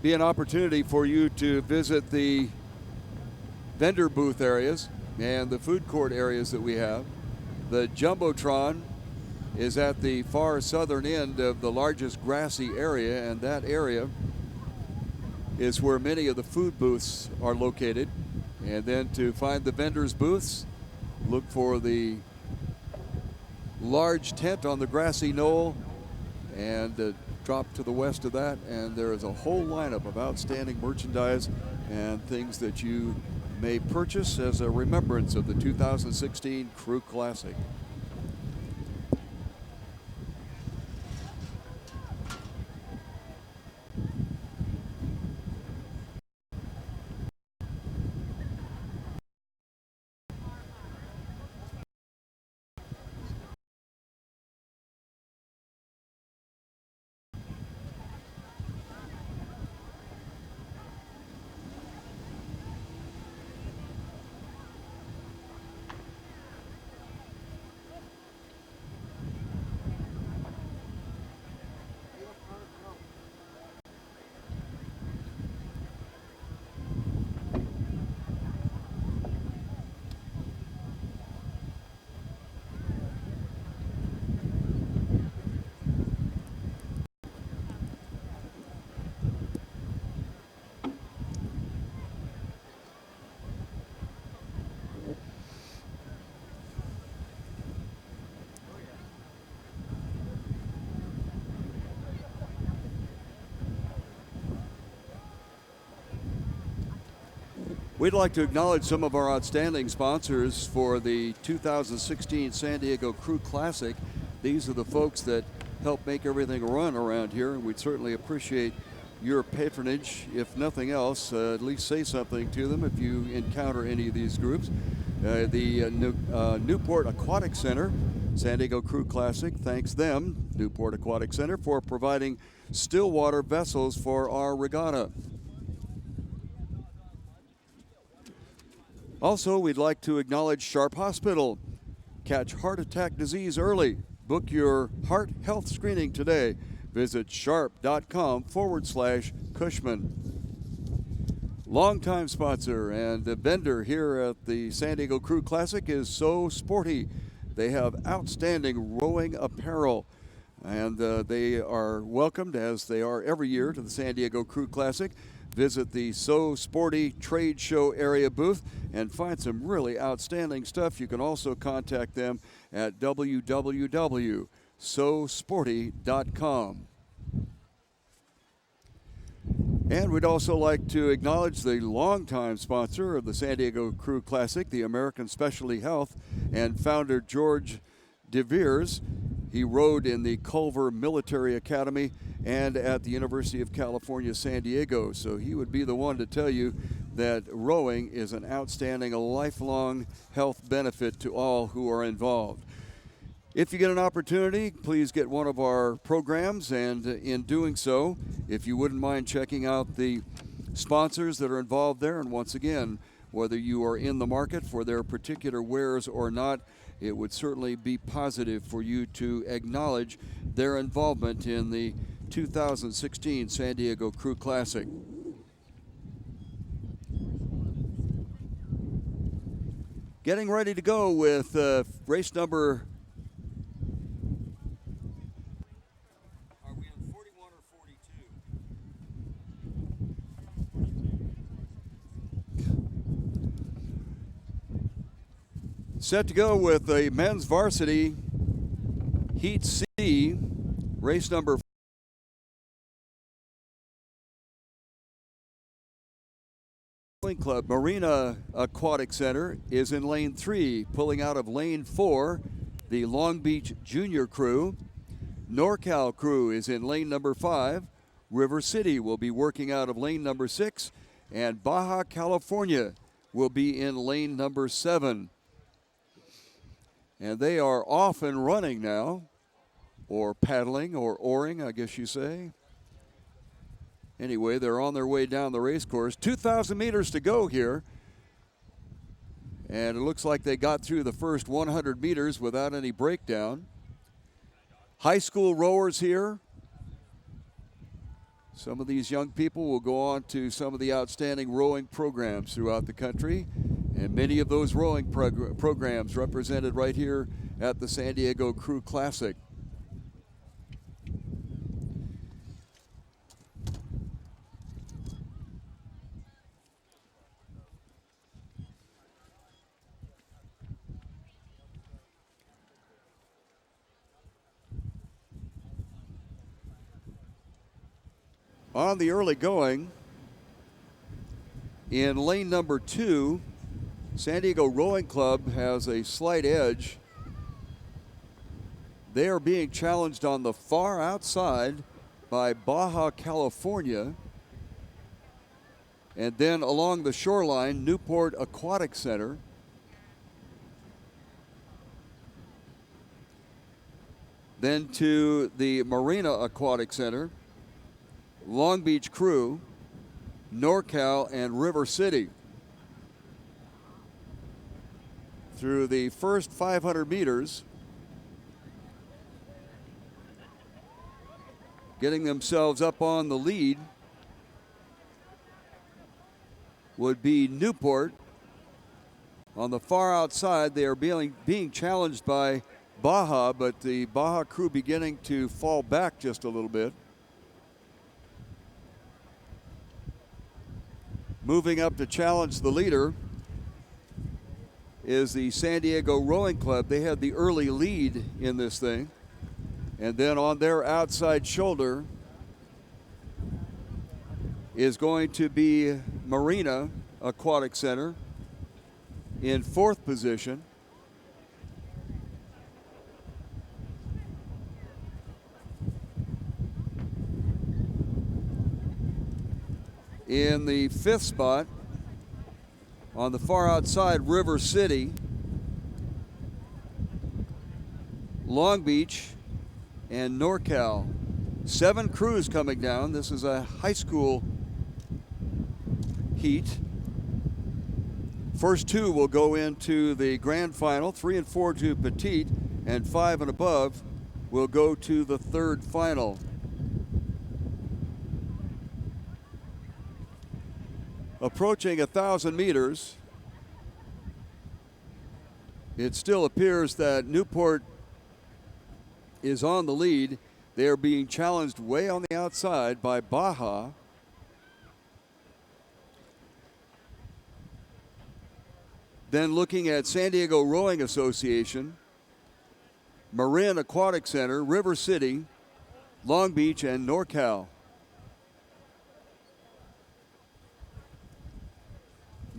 Be an opportunity for you to visit the vendor booth areas and the food court areas that we have. The Jumbotron is at the far southern end of the largest grassy area, and that area is where many of the food booths are located. And then to find the vendors booths, look for the large tent on the grassy knoll and drop to the west of that, and there is a whole lineup of outstanding merchandise and things that you may purchase as a remembrance of the 2016 Crew Classic. We'd like to acknowledge some of our outstanding sponsors for the 2016 San Diego Crew Classic. These are the folks that help make everything run around here, and we'd certainly appreciate your patronage. If nothing else, at least say something to them if you encounter any of these groups. The Newport Aquatic Center, San Diego Crew Classic, thanks them, Newport Aquatic Center, for providing still water vessels for our regatta. Also, we'd like to acknowledge Sharp Hospital. Catch heart attack disease early. Book your heart health screening today. Visit sharp.com/Cushman. Longtime sponsor and a vendor here at the San Diego Crew Classic is So Sporty. They have outstanding rowing apparel, and they are welcomed, as they are every year, to the San Diego Crew Classic. Visit the So Sporty Trade Show area booth and find some really outstanding stuff. You can also contact them at www.sosporty.com. And we'd also like to acknowledge the longtime sponsor of the San Diego Crew Classic, the American Specialty Health, and founder George DeVeers. He rowed in the Culver Military Academy and at the University of California, San Diego. So he would be the one to tell you that rowing is an outstanding, lifelong health benefit to all who are involved. If you get an opportunity, please get one of our programs, and in doing so, if you wouldn't mind checking out the sponsors that are involved there, and once again, whether you are in the market for their particular wares or not, it would certainly be positive for you to acknowledge their involvement in the 2016 San Diego Crew Classic. Getting ready to go with race number... Are we on 41 or 42? Set to go with the men's varsity Heat C, race number 4. Club Marina Aquatic Center is in lane 3, pulling out of lane 4, the Long Beach Junior Crew. NorCal Crew is in lane number 5. River City will be working out of lane number 6, and Baja California will be in lane number 7. And they are off and running now, or paddling, or oaring, I guess you say. Anyway, they're on their way down the race course. 2,000 meters to go here. And it looks like they got through the first 100 meters without any breakdown. High school rowers here. Some of these young people will go on to some of the outstanding rowing programs throughout the country. And many of those rowing programs represented right here at the San Diego Crew Classic. On the early going, in lane number 2, San Diego Rowing Club has a slight edge. They are being challenged on the far outside by Baja California. And then along the shoreline, Newport Aquatic Center. Then to the Marina Aquatic Center, Long Beach Crew, NorCal, and River City. Through the first 500 meters, getting themselves up on the lead would be Newport. On the far outside, they are being challenged by Baja, but the Baja crew beginning to fall back just a little bit. Moving up to challenge the leader is the San Diego Rowing Club. They had the early lead in this thing. And then on their outside shoulder is going to be Marina Aquatic Center in 4th position. In the 5th spot, on the far outside, River City, Long Beach, and NorCal. 7 crews coming down. This is a high school heat. First 2 will go into the grand final. 3 and 4 to Petite, and 5 and above will go to the 3rd final. Approaching 1,000 meters, it still appears that Newport is on the lead. They are being challenged way on the outside by Baja. Then looking at San Diego Rowing Association, Marin Aquatic Center, River City, Long Beach, and NorCal.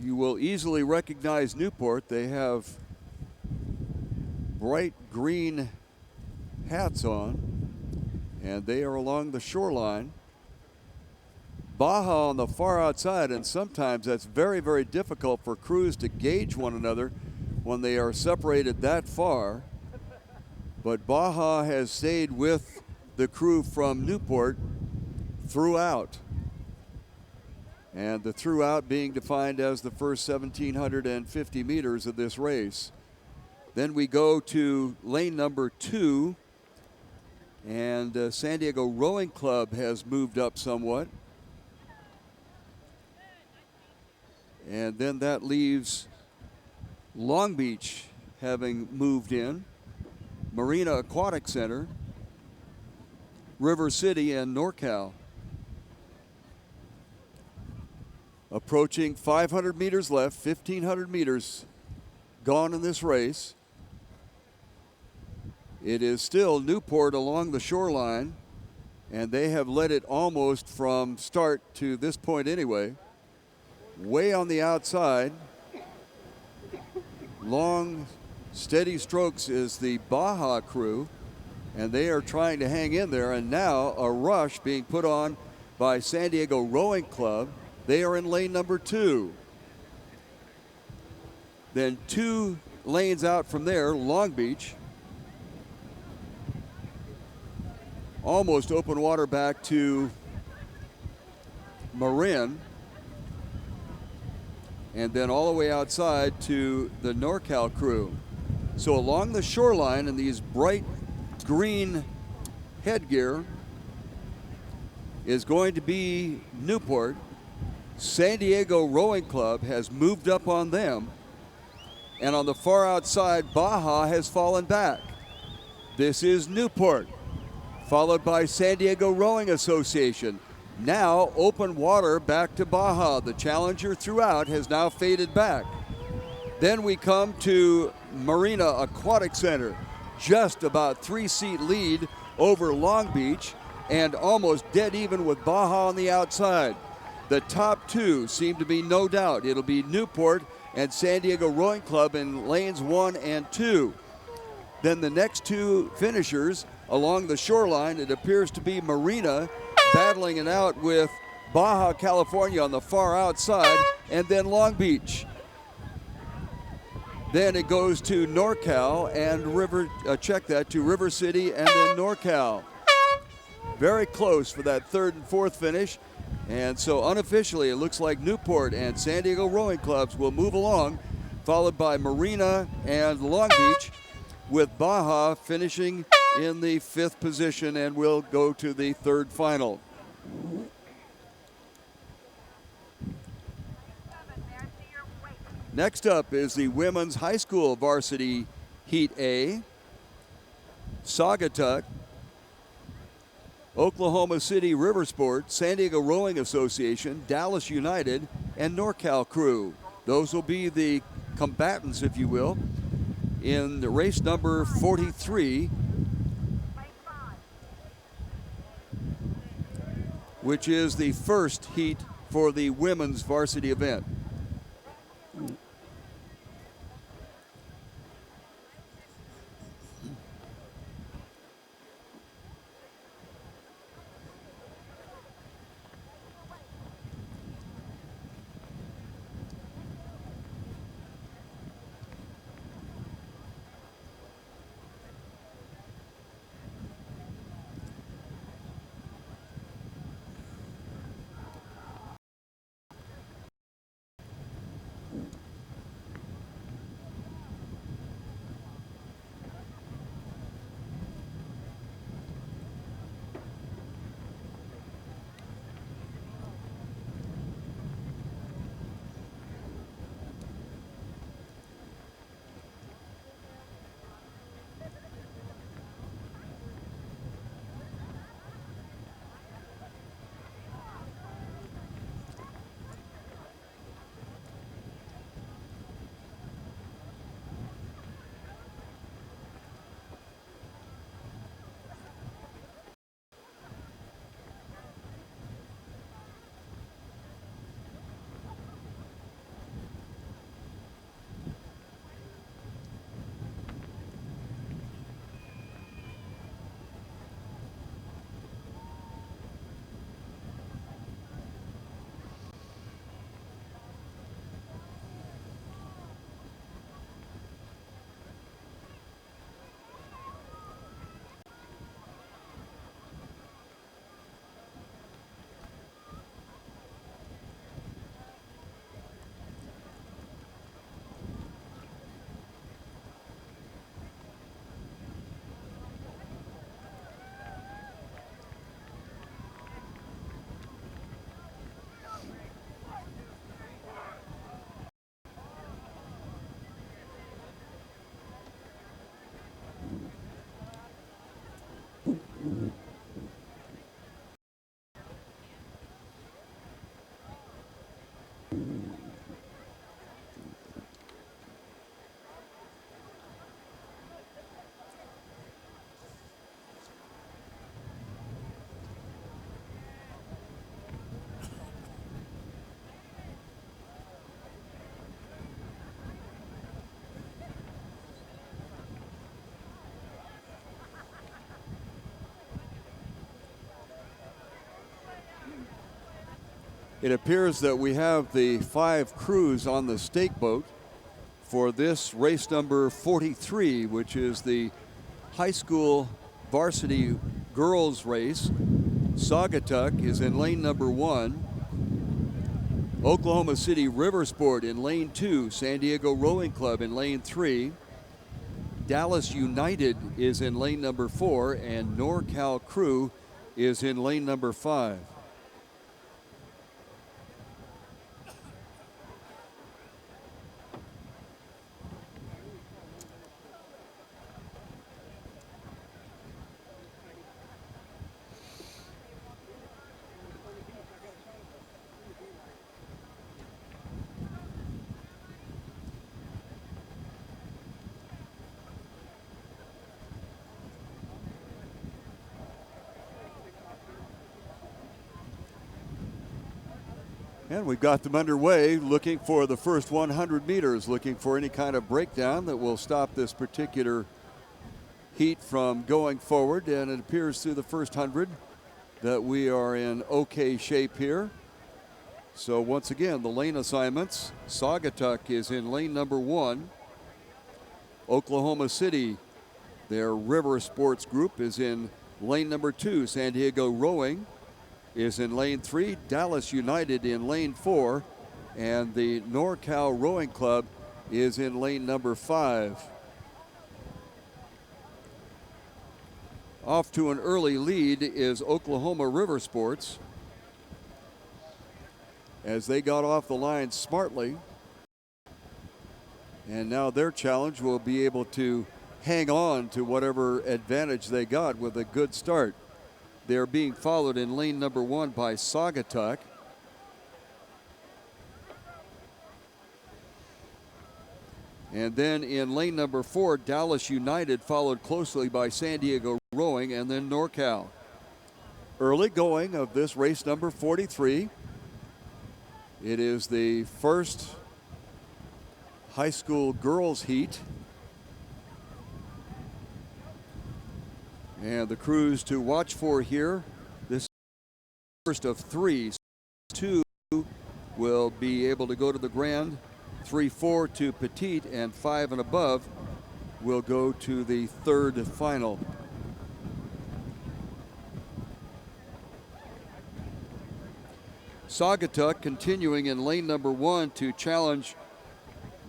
You will easily recognize Newport. They have bright green hats on, and they are along the shoreline. Baja on the far outside, and sometimes that's very, very difficult for crews to gauge one another when they are separated that far. But Baja has stayed with the crew from Newport throughout. And the throughout being defined as the first 1,750 meters of this race. Then we go to lane number 2, and San Diego Rowing Club has moved up somewhat. And then that leaves Long Beach having moved in, Marina Aquatic Center, River City, and NorCal. Approaching 500 meters left, 1,500 meters gone in this race. It is still Newport along the shoreline, and they have led it almost from start to this point anyway. Way on the outside, long, steady strokes is the Baja crew, and they are trying to hang in there. And now a rush being put on by San Diego Rowing Club. They are in lane number 2. Then 2 lanes out from there, Long Beach. Almost open water back to Marin. and then all the way outside to the NorCal crew. So along the shoreline in these bright green headgear is going to be Newport. San Diego Rowing Club has moved up on them, and on the far outside, Baja has fallen back. This is Newport, followed by San Diego Rowing Association. Now open water back to Baja. The challenger throughout has now faded back. Then we come to Marina Aquatic Center, just about 3-seat lead over Long Beach and almost dead even with Baja on the outside. The top two seem to be no doubt. It'll be Newport and San Diego Rowing Club in lanes 1 and 2. Then the next two finishers along the shoreline, it appears to be Marina battling it out with Baja California on the far outside, and then Long Beach. Then it goes to NorCal and to River City and then NorCal. Very close for that third and fourth finish. And so unofficially, it looks like Newport and San Diego Rowing Clubs will move along, followed by Marina and Long Beach, with Baja finishing in the 5th position, and will go to the third final. Next up is the women's high school varsity Heat A. Saugatuck, Oklahoma City River Sport, San Diego Rowing Association, Dallas United, and NorCal crew. Those will be the combatants, if you will, in the race number 43, which is the first heat for the women's varsity event. It appears that we have the 5 crews on the stake boat for this race number 43, which is the high school varsity girls race. Saugatuck is in lane number 1. Oklahoma City River Sport in lane 2, San Diego Rowing Club in lane 3. Dallas United is in lane number 4, and NorCal Crew is in lane number 5. And we've got them underway, looking for the first 100 meters, looking for any kind of breakdown that will stop this particular heat from going forward. And it appears through the first 100 that we are in okay shape here. So once again, the lane assignments. Saugatuck is in lane number 1. Oklahoma City, their River Sports group, is in lane number 2. San Diego Rowing is in lane 3, Dallas United in lane 4, and the NorCal Rowing Club is in lane number 5. Off to an early lead is Oklahoma River Sports, as they got off the line smartly, and now their challenge will be able to hang on to whatever advantage they got with a good start. They're being followed in lane number 1 by Saugatuck. And then in lane number 4, Dallas United, followed closely by San Diego Rowing, and then NorCal. Early going of this race number 43. It is the first high school girls heat. And the crews to watch for here, this first of 3. 2 will be able to go to the grand, 3-4 to petite, and 5 and above will go to the third final. Saugatuck continuing in lane number 1 to challenge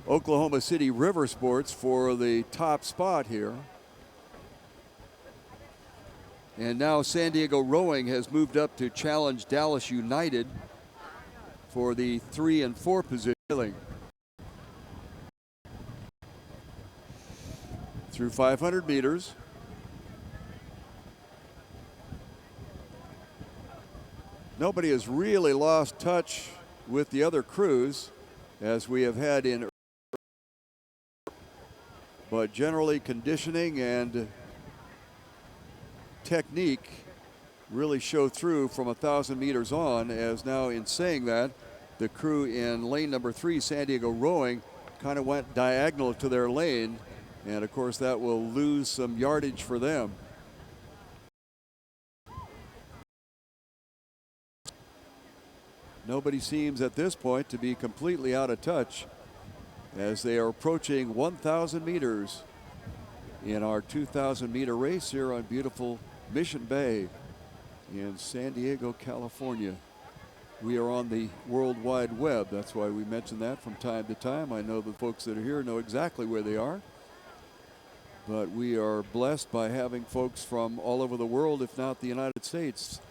Oklahoma City River Sports for the top spot here. And now San Diego Rowing has moved up to challenge Dallas United for the 3 and 4 position. Through 500 meters. Nobody has really lost touch with the other crews, as we have had in, but generally conditioning and technique really show through from 1,000 meters on, as now in saying that, the crew in lane number 3, San Diego Rowing, kind of went diagonal to their lane, and of course that will lose some yardage for them. Nobody seems at this point to be completely out of touch, as they are approaching 1,000 meters in our 2,000 meter race here on beautiful Mission Bay in San Diego, California. We are on the World Wide Web. That's why we mention that from time to time. I know the folks that are here know exactly where they are. But we are blessed by having folks from all over the world, if not the United States,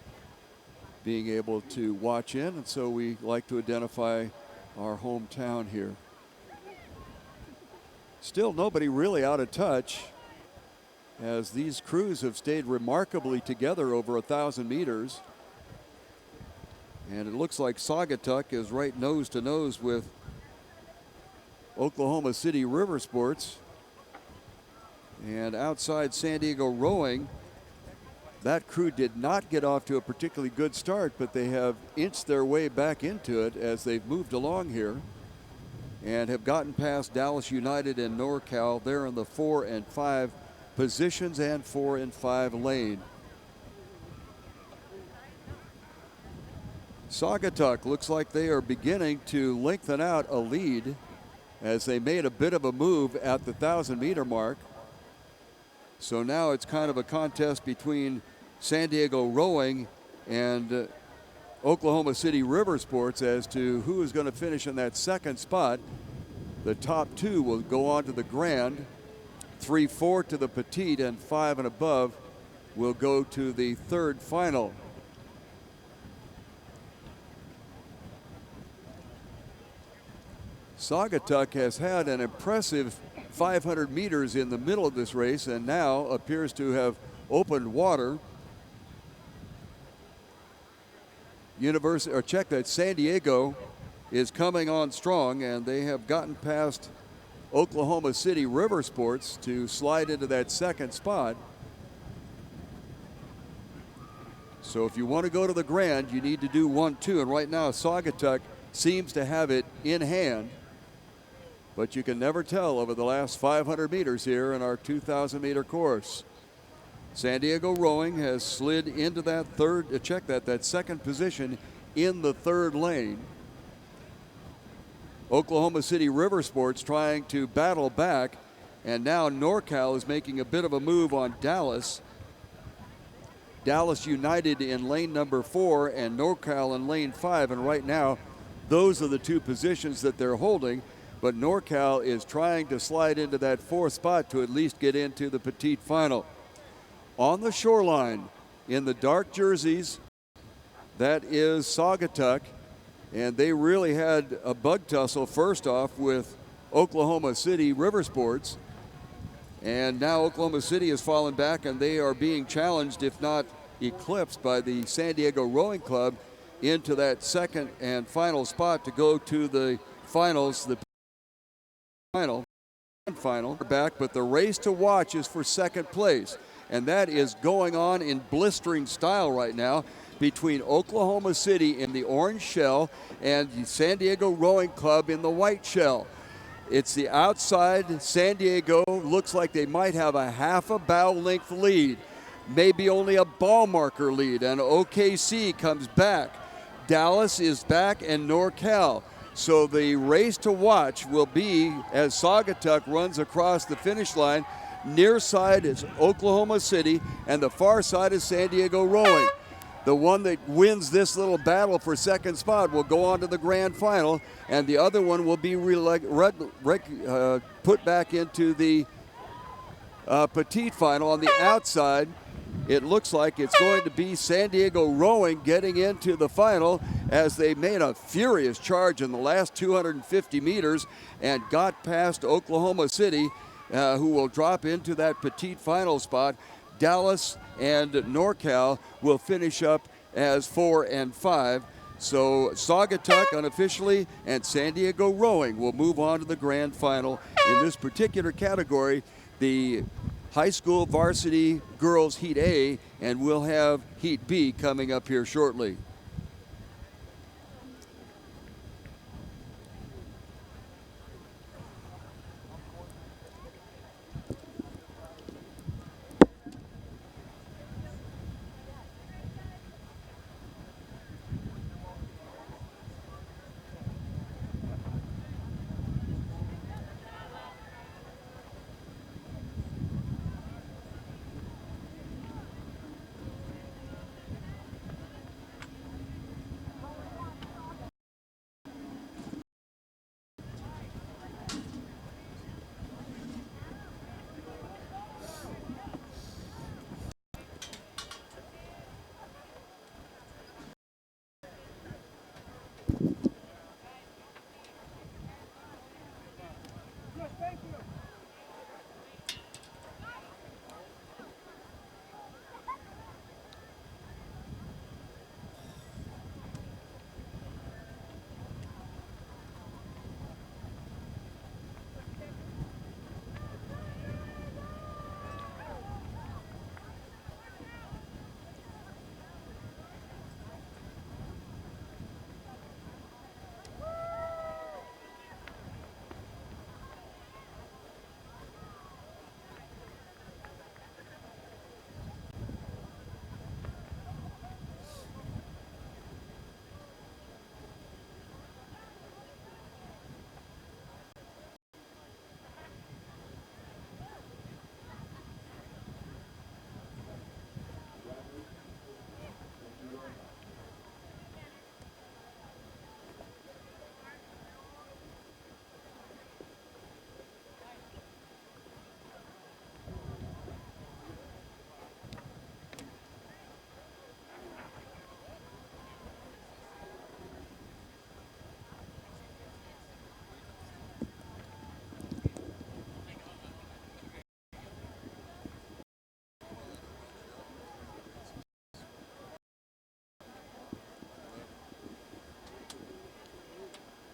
being able to watch in. And so we like to identify our hometown here. Still nobody really out of touch, as these crews have stayed remarkably together over 1,000 meters. And it looks like Saugatuck is right nose to nose with Oklahoma City River Sports. And outside San Diego Rowing, that crew did not get off to a particularly good start, but they have inched their way back into it as they've moved along here and have gotten past Dallas United and NorCal. They're in the 4 and 5 positions and 4 and 5 lane. Saugatuck looks like they are beginning to lengthen out a lead, as they made a bit of a move at the 1,000 meter mark. So now it's kind of a contest between San Diego Rowing and Oklahoma City River Sports as to who is going to finish in that second spot. The top two will go on to the Grand, 3-4 to the Petite, and 5 and above will go to the third final. Saugatuck has had an impressive 500 meters in the middle of this race and now appears to have opened water. Check that, San Diego is coming on strong, and they have gotten past Oklahoma City River Sports to slide into that second spot. So if you want to go to the Grand, you need to do 1-2, and right now Saugatuck seems to have it in hand, but you can never tell over the last 500 meters here in our 2,000 meter course. San Diego Rowing has slid into that that second position in the third lane. Oklahoma City River Sports trying to battle back, and now NorCal is making a bit of a move on Dallas. Dallas United in lane number 4 and NorCal in lane 5, and right now those are the two positions that they're holding, but NorCal is trying to slide into that fourth spot to at least get into the Petite final. On the shoreline in the dark jerseys, that is Saugatuck, and they really had a bug tussle first off with Oklahoma City River Sports, and now Oklahoma City has fallen back and they are being challenged, if not eclipsed, by the San Diego Rowing Club into that second and final spot to go to the finals, the final back, but the race to watch is for second place, and that is going on in blistering style right now between Oklahoma City in the orange shell and the San Diego Rowing Club in the white shell. It's the outside. San Diego looks like they might have a half a bow length lead, maybe only a ball marker lead, and OKC comes back. Dallas is back, and NorCal. So the race to watch will be as Saugatuck runs across the finish line. Near side is Oklahoma City, and the far side is San Diego Rowing. The one that wins this little battle for second spot will go on to the grand final, and the other one will be put back into the Petite final. On the outside, it looks like it's going to be San Diego Rowing getting into the final, as they made a furious charge in the last 250 meters and got past Oklahoma City, who will drop into that Petite final spot. Dallas and NorCal will finish up as 4 and 5. So Saugatuck unofficially and San Diego Rowing will move on to the grand final in this particular category, the high school varsity girls Heat A, and we'll have Heat B coming up here shortly.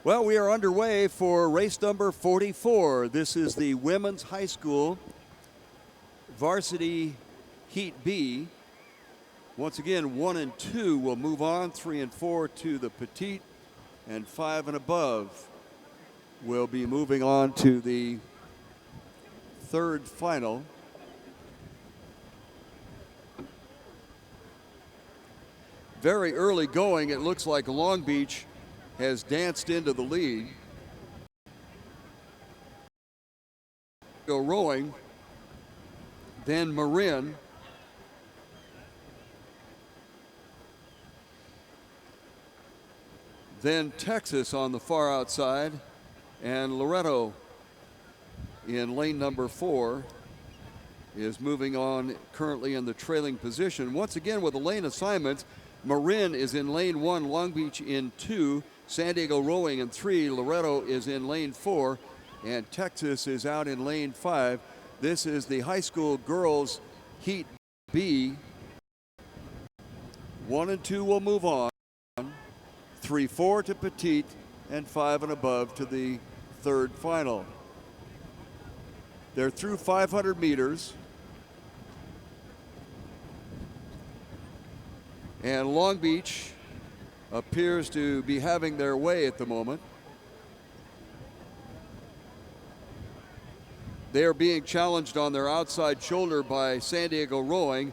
Well, we are underway for race number 44. This is the women's high school varsity heat B. Once again, 1 and 2 will move on, 3 and 4 to the petite, and 5 and above will be moving on to the third final. Very early going, it looks like Long Beach has danced into the lead. Go rowing, then Marin. Then Texas on the far outside, and Loretto in lane number 4 is moving on currently in the trailing position. Once again with the lane assignments, Marin is in lane 1, Long Beach in 2, San Diego Rowing in 3, Loretto is in lane 4, and Texas is out in lane 5. This is the high school girls heat B. 1 and 2 will move on. 3, 4 to petite, and 5 and above to the third final. They're through 500 meters. And Long Beach appears to be having their way at the moment. They are being challenged on their outside shoulder by San Diego Rowing,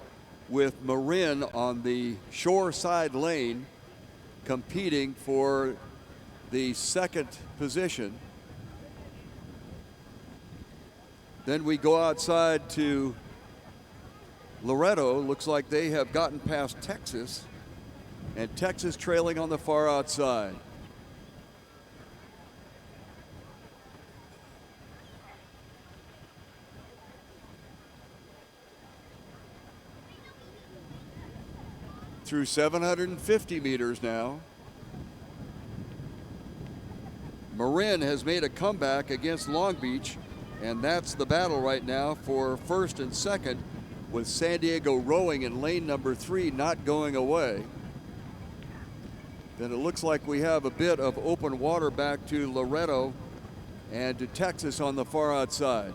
with Marin on the shore side lane competing for the second position. Then we go outside to Loretto. Looks like they have gotten past Texas, and Texas trailing on the far outside. Through 750 meters now. Marin has made a comeback against Long Beach, and that's the battle right now for first and second, with San Diego Rowing in lane number 3 not going away. Then it looks like we have a bit of open water back to Loretto and to Texas on the far outside.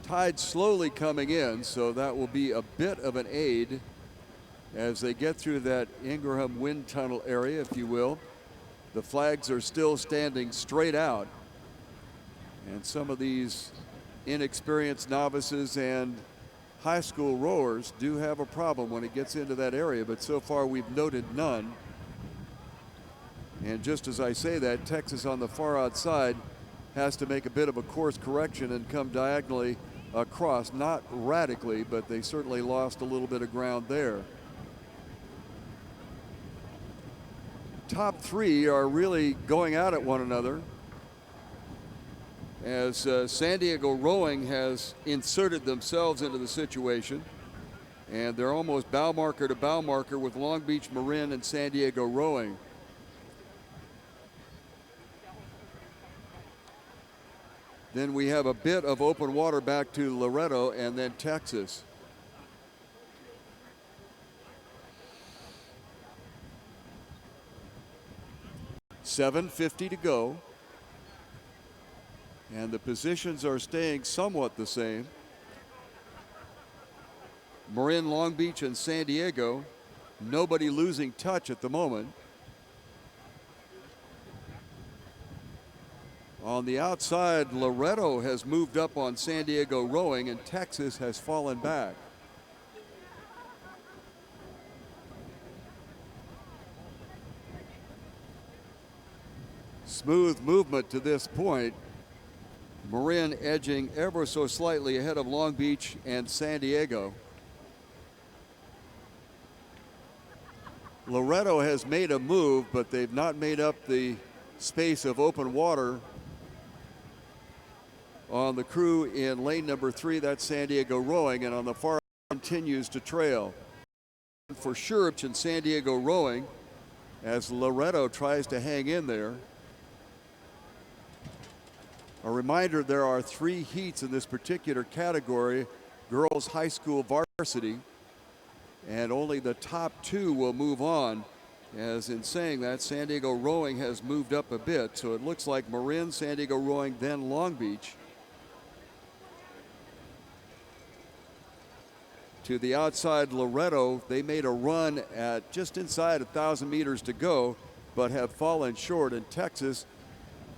Tide slowly coming in, so that will be a bit of an aid as they get through that Ingraham wind tunnel area, if you will. The flags are still standing straight out, and some of these inexperienced novices and high school rowers do have a problem when it gets into that area, but so far we've noted none. And just as I say that, Texas on the far outside has to make a bit of a course correction and come diagonally across, not radically, but they certainly lost a little bit of ground there. Top 3 are really going out at one another as San Diego Rowing has inserted themselves into the situation, and they're almost bow marker to bow marker with Long Beach, Marin, and San Diego Rowing. Then we have a bit of open water back to Loretto and then Texas. .750 to go. And the positions are staying somewhat the same. Marin, Long Beach, and San Diego, nobody losing touch at the moment. On the outside, Loretto has moved up on San Diego Rowing, and Texas has fallen back. Smooth movement to this point. Marin edging ever so slightly ahead of Long Beach and San Diego. Loretto has made a move, but they've not made up the space of open water on the crew in lane number 3. That's San Diego Rowing, and on the far continues to trail. For sure, in San Diego Rowing, as Loretto tries to hang in there. A reminder, there are 3 heats in this particular category, girls high school varsity. and only the top two will move on. As in saying that, San Diego Rowing has moved up a bit, so it looks like Marin, San Diego Rowing, then Long Beach. To the outside, Loretto, they made a run at just inside 1,000 meters to go, but have fallen short. And Texas,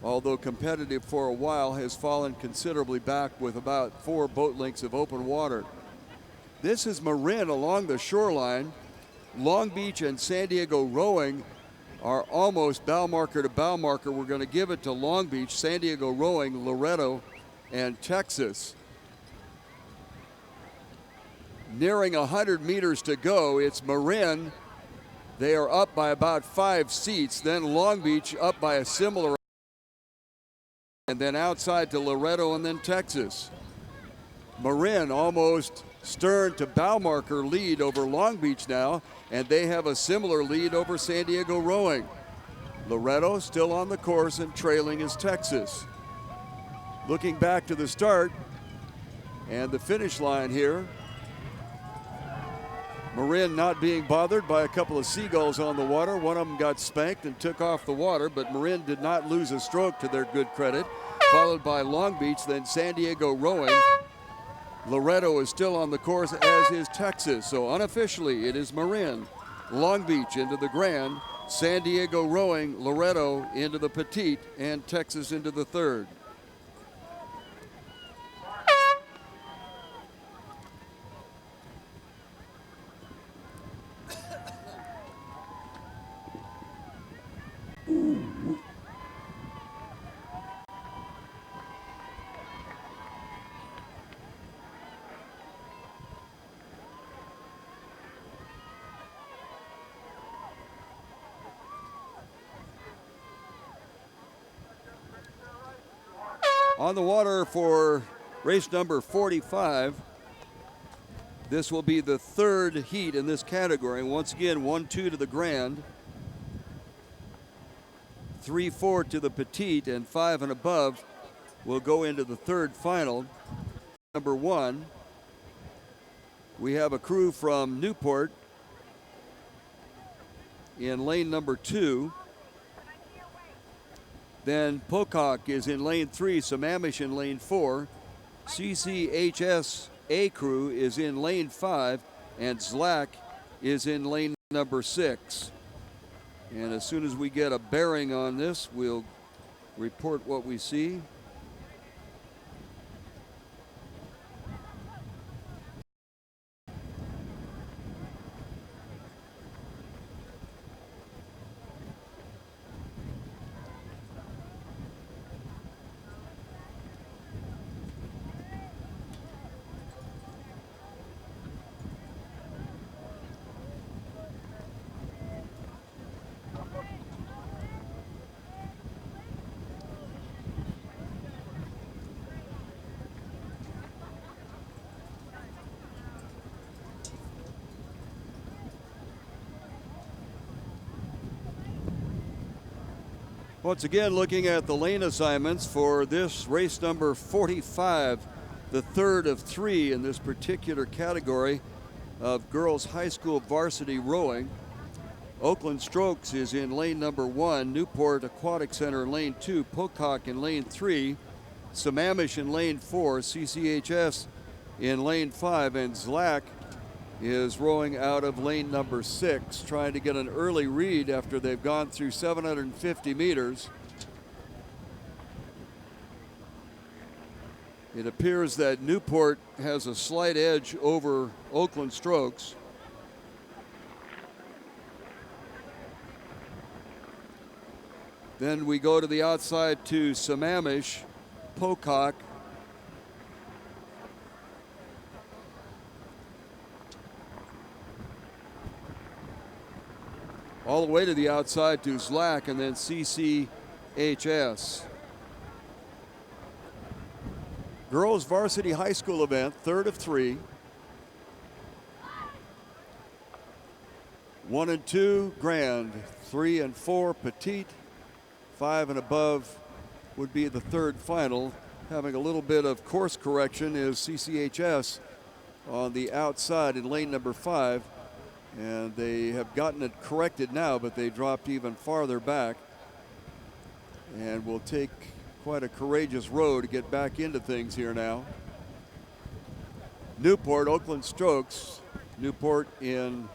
although competitive for a while, has fallen considerably back with about 4 boat lengths of open water. This is Marin along the shoreline. Long Beach and San Diego Rowing are almost bow marker to bow marker. We're going to give it to Long Beach, San Diego Rowing, Loretto, and Texas. Nearing 100 meters to go, it's Marin. They are up by about 5 seats. Then Long Beach up by a similar, and then outside to Loretto and then Texas. Marin almost stern to bow marker lead over Long Beach now, and they have a similar lead over San Diego Rowing. Loretto still on the course and trailing is Texas. Looking back to the start and the finish line here, Marin not being bothered by a couple of seagulls on the water. One of them got spanked and took off the water, but Marin did not lose a stroke to their good credit. Followed by Long Beach, then San Diego Rowing. Loretto is still on the course, as is Texas. So unofficially, it is Marin, Long Beach into the Grand, San Diego Rowing, Loretto into the Petite, and Texas into the third. On the water for race number 45. This will be the third heat in this category. Once again, 1-2 to the Grand, 3-4 to the Petite, and 5 and above will go into the third final. Number 1, we have a crew from Newport in lane number 2. Then Pocock is in lane 3, Sammamish in lane 4. CCHS A crew is in lane 5, and Zlak is in lane number 6. And as soon as we get a bearing on this, we'll report what we see. Once again, looking at the lane assignments for this race number 45, the third of 3 in this particular category of girls high school varsity rowing. Oakland Strokes is in lane number 1, Newport Aquatic Center in lane 2, Pocock in lane 3, Sammamish in lane 4, CCHS in lane 5, and Zlak is rowing out of lane number 6, trying to get an early read after they've gone through 750 meters. It appears that Newport has a slight edge over Oakland Strokes. Then we go to the outside to Sammamish, Pocock, all the way to the outside to Zlak, and then CCHS. Girls varsity high school event, third of 3. 1 and 2 Grand, 3 and 4 Petite, 5 and above would be the third final. Having a little bit of course correction is CCHS on the outside in lane number 5. And they have gotten it corrected now, but they dropped even farther back. And will take quite a courageous row to get back into things here now. Newport, Oakland Strokes. Newport in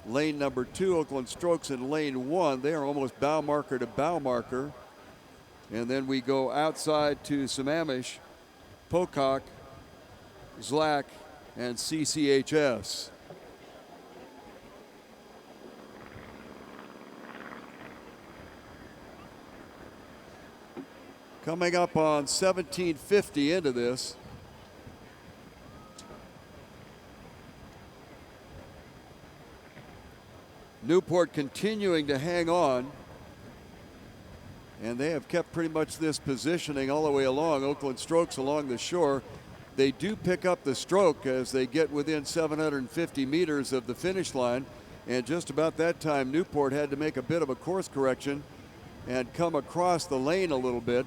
lane number 2, Oakland Strokes in lane 1. They are almost bow marker to bow marker. And then we go outside to Sammamish, Pocock, Zlak, and CCHS. Coming up on 1750 into this. Newport continuing to hang on. And they have kept pretty much this positioning all the way along. Oakland Strokes along the shore. They do pick up the stroke as they get within 750 meters of the finish line. And just about that time, Newport had to make a bit of a course correction and come across the lane a little bit.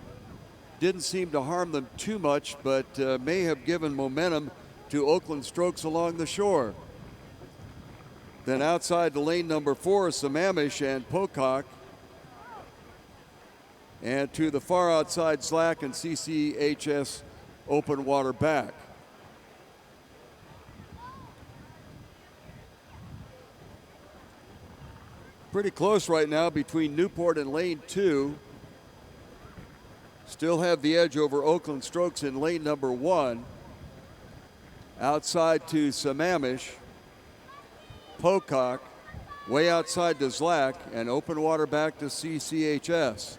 Didn't seem to harm them too much, but may have given momentum to Oakland Strokes along the shore. Then outside to lane number 4, Sammamish and Pocock. And to the far outside, Zlak and CCHS open water back. Pretty close right now between Newport and lane 2. Still have the edge over Oakland Strokes in lane number 1. Outside to Sammamish, Pocock, way outside to Zlak, and open water back to CCHS.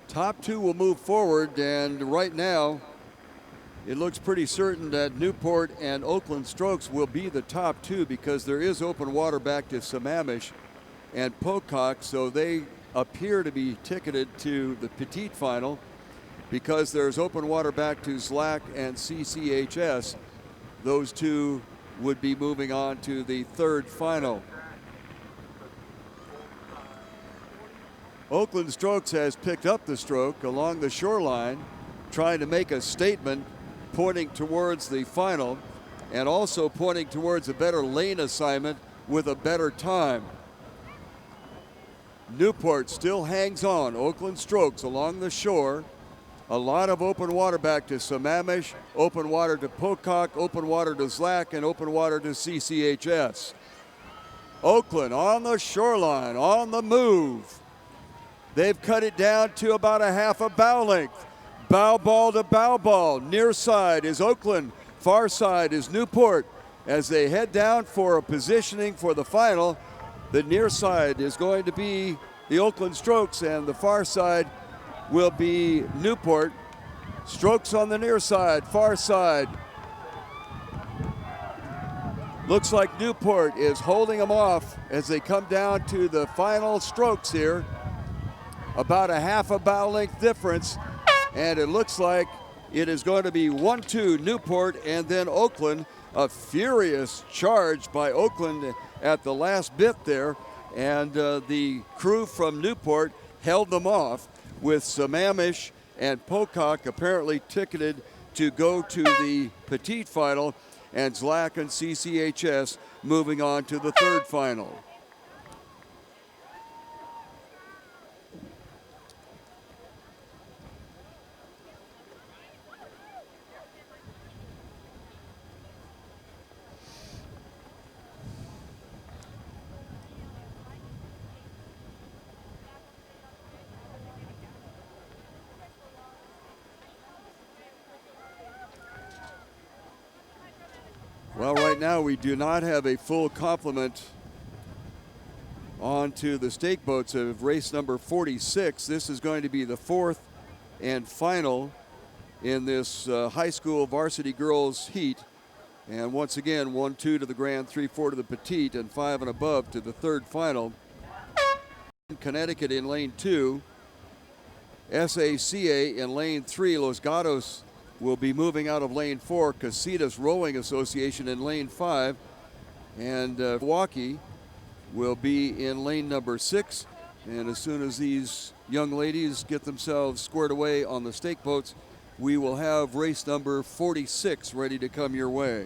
Top 2 will move forward, and right now it looks pretty certain that Newport and Oakland Strokes will be the top 2 because there is open water back to Sammamish and Pocock, so they appear to be ticketed to the Petite final because there's open water back to Zlak and CCHS. Those 2 would be moving on to the 3rd final. Oakland Strokes has picked up the stroke along the shoreline, trying to make a statement, pointing towards the final and also pointing towards a better lane assignment with a better time. Newport still hangs on. Oakland Strokes along the shore. A lot of open water back to Sammamish, open water to Pocock, open water to Zlak, and open water to CCHS. Oakland on the shoreline, on the move. They've cut it down to about a half a bow length. Bow ball to bow ball. Near side is Oakland, far side is Newport. As they head down for a positioning for the final, the near side is going to be the Oakland Strokes and the far side will be Newport. Strokes on the near side, far side. Looks like Newport is holding them off as they come down to the final strokes here. About a half a bow length difference, and it looks like it is going to be 1-2 Newport and then Oakland. A furious charge by Oakland at the last bit there, and the crew from Newport held them off with Sammamish and Pocock apparently ticketed to go to the Petite final, and Zlak and CCHS moving on to the 3rd final. Well, right now we do not have a full complement onto the stake boats of race number 46. This is going to be the 4th and final in this high school varsity girls heat. And once again, 1-2 to the grand, 3-4 to the petite, and 5 and above to the 3rd final. Connecticut in lane 2. SACA in lane 3. Los Gatos will be moving out of lane 4. Casitas Rowing Association in lane 5. And Milwaukee will be in lane number 6. And as soon as these young ladies get themselves squared away on the stake boats, we will have race number 46 ready to come your way.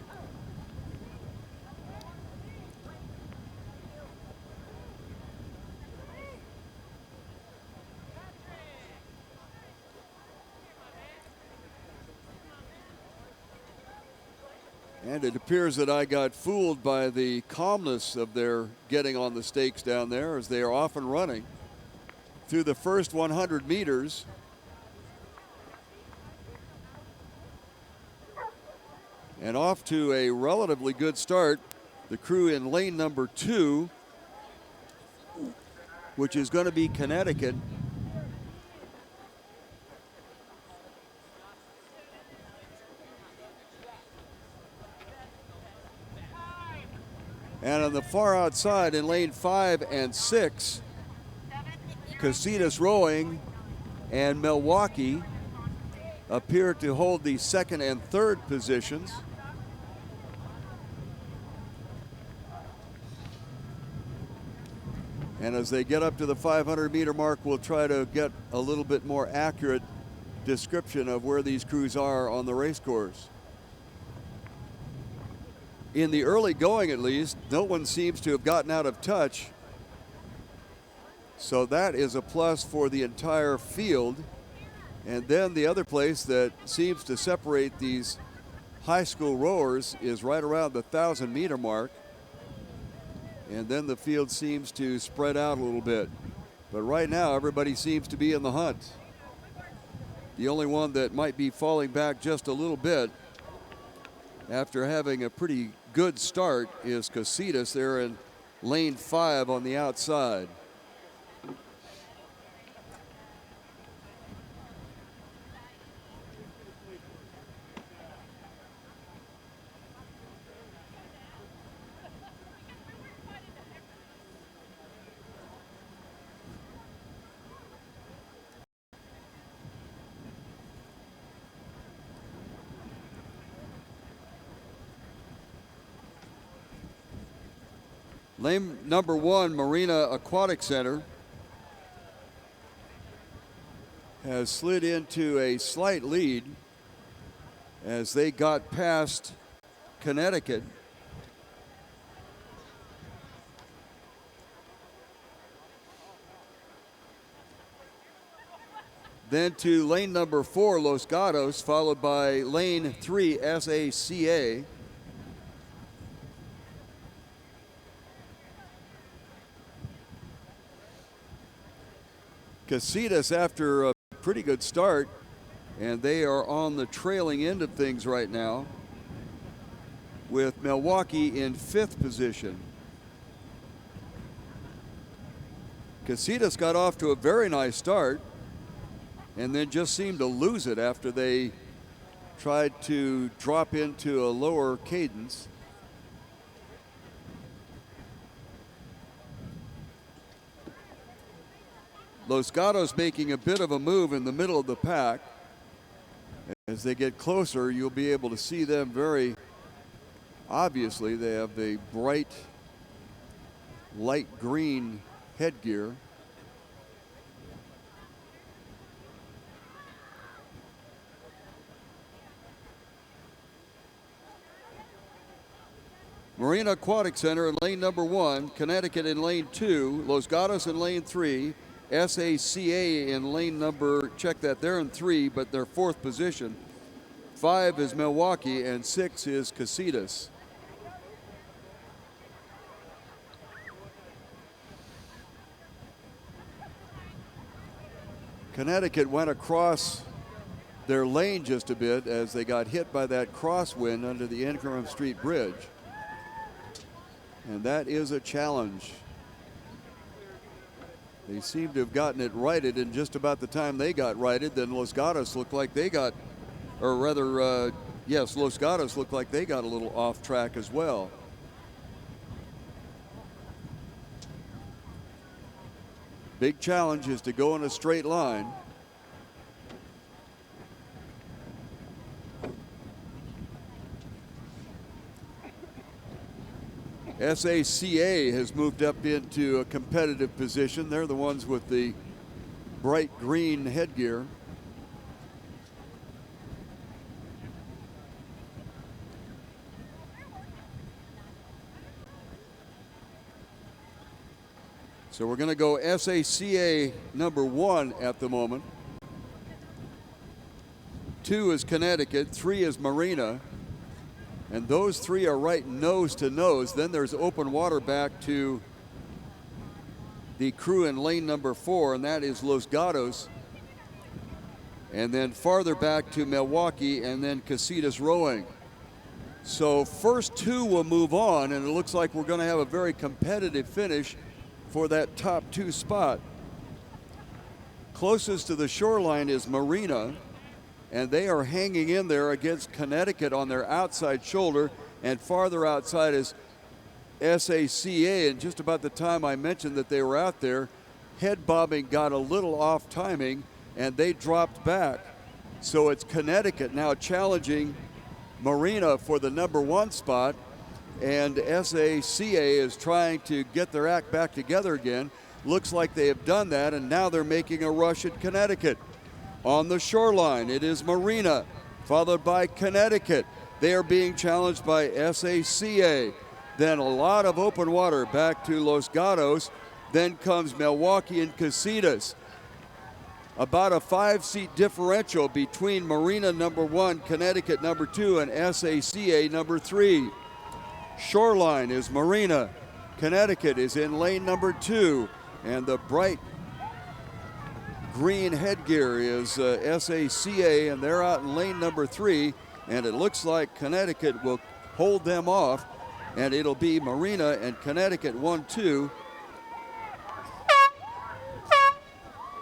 And it appears that I got fooled by the calmness of their getting on the stakes down there, as they are off and running through the first 100 meters. And off to a relatively good start, the crew in lane number 2, which is going to be Connecticut. And on the far outside in lane 5 and 6, Casitas Rowing and Milwaukee appear to hold the second and third positions. And as they get up to the 500-meter mark, we'll try to get a little bit more accurate description of where these crews are on the race course. In the early going, at least, no one seems to have gotten out of touch. So that is a plus for the entire field. And then the other place that seems to separate these high school rowers is right around the 1,000-meter mark. And then the field seems to spread out a little bit. But right now, everybody seems to be in the hunt. The only one that might be falling back just a little bit after having a pretty good start is Casitas there in lane 5 on the outside. Lane number 1, Marina Aquatic Center, has slid into a slight lead as they got past Connecticut. Then to lane number 4, Los Gatos, followed by lane 3, SACA. Casitas after a pretty good start, and they are on the trailing end of things right now, with Milwaukee in 5th position. Casitas got off to a very nice start and then just seemed to lose it after they tried to drop into a lower cadence. Los Gatos making a bit of a move in the middle of the pack. As they get closer, you'll be able to see them very obviously. They have the bright light green headgear. Marina Aquatic Center in lane number 1, Connecticut in lane 2, Los Gatos in lane 3, SACA in lane number, check that, they're in 3, but they're 4th position. 5 is Milwaukee and 6 is Casitas. Connecticut went across their lane just a bit as they got hit by that crosswind under the Ingram Street Bridge. And that is a challenge. They seem to have gotten it righted, and just about the time they got righted, then Los Gatos looked like they got, or rather, yes, Los Gatos looked like they got a little off track as well. Big challenge is to go in a straight line. SACA has moved up into a competitive position. They're the ones with the bright green headgear. So we're going to go SACA number 1 at the moment. 2 is Connecticut, 3 is Marina, and those 3 are right nose to nose. Then there's open water back to the crew in lane number 4, and that is Los Gatos. And then farther back to Milwaukee, and then Casitas Rowing. So first 2 will move on, and it looks like we're going to have a very competitive finish for that top 2 spot. Closest to the shoreline is Marina, and they are hanging in there against Connecticut on their outside shoulder, and farther outside is SACA. And just about the time I mentioned that they were out there, head bobbing got a little off timing, and they dropped back. So it's Connecticut now challenging Marina for the number 1 spot, and SACA is trying to get their act back together again. Looks like they have done that, and now they're making a rush at Connecticut. On the shoreline, it is Marina, followed by Connecticut. They are being challenged by SACA. Then a lot of open water back to Los Gatos. Then comes Milwaukee and Casitas. About a 5-seat differential between Marina number 1, Connecticut number 2, and SACA number 3. Shoreline is Marina. Connecticut is in lane number 2, and the bright green headgear is SACA, and they're out in lane number 3, and it looks like Connecticut will hold them off, and it'll be Marina and Connecticut 1-2.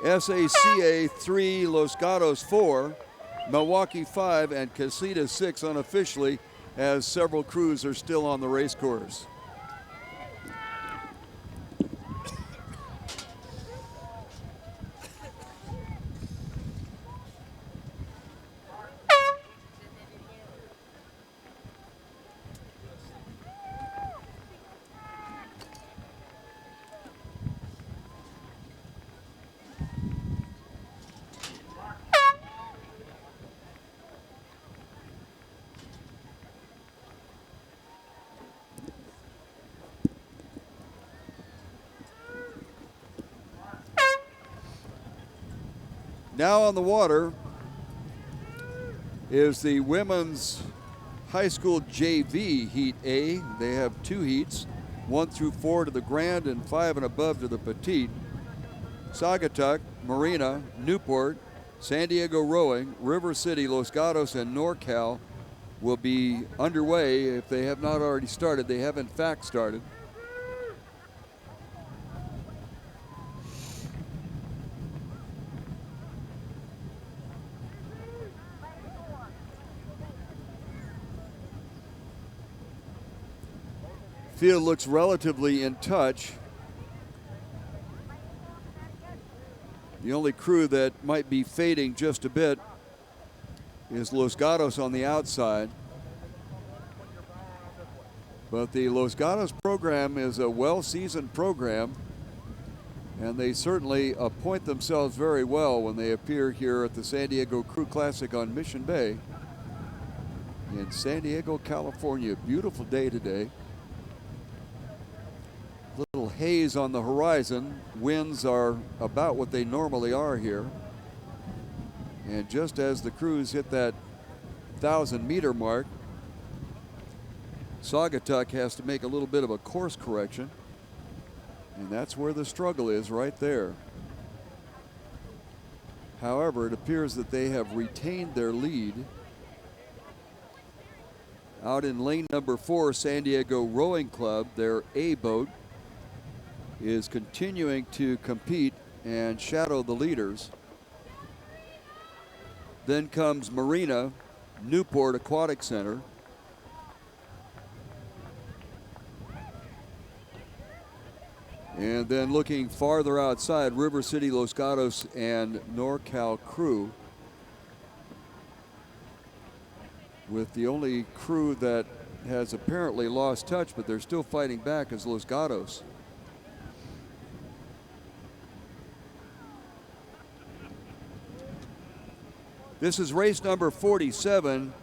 SACA 3, Los Gatos 4, Milwaukee 5, and Casitas 6 unofficially, as several crews are still on the race course. Now on the water is the women's high school JV Heat A. They have 2 heats, 1 through 4 to the Grand and 5 and above to the Petite. Saugatuck, Marina, Newport, San Diego Rowing, River City, Los Gatos, and NorCal will be underway if they have not already started. They have in fact started. Field looks relatively in touch. The only crew that might be fading just a bit is Los Gatos on the outside. But the Los Gatos program is a well-seasoned program, and they certainly appoint themselves very well when they appear here at the San Diego Crew Classic on Mission Bay in San Diego, California. Beautiful day today. Little haze on the horizon. Winds are about what they normally are here. And just as the crews hit that 1,000-meter mark, Saugatuck has to make a little bit of a course correction. And that's where the struggle is, right there. However, it appears that they have retained their lead. Out in lane number 4, San Diego Rowing Club, their A boat, is continuing to compete and shadow the leaders. Then comes Marina, Newport Aquatic Center. And then looking farther outside, River City, Los Gatos, and NorCal Crew. With the only crew that has apparently lost touch, but they're still fighting back, is Los Gatos. This is race number 47.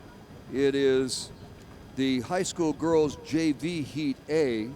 It is the high school girls JV Heat A.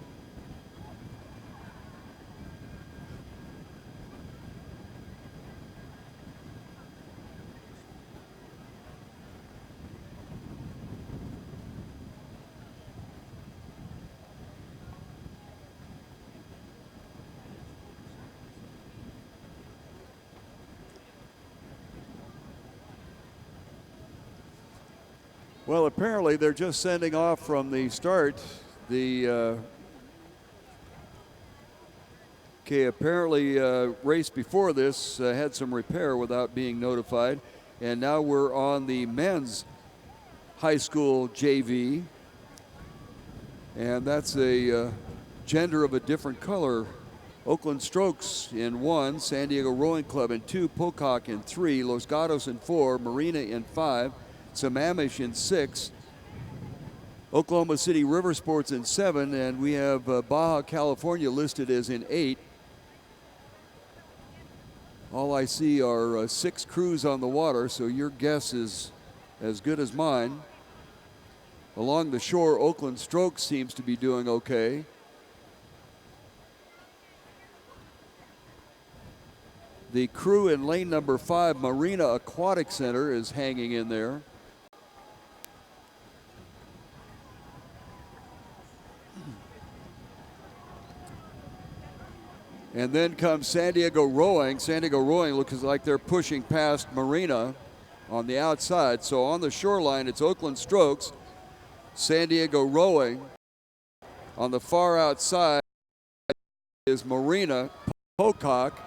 Well, apparently they're just sending off from the start. Apparently race before this had some repair without being notified. And now we're on the men's high school JV. And that's a gender of a different color. Oakland Strokes in 1, San Diego Rowing Club in 2, Pocock in 3, Los Gatos in 4, Marina in 5, Sammamish in 6, Oklahoma City River Sports in 7, and we have Baja California listed as in 8. All I see are 6 crews on the water, so your guess is as good as mine. Along the shore, Oakland Strokes seems to be doing okay. The crew in lane number 5, Marina Aquatic Center, is hanging in there. And then comes San Diego Rowing. San Diego Rowing looks like they're pushing past Marina on the outside. So on the shoreline, it's Oakland Strokes, San Diego Rowing. On the far outside is Marina, Pocock.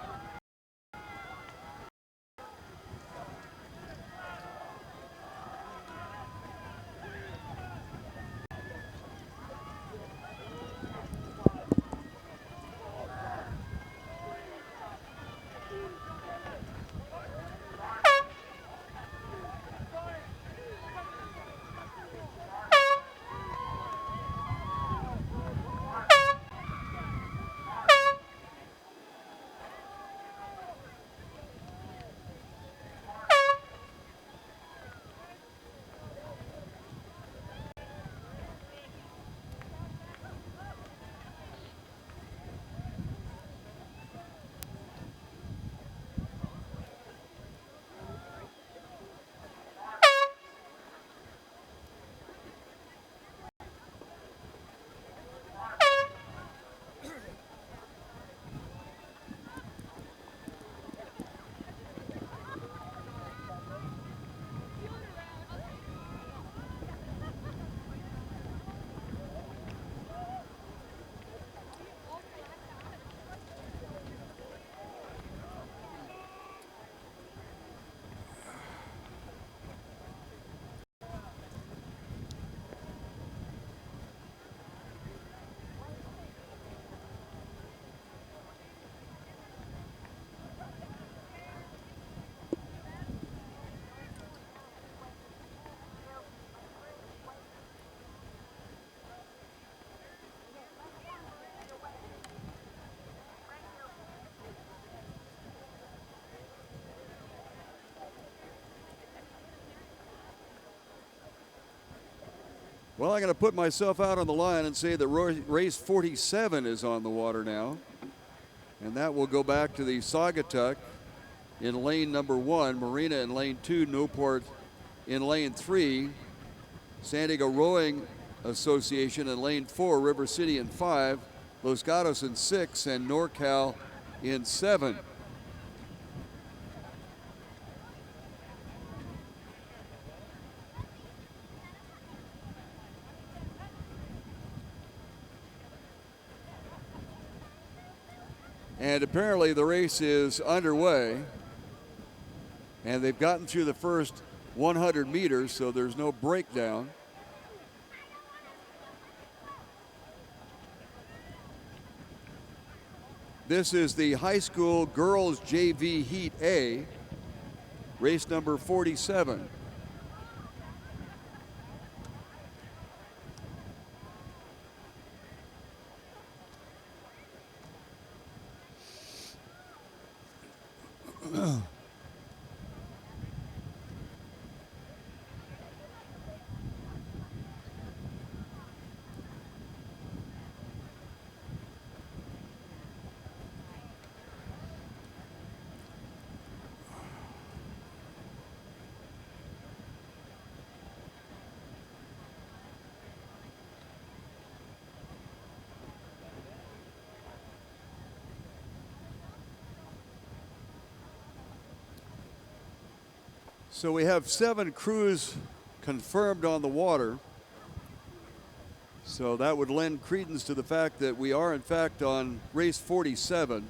Well, I'm going to put myself out on the line and say that race 47 is on the water now. And that will go back to the Saugatuck in lane number 1, Marina in lane 2, Newport in lane 3, San Diego Rowing Association in lane 4, River City in 5, Los Gatos in 6, and NorCal in 7. And apparently the race is underway, and they've gotten through the first 100 meters, so there's no breakdown. This is the high school girls JV Heat A, race number 47. So we have 7 crews confirmed on the water. So that would lend credence to the fact that we are in fact on race 47.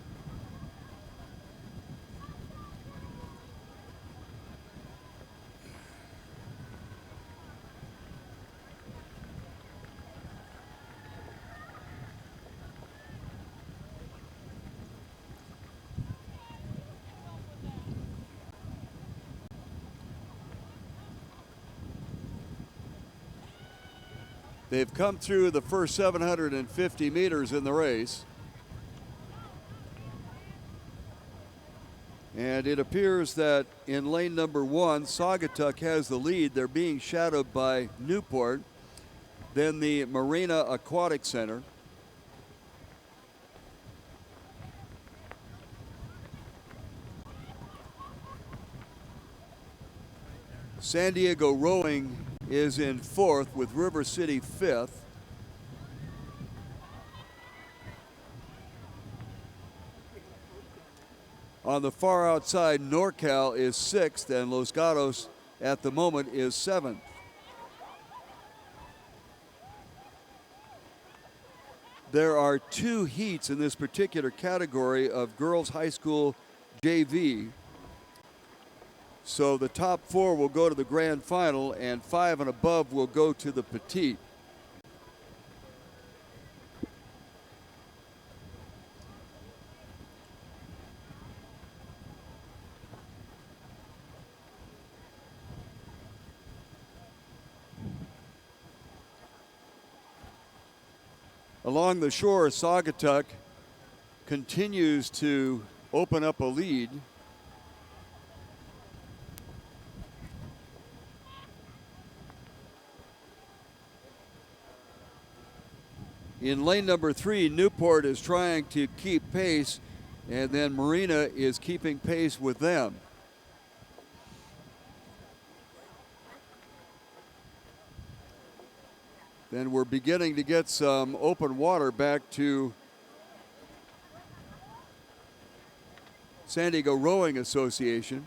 They've come through the first 750 meters in the race. And it appears that in lane number 1, Saugatuck has the lead. They're being shadowed by Newport, then the Marina Aquatic Center. San Diego Rowing is in 4th with River City 5th. On the far outside, NorCal is 6th and Los Gatos at the moment is 7th. There are 2 heats in this particular category of girls high school JV. So the top 4 will go to the grand final and 5 and above will go to the petite. Along the shore, Saugatuck continues to open up a lead. In lane number 3, Newport is trying to keep pace, and then Marina is keeping pace with them. Then we're beginning to get some open water back to San Diego Rowing Association,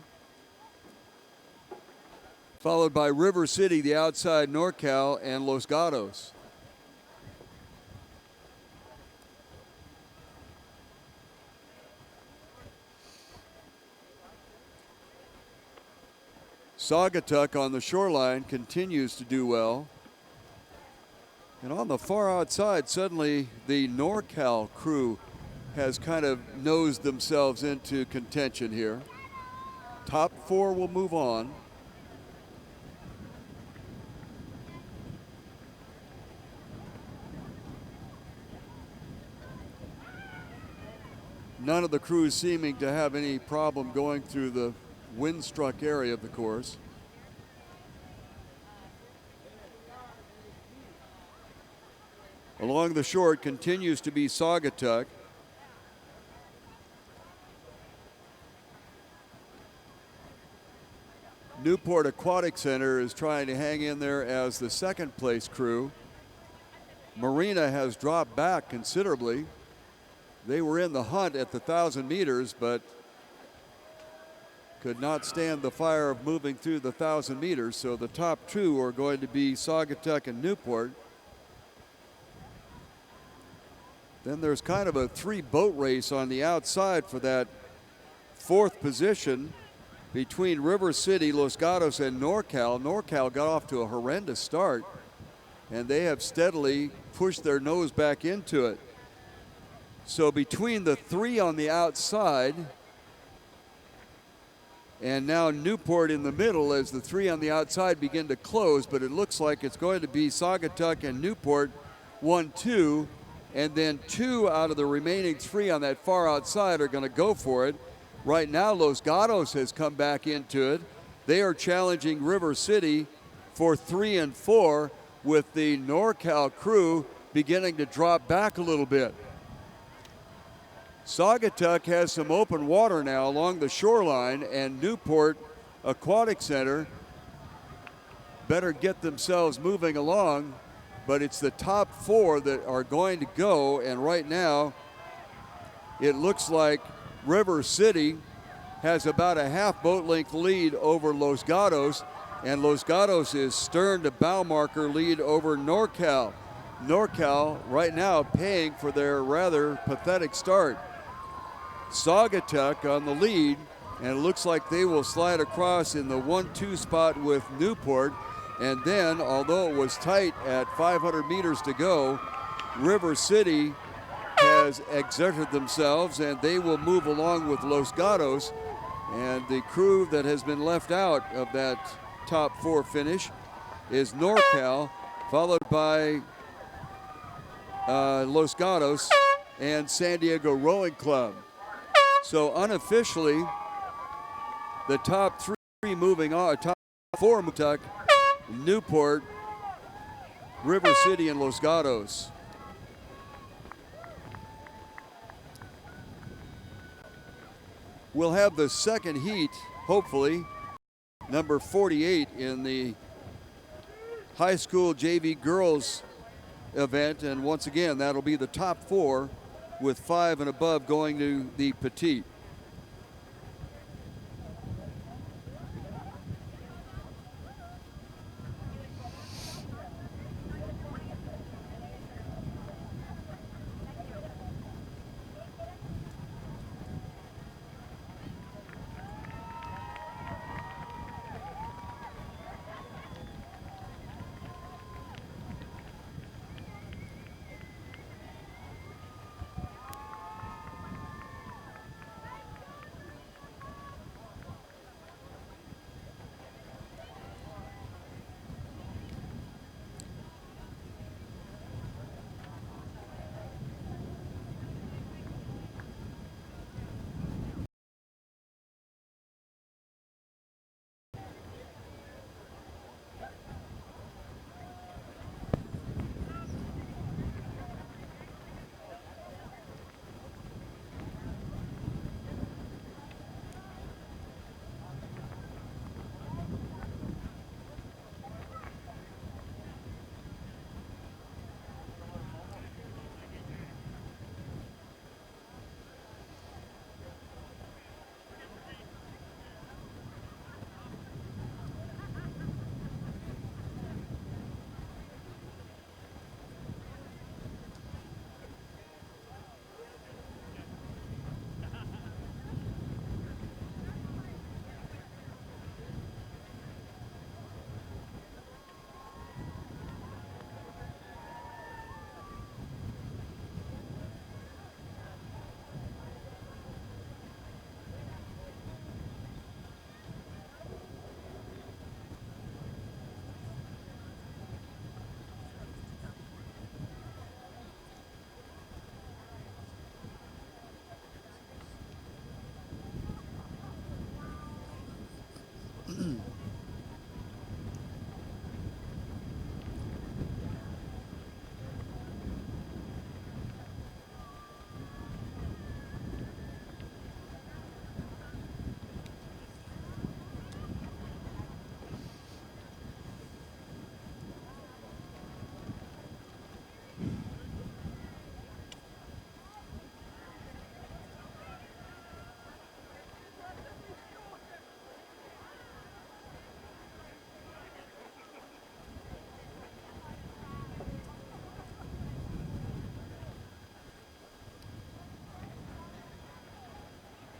followed by River City, the outside NorCal, and Los Gatos. Saugatuck on the shoreline continues to do well. And on the far outside, suddenly the NorCal crew has kind of nosed themselves into contention here. Top 4 will move on. None of the crews seeming to have any problem going through the wind-struck area of the course. Along the shore, it continues to be Saugatuck. Newport Aquatic Center is trying to hang in there as the second place crew. Marina has dropped back considerably. They were in the hunt at the 1,000 meters, but could not stand the fire of moving through the 1,000 meters. So the top 2 are going to be Saugatuck and Newport. Then there's kind of a 3-boat race on the outside for that 4th position between River City, Los Gatos, and NorCal. NorCal got off to a horrendous start, and they have steadily pushed their nose back into it. So between the 3 on the outside and now Newport in the middle, as the 3 on the outside begin to close, but it looks like it's going to be Saugatuck and Newport 1-2. And then 2 out of the remaining 3 on that far outside are going to go for it. Right now, Los Gatos has come back into it. They are challenging River City for 3 and 4, with the NorCal crew beginning to drop back a little bit. Saugatuck has some open water now along the shoreline, and Newport Aquatic Center better get themselves moving along. But it's the top 4 that are going to go, and right now it looks like River City has about a half boat length lead over Los Gatos. And Los Gatos is stern to bow marker lead over NorCal. NorCal right now paying for their rather pathetic start. Saugatuck on the lead, and it looks like they will slide across in the 1-2 spot with Newport. And then, although it was tight at 500 meters to go, River City has exerted themselves, and they will move along with Los Gatos. And the crew that has been left out of that top 4 finish is NorCal, followed by Los Gatos and San Diego Rowing Club. So unofficially, the top 3 moving on, top 4 Tuck, Newport, River City, and Los Gatos. We'll have the second heat, hopefully, number 48 in the high school JV girls event. And once again, that'll be the top 4 with 5 and above going to the petite.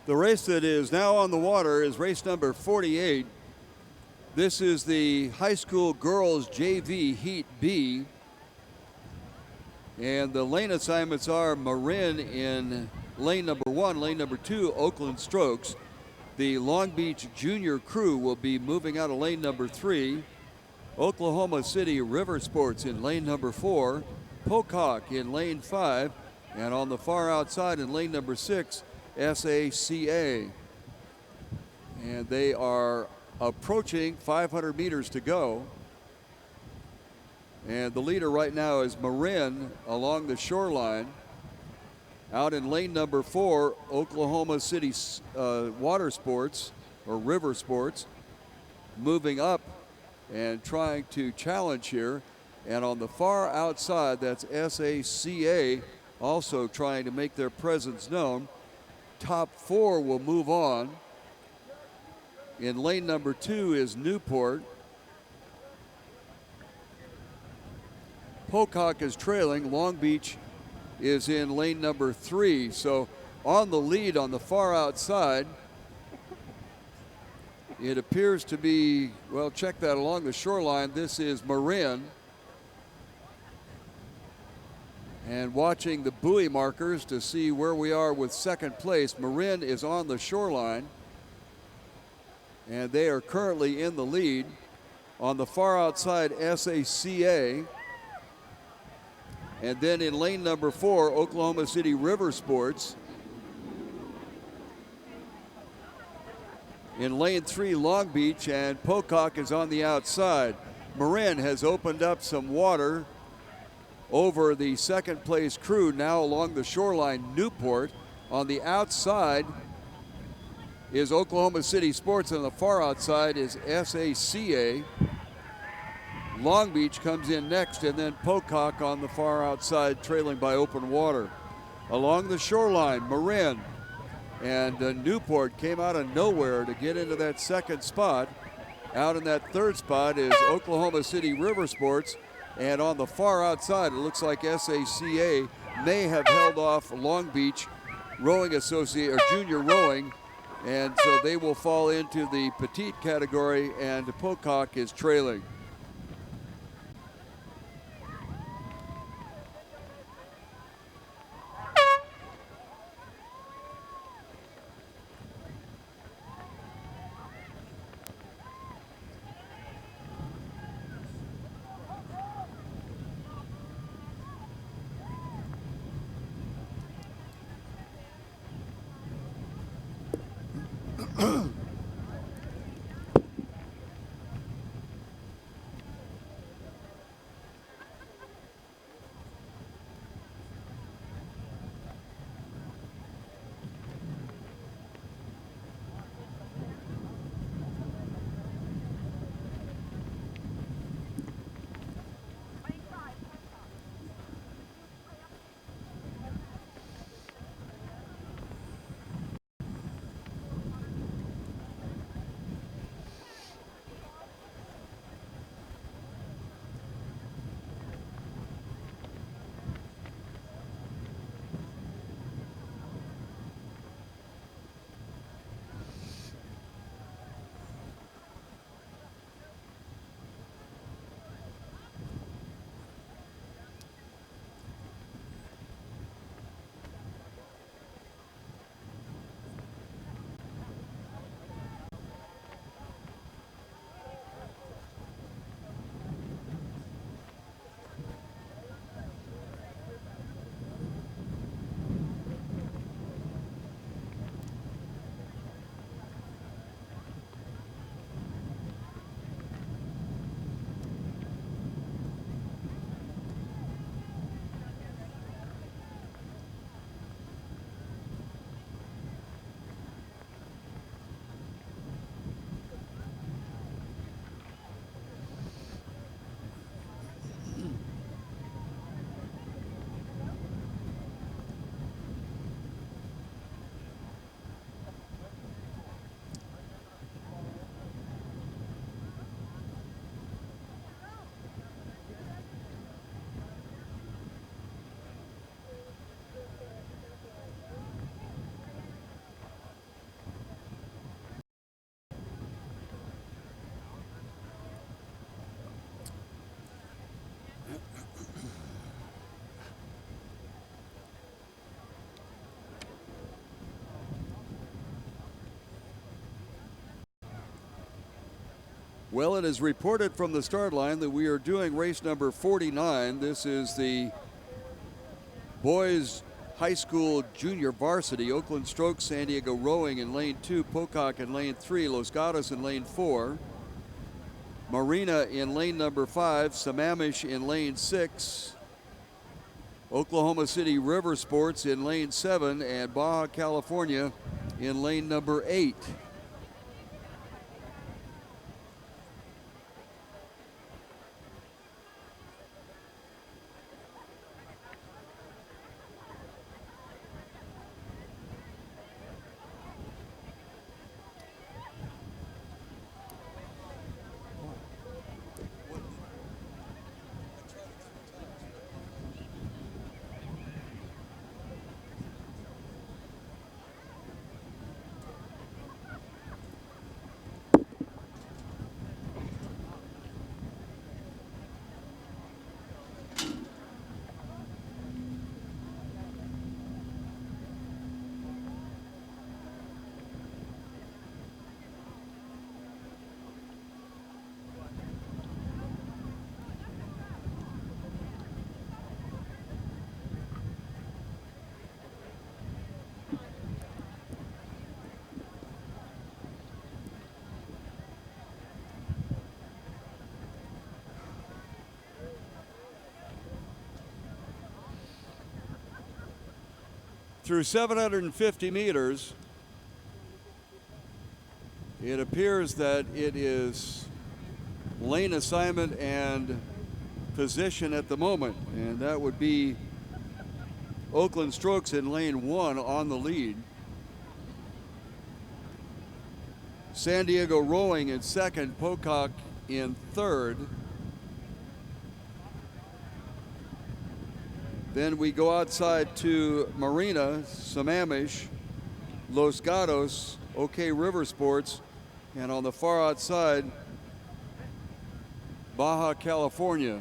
The race that is now on the water is race number 48. This is the high school girls JV Heat B. And the lane assignments are Marin in lane number 1, lane number 2, Oakland Strokes. The Long Beach Junior crew will be moving out of lane number 3. Oklahoma City River Sports in lane number 4. Pocock in lane 5. And on the far outside in lane number 6, SACA. And they are approaching 500 meters to go. And the leader right now is Marin along the shoreline. Out in lane number 4, Oklahoma City Water Sports or River Sports moving up and trying to challenge here. And on the far outside, that's SACA also trying to make their presence known. Top 4 will move on. In lane number 2 is Newport. Pocock is trailing. Long Beach is in lane number 3. So on the lead on the far outside, it appears to be, well, check that along the shoreline. This is Marin. And watching the buoy markers to see where we are with second place. Marin is on the shoreline, and they are currently in the lead. On the far outside, SACA. And then in lane number 4, Oklahoma City River Sports. In lane 3, Long Beach, and Pocock is on the outside. Marin has opened up some water over the second place crew now along the shoreline. Newport. On the outside is Oklahoma City Sports, and on the far outside is SACA. Long Beach comes in next, and then Pocock on the far outside, trailing by open water. Along the shoreline, Marin and Newport came out of nowhere to get into that second spot. Out in that third spot is Oklahoma City River Sports. And on the far outside, it looks like SACA may have held off Long Beach Rowing Associate or Junior Rowing, and so they will fall into the petite category, and Pocock is trailing. Well, it is reported from the start line that we are doing race number 49. This is the boys high school junior varsity. Oakland Strokes, San Diego Rowing in lane 2, Pocock in lane 3, Los Gatos in lane 4, Marina in lane number 5, Sammamish in lane 6, Oklahoma City River Sports in lane 7, and Baja California in lane number 8. Through 750 meters, it appears that it is lane assignment and position at the moment, and that would be Oakland Strokes in lane 1 on the lead. San Diego Rowing in second, Pocock in third. Then we go outside to Marina, Sammamish, Los Gatos, OK River Sports, and on the far outside, Baja California.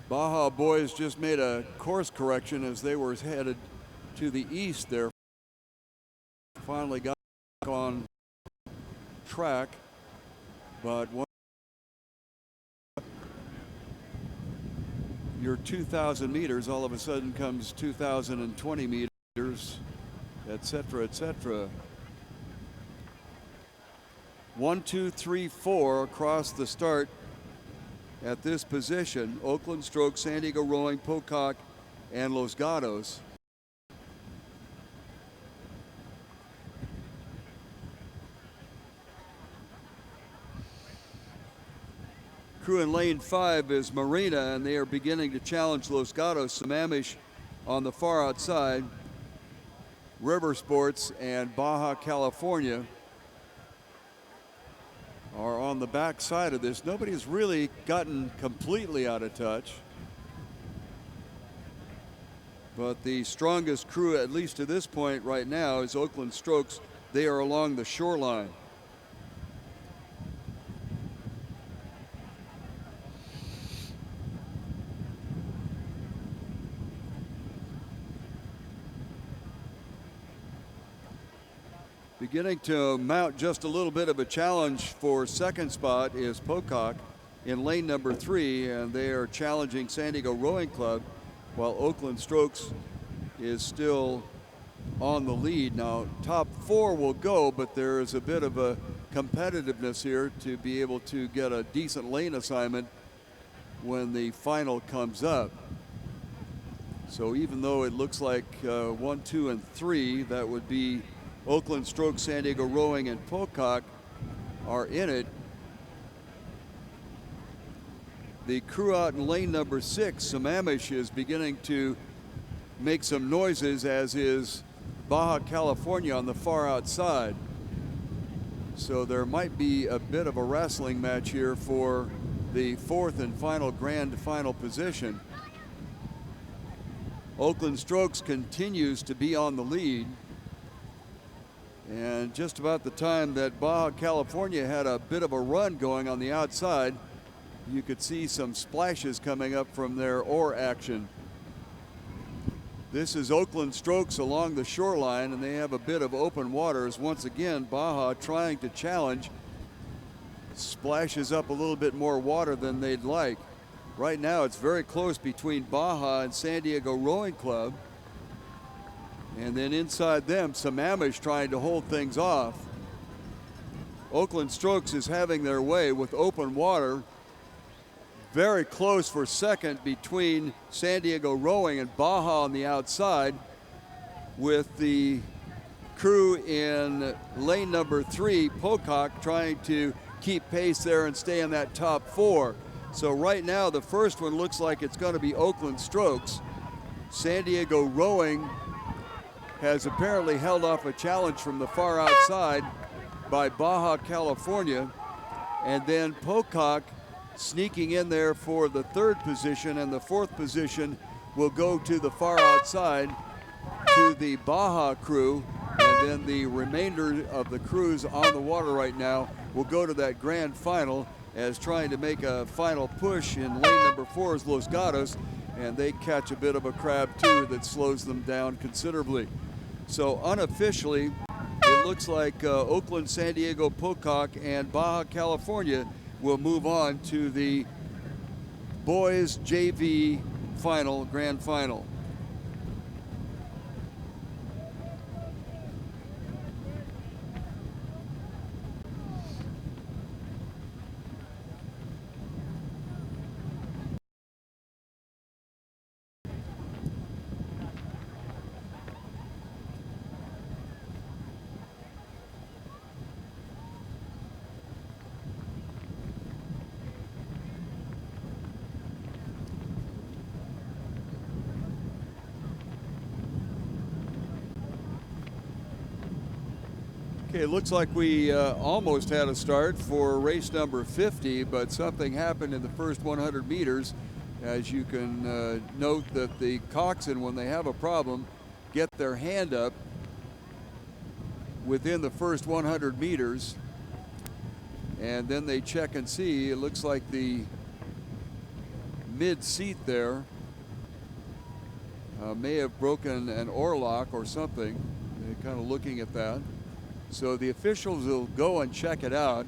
Baja boys just made a course correction as they were headed to the east there. Finally got on track, but your 2,000 meters all of a sudden comes 2,020 meters, etc., etc. 1, 2, 3, 4 across the start at this position. Oakland Strokes, San Diego Rowing, Pocock, and Los Gatos. Crew in lane 5 is Marina, and they are beginning to challenge Los Gatos. Sammamish on the far outside. River Sports and Baja California are on the back side of this. Nobody's really gotten completely out of touch. But the strongest crew, at least to this point right now, is Oakland Strokes. They are along the shoreline. Beginning to mount just a little bit of a challenge for second spot is Pocock in lane number 3, and they are challenging San Diego Rowing Club, while Oakland Strokes is still on the lead. Now, top 4 will go, but there is a bit of a competitiveness here to be able to get a decent lane assignment when the final comes up. So even though it looks like 1, 2, and 3, that would be Oakland Strokes, San Diego Rowing, and Pocock are in it. The crew out in lane number 6, Sammamish, is beginning to make some noises, as is Baja California on the far outside. So there might be a bit of a wrestling match here for the 4th and final grand final position. Oakland Strokes continues to be on the lead. And just about the time that Baja California had a bit of a run going on the outside, you could see some splashes coming up from their oar action. This is Oakland Strokes along the shoreline, and they have a bit of open waters. Once again, Baja trying to challenge, splashes up a little bit more water than they'd like. Right now it's very close between Baja and San Diego Rowing Club. And then inside them, Sammamish trying to hold things off. Oakland Strokes is having their way with open water. Very close for second between San Diego Rowing and Baja on the outside, with the crew in lane number 3, Pocock, trying to keep pace there and stay in that top 4. So right now the first one looks like it's going to be Oakland Strokes. San Diego Rowing has apparently held off a challenge from the far outside by Baja California, and then Pocock sneaking in there for the 3rd position, and the 4th position will go to the far outside to the Baja crew, and then the remainder of the crews on the water right now will go to that grand final, as trying to make a final push in lane number 4 is Los Gatos, and they catch a bit of a crab too that slows them down considerably. So unofficially, it looks like Oakland, San Diego, Pocock, and Baja California will move on to the boys JV final, grand final. Okay, looks like we almost had a start for race number 50, but something happened in the first 100 meters. As you can note that the coxswain, when they have a problem, get their hand up within the first 100 meters, and then they check and see. It looks like the mid seat there may have broken an oarlock or something. They're kind of looking at that. So the officials will go and check it out.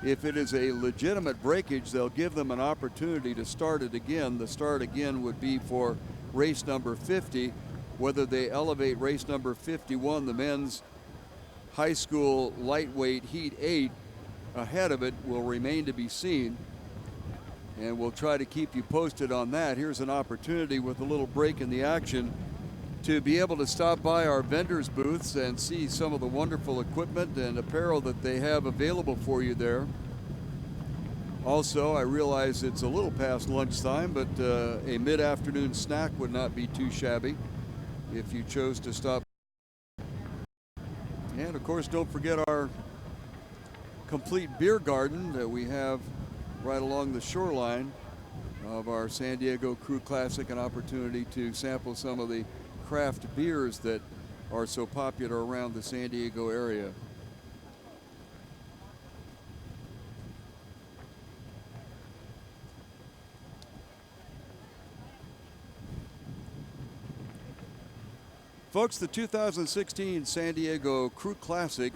If it is a legitimate breakage, they'll give them an opportunity to start it again. The start again would be for race number 50. Whether they elevate race number 51, the men's high school lightweight heat 8, ahead of it will remain to be seen. And we'll try to keep you posted on that. Here's an opportunity with a little break in the action to be able to stop by our vendors booths and see some of the wonderful equipment and apparel that they have available for you there. Also, I realize it's a little past lunchtime, but a mid-afternoon snack would not be too shabby if you chose to stop. And of course, don't forget our complete beer garden that we have right along the shoreline of our San Diego Crew Classic, an opportunity to sample some of the craft beers that are so popular around the San Diego area. Folks, the 2016 San Diego Crew Classic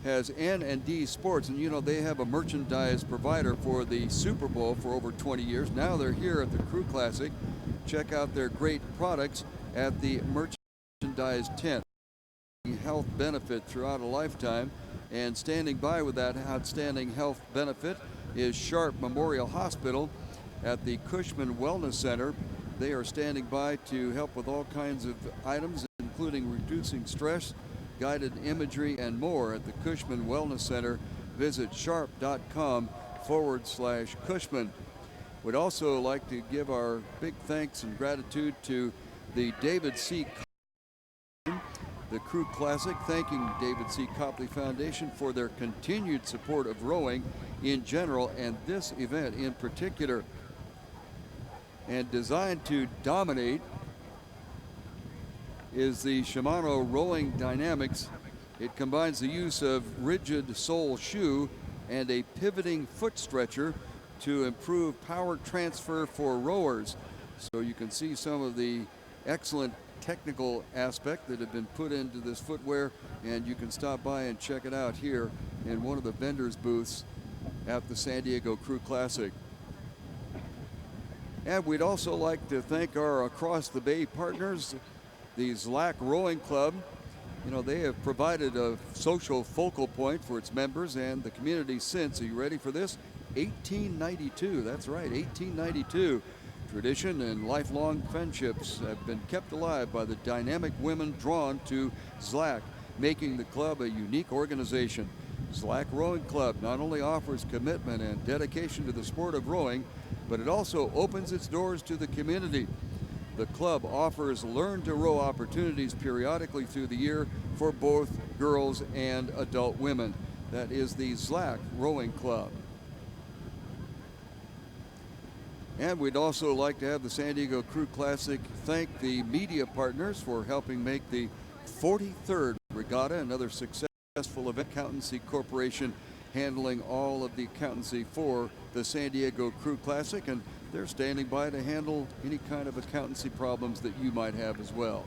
has N&D Sports, and you know they have a merchandise provider for the Super Bowl for over 20 years. Now they're here at the Crew Classic. Check out their great products at the merchandise tent. Health benefit throughout a lifetime, and standing by with that outstanding health benefit is Sharp Memorial Hospital at the Cushman Wellness Center. They are standing by to help with all kinds of items, including reducing stress, guided imagery, and more at the Cushman Wellness Center. Visit sharp.com/Cushman. We'd also like to give our big thanks and gratitude to the David C. the Crew Classic, thanking David C. Copley Foundation for their continued support of rowing in general and this event in particular. And designed to dominate is the Shimano Rowing Dynamics. It combines the use of rigid sole shoe and a pivoting foot stretcher to improve power transfer for rowers. So you can see some of the excellent technical aspect that have been put into this footwear, and you can stop by and check it out here in one of the vendors booths at the San Diego Crew Classic. And we'd also like to thank our across the bay partners, the Zlack Rowing Club. You know, they have provided a social focal point for its members and the community since, are you ready for this? 1892, that's right, 1892. Tradition and lifelong friendships have been kept alive by the dynamic women drawn to Zlack, making the club a unique organization. Zlack Rowing Club not only offers commitment and dedication to the sport of rowing, but it also opens its doors to the community. The club offers learn to row opportunities periodically through the year for both girls and adult women. That is the Zlack Rowing Club. And we'd also like to have the San Diego Crew Classic thank the media partners for helping make the 43rd regatta another successful event. Accountancy Corporation handling all of the accountancy for the San Diego Crew Classic, and they're standing by to handle any kind of accountancy problems that you might have as well.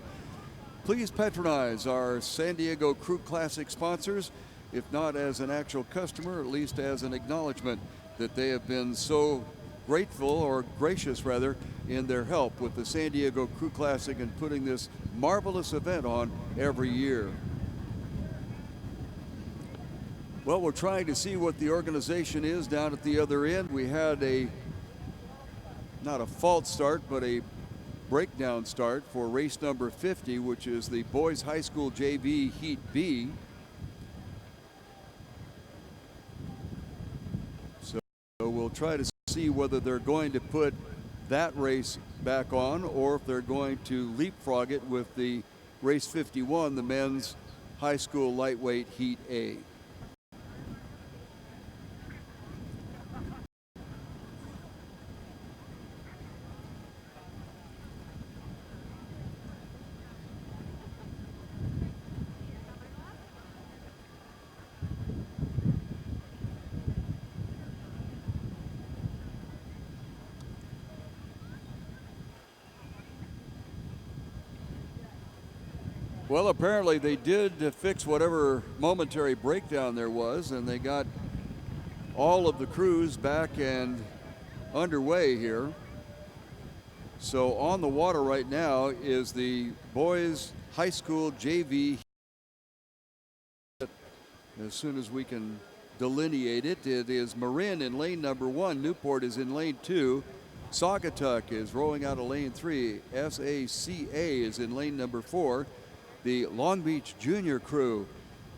Please patronize our San Diego Crew Classic sponsors, if not as an actual customer, at least as an acknowledgement that they have been so grateful, or gracious rather, in their help with the San Diego Crew Classic and putting this marvelous event on every year. Well, we're trying to see what the organization is down at the other end. We had not a false start, but a breakdown start for race number 50, which is the Boys High School JV Heat B. So we'll try to see whether they're going to put that race back on or if they're going to leapfrog it with the race 51, the men's High School Lightweight Heat A. Well, apparently they did fix whatever momentary breakdown there was, and they got all of the crews back and underway here. So on the water right now is the boys high school JV. As soon as we can delineate it, it is Marin in lane number 1. Newport is in lane 2. Saugatuck is rolling out of lane 3. SACA is in lane number 4. The Long Beach Junior crew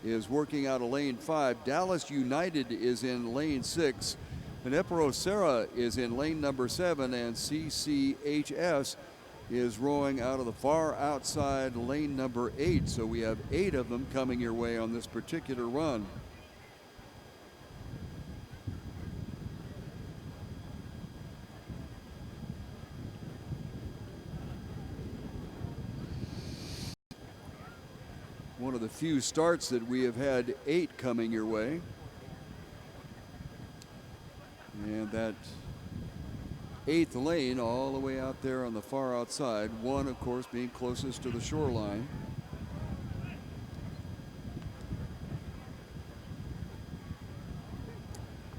is working out of lane 5. Dallas United is in lane 6. Junipero Serra is in lane number 7, and CCHS is rowing out of the far outside lane number 8. So we have 8 of them coming your way on this particular run. One of the few starts that we have had 8 coming your way. And that 8th lane all the way out there on the far outside. One, of course, being closest to the shoreline.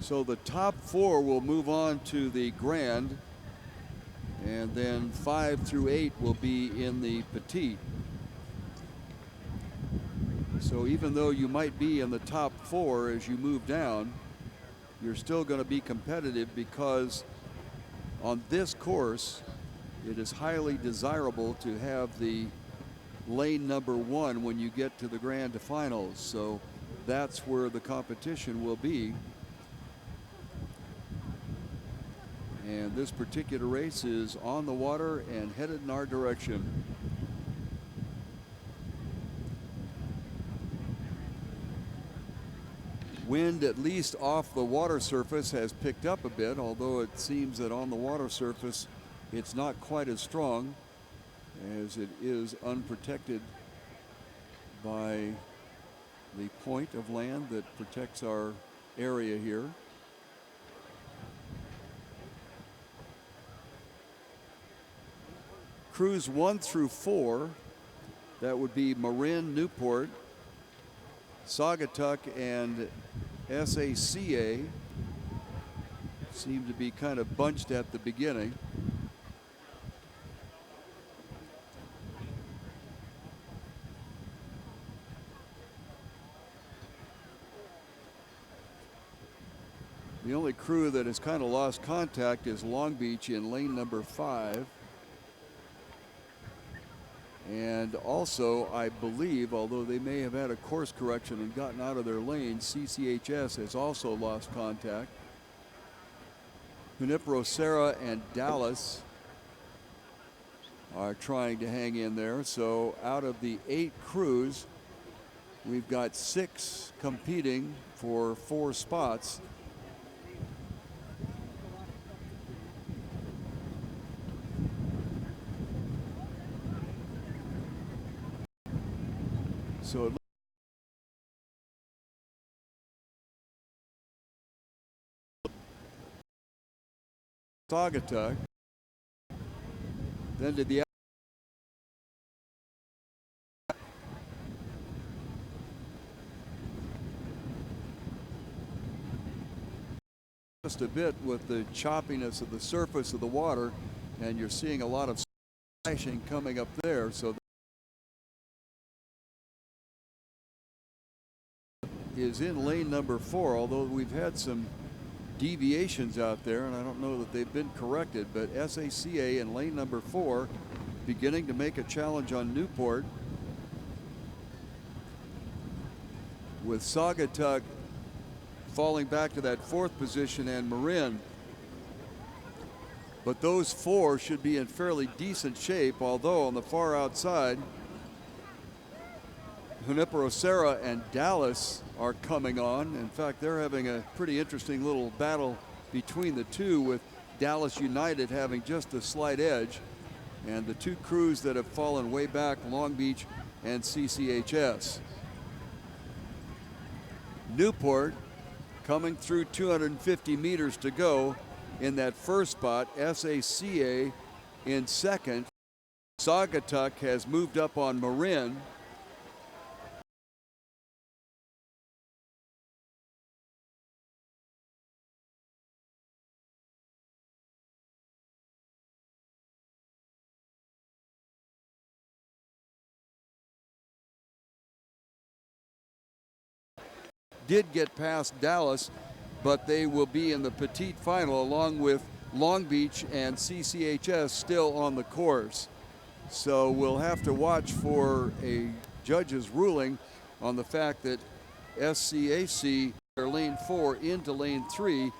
So the top 4 will move on to the Grand, and then 5 through 8 will be in the Petite. So even though you might be in the top 4 as you move down, you're still going to be competitive, because on this course it is highly desirable to have the lane number 1 when you get to the Grand Finals. So that's where the competition will be. And this particular race is on the water and headed in our direction. Wind, at least off the water surface, has picked up a bit, although it seems that on the water surface it's not quite as strong, as it is unprotected by the point of land that protects our area here. Crews 1 through 4, that would be Marin, Newport, Saugatuck, and SACA, seem to be kind of bunched at the beginning. The only crew that has kind of lost contact is Long Beach in lane number 5. And also, I believe, although they may have had a course correction and gotten out of their lane, CCHS has also lost contact. Junipero Serra and Dallas are trying to hang in there. So out of the 8 crews, we've got 6 competing for 4 spots. So Saugatuck, then to the just a bit with the choppiness of the surface of the water, and you're seeing a lot of splashing coming up there. So is in lane number 4, although we've had some deviations out there, and I don't know that they've been corrected, but SACA in lane number 4 beginning to make a challenge on Newport, with Saugatuck falling back to that 4th position and Marin. But those 4 should be in fairly decent shape, although on the far outside Junipero Serra and Dallas are coming on. In fact, they're having a pretty interesting little battle between the two, with Dallas United having just a slight edge. And the two crews that have fallen way back, Long Beach and CCHS. Newport coming through 250 meters to go in that first spot. SACA in second. Saugatuck has moved up on Marin. Did get past Dallas, but they will be in the petite final along with Long Beach and CCHS still on the course. So we'll have to watch for a judge's ruling on the fact that SCAC are lane 4 into lane 3,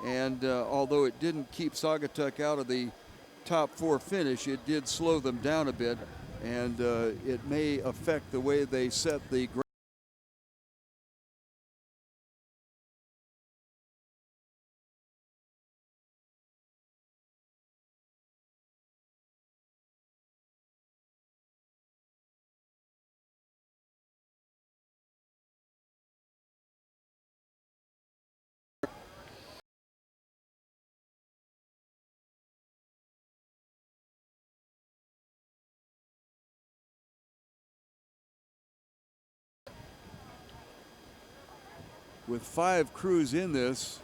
and although it didn't keep Saugatuck out of the top 4 finish, it did slow them down a bit, and it may affect the way they set the with 5 crews in this.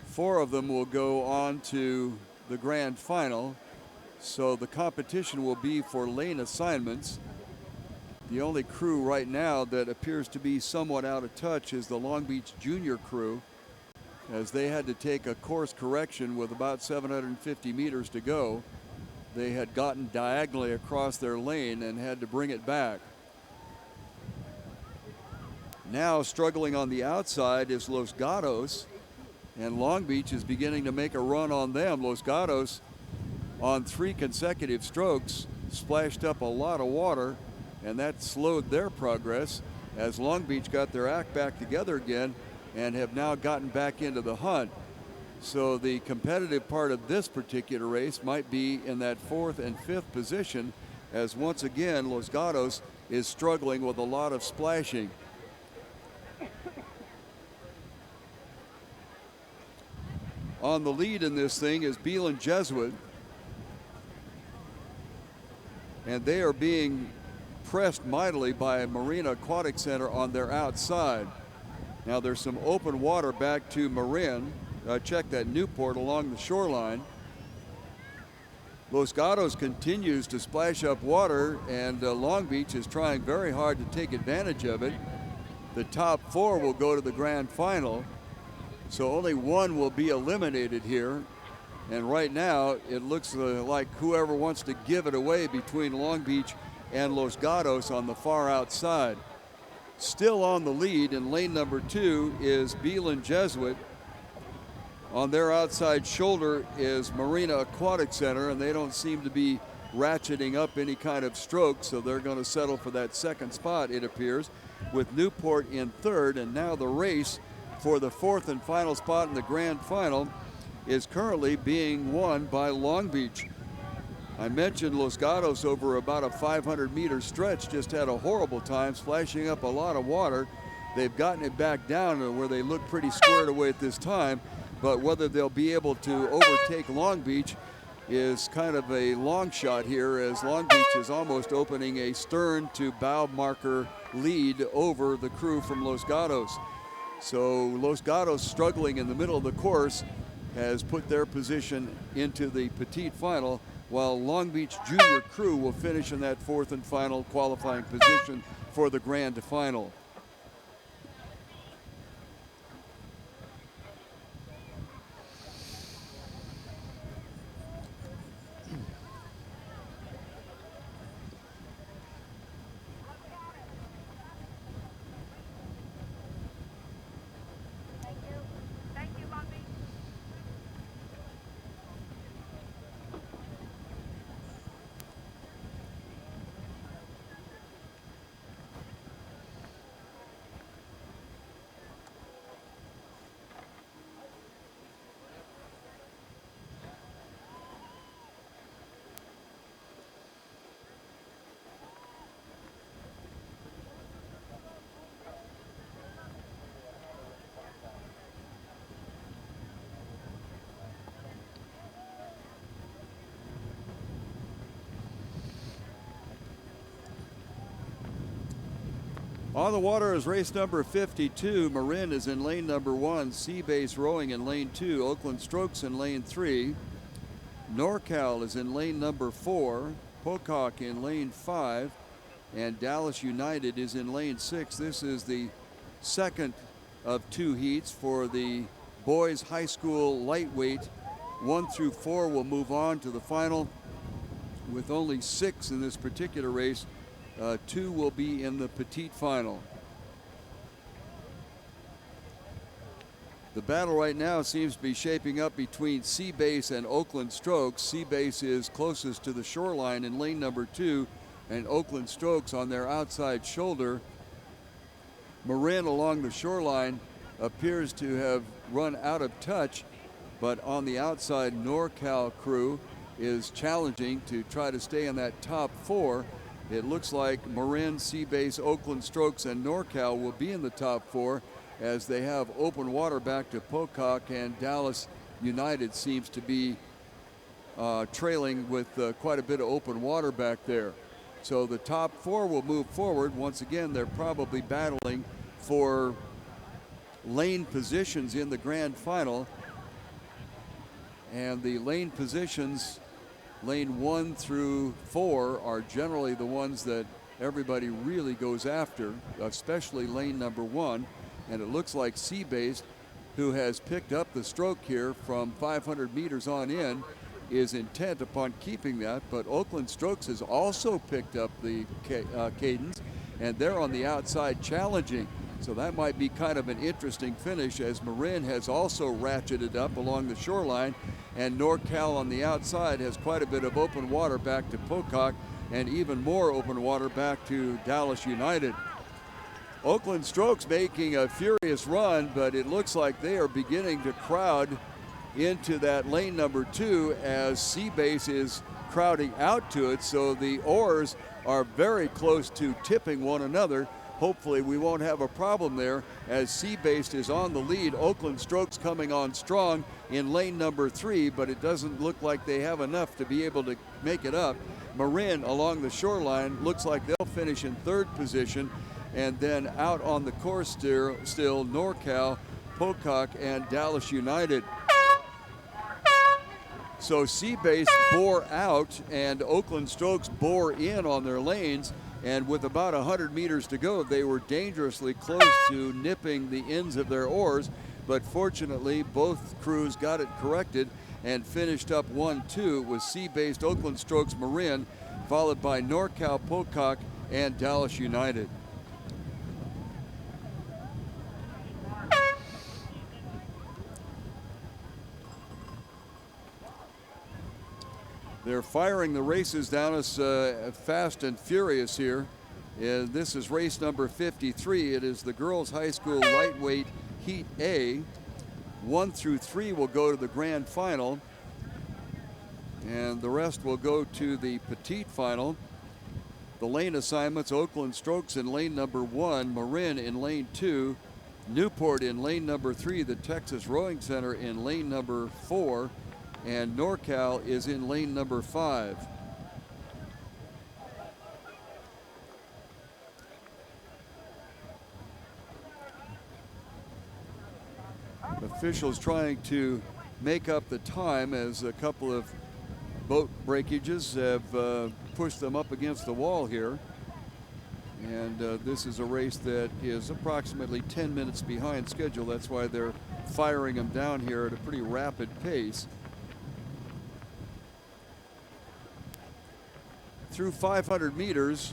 4 of them will go on to the grand final. So the competition will be for lane assignments. The only crew right now that appears to be somewhat out of touch is the Long Beach Junior crew, as they had to take a course correction with about 750 meters to go. They had gotten diagonally across their lane and had to bring it back. Now struggling on the outside is Los Gatos, and Long Beach is beginning to make a run on them. Los Gatos on 3 consecutive strokes splashed up a lot of water, and that slowed their progress as Long Beach got their act back together again and have now gotten back into the hunt. So the competitive part of this particular race might be in that 4th and 5th position, as once again Los Gatos is struggling with a lot of splashing. On the lead in this thing is Beelan Jesuit, and they are being pressed mightily by Marina Aquatic Center on their outside. Now there's some open water back to Marin. Check that Newport along the shoreline. Los Gatos continues to splash up water, and Long Beach is trying very hard to take advantage of it. The top 4 will go to the grand final. So only one will be eliminated here. And right now, it looks like whoever wants to give it away between Long Beach and Los Gatos on the far outside. Still on the lead in lane number 2 is Beelan Jesuit. On their outside shoulder is Marina Aquatic Center, and they don't seem to be ratcheting up any kind of stroke, so they're going to settle for that 2nd spot, it appears, with Newport in 3rd. And now the race for the 4th and final spot in the grand final is currently being won by Long Beach. I mentioned Los Gatos over about a 500-meter stretch just had a horrible time splashing up a lot of water. They've gotten it back down to where they look pretty squared away at this time, but whether they'll be able to overtake Long Beach is kind of a long shot here, as Long Beach is almost opening a stern to bow marker lead over the crew from Los Gatos. So Los Gatos, struggling in the middle of the course, has put their position into the petite final, while Long Beach Junior crew will finish in that 4th and final qualifying position for the grand final. On the water is race number 52. Marin is in lane number 1. Seabase Rowing in lane 2. Oakland Strokes in lane 3. NorCal is in lane number 4. Pocock in lane 5. And Dallas United is in lane 6. This is the second of 2 heats for the boys high school lightweight. 1 through 4 will move on to the final with only 6 in this particular race. 2 will be in the petite final. The battle right now seems to be shaping up between Seabase and Oakland Strokes. Seabase is closest to the shoreline in lane number 2, and Oakland Strokes on their outside shoulder. Marin along the shoreline appears to have run out of touch, but on the outside, NorCal crew is challenging to try to stay in that top 4. It looks like Marin, Seabase, Oakland Strokes, and NorCal will be in the top 4 as they have open water back to Pocock, and Dallas United seems to be trailing with quite a bit of open water back there. So the top 4 will move forward. Once again, they're probably battling for lane positions in the grand final. And the lane positions, lane 1 through 4, are generally the ones that everybody really goes after, especially lane number 1. And it looks like Seabase, who has picked up the stroke here from 500 meters on in, is intent upon keeping that. But Oakland Strokes has also picked up the cadence, and they're on the outside challenging. So that might be kind of an interesting finish, as Marin has also ratcheted up along the shoreline, and NorCal on the outside has quite a bit of open water back to Pocock, and even more open water back to Dallas United. Oakland Strokes making a furious run, but it looks like they are beginning to crowd into that lane number 2 as Seabase is crowding out to it, so the oars are very close to tipping one another. Hopefully we won't have a problem there, as Seabase is on the lead. Oakland Strokes coming on strong in lane number 3, but it doesn't look like they have enough to be able to make it up. Marin along the shoreline looks like they'll finish in 3rd position, and then out on the course still NorCal, Pocock, and Dallas United. So Seabase bore out and Oakland Strokes bore in on their lanes, and with about 100 meters to go, they were dangerously close to nipping the ends of their oars, but fortunately both crews got it corrected and finished up 1-2 with Seabase, Oakland Strokes, Marin, followed by NorCal, Pocock, and Dallas United. They're firing the races down us fast and furious here. This is race number 53. It is the girls high school lightweight heat A. 1 through 3 will go to the grand final, and the rest will go to the petite final. The lane assignments: Oakland Strokes in lane number 1, Marin in lane 2, Newport in lane number 3, the Texas Rowing Center in lane number 4, and NorCal is in lane number 5. Officials trying to make up the time, as a couple of boat breakages have pushed them up against the wall here. And this is a race that is approximately 10 minutes behind schedule. That's why they're firing them down here at a pretty rapid pace. Through 500 meters,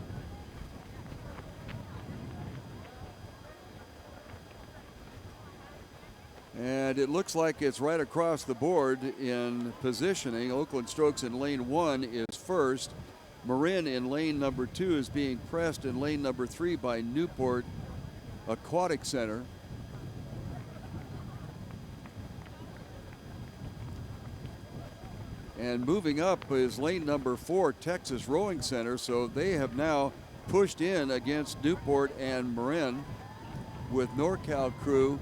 and it looks like it's right across the board in positioning. Oakland Strokes in lane 1 is first. Marin in lane number 2 is being pressed in lane number 3 by Newport Aquatic Center. And moving up is lane number 4, Texas Rowing Center. So they have now pushed in against Newport and Marin, with NorCal crew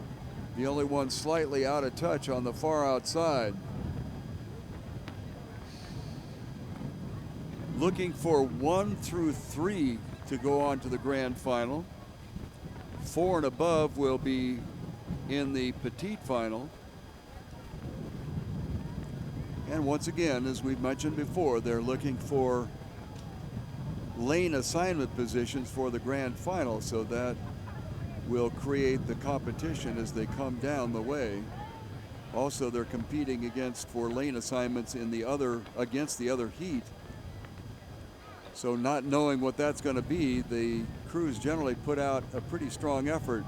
the only one slightly out of touch on the far outside. Looking for 1 through 3 to go on to the grand final. 4 and above will be in the petite final. And once again, as we've mentioned before, they're looking for lane assignment positions for the grand final, so that will create the competition as they come down the way. Also, they're competing for lane assignments against the other heat. So not knowing what that's going to be, the crews generally put out a pretty strong effort.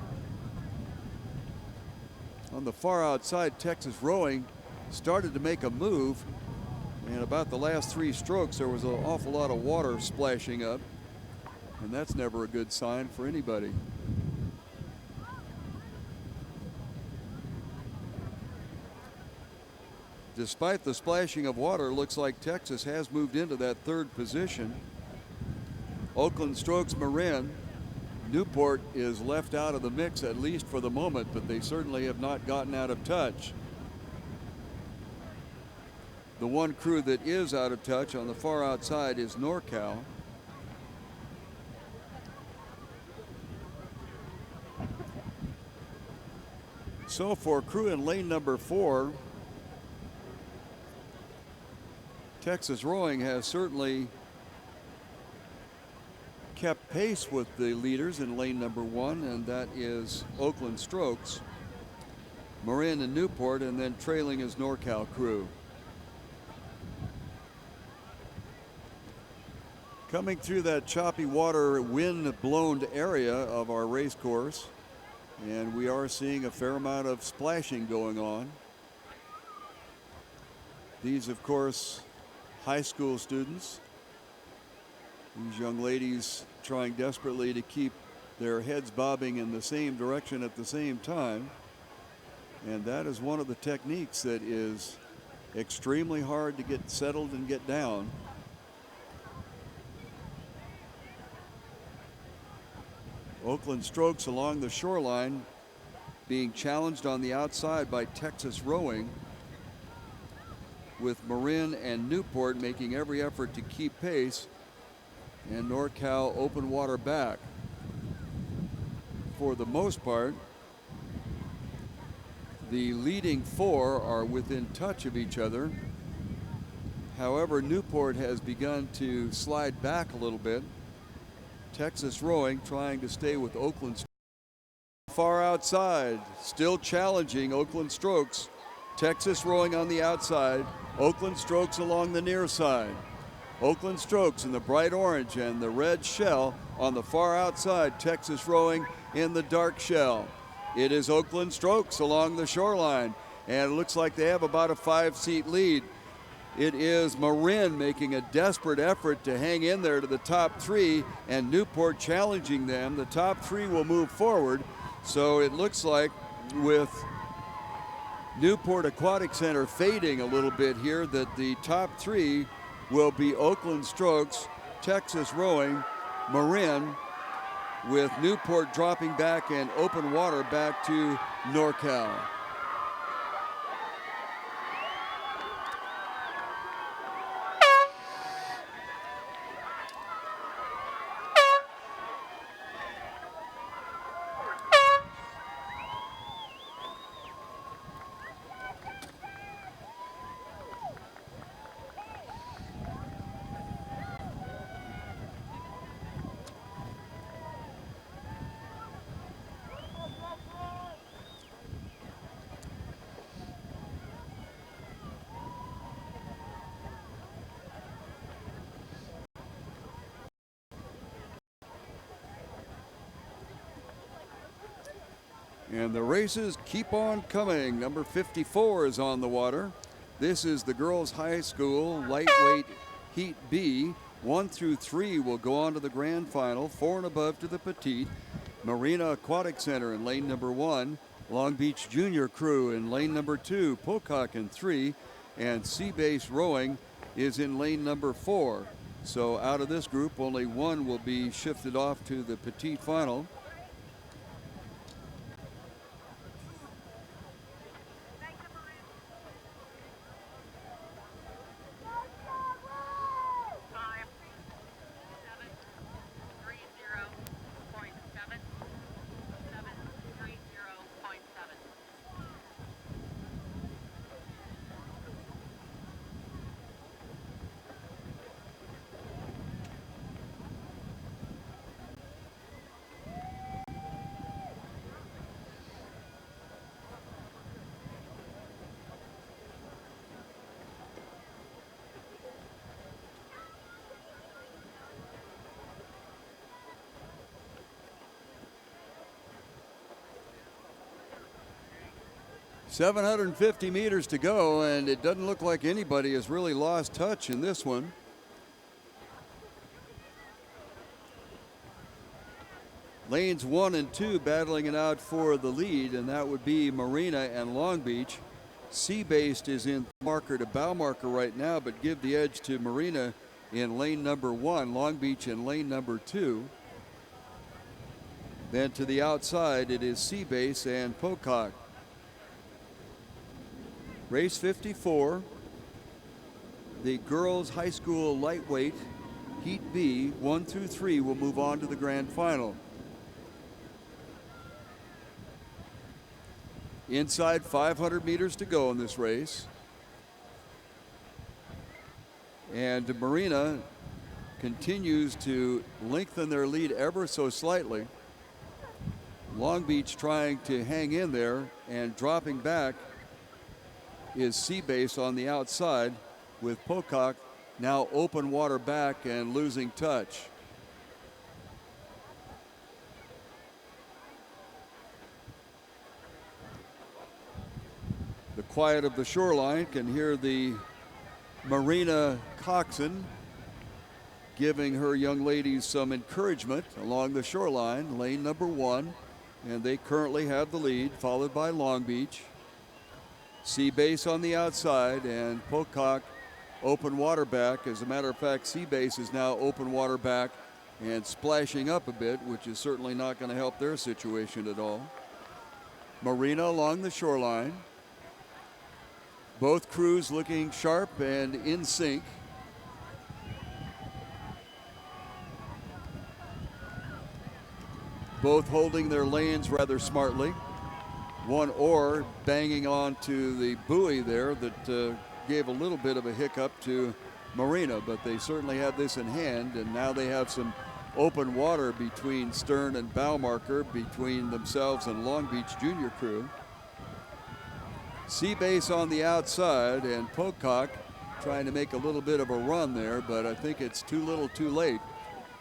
On the far outside, Texas Rowing started to make a move, and about the last 3 strokes there was an awful lot of water splashing up, and that's never a good sign for anybody. Despite the splashing of water, looks like Texas has moved into that 3rd position. Oakland Strokes Marin. Newport is left out of the mix, at least for the moment, but they certainly have not gotten out of touch. The one crew that is out of touch on the far outside is NorCal. So for crew in lane number 4, Texas Rowing has certainly kept pace with the leaders in lane number 1, and that is Oakland Strokes, Marin and Newport, and then trailing is NorCal crew. Coming through that choppy water, wind-blown area of our race course, and we are seeing a fair amount of splashing going on. These, of course, high school students. These young ladies trying desperately to keep their heads bobbing in the same direction at the same time. And that is one of the techniques that is extremely hard to get settled and get down. Oakland Strokes along the shoreline being challenged on the outside by Texas Rowing, with Marin and Newport making every effort to keep pace, and NorCal open water back. For the most part, the leading 4 are within touch of each other. However, Newport has begun to slide back a little bit. Texas Rowing trying to stay with Oakland. Far outside, still challenging Oakland Strokes. Texas Rowing on the outside, Oakland Strokes along the near side. Oakland Strokes in the bright orange and the red shell on the far outside, Texas Rowing in the dark shell. It is Oakland Strokes along the shoreline, and it looks like they have about a 5-seat lead. It is Marin making a desperate effort to hang in there to the top 3, and Newport challenging them. The top 3 will move forward, so it looks like with Newport Aquatic Center fading a little bit here, that the top 3 will be Oakland Strokes, Texas Rowing, Marin, with Newport dropping back and open water back to NorCal. And the races keep on coming. Number 54 is on the water. This is the girls' high school lightweight heat B. 1 through 3 will go on to the grand final. 4 and above to the petite. Marina Aquatic Center in lane number 1. Long Beach Junior Crew in lane number 2. Pocock in 3. And Seabase Rowing is in lane number 4. So out of this group, only 1 will be shifted off to the petite final. 750 meters to go, and it doesn't look like anybody has really lost touch in this one. Lanes 1 and 2 battling it out for the lead, and that would be Marina and Long Beach. Sea-Based is in marker to bow marker right now, but give the edge to Marina in lane number 1, Long Beach in lane number 2. Then to the outside, it is Sea-Base and Pocock. Race 54, the girls high school lightweight Heat B 1 through 3 will move on to the grand final. Inside 500 meters to go in this race. And Marina continues to lengthen their lead ever so slightly. Long Beach trying to hang in there, and dropping back is Sea-Base on the outside, with Pocock now open water back and losing touch. The quiet of the shoreline can hear the Marina coxswain giving her young ladies some encouragement along the shoreline, lane number 1, and they currently have the lead, followed by Long Beach. Sea-Base on the outside, and Pocock open water back. As a matter of fact, Sea-Base is now open water back and splashing up a bit, which is certainly not going to help their situation at all. Marina along the shoreline. Both crews looking sharp and in sync. Both holding their lanes rather smartly. One oar banging onto the buoy there that gave a little bit of a hiccup to Marina, but they certainly have this in hand, and now they have some open water between stern and bow marker, between themselves and Long Beach junior crew. Sea-Base on the outside, and Pocock trying to make a little bit of a run there, but I think it's too little too late,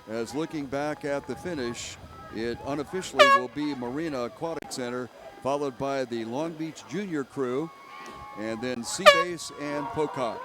as looking back at the finish, it unofficially will be Marina Aquatic Center, followed by the Long Beach junior crew, and then Sea-Base and Pocock.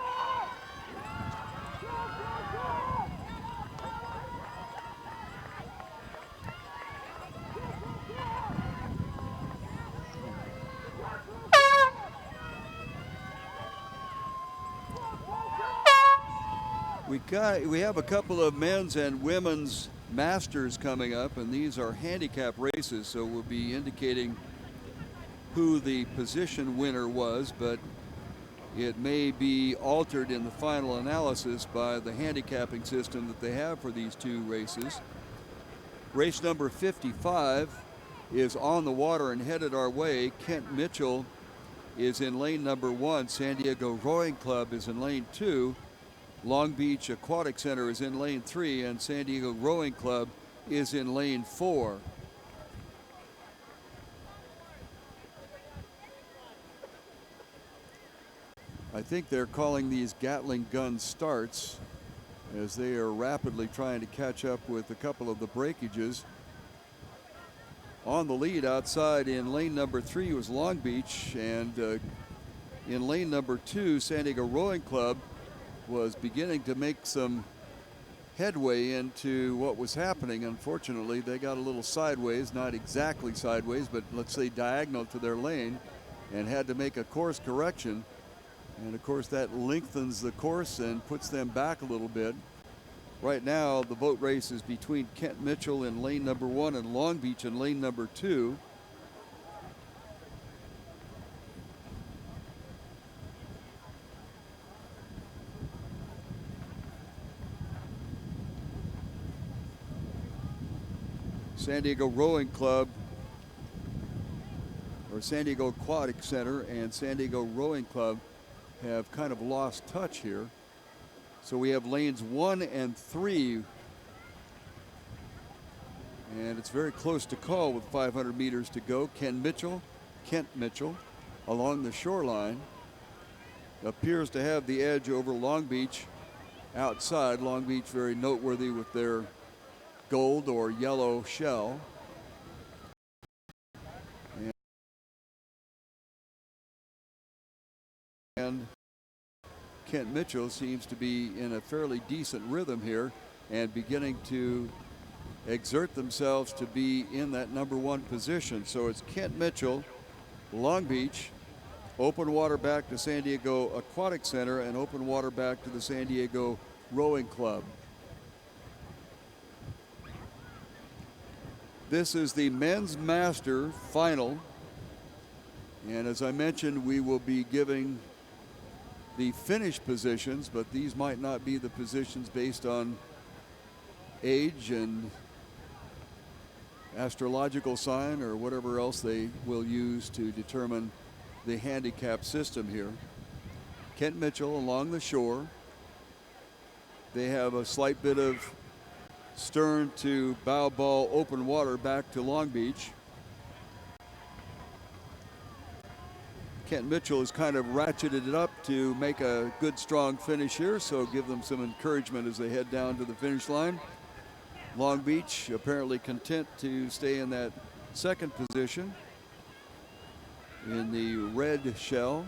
We have a couple of men's and women's masters coming up, and these are handicap races, so we'll be indicating who the position winner was, but it may be altered in the final analysis by the handicapping system that they have for these two races. Race number 55 is on the water and headed our way. Kent Mitchell is in lane number 1. San Diego Rowing Club is in lane 2. Long Beach Aquatic Center is in lane 3, and San Diego Rowing Club is in lane 4. I think they're calling these Gatling gun starts, as they are rapidly trying to catch up with a couple of the breakages. On the lead outside in lane number 3 was Long Beach, and in lane number 2, San Diego Rowing Club was beginning to make some headway into what was happening. Unfortunately, they got a little sideways, not exactly sideways, but let's say diagonal to their lane, and had to make a course correction. And of course, that lengthens the course and puts them back a little bit. Right now, the boat race is between Kent Mitchell in lane number 1 and Long Beach in lane number 2. San Diego Rowing Club, or San Diego Aquatic Center, and San Diego Rowing Club have kind of lost touch here. So we have lanes 1 and 3, and it's very close to call with 500 meters to go. Kent Mitchell along the shoreline appears to have the edge over Long Beach outside. Long Beach very noteworthy with their gold or yellow shell. and Kent Mitchell seems to be in a fairly decent rhythm here and beginning to exert themselves to be in that number one position. So it's Kent Mitchell, Long Beach, open water back to San Diego Aquatic Center, and open water back to the San Diego Rowing Club. This is the men's master final. And as I mentioned, we will be giving the finish positions, but these might not be the positions based on age and astrological sign or whatever else they will use to determine the handicap system here. Kent Mitchell along the shore. They have a slight bit of stern to bow ball open water back to Long Beach. Kent Mitchell has kind of ratcheted it up to make a good strong finish here, so give them some encouragement as they head down to the finish line. Long Beach apparently content to stay in that second position. In the red shell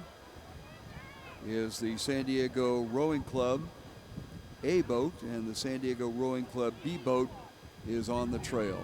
is the San Diego Rowing Club A boat, and the San Diego Rowing Club B boat is on the trail.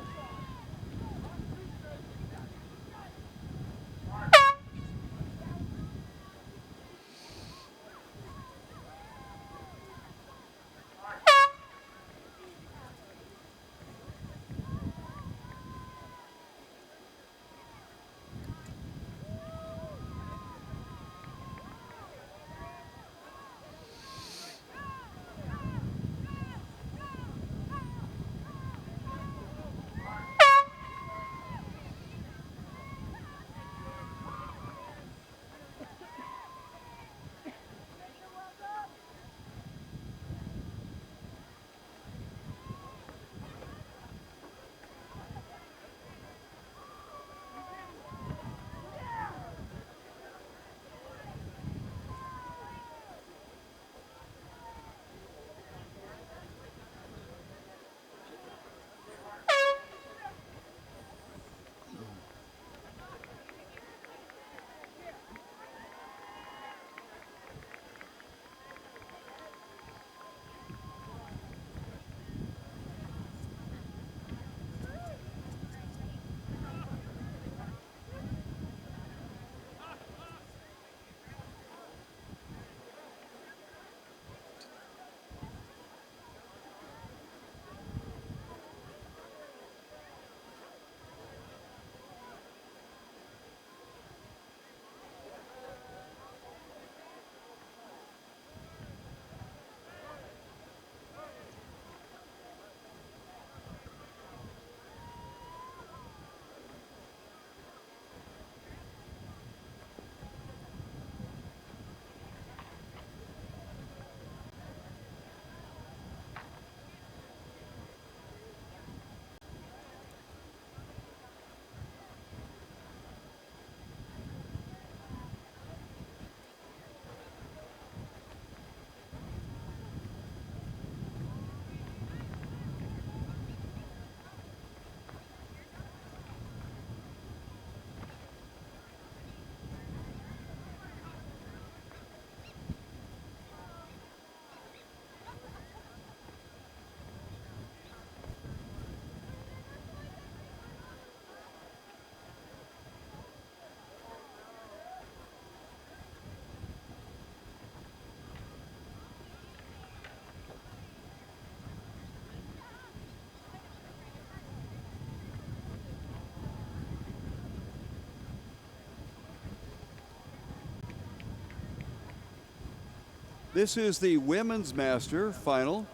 This is the women's master final,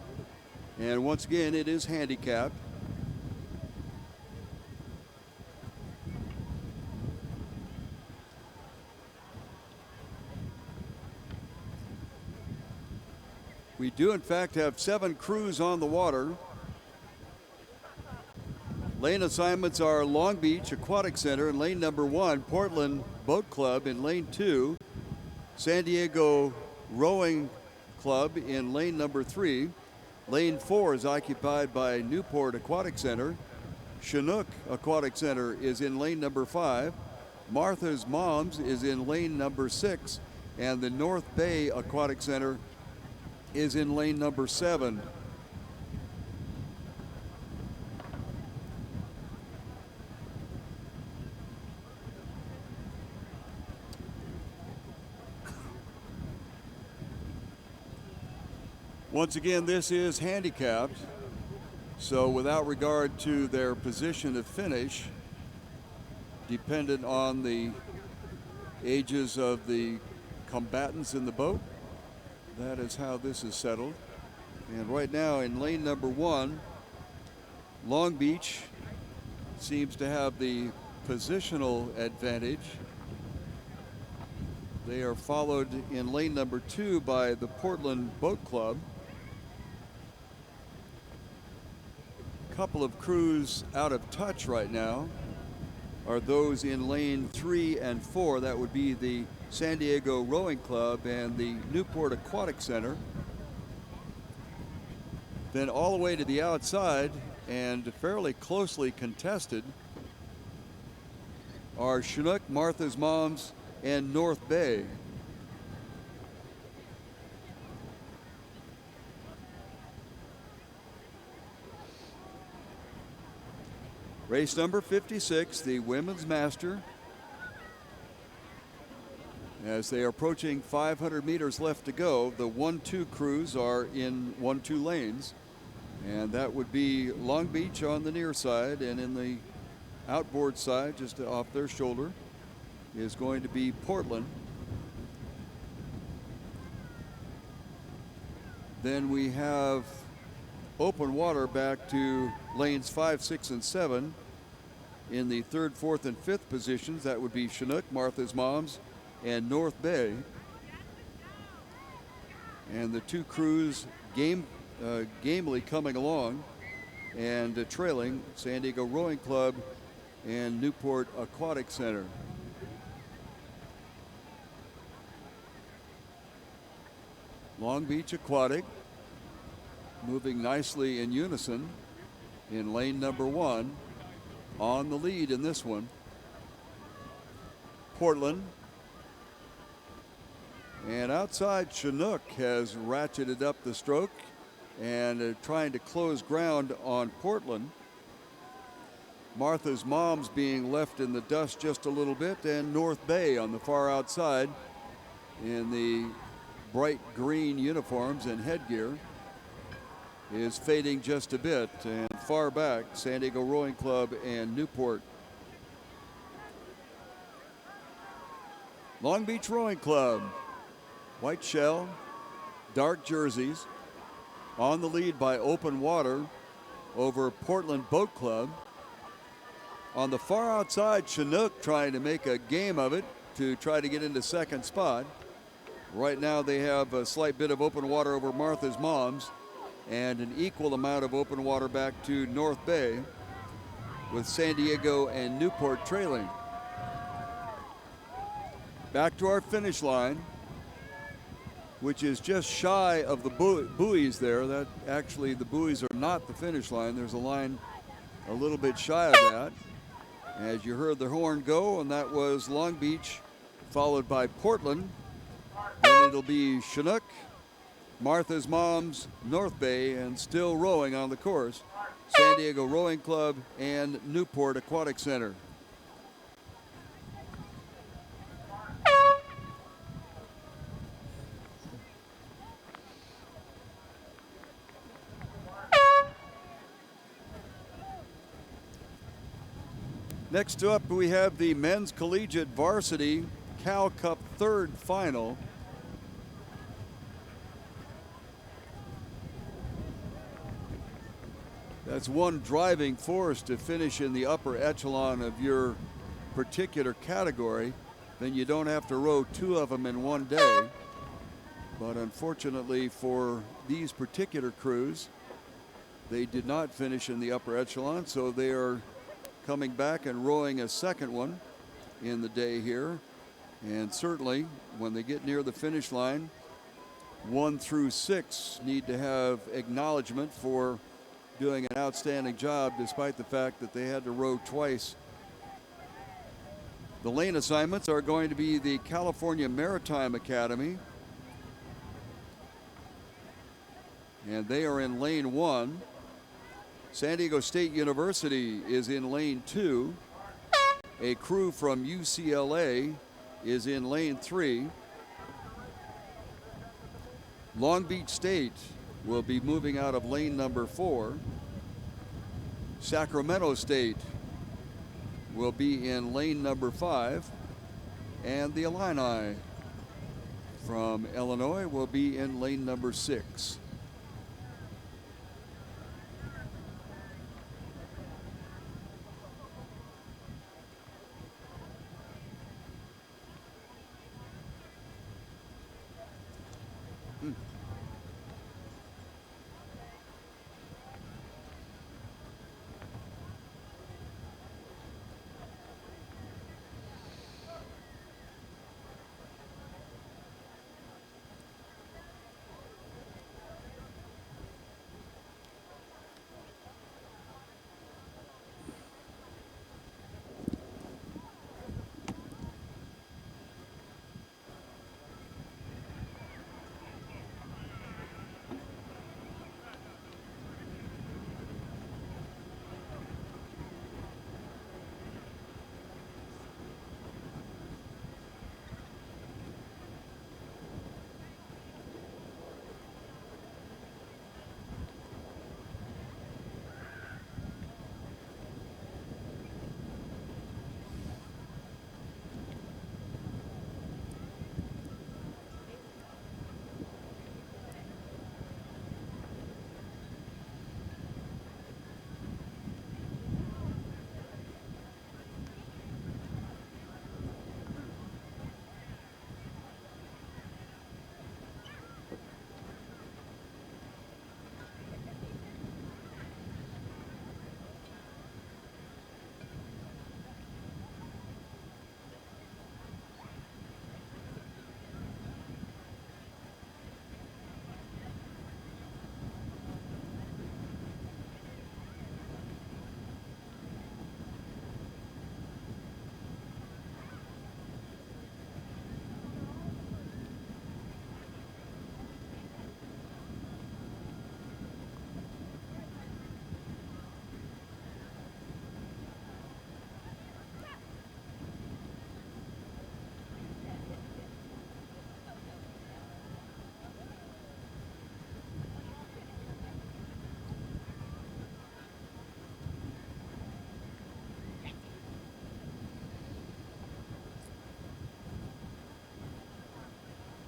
and once again it is handicapped. We do in fact have 7 crews on the water. Lane assignments are Long Beach Aquatic Center in lane number 1, Portland Boat Club in lane 2, San Diego Rowing Club in lane number 3. Lane 4 is occupied by Newport Aquatic Center. Chinook Aquatic Center is in lane number 5. Martha's Moms is in lane number 6. and the North Bay Aquatic Center is in lane number 7. Once again, this is handicapped, so without regard to their position of finish, dependent on the ages of the combatants in the boat, that is how this is settled. And right now in lane number 1, Long Beach seems to have the positional advantage. They are followed in lane number 2 by the Portland Boat Club. Couple of crews out of touch right now are those in lane 3 and 4. That would be the San Diego Rowing Club and the Newport Aquatic Center. Then all the way to the outside and fairly closely contested are Chinook, Martha's Moms, and North Bay. Race number 56, the Women's Master. As they are approaching 500 meters left to go, the 1-2 crews are in 1-2 lanes. And that would be Long Beach on the near side, and in the outboard side, just off their shoulder, is going to be Portland. Then we have open water back to lanes 5, 6, and 7. In the 3rd, 4th, and 5th positions, that would be Chinook, Martha's Moms, and North Bay. And the 2 crews gamely coming along and trailing San Diego Rowing Club and Newport Aquatic Center. Long Beach Aquatic moving nicely in unison in lane number 1, on the lead in this one. Portland, and outside Chinook has ratcheted up the stroke and trying to close ground on Portland. Martha's Moms being left in the dust just a little bit, and North Bay on the far outside in the bright green uniforms and headgear is fading just a bit, and far back San Diego Rowing Club and Newport. Long Beach Rowing Club, white shell, dark jerseys, on the lead by open water over Portland Boat Club. On the far outside, Chinook trying to make a game of it to try to get into 2nd spot. Right now they have a slight bit of open water over Martha's Moms and an equal amount of open water back to North Bay, with San Diego and Newport trailing. Back to our finish line, which is just shy of the buoys there. That actually, the buoys are not the finish line. There's a line a little bit shy of that. As you heard the horn go, and that was Long Beach, followed by Portland. Then it'll be Chinook, Martha's Moms, North Bay, and still rowing on the course, San Diego Rowing Club and Newport Aquatic Center. Next up, we have the Men's Collegiate Varsity Cal Cup 3rd final. That's one driving force to finish in the upper echelon of your particular category. Then you don't have to row 2 of them in one day. But unfortunately for these particular crews, they did not finish in the upper echelon, so they are coming back and rowing a 2nd one in the day here. And certainly when they get near the finish line, 1 through 6 need to have acknowledgement for doing an outstanding job, despite the fact that they had to row twice The lane assignments are going to be the California Maritime Academy, and they are in lane 1. San Diego State University is in lane 2. A crew from UCLA is in lane 3. Long Beach State will be moving out of lane number 4. Sacramento State will be in lane number 5. And the Illini from Illinois will be in lane number 6.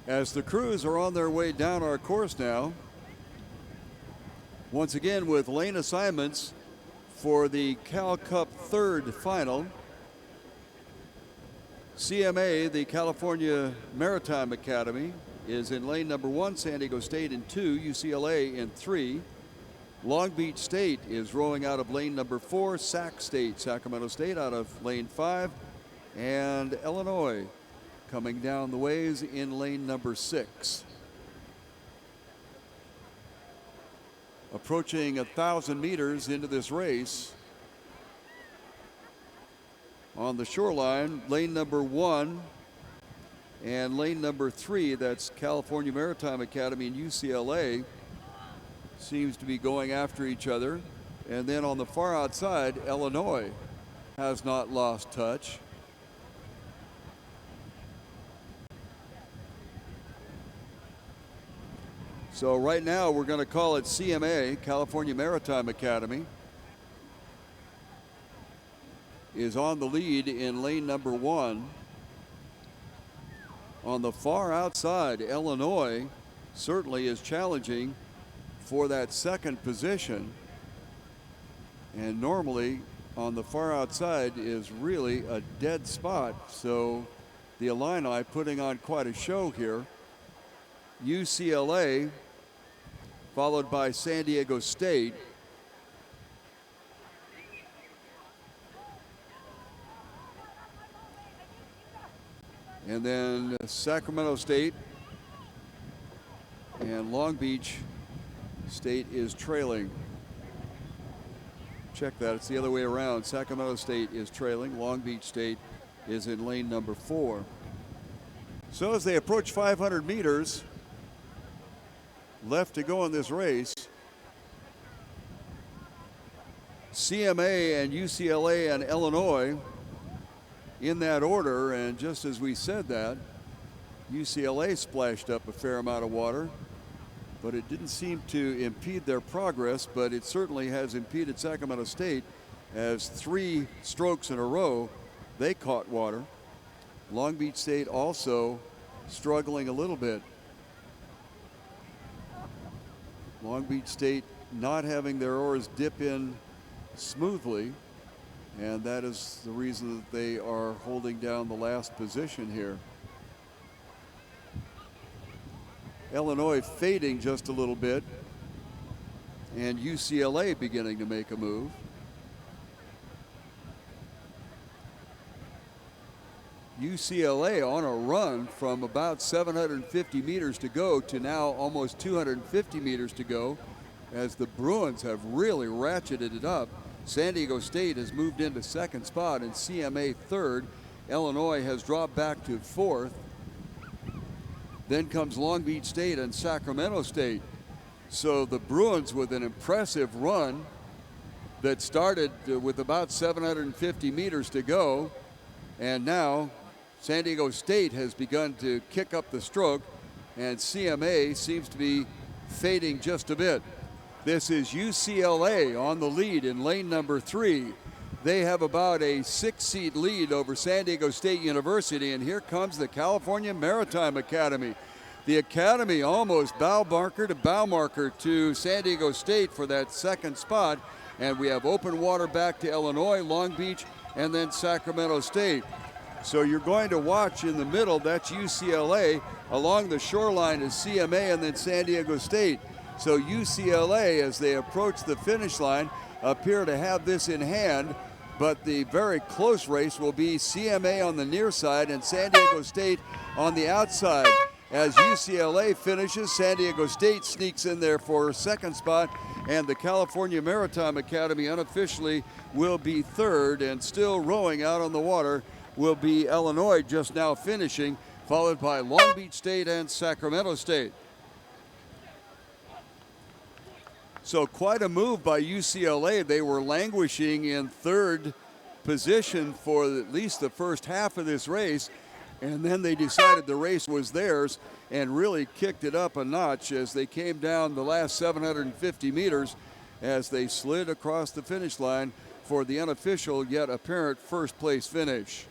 As the crews are on their way down our course now, once again with lane assignments for the Cal Cup third final. CMA, the California Maritime Academy, is in lane number 1, San Diego State in 2, UCLA in 3. Long Beach State is rolling out of lane number 4, Sac State, Sacramento State out of lane 5, and Illinois coming down the ways in lane number 6. Approaching 1,000 meters into this race. On the shoreline, lane number 1 and lane number 3, that's California Maritime Academy and UCLA, seems to be going after each other. And then on the far outside, Illinois has not lost touch. So right now we're going to call it CMA, California Maritime Academy, is on the lead in lane number 1. On the far outside, Illinois certainly is challenging for that second position. And normally on the far outside is really a dead spot. So the Illini putting on quite a show here. UCLA followed by San Diego State. And then Sacramento State and Long Beach State is trailing. Check that, it's the other way around. Sacramento State is trailing. Long Beach State is in lane number 4. So as they approach 500 meters left to go in this race, CMA and UCLA and Illinois in that order, and just as we said that, UCLA splashed up a fair amount of water, but it didn't seem to impede their progress, but it certainly has impeded Sacramento State as 3 strokes in a row they caught water. Long Beach State also struggling a little bit. Long Beach State not having their oars dip in smoothly, and that is the reason that they are holding down the last position here. Illinois fading just a little bit, and UCLA beginning to make a move. UCLA on a run from about 750 meters to go to now almost 250 meters to go, as the Bruins have really ratcheted it up. San Diego State has moved into second spot and CMA third. Illinois has dropped back to fourth. Then comes Long Beach State and Sacramento State. So the Bruins with an impressive run that started with about 750 meters to go, and now San Diego State has begun to kick up the stroke, and CMA seems to be fading just a bit. This is UCLA on the lead in lane number 3. They have about a 6-seat lead over San Diego State University, and here comes the California Maritime Academy. The Academy almost bow marker to bow marker to San Diego State for that second spot, and we have open water back to Illinois, Long Beach, and then Sacramento State. So you're going to watch in the middle, that's UCLA. Along the shoreline is CMA and then San Diego State. So UCLA, as they approach the finish line, appear to have this in hand, but the very close race will be CMA on the near side and San Diego State on the outside. As UCLA finishes, San Diego State sneaks in there for a second spot, and the California Maritime Academy unofficially will be third, and still rowing out on the water will be Illinois just now finishing, followed by Long Beach State and Sacramento State. So quite a move by UCLA. They were languishing in third position for at least the first half of this race, and then they decided the race was theirs and really kicked it up a notch as they came down the last 750 meters as they slid across the finish line for the unofficial yet apparent first place finish.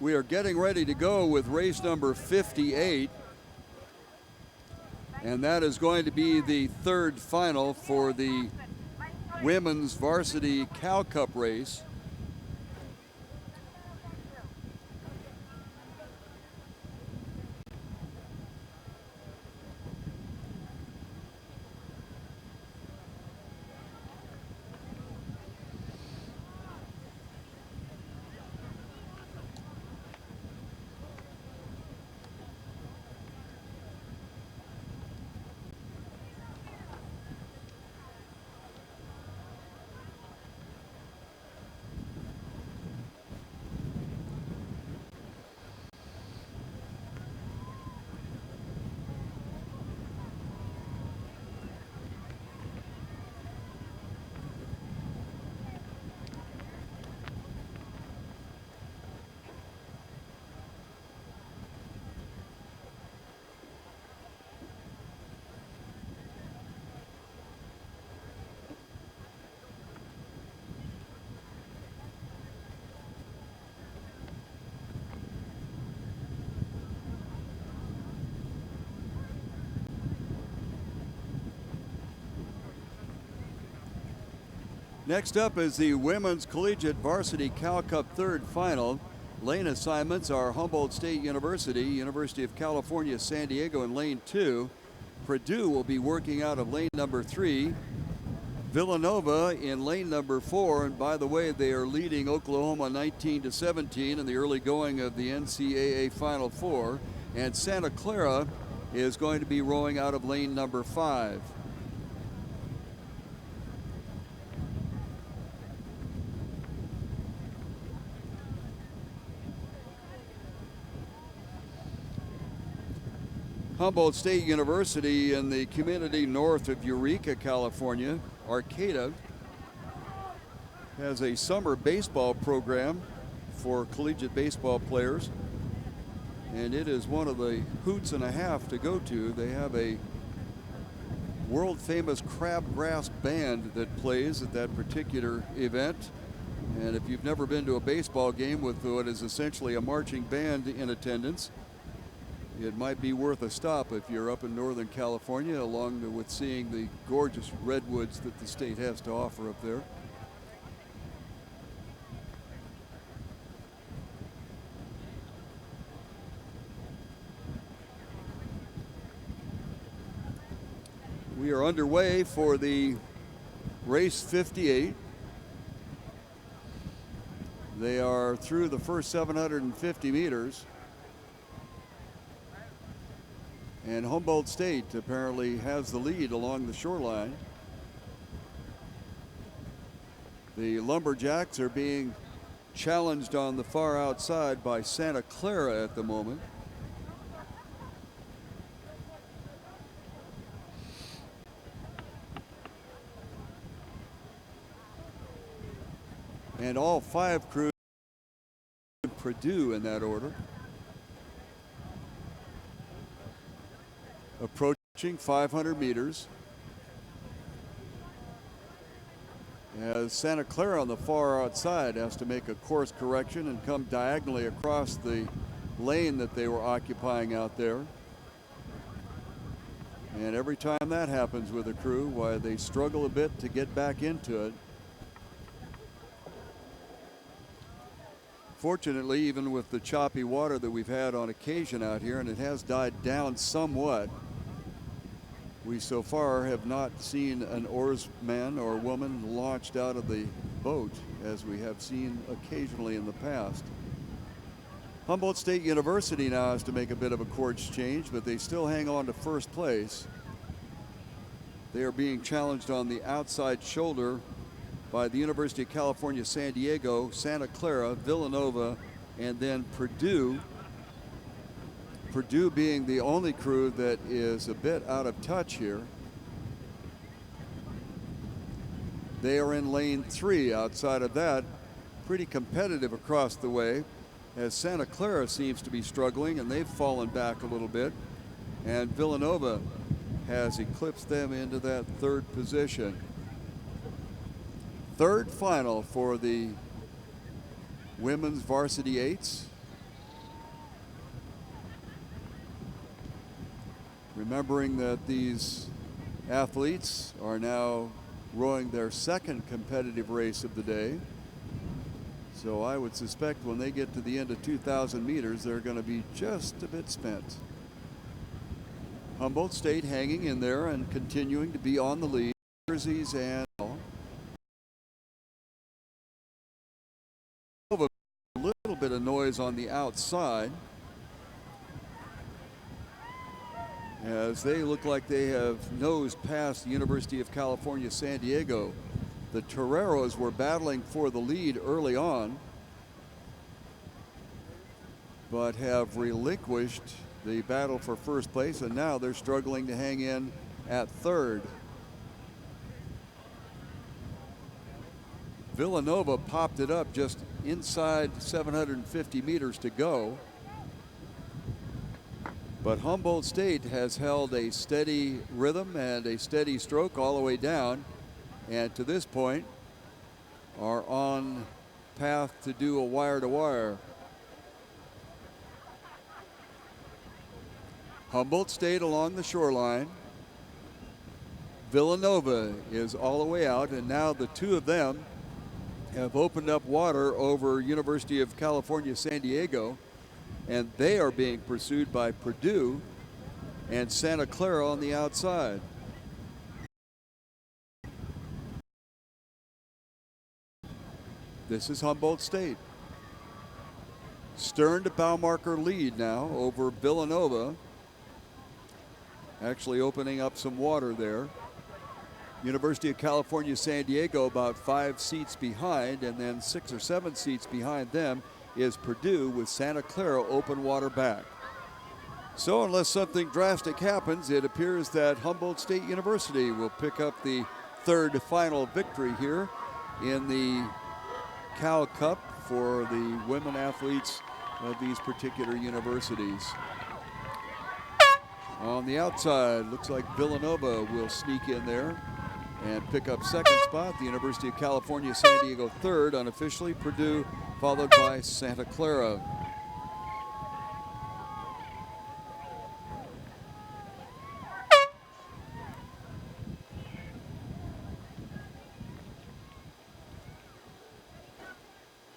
We are getting ready to go with race number 58, and that is going to be the third final for the women's varsity Cal Cup race. Next up is the women's collegiate varsity Cal Cup third final. Lane assignments are Humboldt State University, University of California, San Diego in lane 2. Purdue will be working out of lane number 3. Villanova in lane number 4, and by the way, they are leading Oklahoma 19-17 in the early going of the NCAA Final Four. And Santa Clara is going to be rowing out of lane number 5. Humboldt State University in the community north of Eureka, California, Arcata, has a summer baseball program for collegiate baseball players, and it is one of the hoots and a half to go to. They have a world famous crabgrass band that plays at that particular event, and if you've never been to a baseball game with what is essentially a marching band in attendance, it might be worth a stop if you're up in Northern California, along with seeing the gorgeous redwoods that the state has to offer up there. We are underway for the race 58. They are through the first 750 meters. And Humboldt State apparently has the lead along the shoreline. The Lumberjacks are being challenged on the far outside by Santa Clara at the moment. And all 5 crews Purdue in that order. Approaching 500 meters. As Santa Clara on the far outside has to make a course correction and come diagonally across the lane that they were occupying out there. And every time that happens with a crew, why, they struggle a bit to get back into it. Fortunately, even with the choppy water that we've had on occasion out here, and it has died down somewhat, we so far have not seen an oarsman or woman launched out of the boat as we have seen occasionally in the past. Humboldt State University now has to make a bit of a course change, but they still hang on to first place. They are being challenged on the outside shoulder by the University of California, San Diego, Santa Clara, Villanova, and then Purdue. Purdue being the only crew that is a bit out of touch here. They are in lane 3. Outside of that, pretty competitive across the way, as Santa Clara seems to be struggling, and they've fallen back a little bit, and Villanova has eclipsed them into that 3rd position. 3rd final for the women's varsity 8s. Remembering that these athletes are now rowing their 2nd competitive race of the day. So I would suspect when they get to the end of 2,000 meters, they're going to be just a bit spent. Humboldt State hanging in there and continuing to be on the lead. Jerseys and a little bit of noise on the outside, as they look like they have nosed past the University of California, San Diego. The Toreros were battling for the lead early on, but have relinquished the battle for first place, and now they're struggling to hang in at 3rd. Villanova popped it up just inside 750 meters to go. But Humboldt State has held a steady rhythm and a steady stroke all the way down, and to this point are on path to do a wire-to-wire. Humboldt State along the shoreline. Villanova is all the way out, and now the 2 of them have opened up water over University of California, San Diego, and they are being pursued by Purdue and Santa Clara on the outside. This is Humboldt State. Stern to Baumarker lead now over Villanova. Actually opening up some water there. University of California, San Diego about 5 seats behind, and then 6 or 7 seats behind them is Purdue with Santa Clara open water back. So unless something drastic happens, it appears that Humboldt State University will pick up the third final victory here in the Cal Cup for the women athletes of these particular universities. On the outside, looks like Villanova will sneak in there and pick up second spot. The University of California, San Diego third, unofficially. Purdue followed by Santa Clara.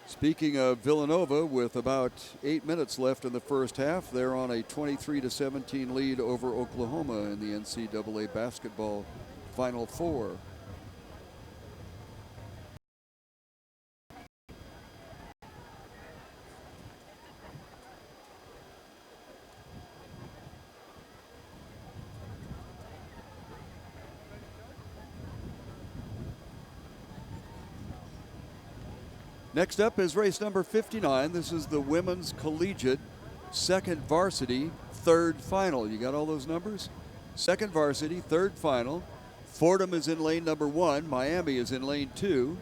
Speaking of Villanova, with about 8 minutes left in the first half, they're on a 23-17 lead over Oklahoma in the NCAA basketball Final Four. Next up is race number 59. This is the women's collegiate second varsity third final. You got all those numbers? Second varsity third final. Fordham is in lane number 1. Miami is in lane 2.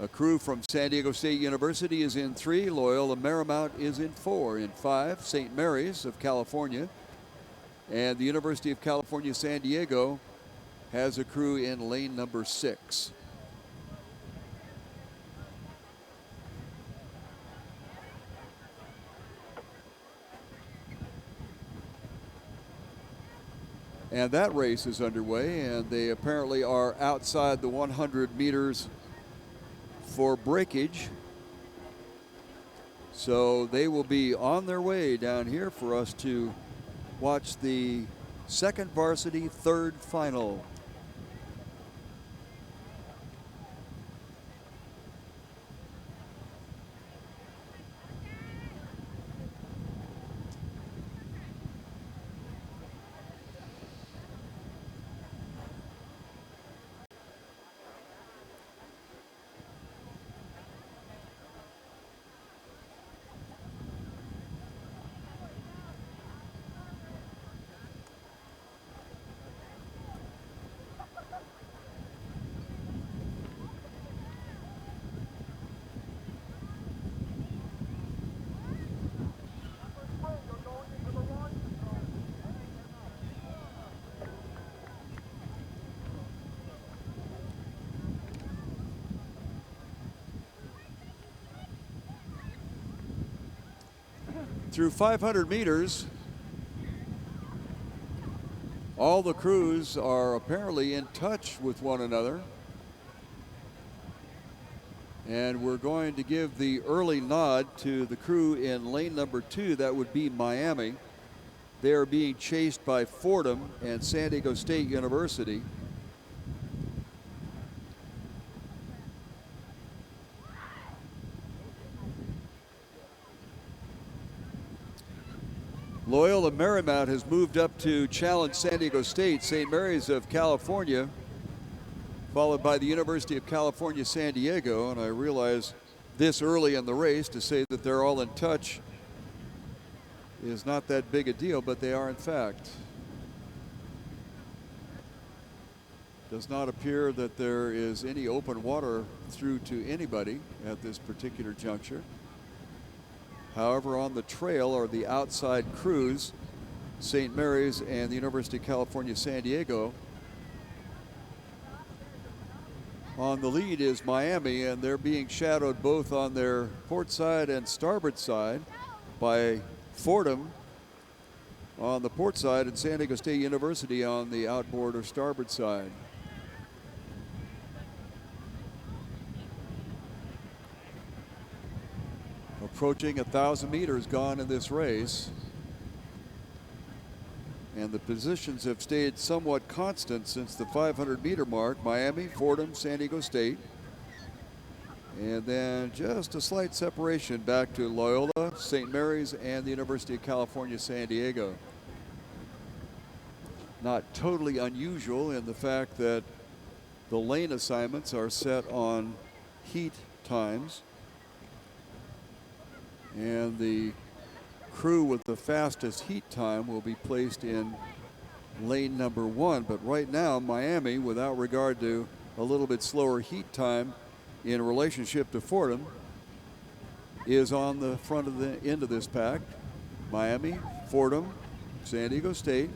A crew from San Diego State University is in 3. Loyola Marymount is in 4. In 5, St. Mary's of California. And the University of California, San Diego has a crew in lane number 6. And that race is underway, and they apparently are outside the 100 meters for breakage. So they will be on their way down here for us to watch the second varsity third final. Through 500 meters, all the crews are apparently in touch with one another. And we're going to give the early nod to the crew in lane number 2. That would be Miami. They are being chased by Fordham and San Diego State University. Loyola Marymount has moved up to challenge San Diego State. St. Mary's of California, followed by the University of California, San Diego. And I realize this early in the race to say that they're all in touch is not that big a deal, but they are in fact. Does not appear that there is any open water through to anybody at this particular juncture. However, on the trail are the outside crews, St. Mary's and the University of California, San Diego. On the lead is Miami, and they're being shadowed both on their port side and starboard side by Fordham on the port side and San Diego State University on the outboard or starboard side. approaching 1,000 meters gone in this race. And the positions have stayed somewhat constant since the 500-meter mark. Miami, Fordham, San Diego State. And then just a slight separation back to Loyola, St. Mary's, and the University of California, San Diego. Not totally unusual in the fact that the lane assignments are set on heat times. And the crew with the fastest heat time will be placed in lane number 1. But right now, Miami, without regard to a little bit slower heat time in relationship to Fordham, is on the front of the end of this pack. Miami, Fordham, San Diego State.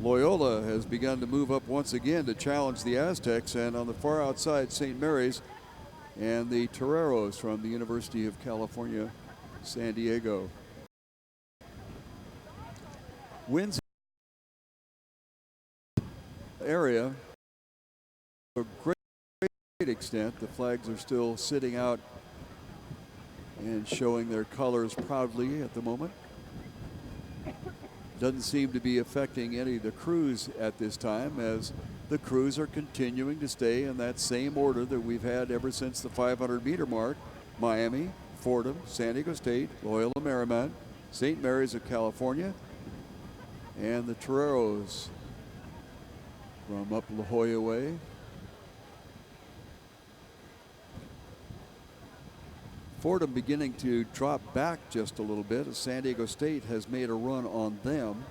Loyola has begun to move up once again to challenge the Aztecs, and on the far outside, St. Mary's and the Toreros from the University of California, San Diego. Winds area to a great extent. The flags are still sitting out and showing their colors proudly at the moment. Doesn't seem to be affecting any of the crews at this time, as the crews are continuing to stay in that same order that we've had ever since the 500-meter mark. Miami, Fordham, San Diego State, Loyola Marymount, St. Mary's of California, and the Toreros from up La Jolla way. Fordham beginning to drop back just a little bit as San Diego State has made a run on them.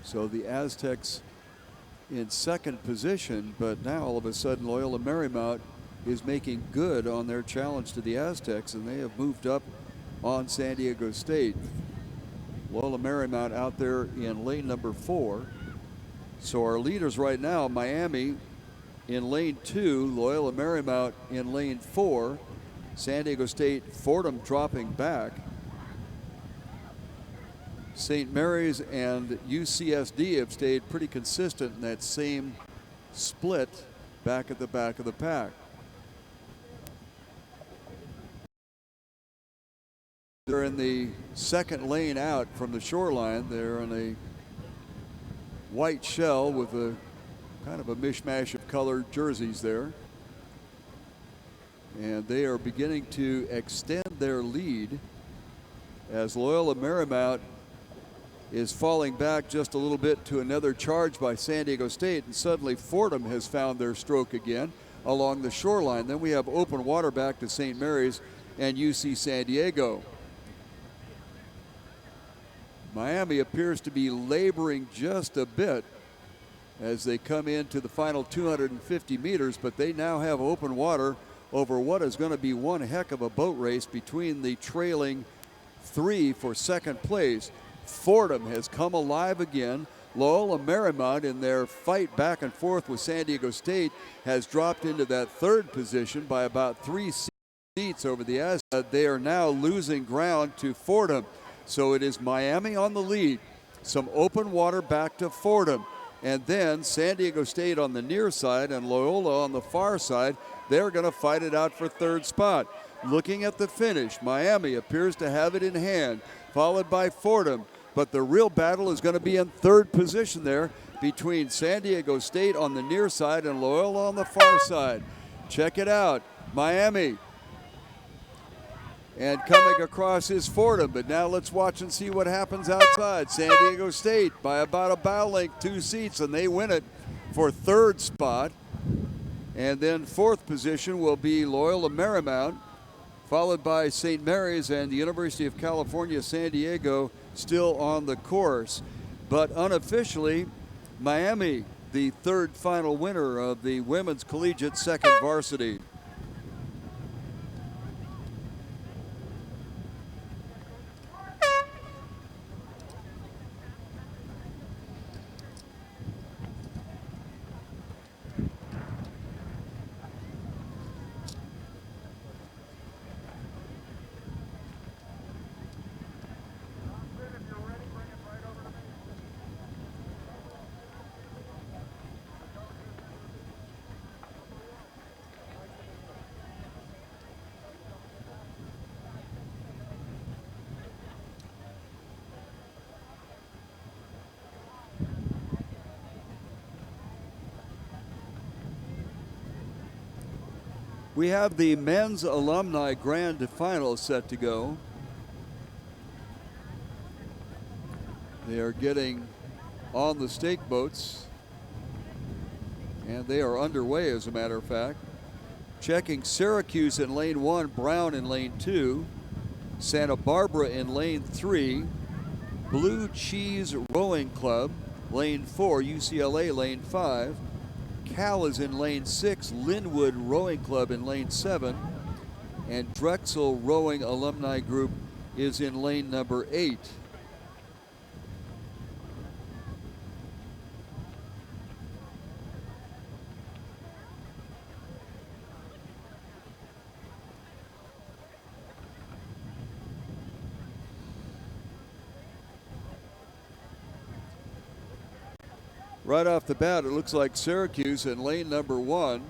So the Aztecs in second position, but now all of a sudden Loyola Marymount is making good on their challenge to the Aztecs, and they have moved up on San Diego State. Loyola Marymount out there in lane number 4. So our leaders right now, Miami in lane 2, Loyola Marymount in lane 4, San Diego State, Fordham dropping back. St. Mary's and UCSD have stayed pretty consistent in that same split back at the back of the pack. They're in the second lane out from the shoreline. They're in a white shell with a kind of a mishmash of colored jerseys there. And they are beginning to extend their lead as Loyola Marymount is falling back just a little bit to another charge by San Diego State, and suddenly Fordham has found their stroke again along the shoreline. Then we have open water back to St. Mary's and UC San Diego. Miami appears to be laboring just a bit as they come into the final 250 meters, but they now have open water over what is going to be one heck of a boat race between the trailing 3 for second place. Fordham has come alive again. Loyola Marymount, in their fight back and forth with San Diego State, has dropped into that third position by about 3 seats over the Aztecs. They are now losing ground to Fordham. So it is Miami on the lead. Some open water back to Fordham. And then San Diego State on the near side and Loyola on the far side. They're going to fight it out for third spot. Looking at the finish, Miami appears to have it in hand, followed by Fordham. But the real battle is going to be in third position there between San Diego State on the near side and Loyola on the far side. Check it out. Miami. And coming across is Fordham, but now let's watch and see what happens outside. San Diego State by about a bow length, 2 seats, and they win it for third spot. And then fourth position will be Loyola Marymount, followed by St. Mary's and the University of California, San Diego, still on the course. But unofficially, Miami, the third final winner of the women's collegiate second varsity. We have the men's alumni grand final set to go. They are getting on the stake boats, and they are underway, as a matter of fact. Checking Syracuse in lane 1, Brown in lane 2, Santa Barbara in lane 3, Blue Cheese Rowing Club, lane 4, UCLA lane 5, Cal is in lane 6, Linwood Rowing Club in lane 7, and Drexel Rowing Alumni Group is in lane number 8. Right off the bat, it looks like Syracuse in lane number 1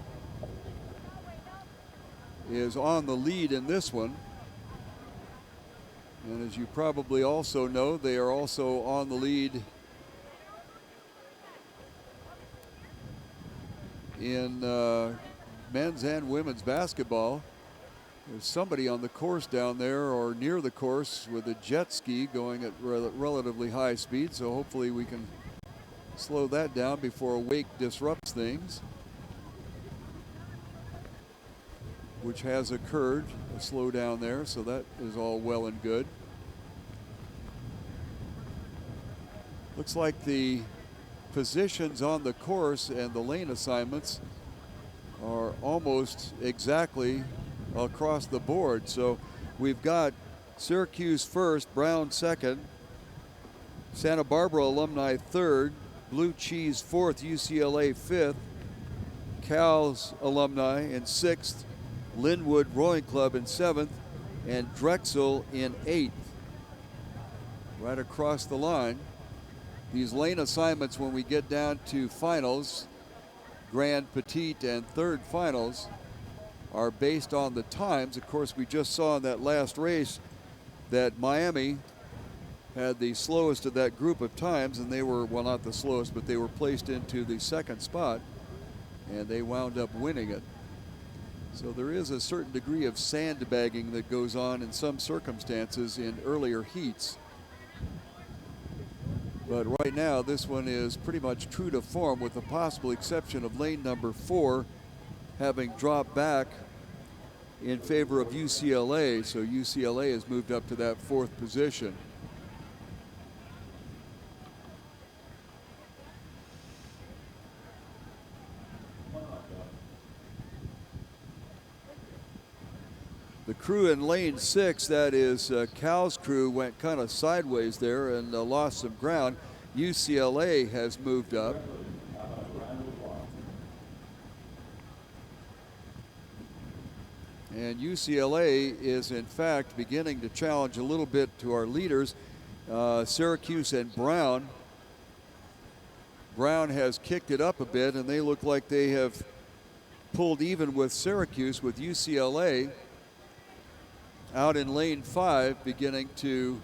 is on the lead in this one. And as you probably also know, they are also on the lead in men's and women's basketball. There's somebody on the course down there or near the course with a jet ski going at relatively high speed, so hopefully we can slow that down before a wake disrupts things, which has occurred, a slowdown there, so that is all well and good. Looks like the positions on the course and the lane assignments are almost exactly across the board. So we've got Syracuse first, Brown second, Santa Barbara Alumni third, Blue Cheese fourth, UCLA fifth, Cal's Alumni in sixth, Linwood Rowing Club in seventh, and Drexel in eighth. Right across the line. These lane assignments, when we get down to finals, grand, petite, and third finals, are based on the times. Of course, we just saw in that last race that Miami had the slowest of that group of times, and they were, well, not the slowest, but they were placed into the second spot, and they wound up winning it. So there is a certain degree of sandbagging that goes on in some circumstances in earlier heats. But right now, this one is pretty much true to form, with the possible exception of lane number 4 having dropped back in favor of UCLA. So UCLA has moved up to that 4th position. The crew in lane 6, that is Cal's crew, went kind of sideways there and lost some ground. UCLA has moved up. And UCLA is in fact beginning to challenge a little bit to our leaders, Syracuse and Brown. Brown has kicked it up a bit, and they look like they have pulled even with Syracuse, with UCLA out in lane 5 beginning to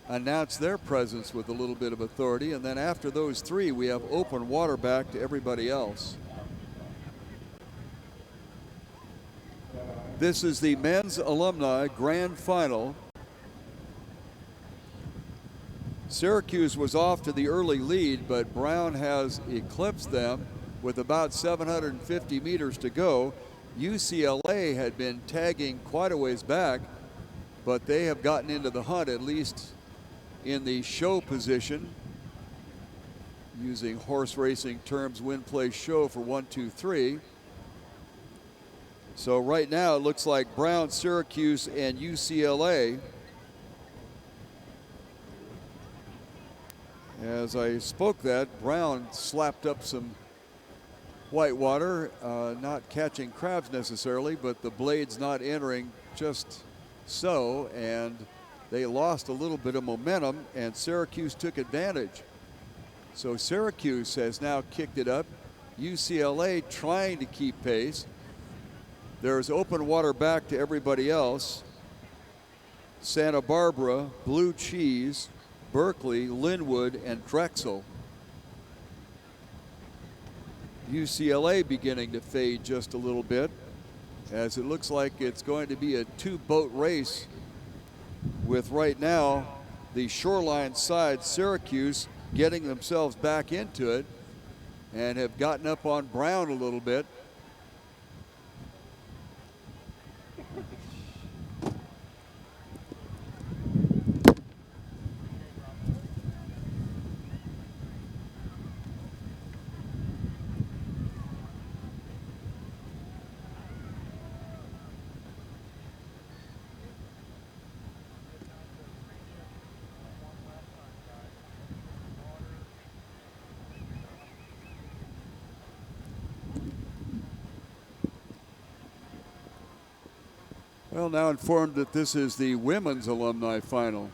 announce their presence with a little bit of authority. And then after those three, we have open water back to everybody else. This is the men's alumni grand final. Syracuse was off to the early lead, but Brown has eclipsed them with about 750 meters to go. UCLA had been tagging quite a ways back, but they have gotten into the hunt, at least in the show position. Using horse racing terms, win, place, show for 1, 2, 3. So right now it looks like Brown, Syracuse, and UCLA. As I spoke that, Brown slapped up some white water, not catching crabs necessarily, but the blades not entering just so, and they lost a little bit of momentum, and Syracuse took advantage. So Syracuse has now kicked it up. UCLA trying to keep pace. There's open water back to everybody else. Santa Barbara, Blue Cheese, Berkeley, Linwood, and Drexel. UCLA beginning to fade just a little bit, as it looks like it's going to be a two-boat race with right now the Shoreline side, Syracuse, getting themselves back into it and have gotten up on Brown a little bit. Well, now informed that this is the women's alumni final.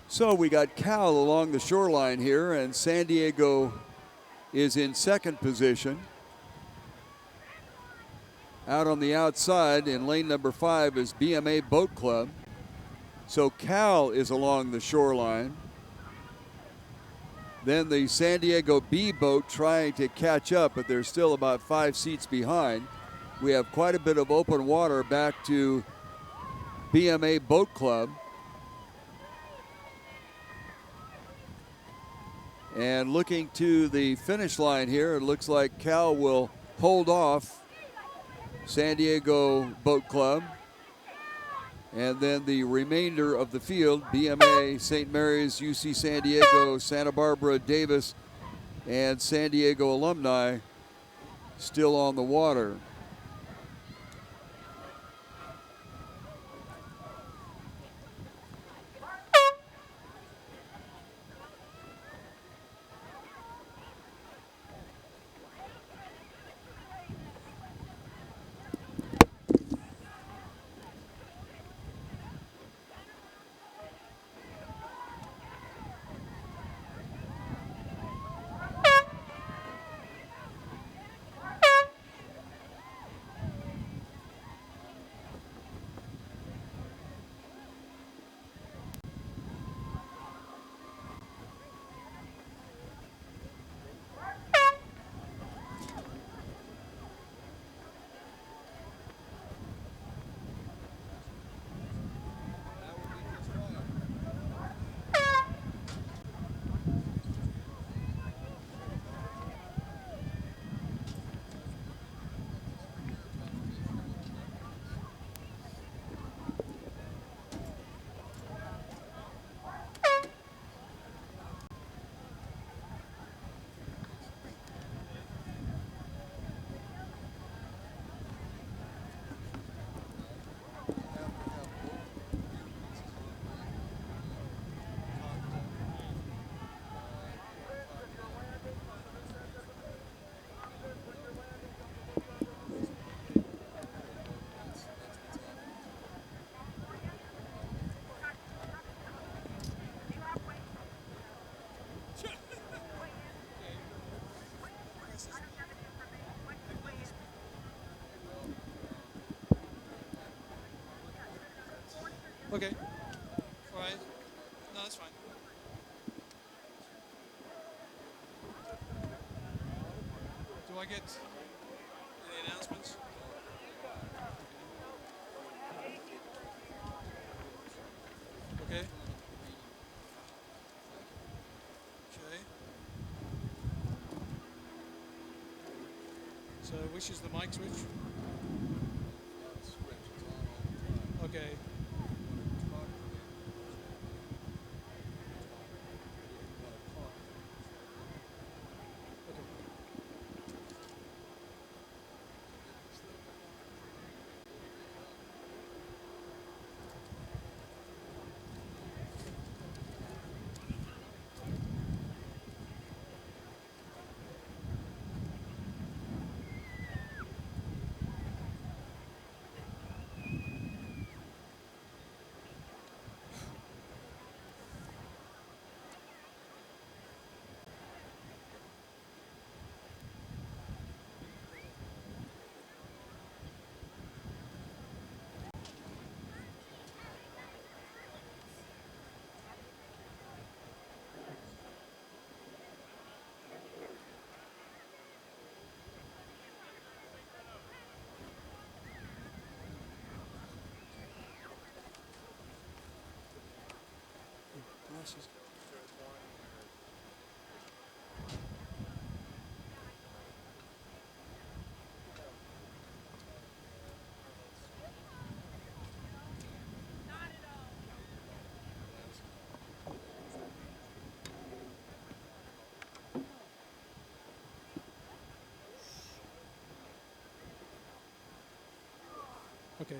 So we got Cal along the shoreline here, and San Diego is in second position. Out on the outside in lane number 5 is BMA Boat Club. So Cal is along the shoreline. Then the San Diego B boat trying to catch up, but they're still about 5 seats behind. We have quite a bit of open water back to BMA Boat Club. And looking to the finish line here, it looks like Cal will hold off San Diego Boat Club. And then the remainder of the field, BMA, St. Mary's, UC San Diego, Santa Barbara, Davis, and San Diego alumni still on the water. Okay. All right. No, that's fine. Do I get any announcements? Okay. Okay. So which is the mic switch? Okay. classes. Okay.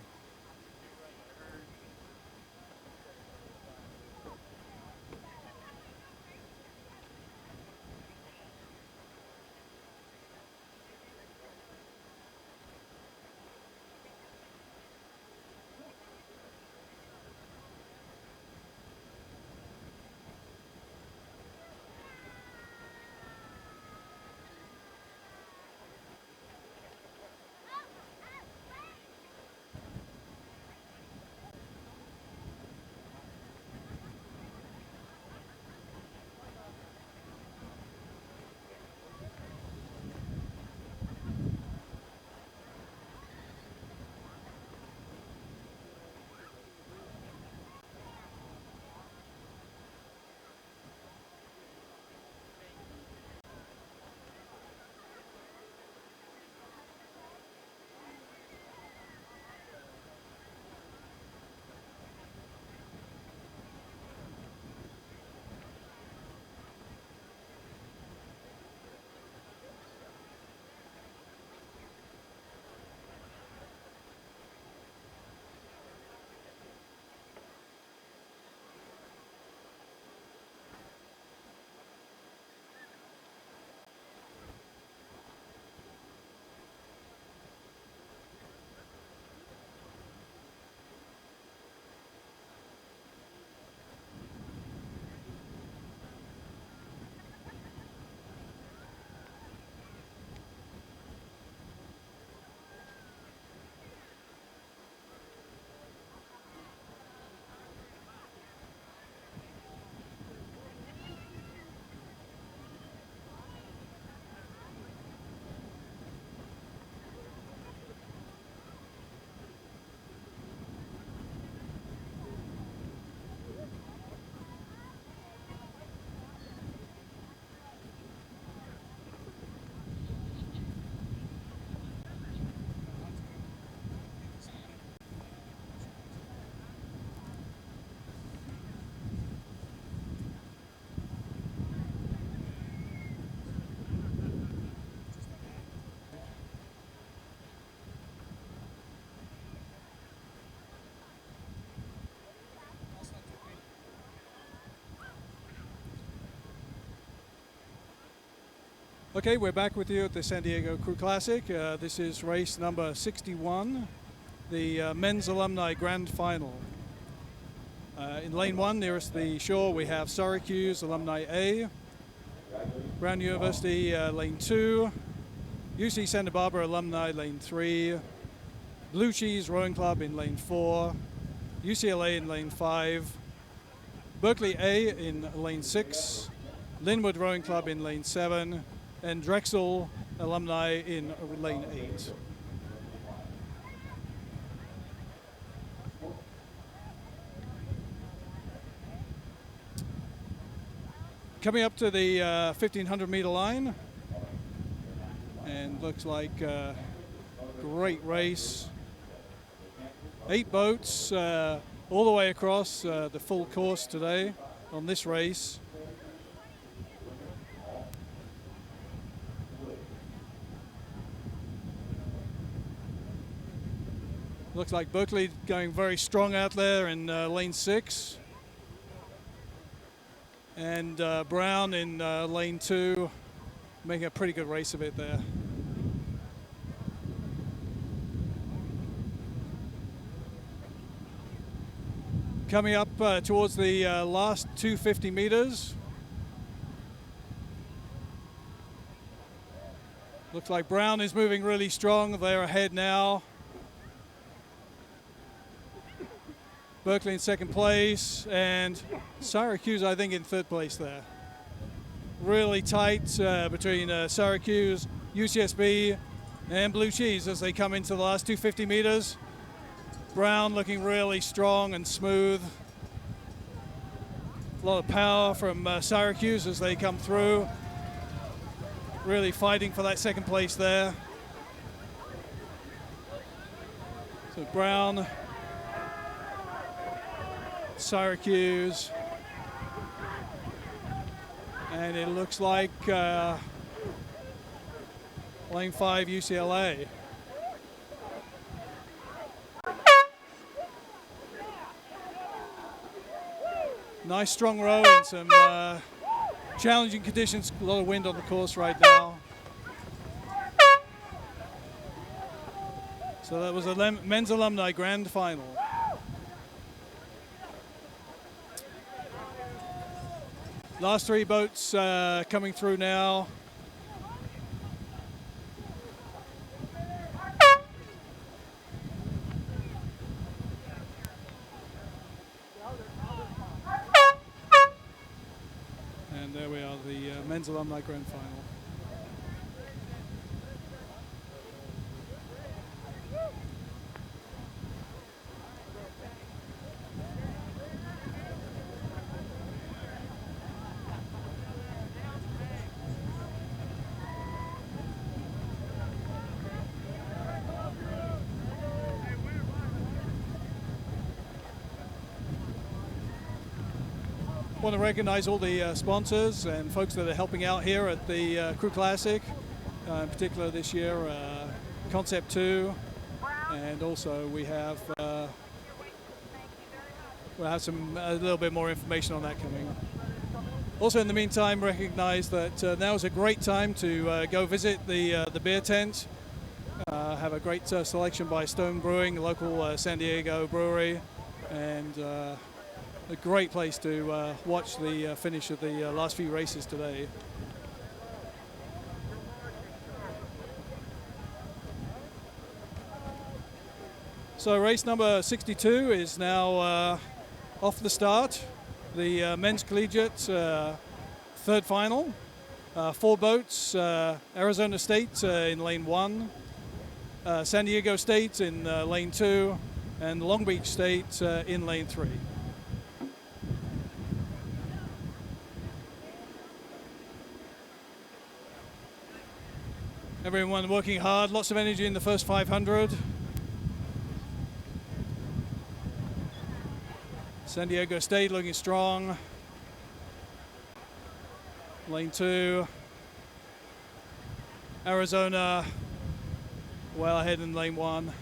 Okay, we're back with you at the San Diego Crew Classic. This is race number 61, the Men's Alumni Grand Final. In lane 1, nearest the shore, we have Syracuse Alumni A, Brown University lane 2, UC Santa Barbara Alumni lane 3, Blue Cheese Rowing Club in lane 4, UCLA in lane 5, Berkeley A in lane 6, Linwood Rowing Club in lane 7, and Drexel Alumni in lane 8. Coming up to the 1,500 meter line, and looks like a great race. 8 boats all the way across the full course today on this race. Looks like Berkeley going very strong out there in lane 6. And Brown in lane 2, making a pretty good race of it there. Coming up towards the last 250 meters. Looks like Brown is moving really strong. They're ahead now. Berkeley in second place, and Syracuse, I think, in third place there. Really tight between Syracuse, UCSB, and Blue Cheese as they come into the last 250 meters. Brown looking really strong and smooth. A lot of power from Syracuse as they come through. Really fighting for that second place there. So Brown, Syracuse, and it looks like lane 5 UCLA. Nice strong row in some challenging conditions. A lot of wind on the course right now. So that was a men's alumni grand final. Last 3 boats coming through now. And there we are, the men's alumni grand final. Want to recognize all the sponsors and folks that are helping out here at the Crew Classic, in particular this year, Concept 2, and also we have we'll have a little bit more information on that coming. Also, in the meantime, recognize that now is a great time to go visit the beer tent. Have a great selection by Stone Brewing, a local San Diego brewery, and a great place to watch the finish of the last few races today. So race number 62 is now off the start. The men's collegiate third final. 4 boats, Arizona State in lane 1, San Diego State in lane 2, and Long Beach State in lane 3. Everyone working hard, lots of energy in the first 500. San Diego State looking strong. Lane 2. Arizona well ahead in lane 1.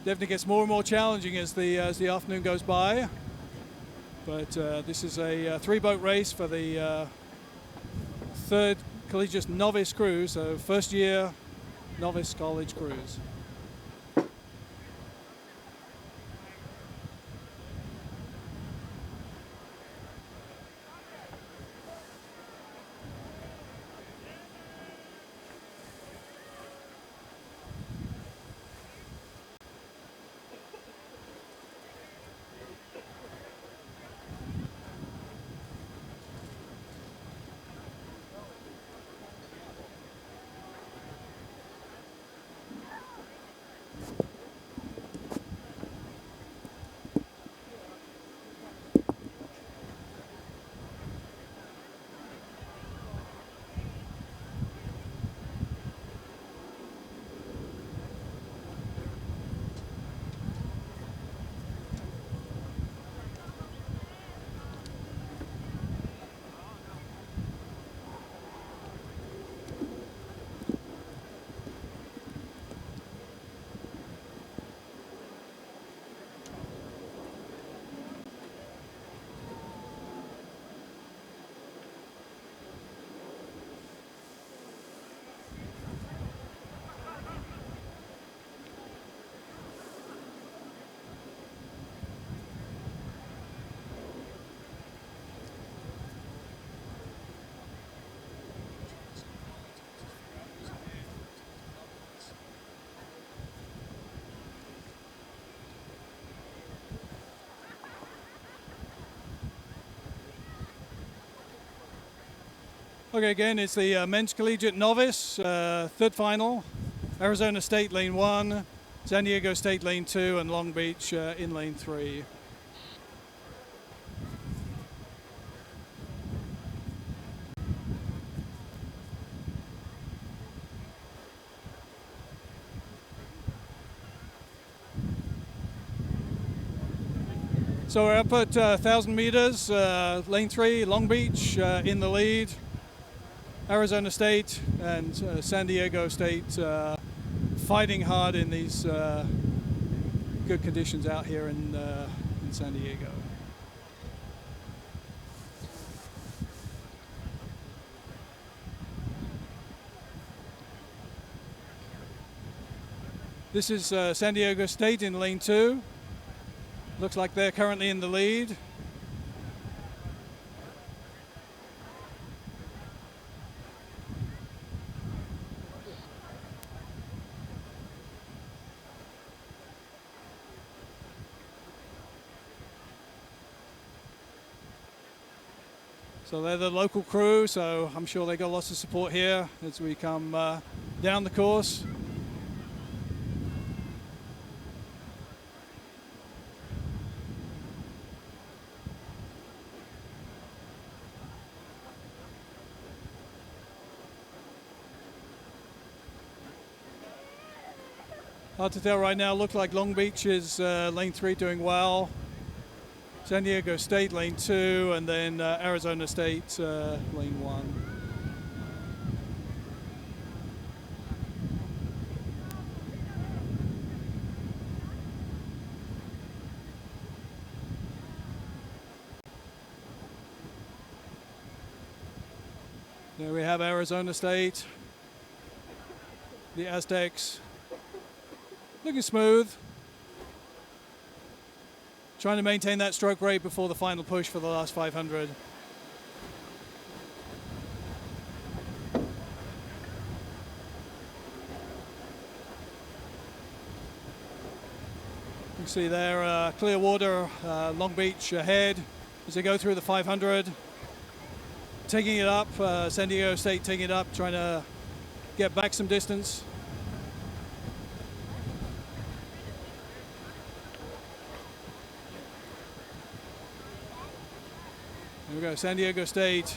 Definitely gets more and more challenging as the afternoon goes by. But this is a 3-boat race for the 3rd collegiate novice cruise, so first year novice college cruise. Okay, again, it's the men's collegiate novice, third final. Arizona State lane 1, San Diego State lane 2, and Long Beach in lane 3. So we're up at 1,000 meters, lane 3, Long Beach in the lead. Arizona State and San Diego State fighting hard in these good conditions out here in San Diego. This is San Diego State in lane 2. Looks like they're currently in the lead. So they're the local crew, so I'm sure they got lots of support here as we come down the course. Hard to tell right now. Look like Long Beach is lane 3 doing well. San Diego State lane 2, and then Arizona State lane 1. There we have Arizona State, the Aztecs. Looking smooth. Trying to maintain that stroke rate before the final push for the last 500. You can see there Clearwater, Long Beach ahead as they go through the 500. Taking it up, San Diego State taking it up, trying to get back some distance. Here we go, San Diego State.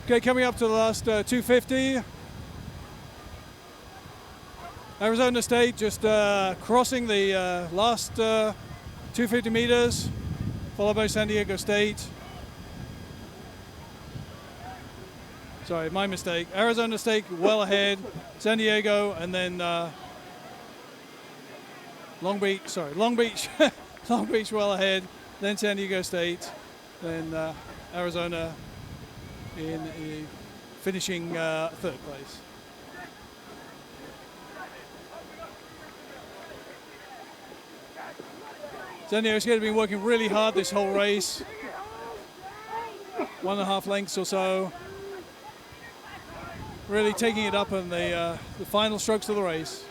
Okay, coming up to the last 250. Arizona State just crossing the last 250 meters, followed by San Diego State. Sorry, my mistake. Arizona State well ahead, San Diego, and then Long Beach, Long Beach well ahead, then San Diego State, then Arizona in finishing third place. San Diego State have been working really hard this whole race. 1.5 lengths or so. Really taking it up in the final strokes of the race.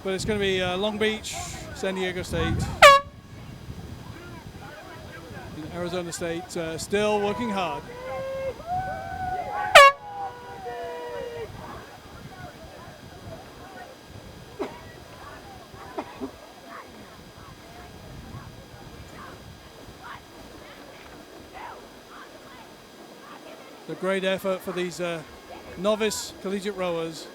But it's going to be Long Beach, San Diego State. And Arizona State still working hard. A great effort for these novice collegiate rowers.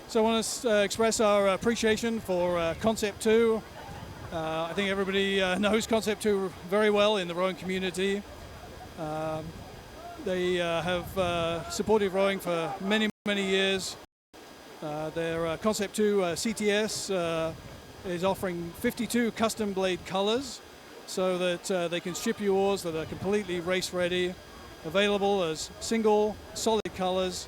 So I want to express our appreciation for Concept 2. I think everybody knows Concept 2 very well in the rowing community. They have supported rowing for many, many years. Their Concept 2 CTS is offering 52 custom blade colors so that they can ship you oars that are completely race ready, available as single solid colors.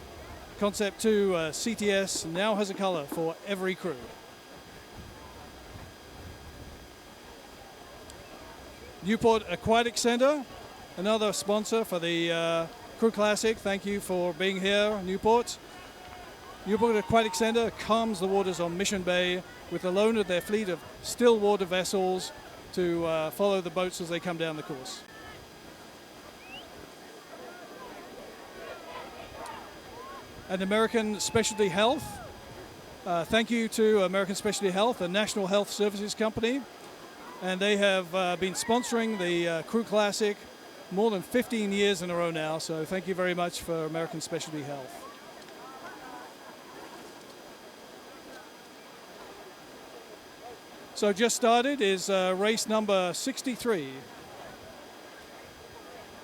Concept 2 CTS now has a color for every crew. Newport Aquatic Center, another sponsor for the Crew Classic. Thank you for being here, Newport. Newport Aquatic Center calms the waters on Mission Bay with the loan of their fleet of still water vessels to follow the boats as they come down the course. And American Specialty Health. Thank you to American Specialty Health, a national health services company. And they have been sponsoring the Crew Classic more than 15 years in a row now. So thank you very much for American Specialty Health. So just started is race number 63.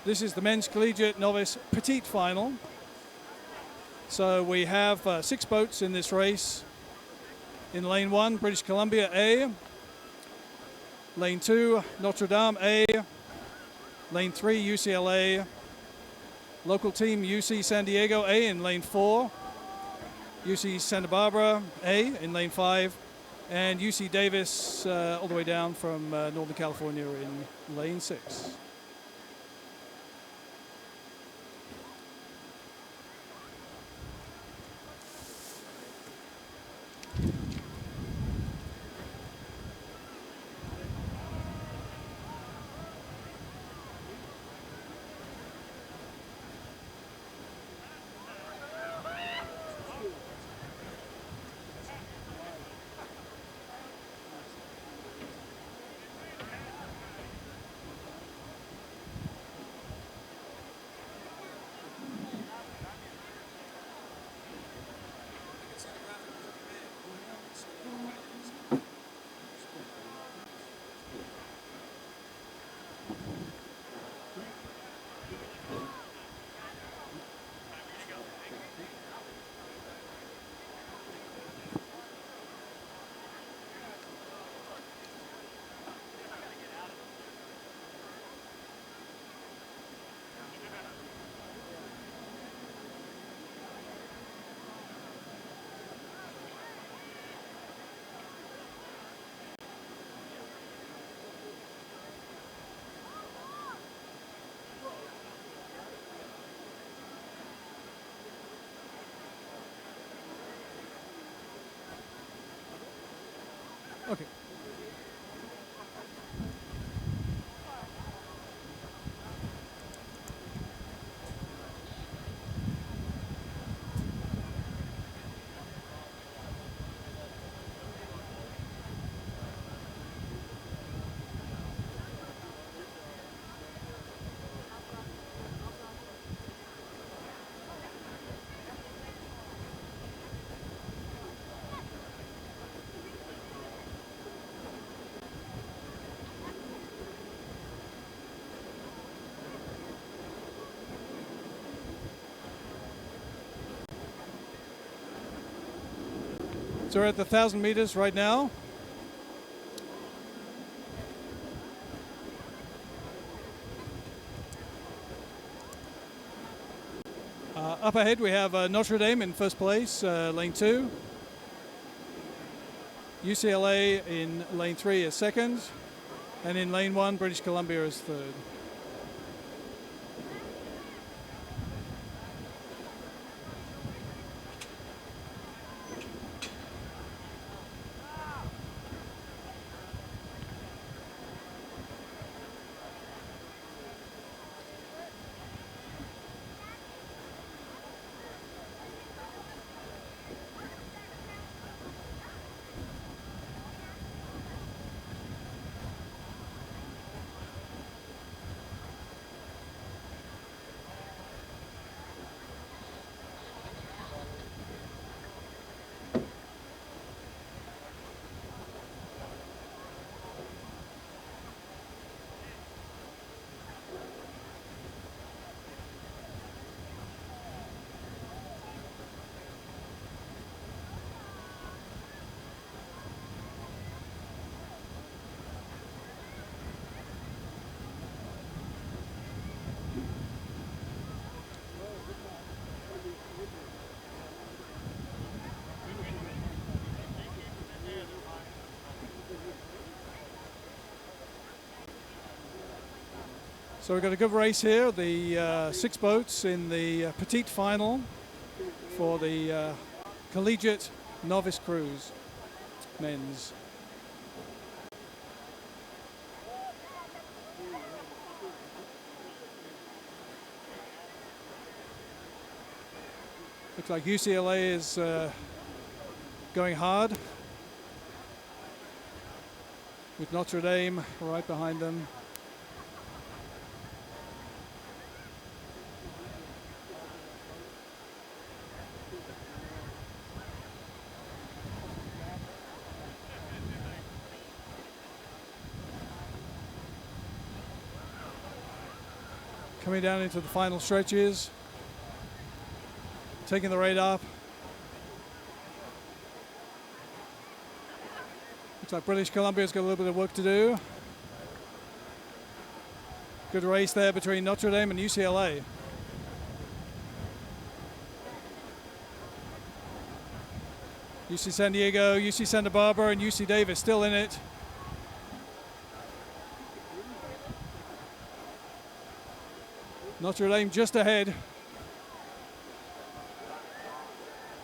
This is the men's collegiate novice petite final. So we have 6 boats in this race. In lane 1, British Columbia A. Lane 2, Notre Dame A. Lane 3, UCLA. Local team UC San Diego A in lane 4. UC Santa Barbara A in lane 5. And UC Davis all the way down from Northern California in lane 6. Okay. So we're at the 1,000 meters right now. Up ahead we have Notre Dame in first place, lane 2. UCLA in lane 3 is second. And in lane 1, British Columbia is third. So we've got a good race here. The 6 boats in the petite final for the collegiate novice cruise men's. Looks like UCLA is going hard, with Notre Dame right behind them. Coming down into the final stretches, taking the rate up. Looks like British Columbia's got a little bit of work to do. Good race there between Notre Dame and UCLA. UC San Diego, UC Santa Barbara, and UC Davis still in it. Notre Dame just ahead.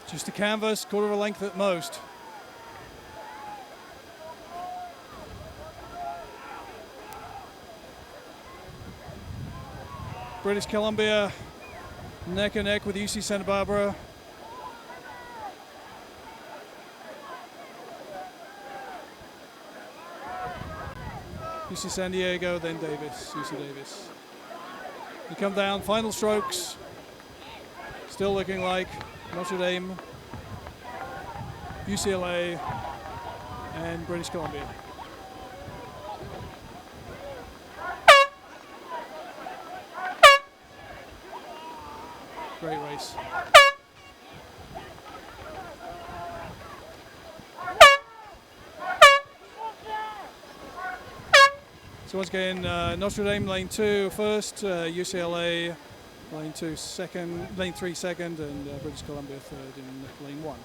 Just a canvas, quarter of a length at most. British Columbia neck and neck with UC Santa Barbara. UC San Diego, then Davis, UC Davis. You come down, final strokes. Still looking like Notre Dame, UCLA, and British Columbia. Great race. So once again, Notre Dame lane 2 first, UCLA lane 2 second, lane 3 second, and British Columbia third in lane 1.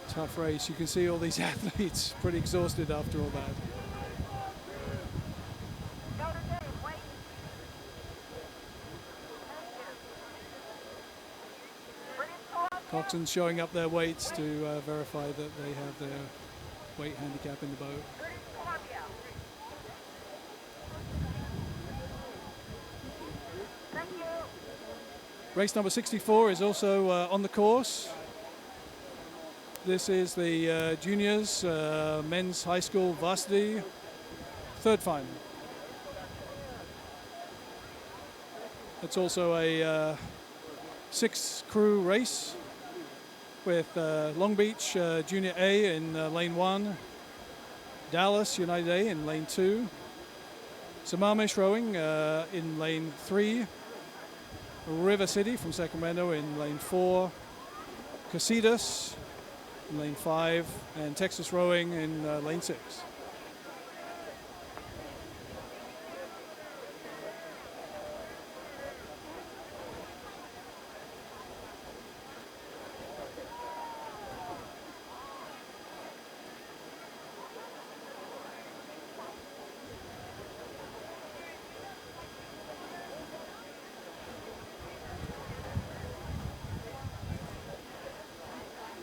Tough race. You can see all these athletes pretty exhausted after all that. Coxswain's showing up their weights to verify that they have their weight handicap in the boat. Race number 64 is also on the course. This is the juniors men's high school varsity third final. It's also a 6 crew race with Long Beach Junior A in lane 1, Dallas United A in lane 2, Sammamish Rowing in lane 3, River City from Sacramento in lane 4, Casitas in lane 5, and Texas Rowing in lane 6.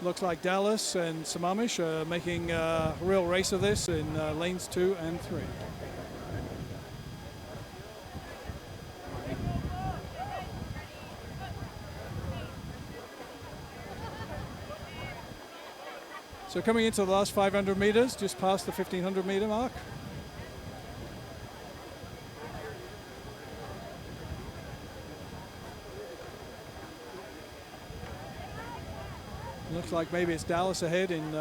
Looks like Dallas and Sammamish are making a real race of this in lanes 2 and 3. So coming into the last 500 meters, just past the 1500 meter mark. Looks like maybe it's Dallas ahead in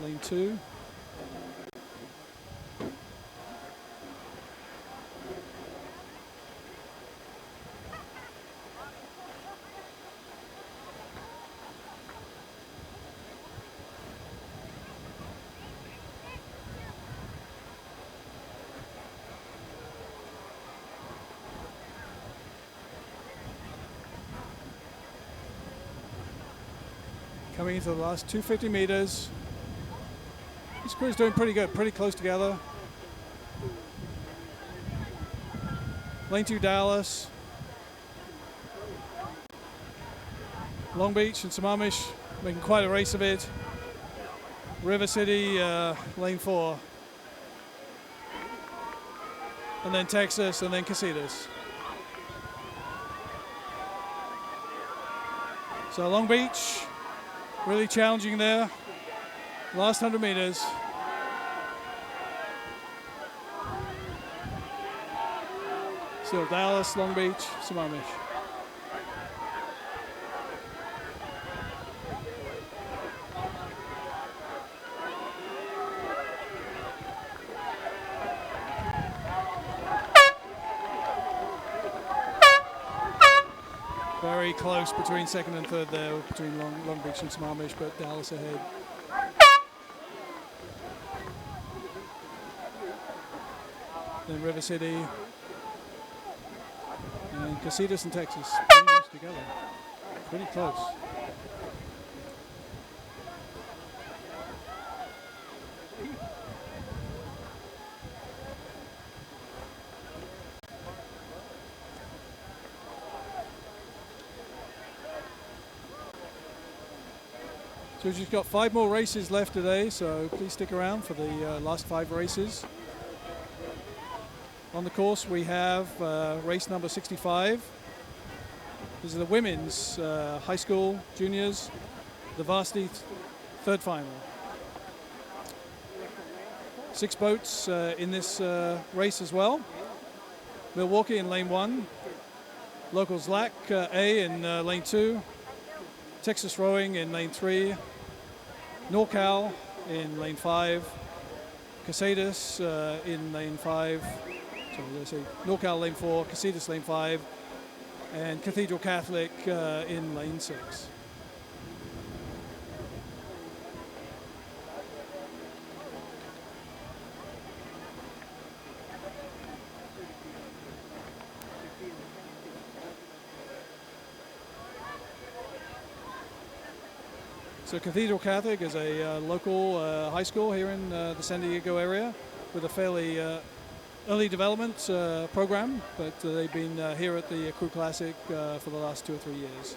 lane 2. Coming into the last 250 meters. This crew's doing pretty good, pretty close together. Lane 2 Dallas. Long Beach and Sammamish making quite a race of it. River City, lane 4. And then Texas, and then Casitas. So Long Beach, really challenging there. Last 100 meters. Still Dallas, Long Beach, Sammamish. Very close between second and third there, between Long Beach and Sammamish, but Dallas ahead. Then River City and Casitas and Texas pretty much together, pretty close. So we've just got 5 more races left today, so please stick around for the last 5 races. On the course we have race number 65. This is the women's high school juniors, the varsity third final. 6 boats in this race as well. Milwaukee in lane 1, Locals LAC A in lane 2, Texas Rowing in lane 3, NorCal in lane 5, Casitas in lane 5, so let's see, NorCal lane 4, Casitas lane 5, and Cathedral Catholic in lane 6. So Cathedral Catholic is a local high school here in the San Diego area with a fairly early development program, but they've been here at the Crew Classic for the last 2 or 3 years.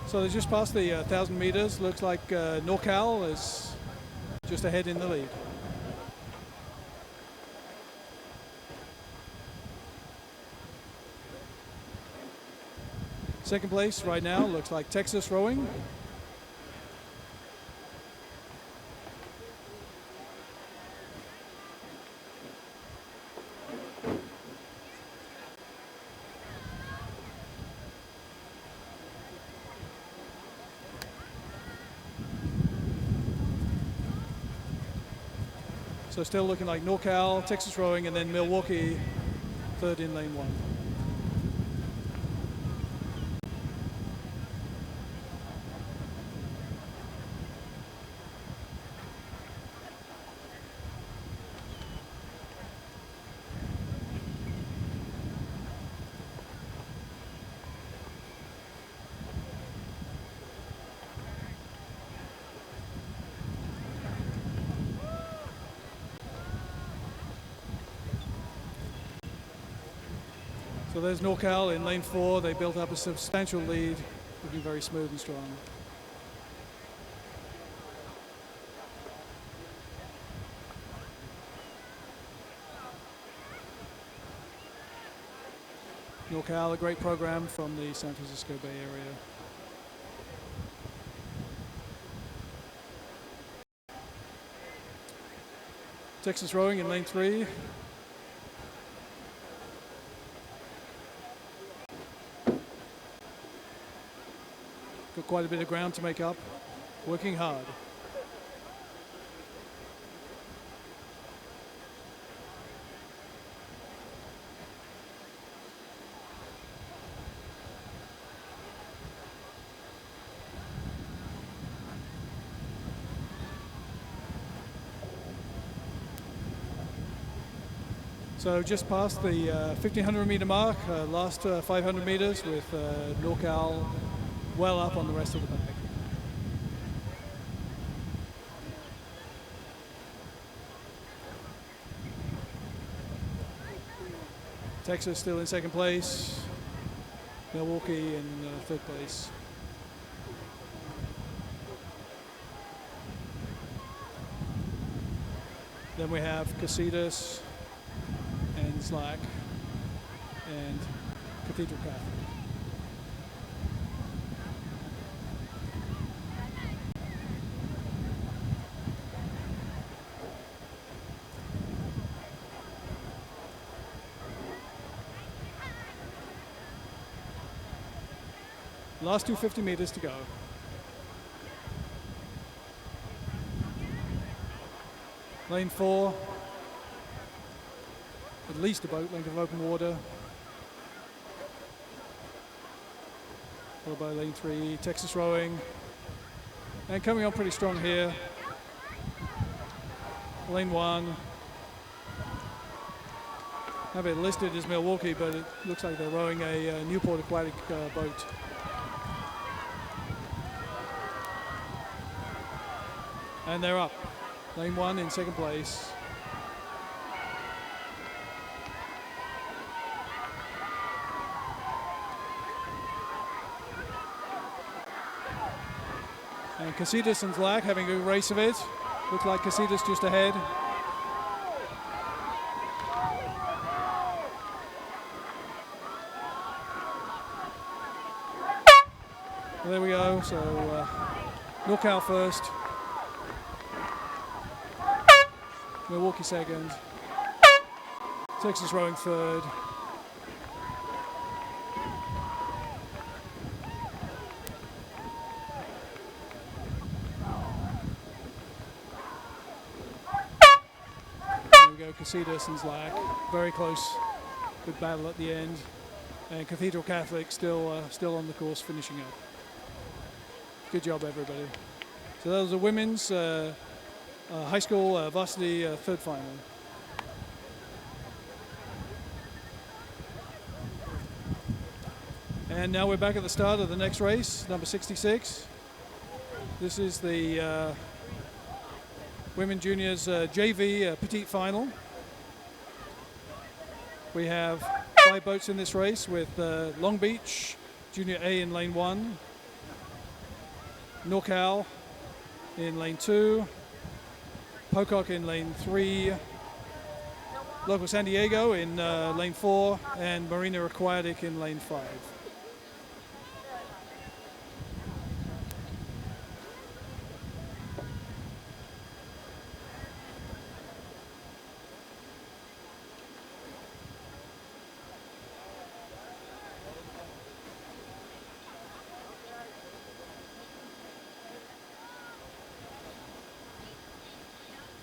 So they just passed the 1,000 meters. Looks like NorCal is just ahead in the lead. Second place right now looks like Texas Rowing. So still looking like NorCal, Texas Rowing, and then Milwaukee third in lane 1. So there's NorCal in lane 4. They built up a substantial lead, looking very smooth and strong. NorCal, a great program from the San Francisco Bay Area. Texas Rowing in lane 3. Got quite a bit of ground to make up. Working hard. So just past the 1500 meter mark, last 500 meters with NorCal well up on the rest of the bag. Texas still in second place, Milwaukee in third place. Then we have Casitas and Slack and Cathedral Catholic. Last 250 meters to go. Lane 4, at least a boat length of open water. Followed by lane 3, Texas Rowing. And coming on pretty strong here. Lane 1. I have it listed as Milwaukee, but it looks like they're rowing a Newport Aquatic boat. And they're up. Lane 1 in second place. And Casitas and Slack having a race of it. Looks like Casitas just ahead. Well, there we go. So NorCal first. Milwaukee second. Texas Rowing third. There we go, Casitas and Slack. Very close. Good battle at the end. And Cathedral Catholic still on the course, finishing up. Good job, everybody. So that was the women's high school varsity third final. And now we're back at the start of the next race, number 66. This is the Women Juniors JV Petite Final. We have 5 boats in this race with Long Beach, Junior A in lane 1, NorCal in lane 2, Pocock in lane 3, Local San Diego in lane 4, and Marina Aquatic in lane 5.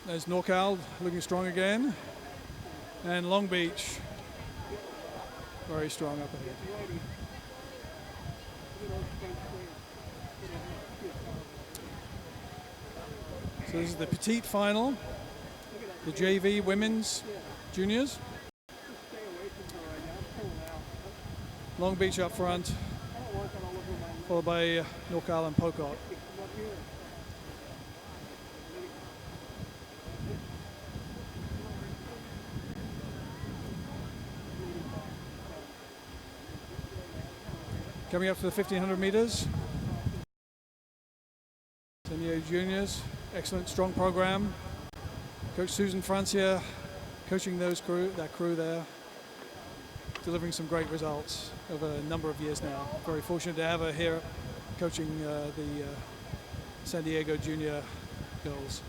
There's NorCal looking strong again, and Long Beach very strong up ahead. So this is the Petite Final, the JV Women's Juniors. Long Beach up front, followed by NorCal and Pocock. Coming up to the 1500 meters. San Diego Juniors, excellent, strong program. Coach Susan Francia coaching that crew there, delivering some great results over a number of years now. Very fortunate to have her here coaching the San Diego Junior girls.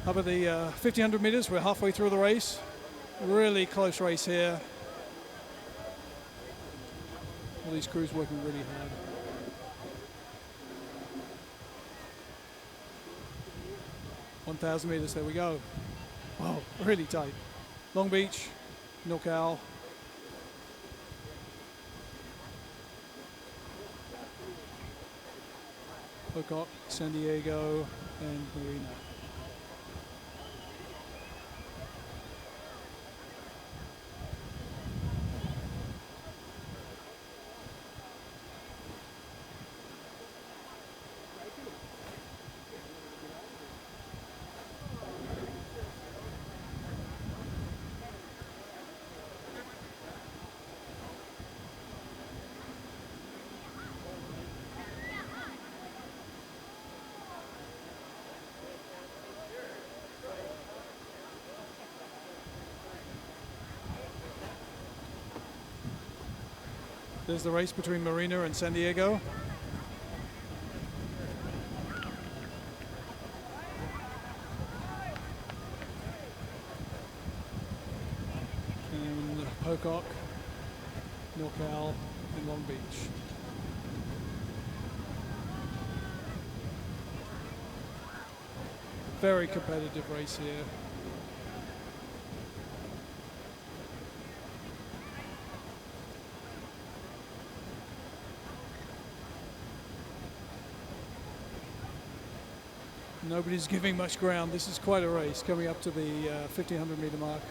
Up at the 1500 meters, we're halfway through the race. Really close race here. All these crews working really hard. $1,000 meters, there we go. Wow, really tight. Long Beach, NorCal. Pocock, San Diego, and Marina. There's the race between Marina and San Diego. And Pocock, NorCal, and Long Beach. Very competitive race here. Nobody's giving much ground. This is quite a race coming up to the 1500 meter mark.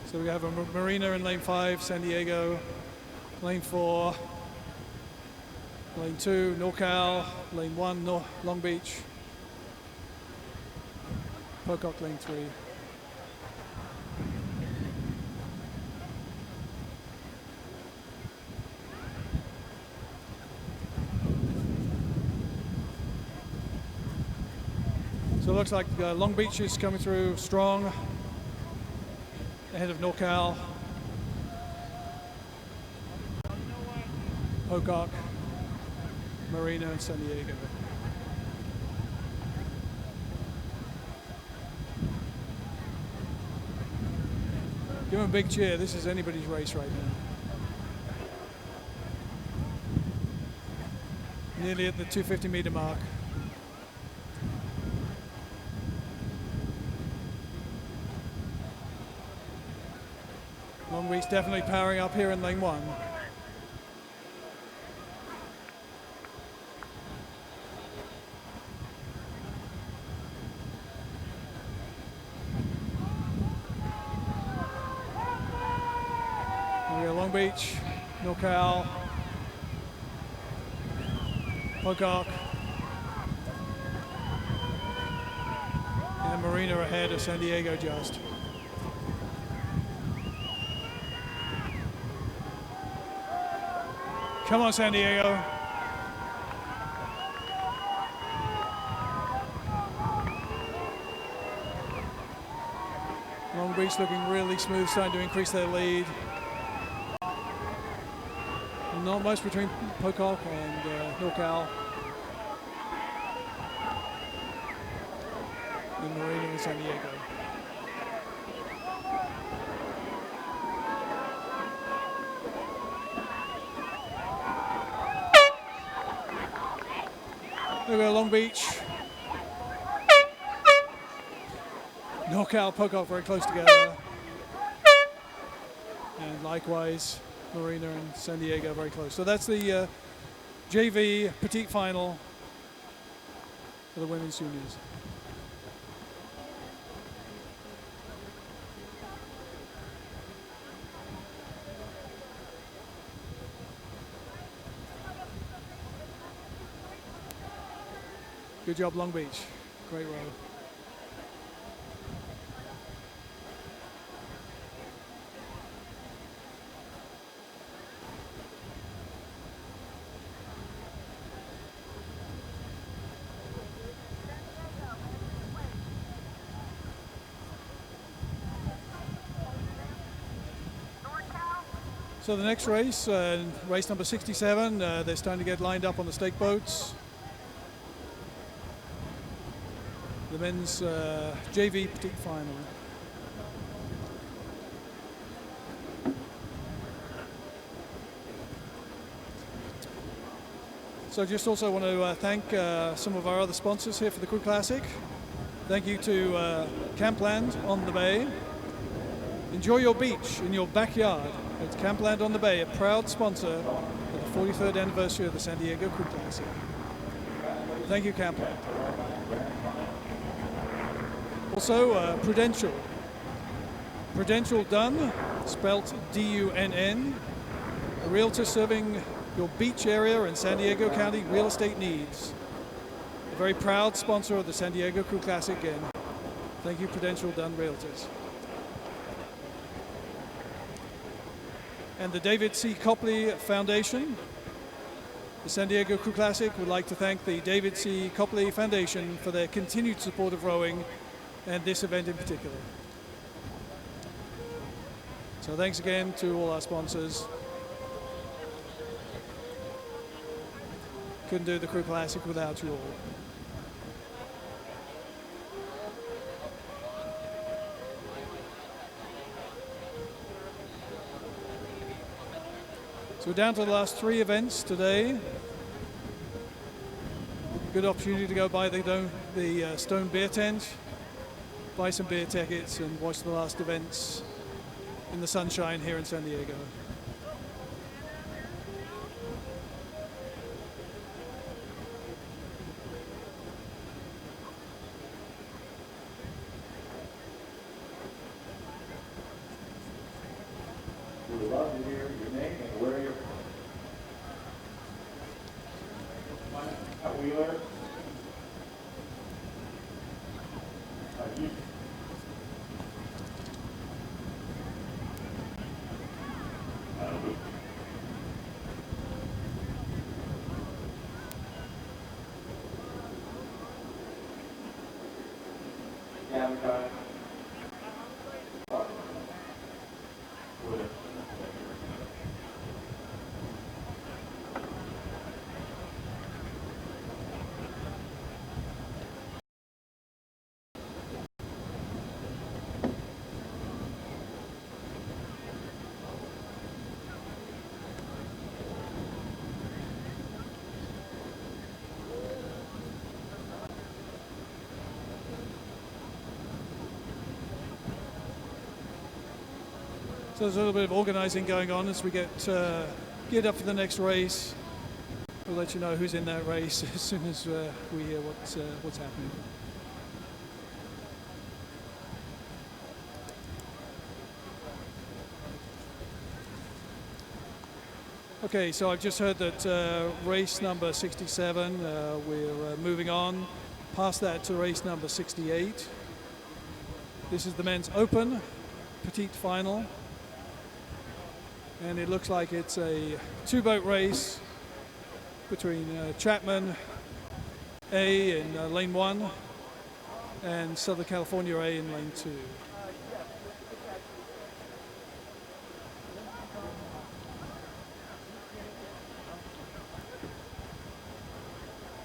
So we have a Marina in lane 5, San Diego, lane 4, lane 2, NorCal, lane 1, Long Beach, Pocock lane 3. So it looks like Long Beach is coming through strong, ahead of NorCal, Pocock, Marina, and San Diego. Give them a big cheer. This is anybody's race right now. Nearly at the 250 meter mark. Long Beach definitely powering up here in lane 1. We got Long Beach, NorCal, Pocock, and Marina ahead of San Diego just. Come on, San Diego. Long Beach looking really smooth, starting to increase their lead. Not much between Pocock and NorCal. And Marina and San Diego. There we go, Long Beach. NorCal, Pocock very close together. And likewise, Marina in San Diego, very close. So that's the JV Petite Final for the women's juniors. Good job, Long Beach. Great row. So the next race, race number 67, they're starting to get lined up on the stake boats. The men's JV Petite Final. So I just also want to thank some of our other sponsors here for the Crew Classic. Thank you to Campland on the Bay. Enjoy your beach in your backyard. It's Campland on the Bay, a proud sponsor of the 43rd anniversary of the San Diego Crew Classic. Thank you, Campland. Also, Prudential. Prudential Dunn, spelt D-U-N-N, a realtor serving your beach area and San Diego County real estate needs. A very proud sponsor of the San Diego Crew Classic again. Thank you, Prudential Dunn Realtors. And the David C. Copley Foundation. The San Diego Crew Classic would like to thank the David C. Copley Foundation for their continued support of rowing and this event in particular. So thanks again to all our sponsors. Couldn't do the Crew Classic without you all. So we're down to the last three events today. Good opportunity to go by the Stone Beer Tent, buy some beer tickets and watch the last events in the sunshine here in San Diego. We would love to hear your name and where you're from. Wheeler. So there's a little bit of organizing going on as we get geared up for the next race. We'll let you know who's in that race as soon as we hear what's happening. Okay, so I've just heard that race number 67, we're moving on past that to race number 68. This is the men's open petite final. And it looks like it's a two-boat race between Chapman A in lane 1 and Southern California A in lane 2.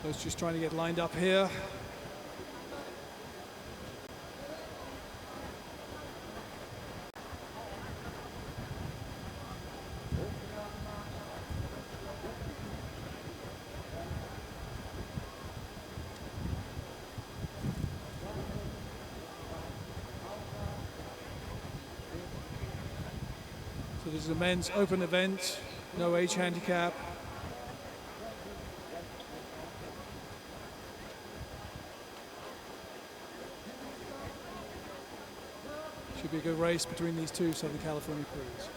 So it's just trying to get lined up here. is a men's open event, no age handicap. Should be a good race between these two Southern California crews.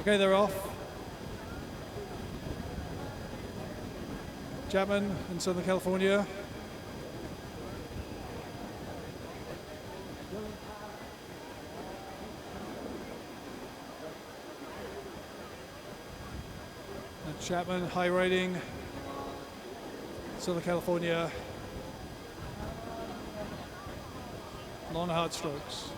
Okay, they're off. Chapman in Southern California. And Chapman, high rating, Southern California. Long hard strokes.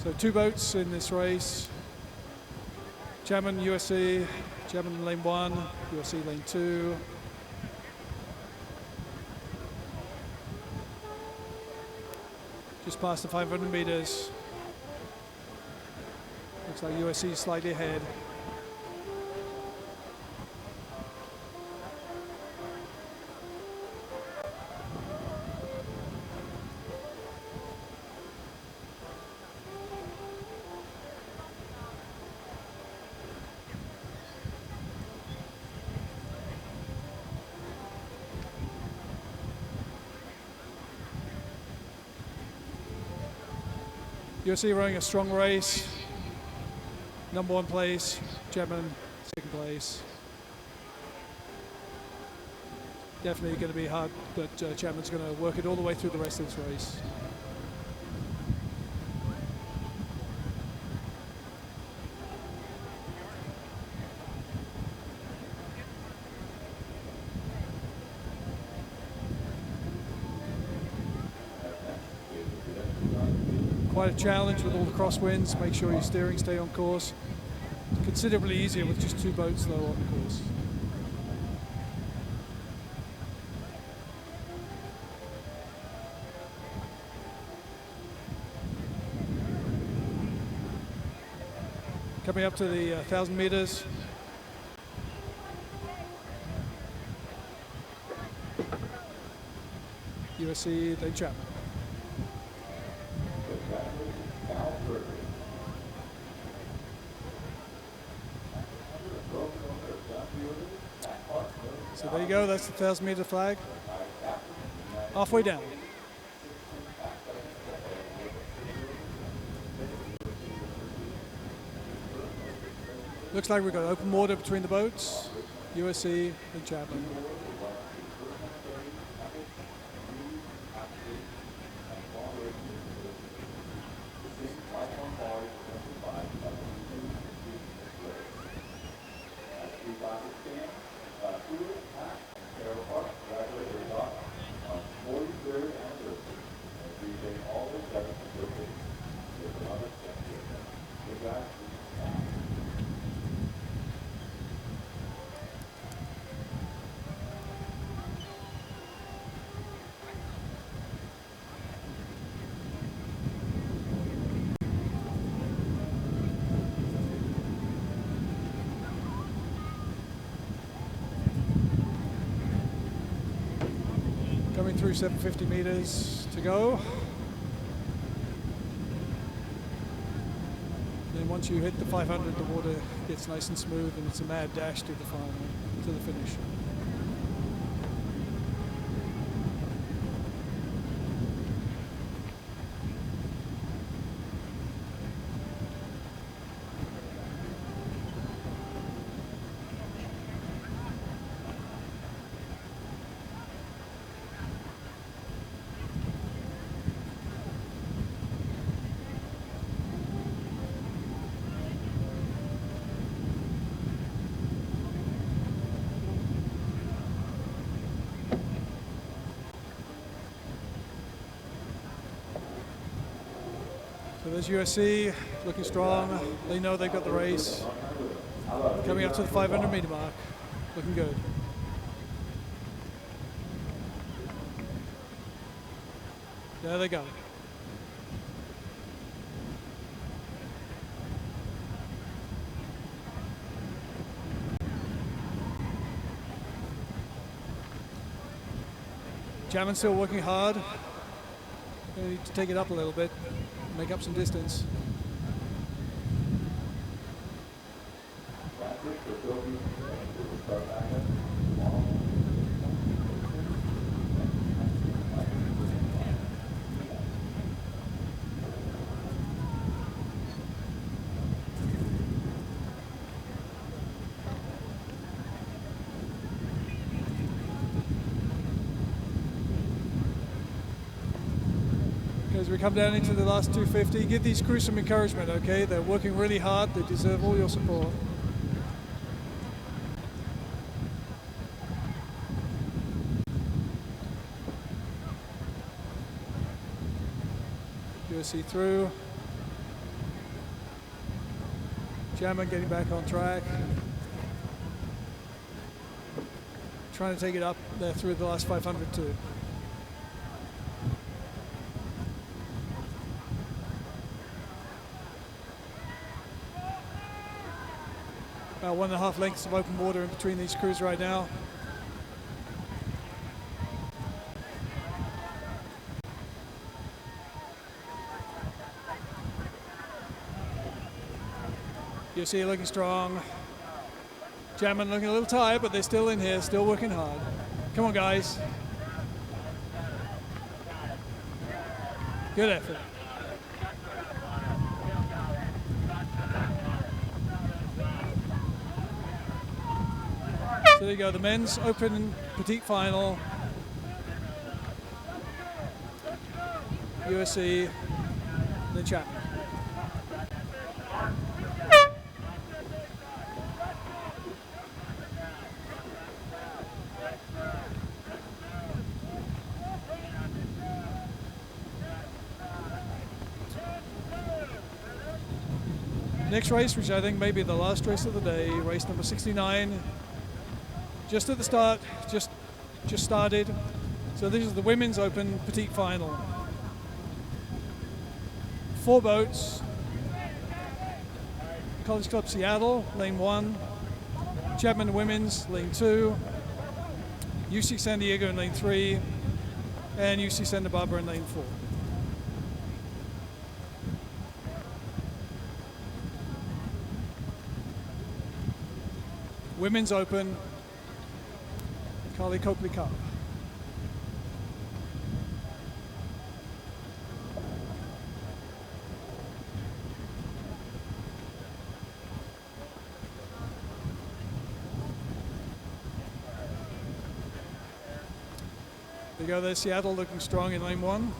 So two boats in this race. Chapman, USC, Chapman lane 1, USC lane 2. Just past the 500 meters. Looks like USC is slightly ahead. USC running a strong race. Number 1 place, Chapman 2nd place. Definitely going to be hard, but Chapman's going to work it all the way through the rest of this race. Quite a challenge with all the crosswinds. Make sure your steering stay on course. It's considerably easier with just two boats though on the course. Coming up to the 1,000 meters. USC, then Chapman. So there you go, that's the 1,000-meter flag. Halfway down. Looks like we've got open water between the boats, USC and Chapman. Coming through 750 meters to go. Then once you hit the 500, the water gets nice and smooth, and it's a mad dash to the final, to the finish. So there's USC looking strong. They know they've got the race. Coming up to the 500 meter mark. Looking good. There they go. Chapman's still working hard. They need to take it up a little bit, make up some distance. As we come down into the last 250, give these crews some encouragement, okay? They're working really hard, they deserve all your support. USC through. Chapman getting back on track. Trying to take it up there through the last 500 too. About 1.5 lengths of open water in between these crews right now. USC looking strong. Chapman looking a little tired, but they're still in here, still working hard. Come on, guys. Good effort. So there you go, the men's open petite final. USC, then Chapman. Next race, which I think may be the last race of the day, race number 69. Just at the start, just started. So this is the women's open petite final. 4 boats. College Club Seattle, lane 1. Chapman Women's, lane 2. UC San Diego in lane 3. And UC Santa Barbara in lane 4. Women's open. Carly Copley Cup. There you go, there's Seattle looking strong in lane 1.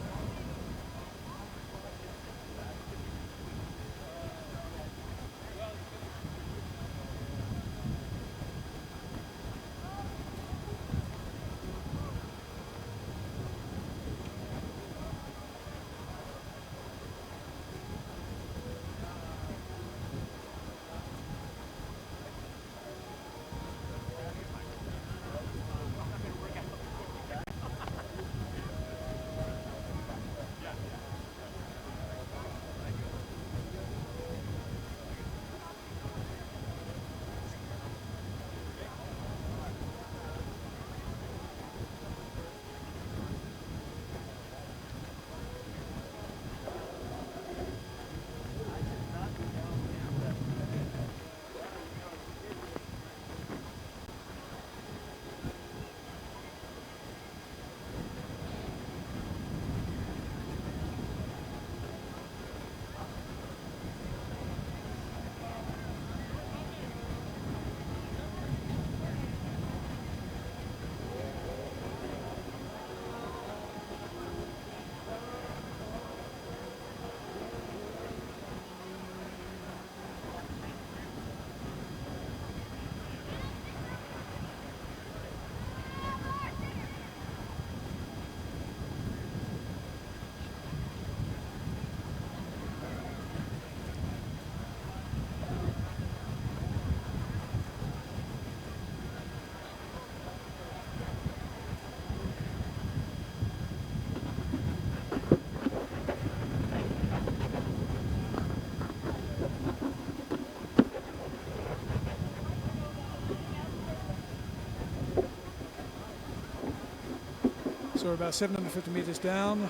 So we're about 750 meters down.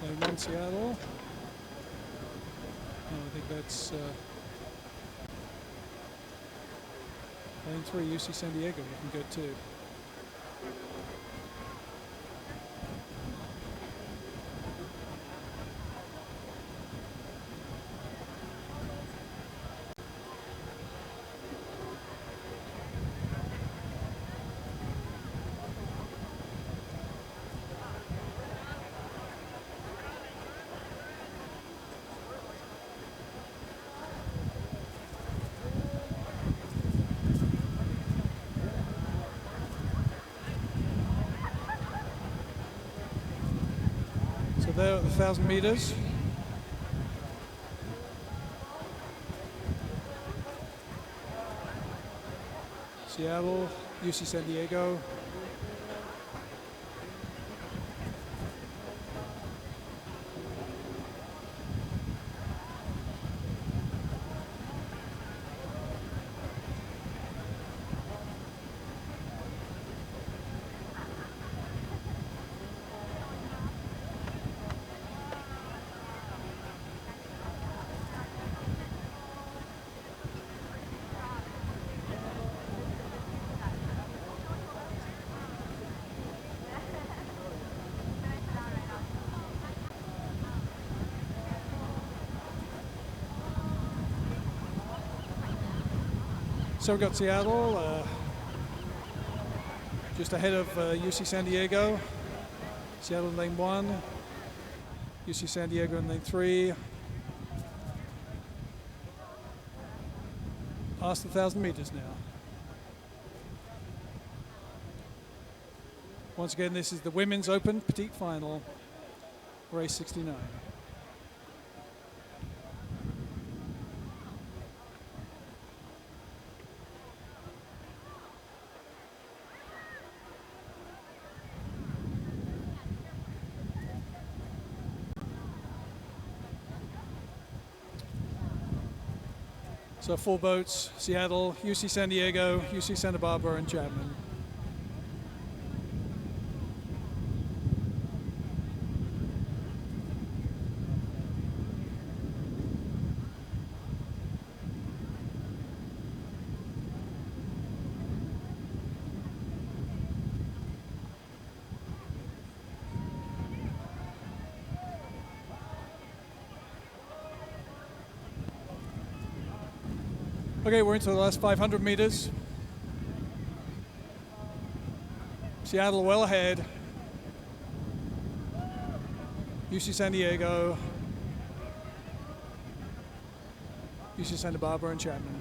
Lane 1 Seattle. No, I think that's lane 3 UC San Diego looking good too. So there at the 1,000 meters. Seattle, UC San Diego. So we've got Seattle just ahead of UC San Diego. Seattle in lane 1, UC San Diego in lane 3. Past the 1,000 meters now. Once again, this is the Women's Open Petite Final, race 69. So 4 boats, Seattle, UC San Diego, UC Santa Barbara, and Chapman. Okay, we're into the last 500 meters. Seattle well ahead. UC San Diego, UC Santa Barbara, and Chapman.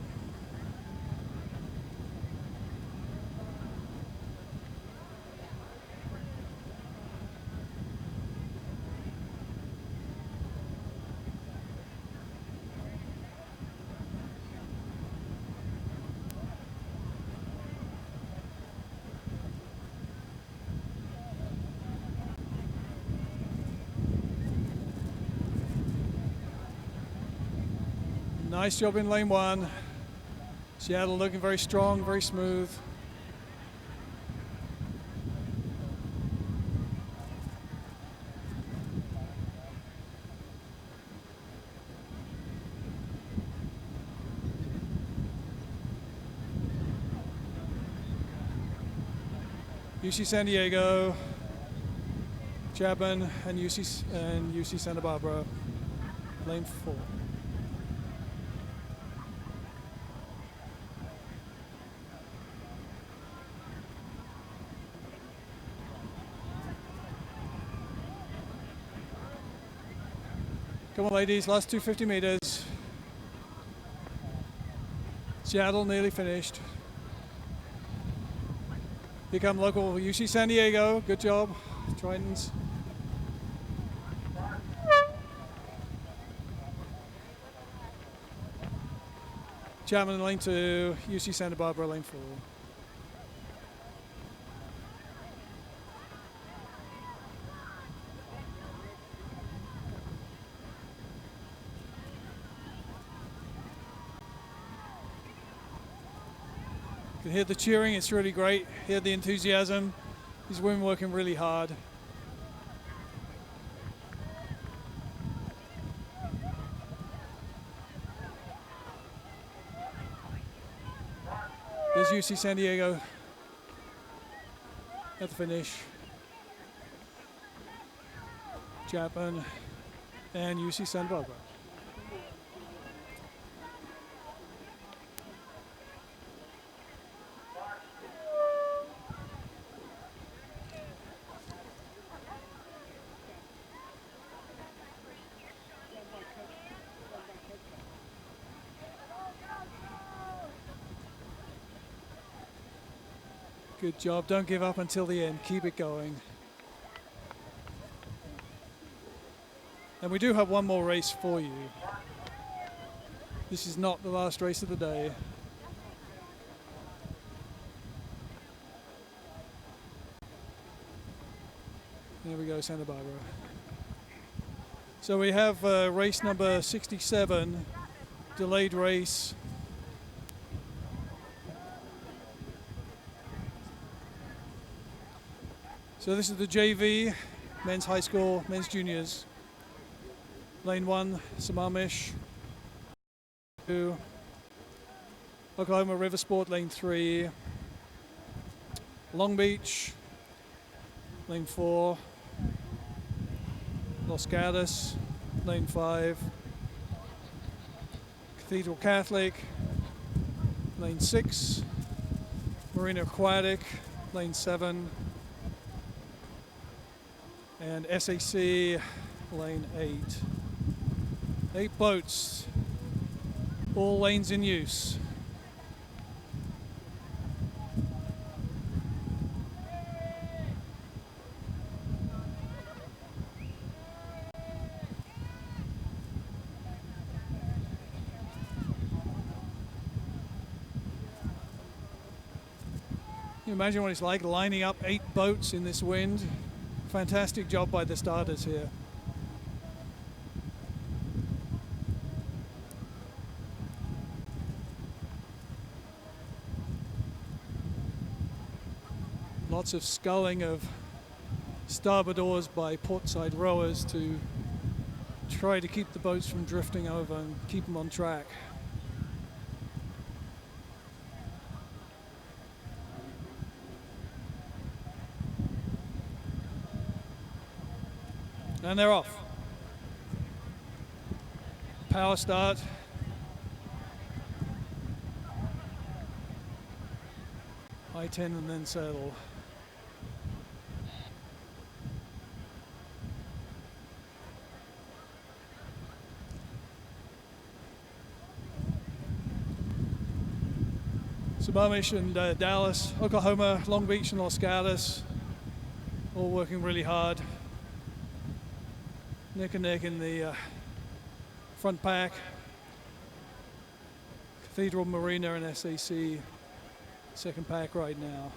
Nice job in lane one. Seattle looking very strong, very smooth. UC San Diego, Chapman, and UC Santa Barbara, lane 4. Come on, ladies, last 250 meters. Seattle nearly finished. Here come local UC San Diego. Good job, Tritons. Chapman in lane 2, UC Santa Barbara lane 4. You can hear the cheering, it's really great. Hear the enthusiasm. These women working really hard. There's UC San Diego at the finish. Chapman and UC Santa Barbara. Good job. Don't give up until the end. Keep it going. And we do have one more race for you. This is not the last race of the day. There we go, Santa Barbara. So we have race number 67, delayed race. So this is the JV, men's high school, men's juniors. Lane 1, Sammamish. 2, Oklahoma River Sport, lane 3. Long Beach, lane 4. Los Gatos, lane 5. Cathedral Catholic, lane 6. Marina Aquatic, lane 7. And SAC, lane 8. 8 boats, all lanes in use. Can you imagine what it's like lining up 8 boats in this wind? Fantastic job by the starters here. Lots of sculling of starboard oars by portside rowers to try to keep the boats from drifting over and keep them on track. And they're off. Power start. I-10 and then settle. Sammamish and Dallas, Oklahoma, Long Beach and Los Gatos, all working really hard. Neck and neck in the front pack. Cathedral, Marina and SAC, second pack right now.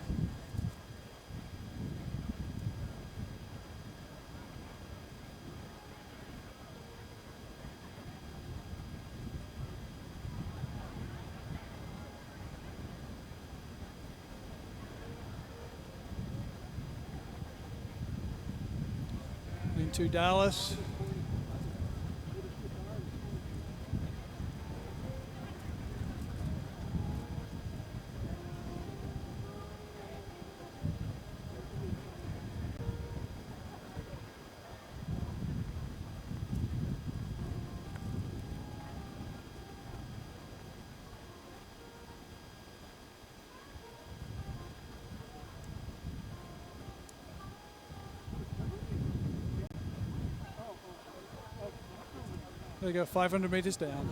Into Dallas. There you go, 500 meters down.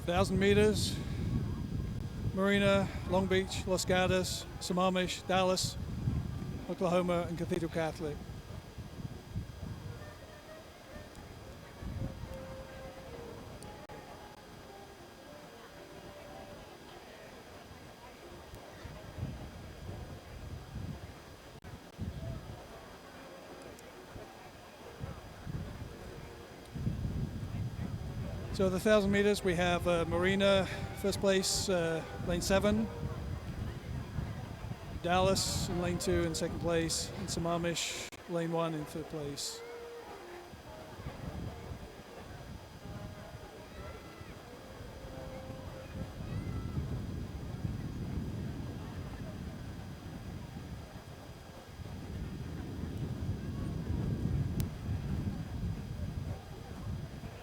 Thousand meters, Marina, Long Beach, Los Gatos, Sammamish, Dallas, Oklahoma, and Cathedral Catholic. So the 1,000 meters, we have Marina, first place, lane 7. Dallas in lane 2 in second place. And Sammamish, lane 1 in third place.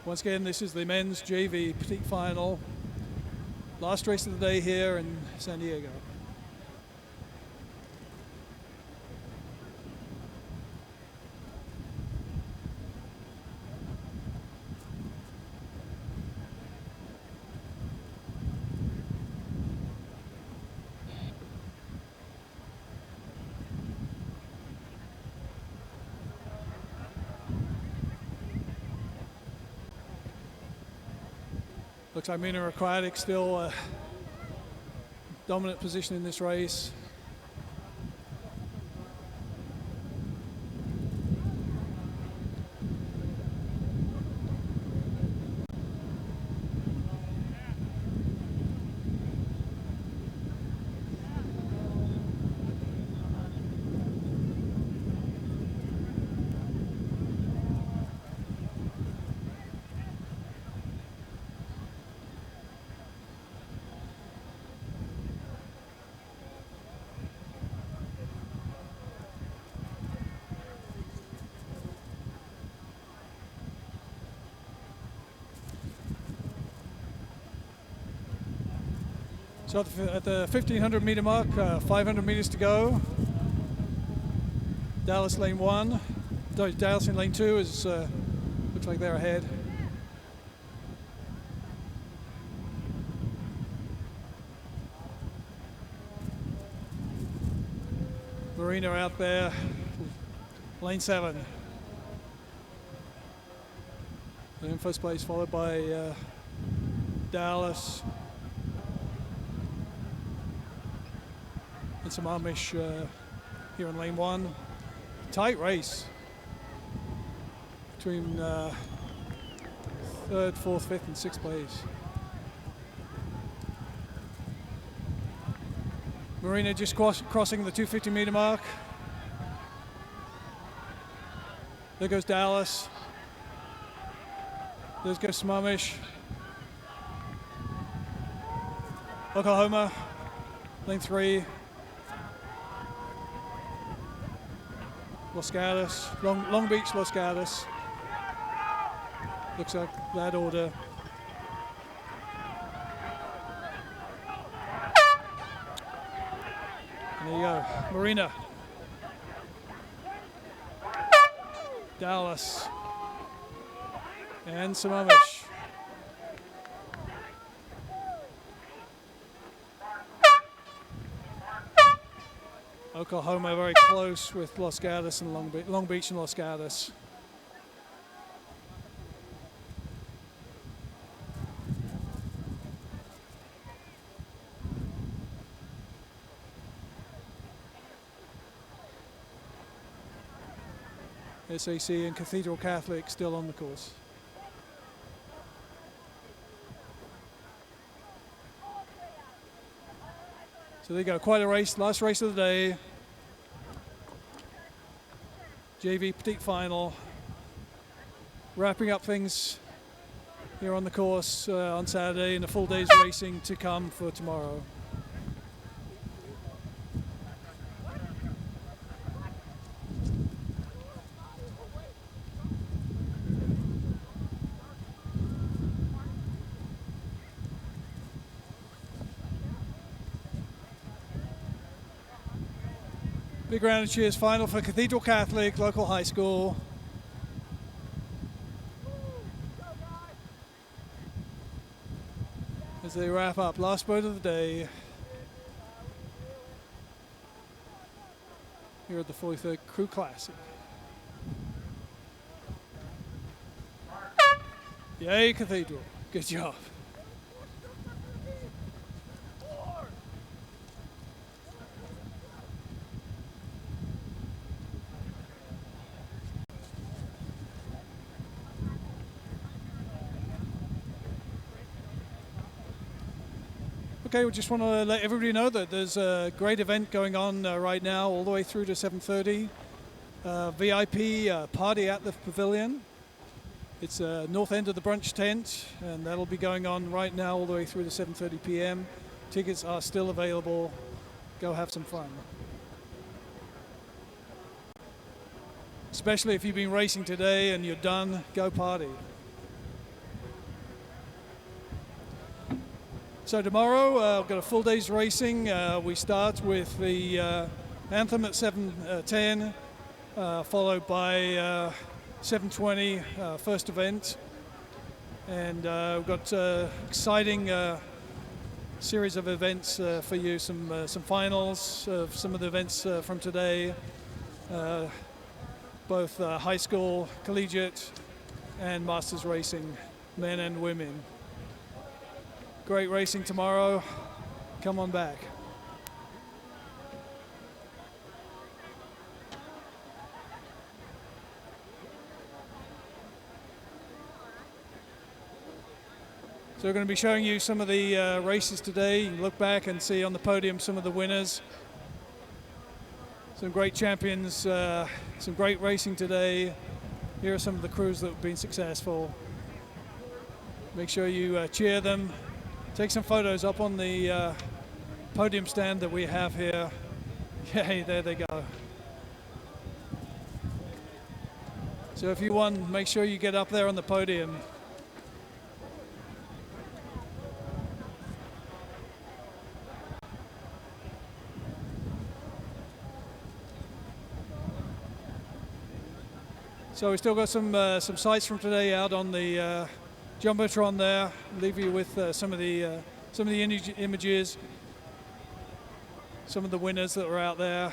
Once again, this is the men's JV petite final. Last race of the day here in San Diego. Looks like Mina Aquatic still dominant position in this race. So at the 1500 meter mark, 500 meters to go. Dallas lane 1. Dallas in lane 2 is looks like they're ahead. Marina out there, lane 7. In first place, followed by Dallas and some Amish here in lane 1. Tight race between 3rd, 4th, 5th, and 6th place. Marina just crossing the 250 meter mark. There goes Dallas. There goes Smumish. Oklahoma, lane 3. Los Gatos, Long Beach, Los Gatos. Looks like that order. And there you go, Marina. Dallas. And Smumish. Oklahoma very close with Los Gatos and Long Beach and Los Gatos. SAC and Cathedral Catholic still on the course. So there you go, quite a race, last race of the day. JV Petite Final. Wrapping up things here on the course on Saturday, and a full day's racing to come for tomorrow. Big round of cheers final for Cathedral Catholic, local high school. As they wrap up, last boat of the day. Here at the 43rd Crew Classic. Yay, Cathedral. Good job. Okay, we just want to let everybody know that there's a great event going on right now, all the way through to 7:30. VIP party at the pavilion. It's north end of the brunch tent, and that'll be going on right now all the way through to 7:30 p.m. Tickets are still available. Go have some fun. Especially if you've been racing today and you're done, go party. So tomorrow, we've got a full day's racing. We start with the Anthem at 7:10, followed by 7:20, first event. And we've got exciting series of events for you, some finals of some of the events from today, both high school, collegiate, and masters racing, men and women. Great racing tomorrow. Come on back. So we're going to be showing you some of the races today. You can look back and see on the podium some of the winners. Some great champions, some great racing today. Here are some of the crews that have been successful. Make sure you cheer them. Take some photos up on the podium stand that we have here. Yay, there they go. So if you won, make sure you get up there on the podium. So we still got some sights from today out on the jumbotron there. Leave you with some of the images, some of the winners that were out there.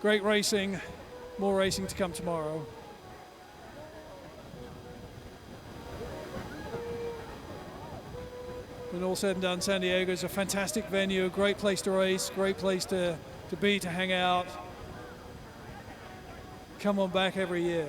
Great racing, more racing to come tomorrow. When all said and done, San Diego is a fantastic venue, a great place to race, great place to be, to hang out. Come on back every year.